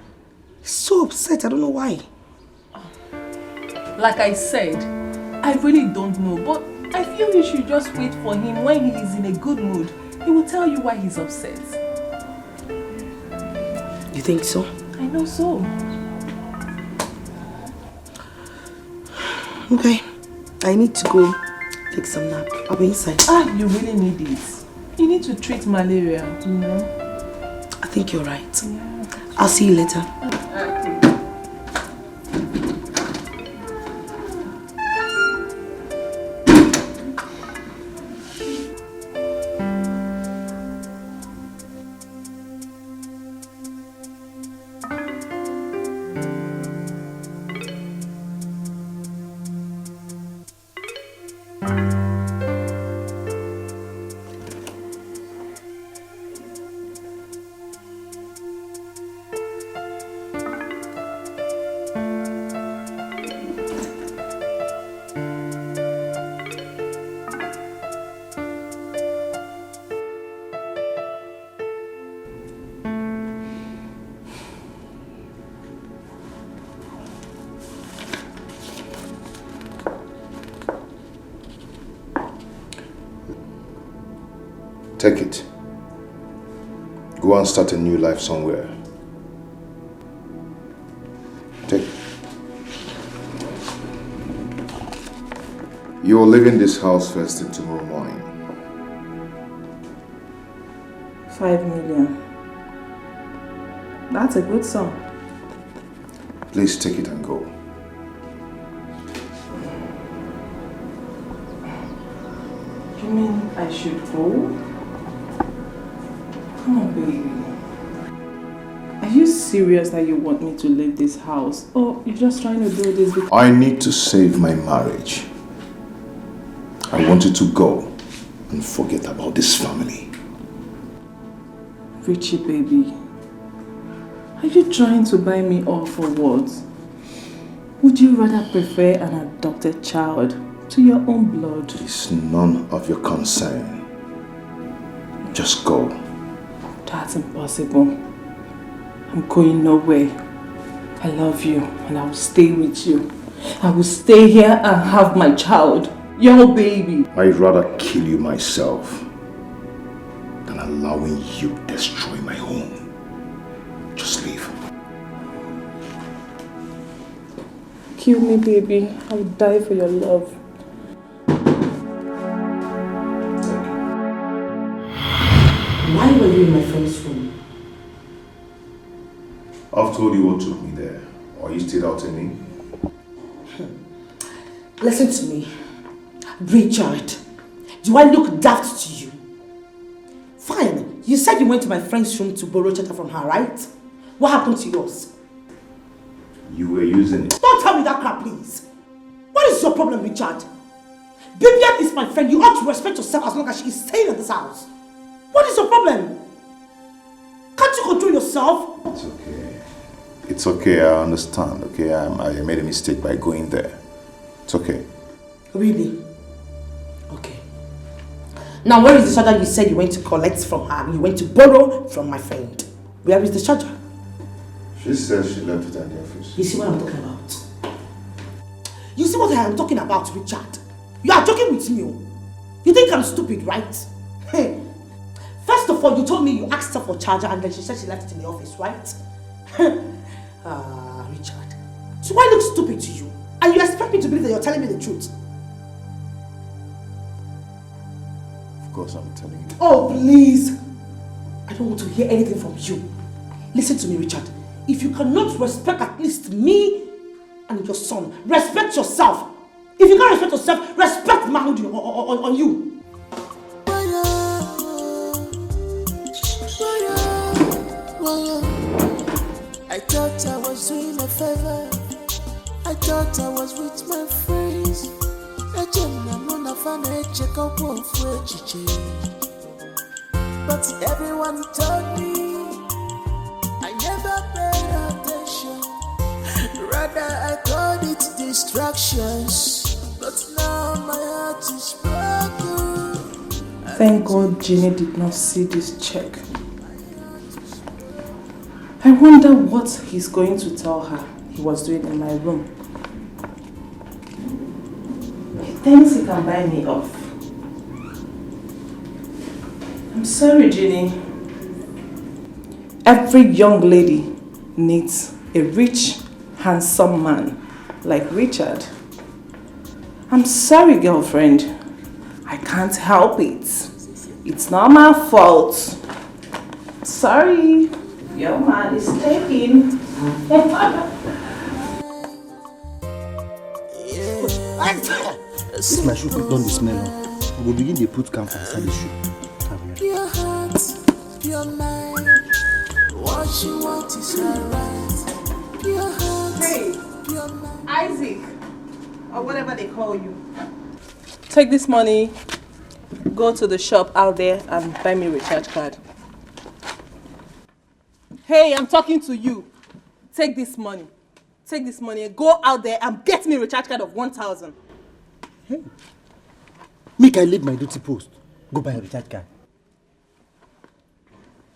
He's so upset. I don't know why. Like I said, I really don't know, but I feel you should just wait for him. When he is in a good mood, he will tell you why he's upset. You think so? I know so. Okay. I need to go take some nap. I'll be inside. You really need it. You need to treat malaria, you know? I think you're right. Yeah. I'll see you later. Take it. Go and start a new life somewhere. Take it. You're leaving this house first thing tomorrow morning. 5 million. That's a good sum. Please take it and go. You mean I should go? Come on, baby. Are you serious that you want me to leave this house? Or you're just trying to do this because... I need to save my marriage. I want you to go and forget about this family. Richie, baby. Are you trying to buy me off for what? Would you rather prefer an adopted child to your own blood? It's none of your concern. Just go. That's impossible. I'm going nowhere. I love you and I will stay with you. I will stay here and have my child. Your baby. I'd rather kill you myself than allowing you to destroy my home. Just leave. kill me, baby. I would die for your love. Why were you in my friend's room? I've told you what took me there. Are you still doubting me? Listen to me. Richard, do I look daft to you? Fine, you said you went to my friend's room to borrow charger from her, right? What happened to yours? You were using it. Don't tell me that crap, please. What is your problem, Richard? Vivian is my friend. You ought to respect yourself as long as she is staying in this house. What is your problem? Can't you control yourself? It's okay. It's okay, I understand, okay? I made a mistake by going there. It's okay. Really? Okay. Now, where is the charger you said you went to collect from her? You went to borrow from my friend. Where is the charger? She says she left it at the office. You see what I'm talking about? You see what I am talking about, Richard? You are joking with me. You think I'm stupid, right? Hey. First of all, you told me you asked her for charger and then she said she left it in the office, right? Richard. So why look stupid to you? And you expect me to believe that you're telling me the truth? Of course I'm telling you. Oh, please. I don't want to hear anything from you. Listen to me, Richard. If you cannot respect at least me and your son, respect yourself. If you can't respect yourself, respect manhood on you. I thought I was doing a favor. I thought I was with my friends. But everyone told me I never paid attention. Rather I called it distractions. But now my heart is broken. Thank God Jenny did not see this check. I wonder what he's going to tell her he was doing in my room. He thinks he can buy me off. I'm sorry, Jenny. Every young lady needs a rich, handsome man like Richard. I'm sorry, girlfriend. I can't help it. It's not my fault. Sorry. Your man is taken. This my shoe put on the smell. We will begin to put camp inside the shoe. Pure heart, pure mind. What you want is alright. Pure heart, Hey, pure mind. Isaac, or whatever they call you. Take this money, go to the shop out there and buy me a recharge card. Hey, I'm talking to you. Take this money. Take this money and go out there and get me a recharge card of 1,000. Hey. Make I leave my duty post. Go buy a recharge card.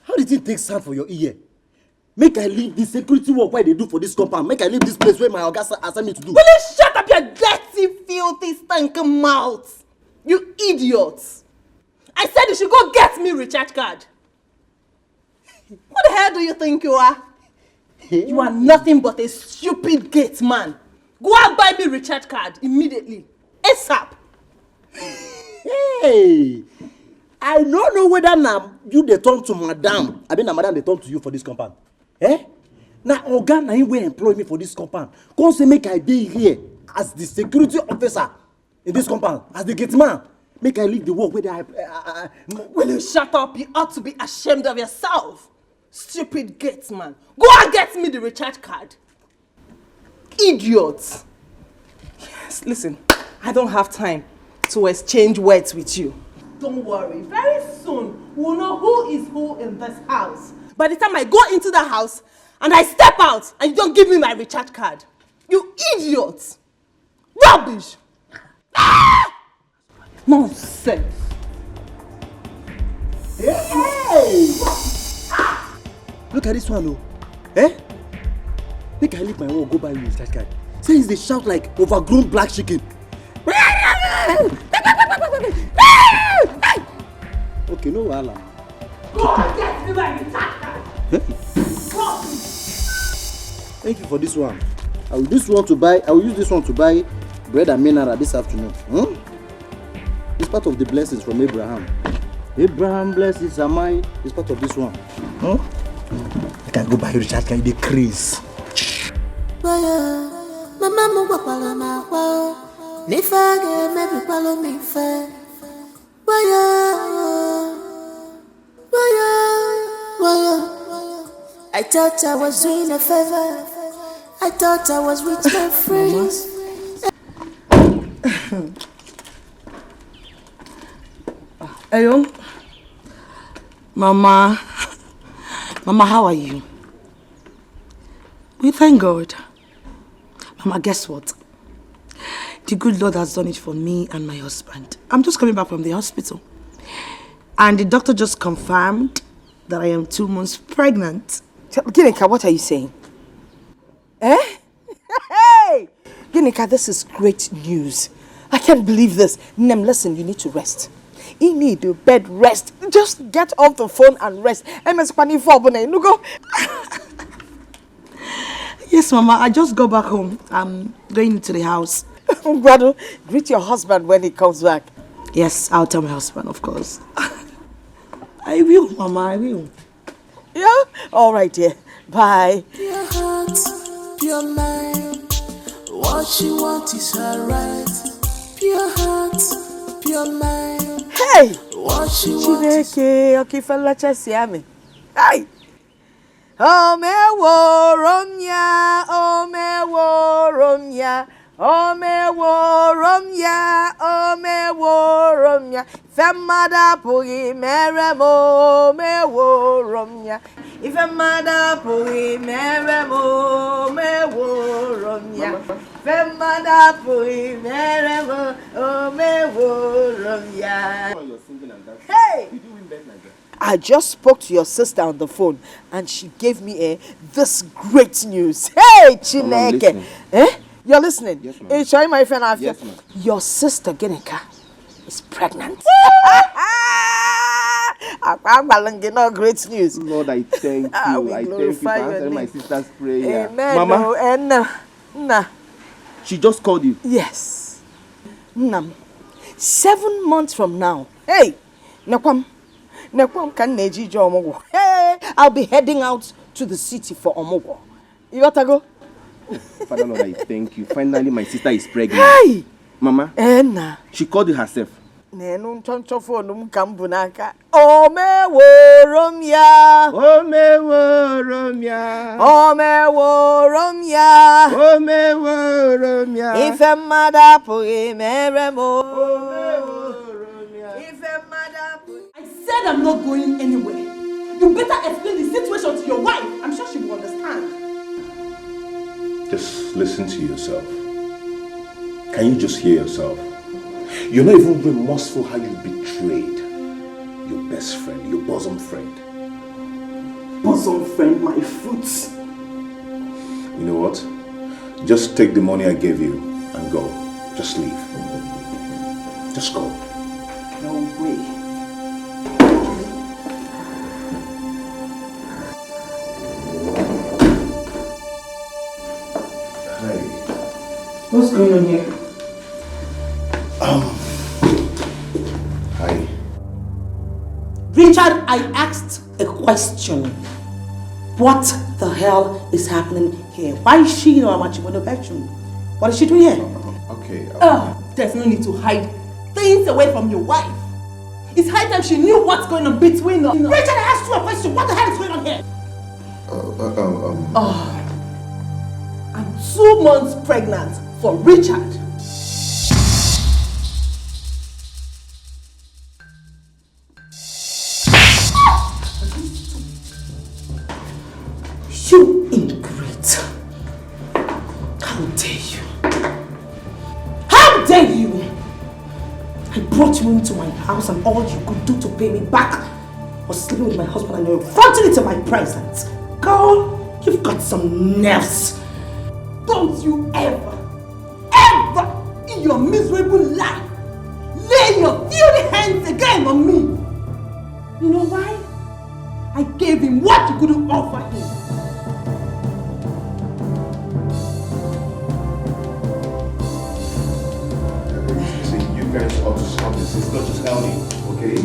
How did it take sound for your ear? Make I leave the security work why they do for this compound. Make I leave this place where my Oga assigned me to do. Will you shut up your dirty, filthy, stinking mouth? You idiots. I said you should go get me a recharge card. What the hell do you think you are? You are nothing but a stupid gate man. Go and buy me a recharge card immediately. ASAP. Hey, I don't know whether now you they turn to madam. I mean, madam they turn to you for this compound. Eh? Now, Oga na him will employ me for this compound. Come say make I be here as the security officer in this compound, as the gate man. Make I leave the work where I Will you shut up? You ought to be ashamed of yourself. Stupid gate man. Go and get me the recharge card. Idiots. Yes, listen, I don't have time to exchange words with you. Don't worry, very soon we'll know who is who in this house. By the time I go into the house and I step out and you don't give me my recharge card. You idiots. Rubbish. Nonsense. Hey! Look at this one, oh. Eh? Make I leave my work, go buy you a recharge card. Since they shout like overgrown black chicken. Okay, no wahala. Go and get me my recharge card. Thank you for this one. I will use this one to buy bread and mineral this afternoon. It's part of the blessings from Abraham. Abraham blesses Samai. It's part of this one. I can go buy Richard, can you decrease? I thought I was doing a favor. I thought I was with my friends. Ayo. Mama, how are you? We thank God. Mama, guess what? The good Lord has done it for me and my husband. I'm just coming back from the hospital. And the doctor just confirmed that I am 2 months pregnant. Ginika, what are you saying? Eh? Hey! Ginika, this is great news. I can't believe this. Nem, listen, you need to rest. You need a bed rest. Just get off the phone and rest. Yes, Mama, I just got back home. I'm going into the house. Brother, greet your husband when he comes back. Yes, I'll tell my husband, of course. I will, Mama, I will. Yeah? All right, dear. Bye. Pure heart, pure mind. What you want is her right. Pure heart, pure mind. Hey! What you want is... Okay, fella, chasiame. Hey! Oh, me woromya, oh, me woromya. Oh, me woromya, oh, me woromya. Femada puri meremo, me woromya. If a mother puri meremo, me woromya. Femada puri meremo, oh, me woromya. Hey! I just spoke to your sister on the phone and she gave me this great news. Hey, Chineke. Eh? You're listening? Yes, ma'am. Hey, Shai, my friend, Afta. Yes, ma'am. Your sister, Ginika, is pregnant. Great news. Lord, I thank you. I thank you for answering my sister's prayer. Amen. Mama, Nah. she just called you. Yes. 7 months from now. Hey, Nakwam can neji jo omogo. Hey, I'll be heading out to the city for omogo. You got to go? Father Lord, I thank you. Finally, my sister is pregnant. Hey! Mama, she called you herself. Nenu nchoncho phone kambu naka. O me woromya. O me woromya. O me woromya. O me woromya. Ife mada pui meremo. O me woromya. Ife mada pui. I said I'm not going anywhere. You better explain the situation to your wife. I'm sure she will understand. Just listen to yourself. Can you just hear yourself? You're not even remorseful how you betrayed your best friend, your bosom friend. Bosom friend, my foot. You know what? Just take the money I gave you and go. Just leave. Just go. No way. What's going on here? Hi. Richard, I asked a question. What the hell is happening here? Why is she in our window bedroom? What is she doing here? Okay. There's no need to hide things away from your wife. It's high time she knew what's going on between us. Richard, I asked you a question. What the hell is going on here? I'm 2 months pregnant for Richard. You ingrate. How dare you? How dare you? I brought you into my house and all you could do to pay me back was sleeping with my husband and you're fronting it in my presence. Girl, you've got some nerves. Don't you ever in your miserable life lay your filthy hands again on me. You know why? I gave him what you couldn't offer him. Okay.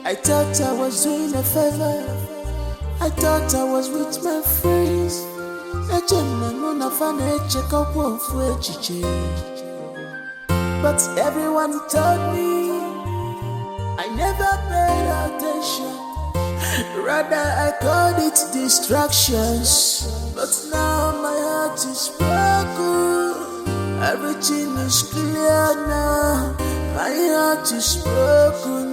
I thought I was doing a favor. I thought I was with my friends. But everyone told me I never paid attention. Rather I called it distractions. But now my heart is broken. Everything is clear now. My heart is broken.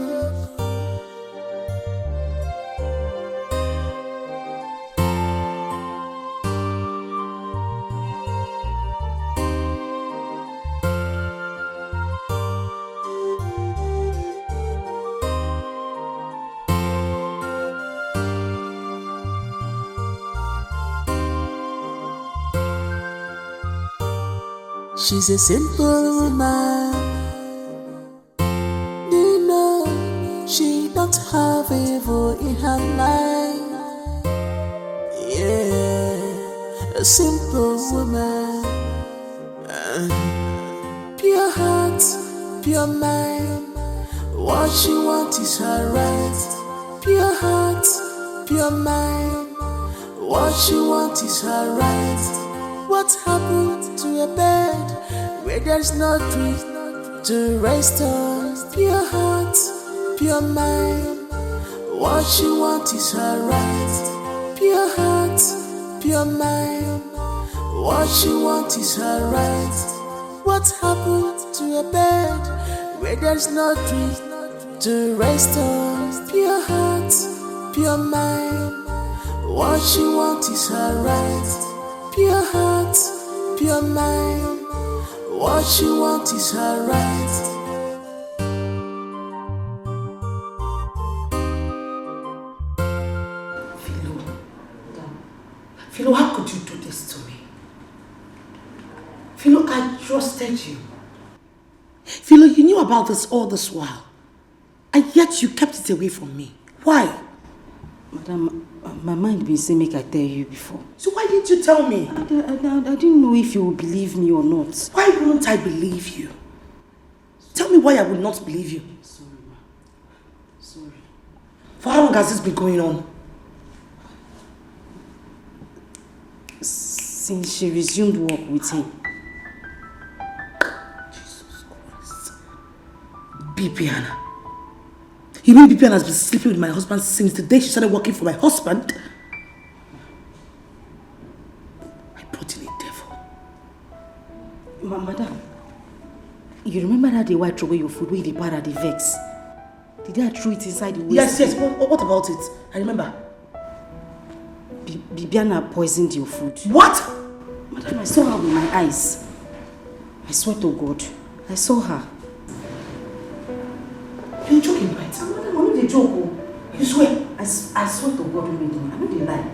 She's a simple woman. You know, she don't have evil in her life. Yeah, a simple woman. Pure heart, pure mind. What she wants is her right. Pure heart, pure mind. What she wants is her right. What happened to a bed where there's no tree to rest on? Pure heart, pure mind. What she wants is her right. Pure heart, pure mind. What she wants is her right. What happened to a bed where there's no tree to rest on? Pure heart, pure mind. What she wants is her right. Pure heart, pure mind. What she wants is her right. Philo, how could you do this to me? Philo, I trusted you. Philo, you knew about this all this while. And yet you kept it away from me. Why? Madam, my mind been saying make I tell you before. So why didn't you tell me? I didn't know if you would believe me or not. Why wouldn't I believe you? Tell me why I would not believe you. Sorry, ma. Sorry. For how long has this been going on? Since she resumed work with him. Jesus Christ. Bibiana. You mean Bibiana has been sleeping with my husband since the day she started working for my husband? I brought in a devil. Madam, you remember that day why I threw away your food where you did at the vex? Did I throw it inside the waste? Yes. What about it? I remember. Bibiana poisoned your food. What? Madam, I saw her with my eyes. I swear to God, I saw her. You're joking, right? Madam, I'm not a joke. You swear? I swear to God, I'm not a lie.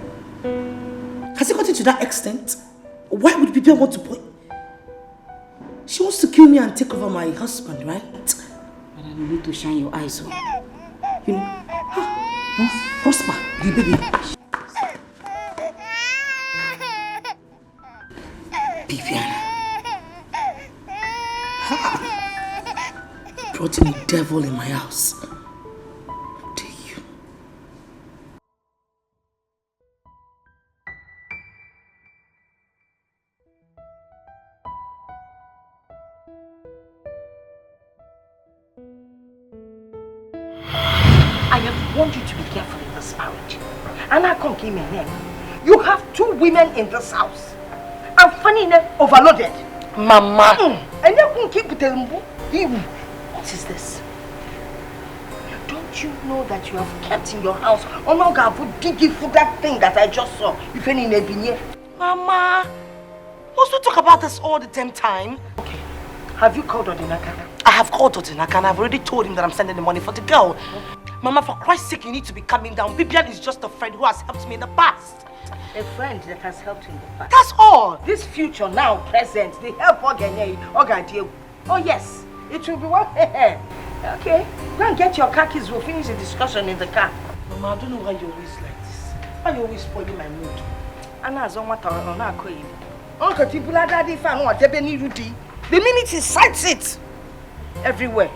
Has it gotten to that extent? Why would Bibiana want to She wants to kill me and take over my husband, right? Madam, you need to shine your eyes on. You know, Prosper, you baby. Bibiana. Brought in a devil in my house. How dare you? I have warned you to be careful in this marriage. And I can't give me a name. You have 2 women in this house. I'm funny enough overloaded. Mama. And you can keep telling me. What is this? Don't you know that you have kept in your house digging for that thing that I just saw? If any Mama. Must we talk about this all the damn time? Okay. Have you called Odinaka? I have called Odinaka and I've already told him that I'm sending the money for the girl. Mama, for Christ's sake, you need to be calming down. Bibian is just a friend who has helped me in the past. A friend that has helped you in the past. That's all. This future, now, present, the help Oga. Oh yes, it will be what? Okay, go and get your car keys. We'll finish the discussion in the car. Mama, I don't know why you're always like this. Why are you always spoiling my mood? The minute he sights it, everywhere,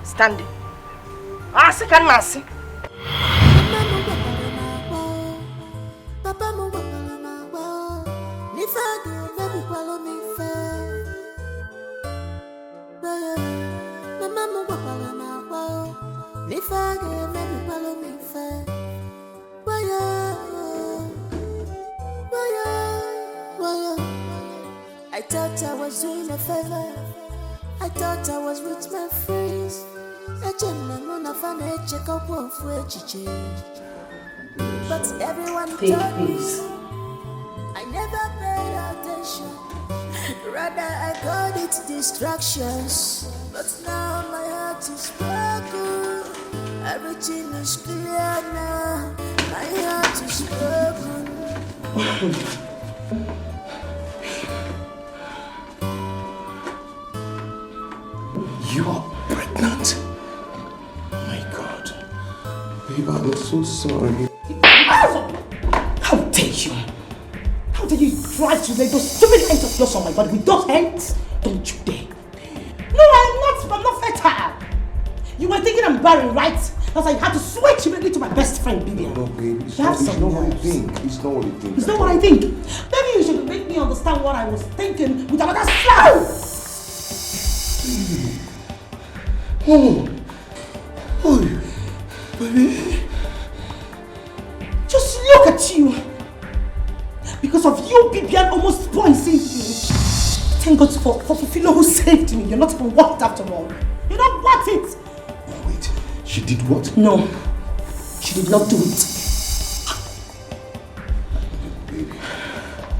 standing. See, can I see? I thought I was doing a favor. I thought I was with my friends. But everyone told me I never paid attention. Rather I called it distractions. But now my heart is broken. Everything is clear now. My heart is broken. You are pregnant? My God. Babe, I'm so sorry. How dare you? How dare you try to lay those stupid hands of yours on my body with those hands? Don't you dare. No, I'm not fertile. You were thinking I'm barren, right? That's why you had to switch immediately to my best friend, Vivian. No, babe, it's not what you think. It's not what you think. It's not what I think. Maybe you should make me understand what I was thinking with another slap. Oh, baby. Just look at you. Because of you, Bibian almost poisoned you. Thank God for Philo who saved me. You're not even worth it after all. You're not worth it. Wait, she did what? No, she did not do it.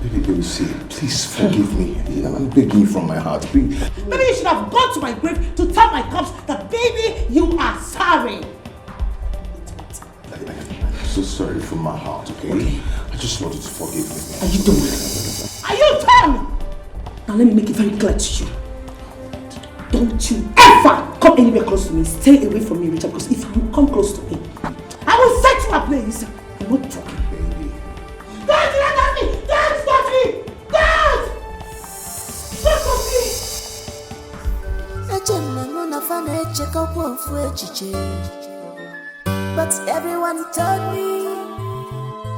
Baby, see, please forgive me. I'm begging you from my heart. Please. Maybe you should have gone to my grave to tell my corpse that, baby, you are sorry. I'm so sorry from my heart, okay? I just want you to forgive me. Are you done? Are you done? Now let me make it very clear to you. Don't you ever come anywhere close to me. Stay away from me, Richard, because if you come close to me, I will set you ablaze. I'm not talking. Don't touch me! Don't touch me! Don't! Don't touch me! But everyone told me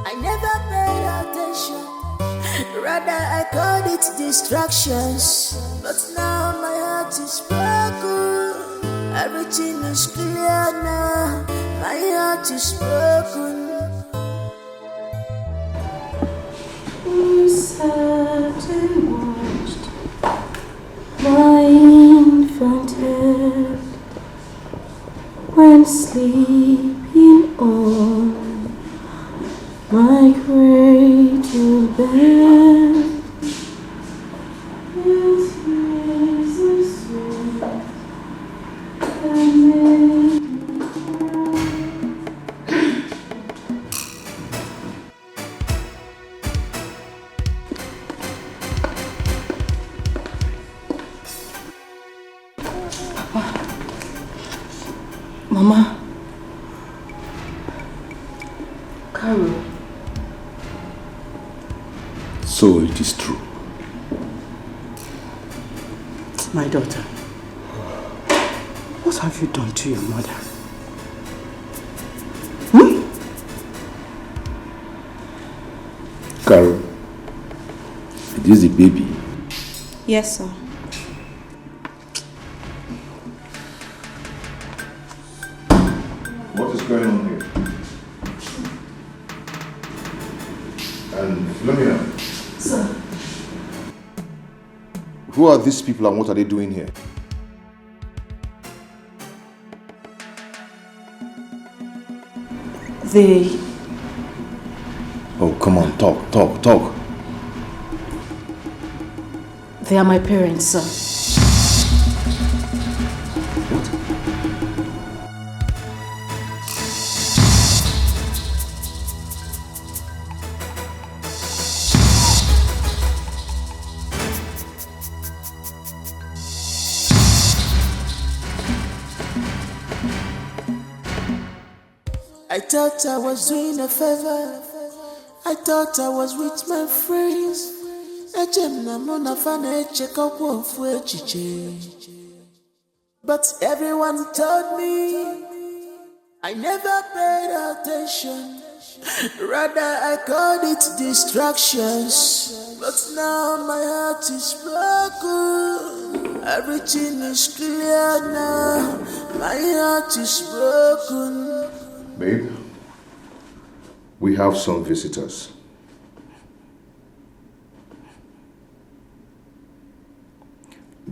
I never paid attention. Rather I called it distractions. But now my heart is broken. Everything is clear now. My heart is broken. You sat and watched my infant head when sleeping on my cradle bed. It is a sweet that made Mama. Carol. So it is true. My daughter. What have you done to your mother? Carol, it is a baby. Yes, sir. What is going on here? And Philomena. Sir. Who are these people and what are they doing here? They... Oh, come on, talk. They are my parents, sir. I thought I was doing a favor. I thought I was with my friends. But everyone told me I never paid attention. Rather, I called it distractions. But now my heart is broken. Everything is clear now. My heart is broken. Babe, we have some visitors.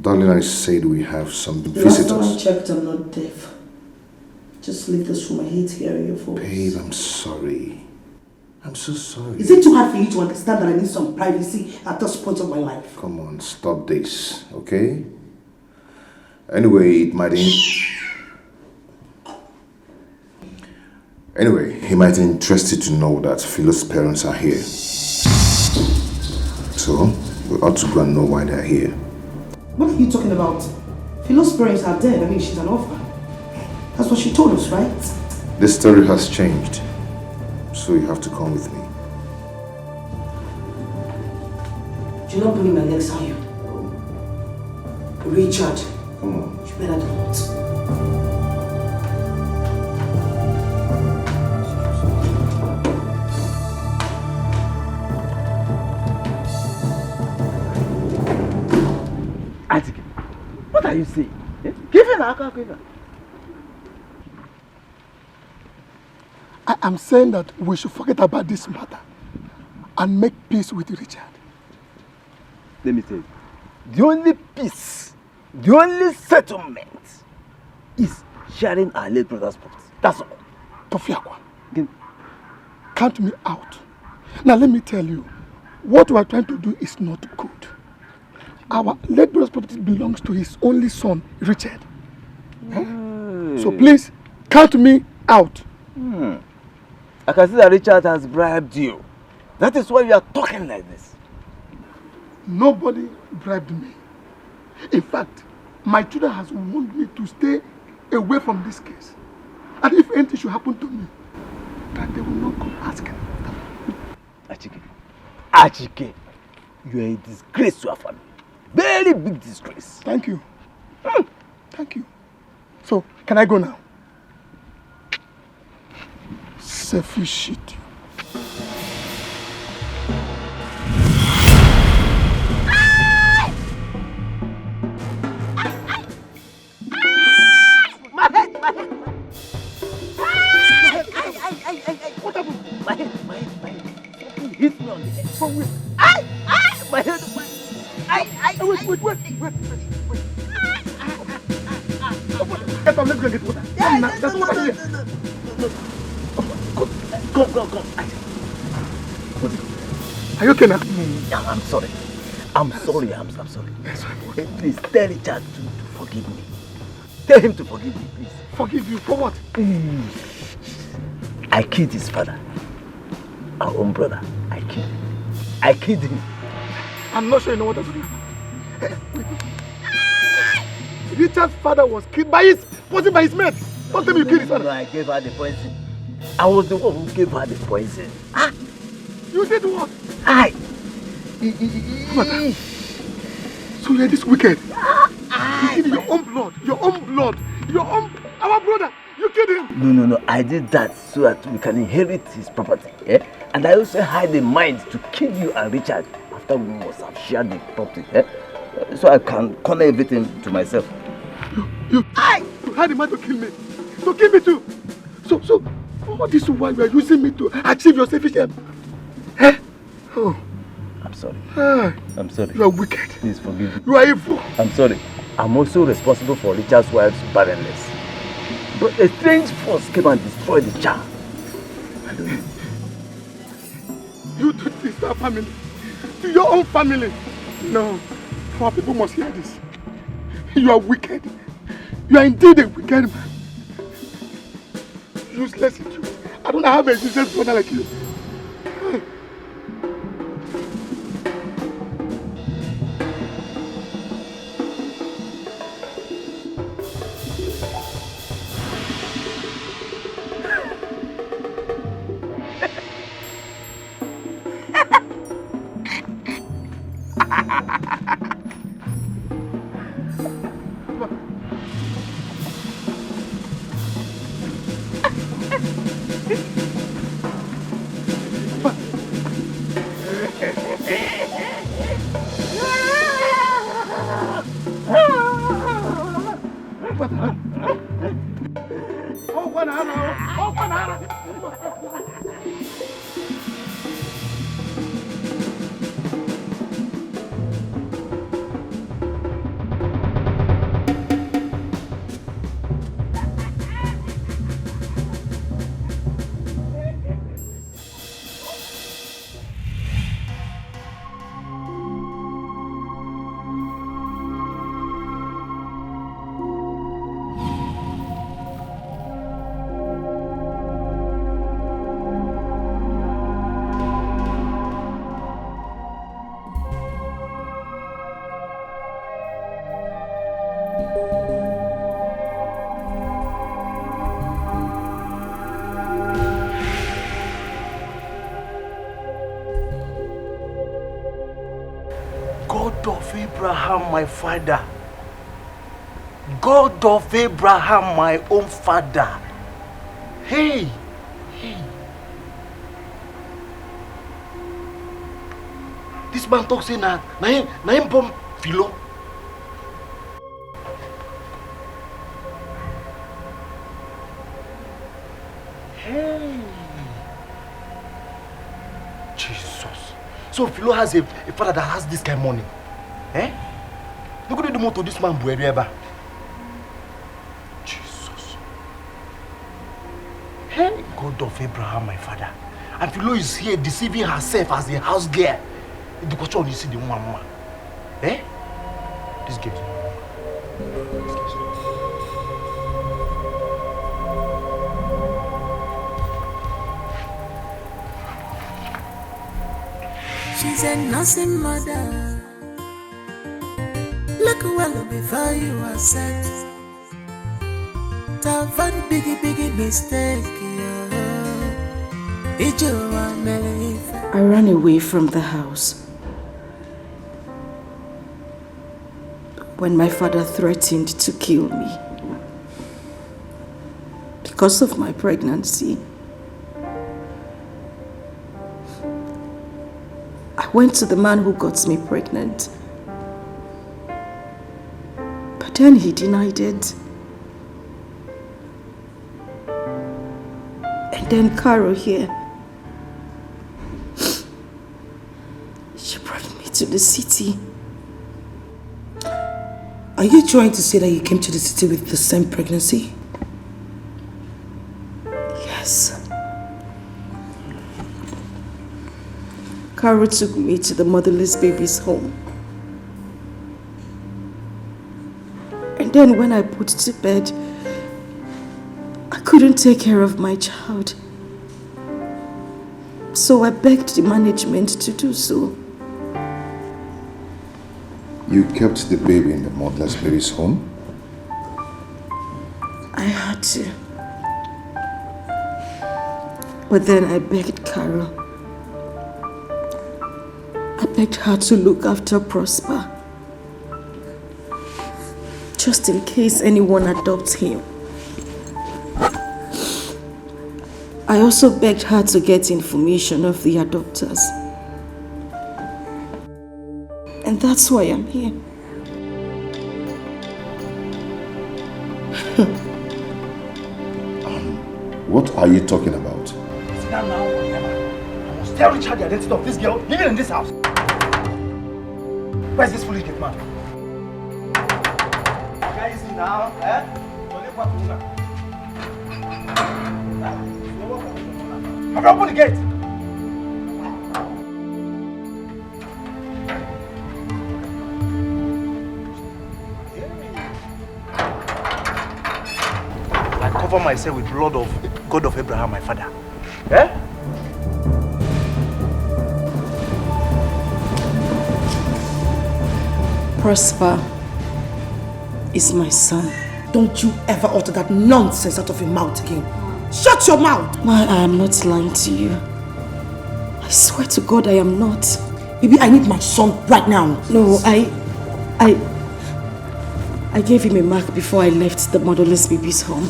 Darling, I said we have some visitors. Last time I checked, I'm not deaf. Just leave this room. I hate hearing your voice. Babe, I'm sorry. I'm so sorry. Is it too hard for you to understand that I need some privacy at this point of my life? Come on, stop this, okay? Anyway, he might be interested to know that Philo's parents are here. So, we ought to go and know why they're here. What are you talking about? Philo's parents are dead. I mean, she's an orphan. That's what she told us, right? This story has changed. So you have to come with me. You're not pulling my legs, are you? Richard. Come on. You better not. Atike, what are you saying? Give her. I am saying that we should forget about this matter and make peace with Richard. Let me tell you, the only peace, the only settlement is sharing our late brother's property. That's all. Tofiakwa, count me out. Now let me tell you, what we are trying to do is not good. Our late brother's property belongs to his only son, Richard. So please, count me out. I can see that Richard has bribed you. That is why you are talking like this. Nobody bribed me. In fact, my tutor has warned me to stay away from this case. And if anything should happen to me, that they will not come asking. Achike, you are a disgrace to our family. Very big disgrace. Thank you. Thank you. So, can I go now? Selfish shit. My head. What happened? My head. Something hit me on the head. From where? My head. Wait. Get up, let's go get water. There's water here. Come. Are you okay now? I'm sorry. I'm sorry. Please tell Richard to forgive me. Tell him to forgive me, please. Forgive you for what? I killed his father. Our own brother. I killed him. I'm not sure you know what I'm doing. Richard's father was killed by his mate. What time you killed his father? No, I gave her the poison. I was the one who gave her the poison. You did what? So you're this wicked. You killed your own blood. Our brother. You killed him. No. I did that so that we can inherit his property. And I also had the mind to kill you and Richard after we must have shared the property. So I can corner everything to myself. You had the mind to kill me. To kill me too. So all this while you are using me to achieve your selfish aim. Oh. I'm sorry. I'm sorry. You are wicked. Please forgive me. You are evil. I'm sorry. I'm also responsible for Richard's wife's barrenness. But a strange force came and destroyed the child. I don't know. You did this to our family. To your own family. No. Our people must hear this. You are wicked. You are indeed a wicked man. Useless idiot. I don't have a useless brother like you. God of Abraham, my father. God of Abraham, my own father. Hey, hey. This man talks saying na him bomb Philo. Hey. Jesus. So Philo has a father that has this kind of money. Eh? Look at the motor this man ever. Jesus. Hey, God of Abraham, my father. And Philo is here deceiving herself as a house girl. The question you see the woman. Eh? This girl. She's a nursing mother. Look well before you are set. That very biggie mistake. I ran away from the house when my father threatened to kill me because of my pregnancy. I went to the man who got me pregnant, but then he denied it. And then Carol here, she brought me to the city. Are you trying to say that you came to the city with the same pregnancy? Yes. Carol took me to the motherless baby's home. And then when I put to bed, I couldn't take care of my child. So I begged the management to do so. You kept the baby in the motherless baby's home? I had to. But then I begged Carol. I begged her to look after Prosper, just in case anyone adopts him. I also begged her to get information of the adopters. And that's why I'm here. What are you talking about? Sit down now, I must tell Richard the identity of this girl living in this house. Where's this foolish gate man? Guys, now, eh? Have you opened the gate? cover myself with blood of God of Abraham, my father. Eh? Prosper is my son. Don't you ever utter that nonsense out of your mouth again. Shut your mouth! Ma, I am not lying to you. I swear to God I am not. Baby, I need my son right now. No, I gave him a mark before I left the motherless baby's home.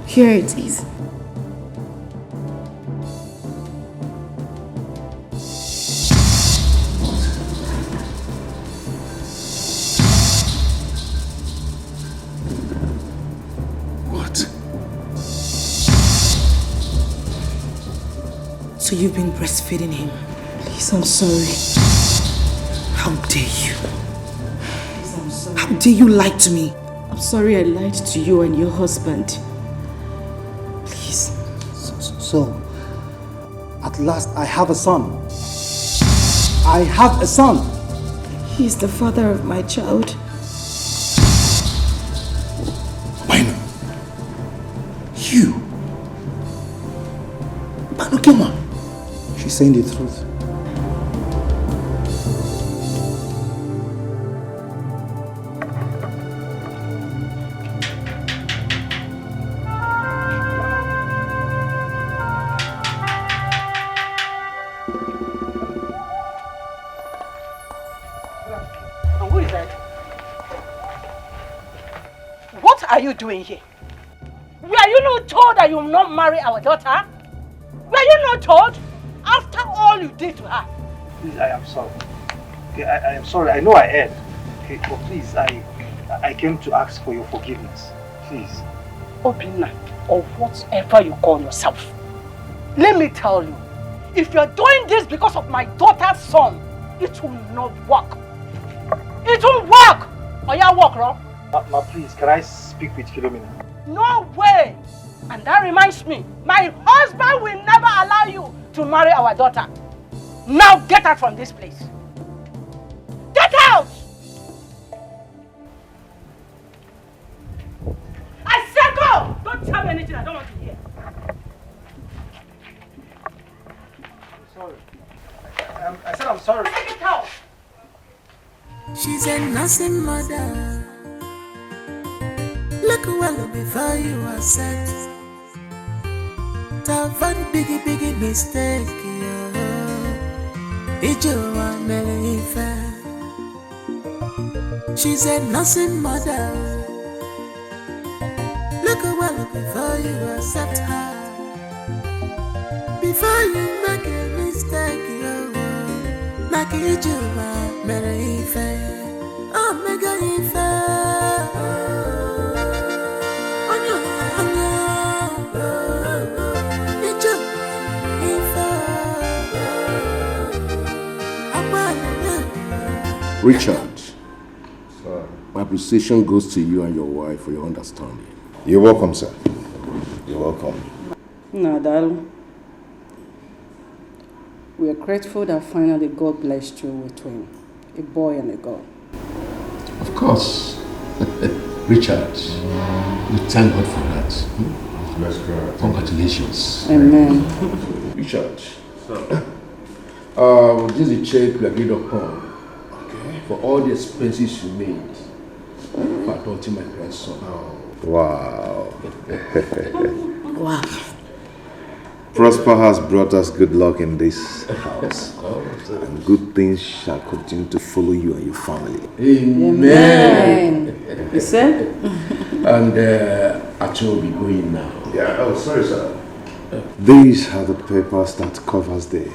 Here it is. So you've been breastfeeding him? Please, I'm sorry. How dare you? Please, I'm sorry. How dare you lie to me? I'm sorry I lied to you and your husband. Please. So, at last I have a son. I have a son. He is the father of my child. Why you? Panukema. She's saying the truth. And who is that? What are you doing here? Were you not told that you will not marry our daughter? Were you not told? After all you did to her. Please, I am sorry. Okay, I am sorry. I know I erred. Okay, but please, I came to ask for your forgiveness. Please. Obinna, or whatever you call yourself. Let me tell you, if you're doing this because of my daughter's son, it will not work. It won't work! Or you walk wrong? Ma, please, can I speak with Philomena? No way! And that reminds me, my husband will never allow you to marry our daughter. Now get out from this place. Get out! I said go! Don't tell me anything I don't want to hear. I'm sorry. I said I'm sorry. I said get out! She's a nursing mother. Look well before you are set. One biggie mistake. It's your Melifa. She's a nursing mother. Look well before you accept her. Before you make a mistake, make it your Melifa. Oh, mega Richard, sir, my appreciation goes to you and your wife for your understanding. You're welcome, sir. You're welcome. No, darling. We are grateful that finally God blessed you with twin, a boy and a girl. Of course. Richard, we thank God for that. Bless God. Congratulations. Amen. Richard, this is a check we agreed upon. For all the expenses you made for adopting my grandson. Wow. Wow. Prosper has brought us good luck in this house. And good things shall continue to follow you and your family. Amen. You said? And Acho will be going now. Yeah, oh, sorry, sir. These are the papers that covers the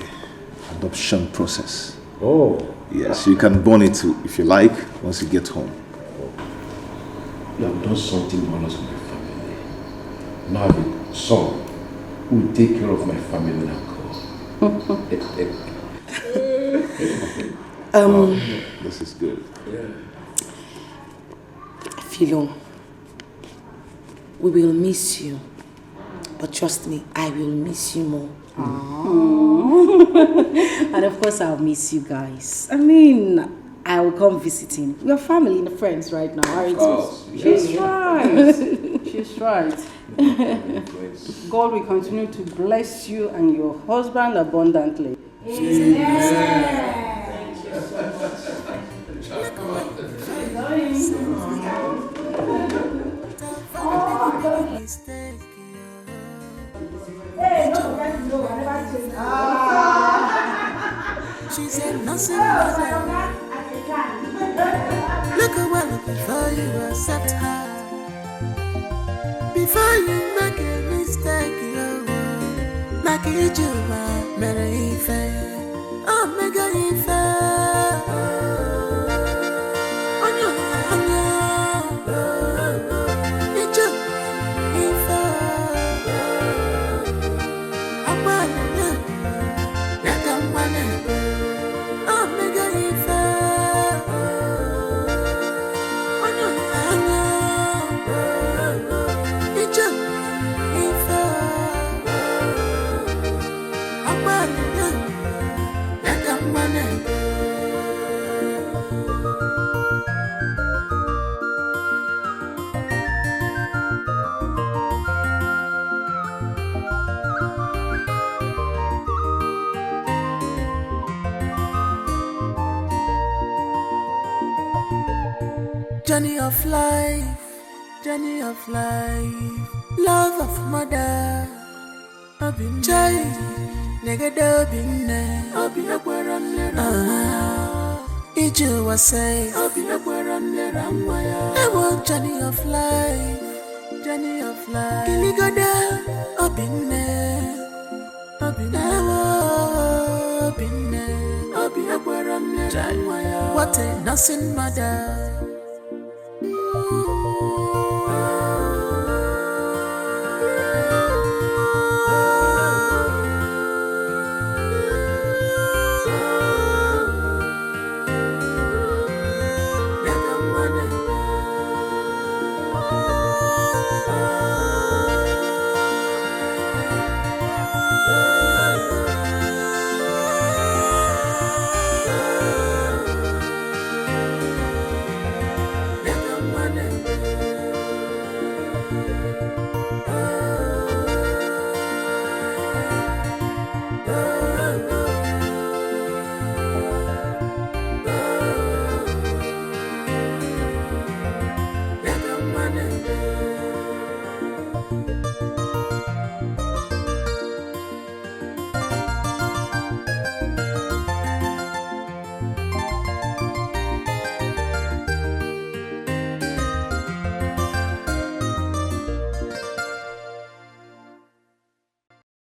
adoption process. Oh. Yes, you can burn it too, if you like, once you get home. You have done something marvelous for my family. Now I have a son who will take care of my family now. This is good. Yeah. Philo, we will miss you. But trust me, I will miss you more. And of course I'll miss you guys. I mean, I will come visiting. We are family and friends right now, aren't we? Oh, She's right. she's right. God will continue to bless you and your husband abundantly. Amen. She said nothing but look at well before you accept her. Before you make a mistake, make it you marry fair. Oh, make it fair. On your it's you. Journey of life, love of mother. I've been child, nigga, I've been Iju was say, I want journey of life, Kiligada, I've been there, what a nothing mother.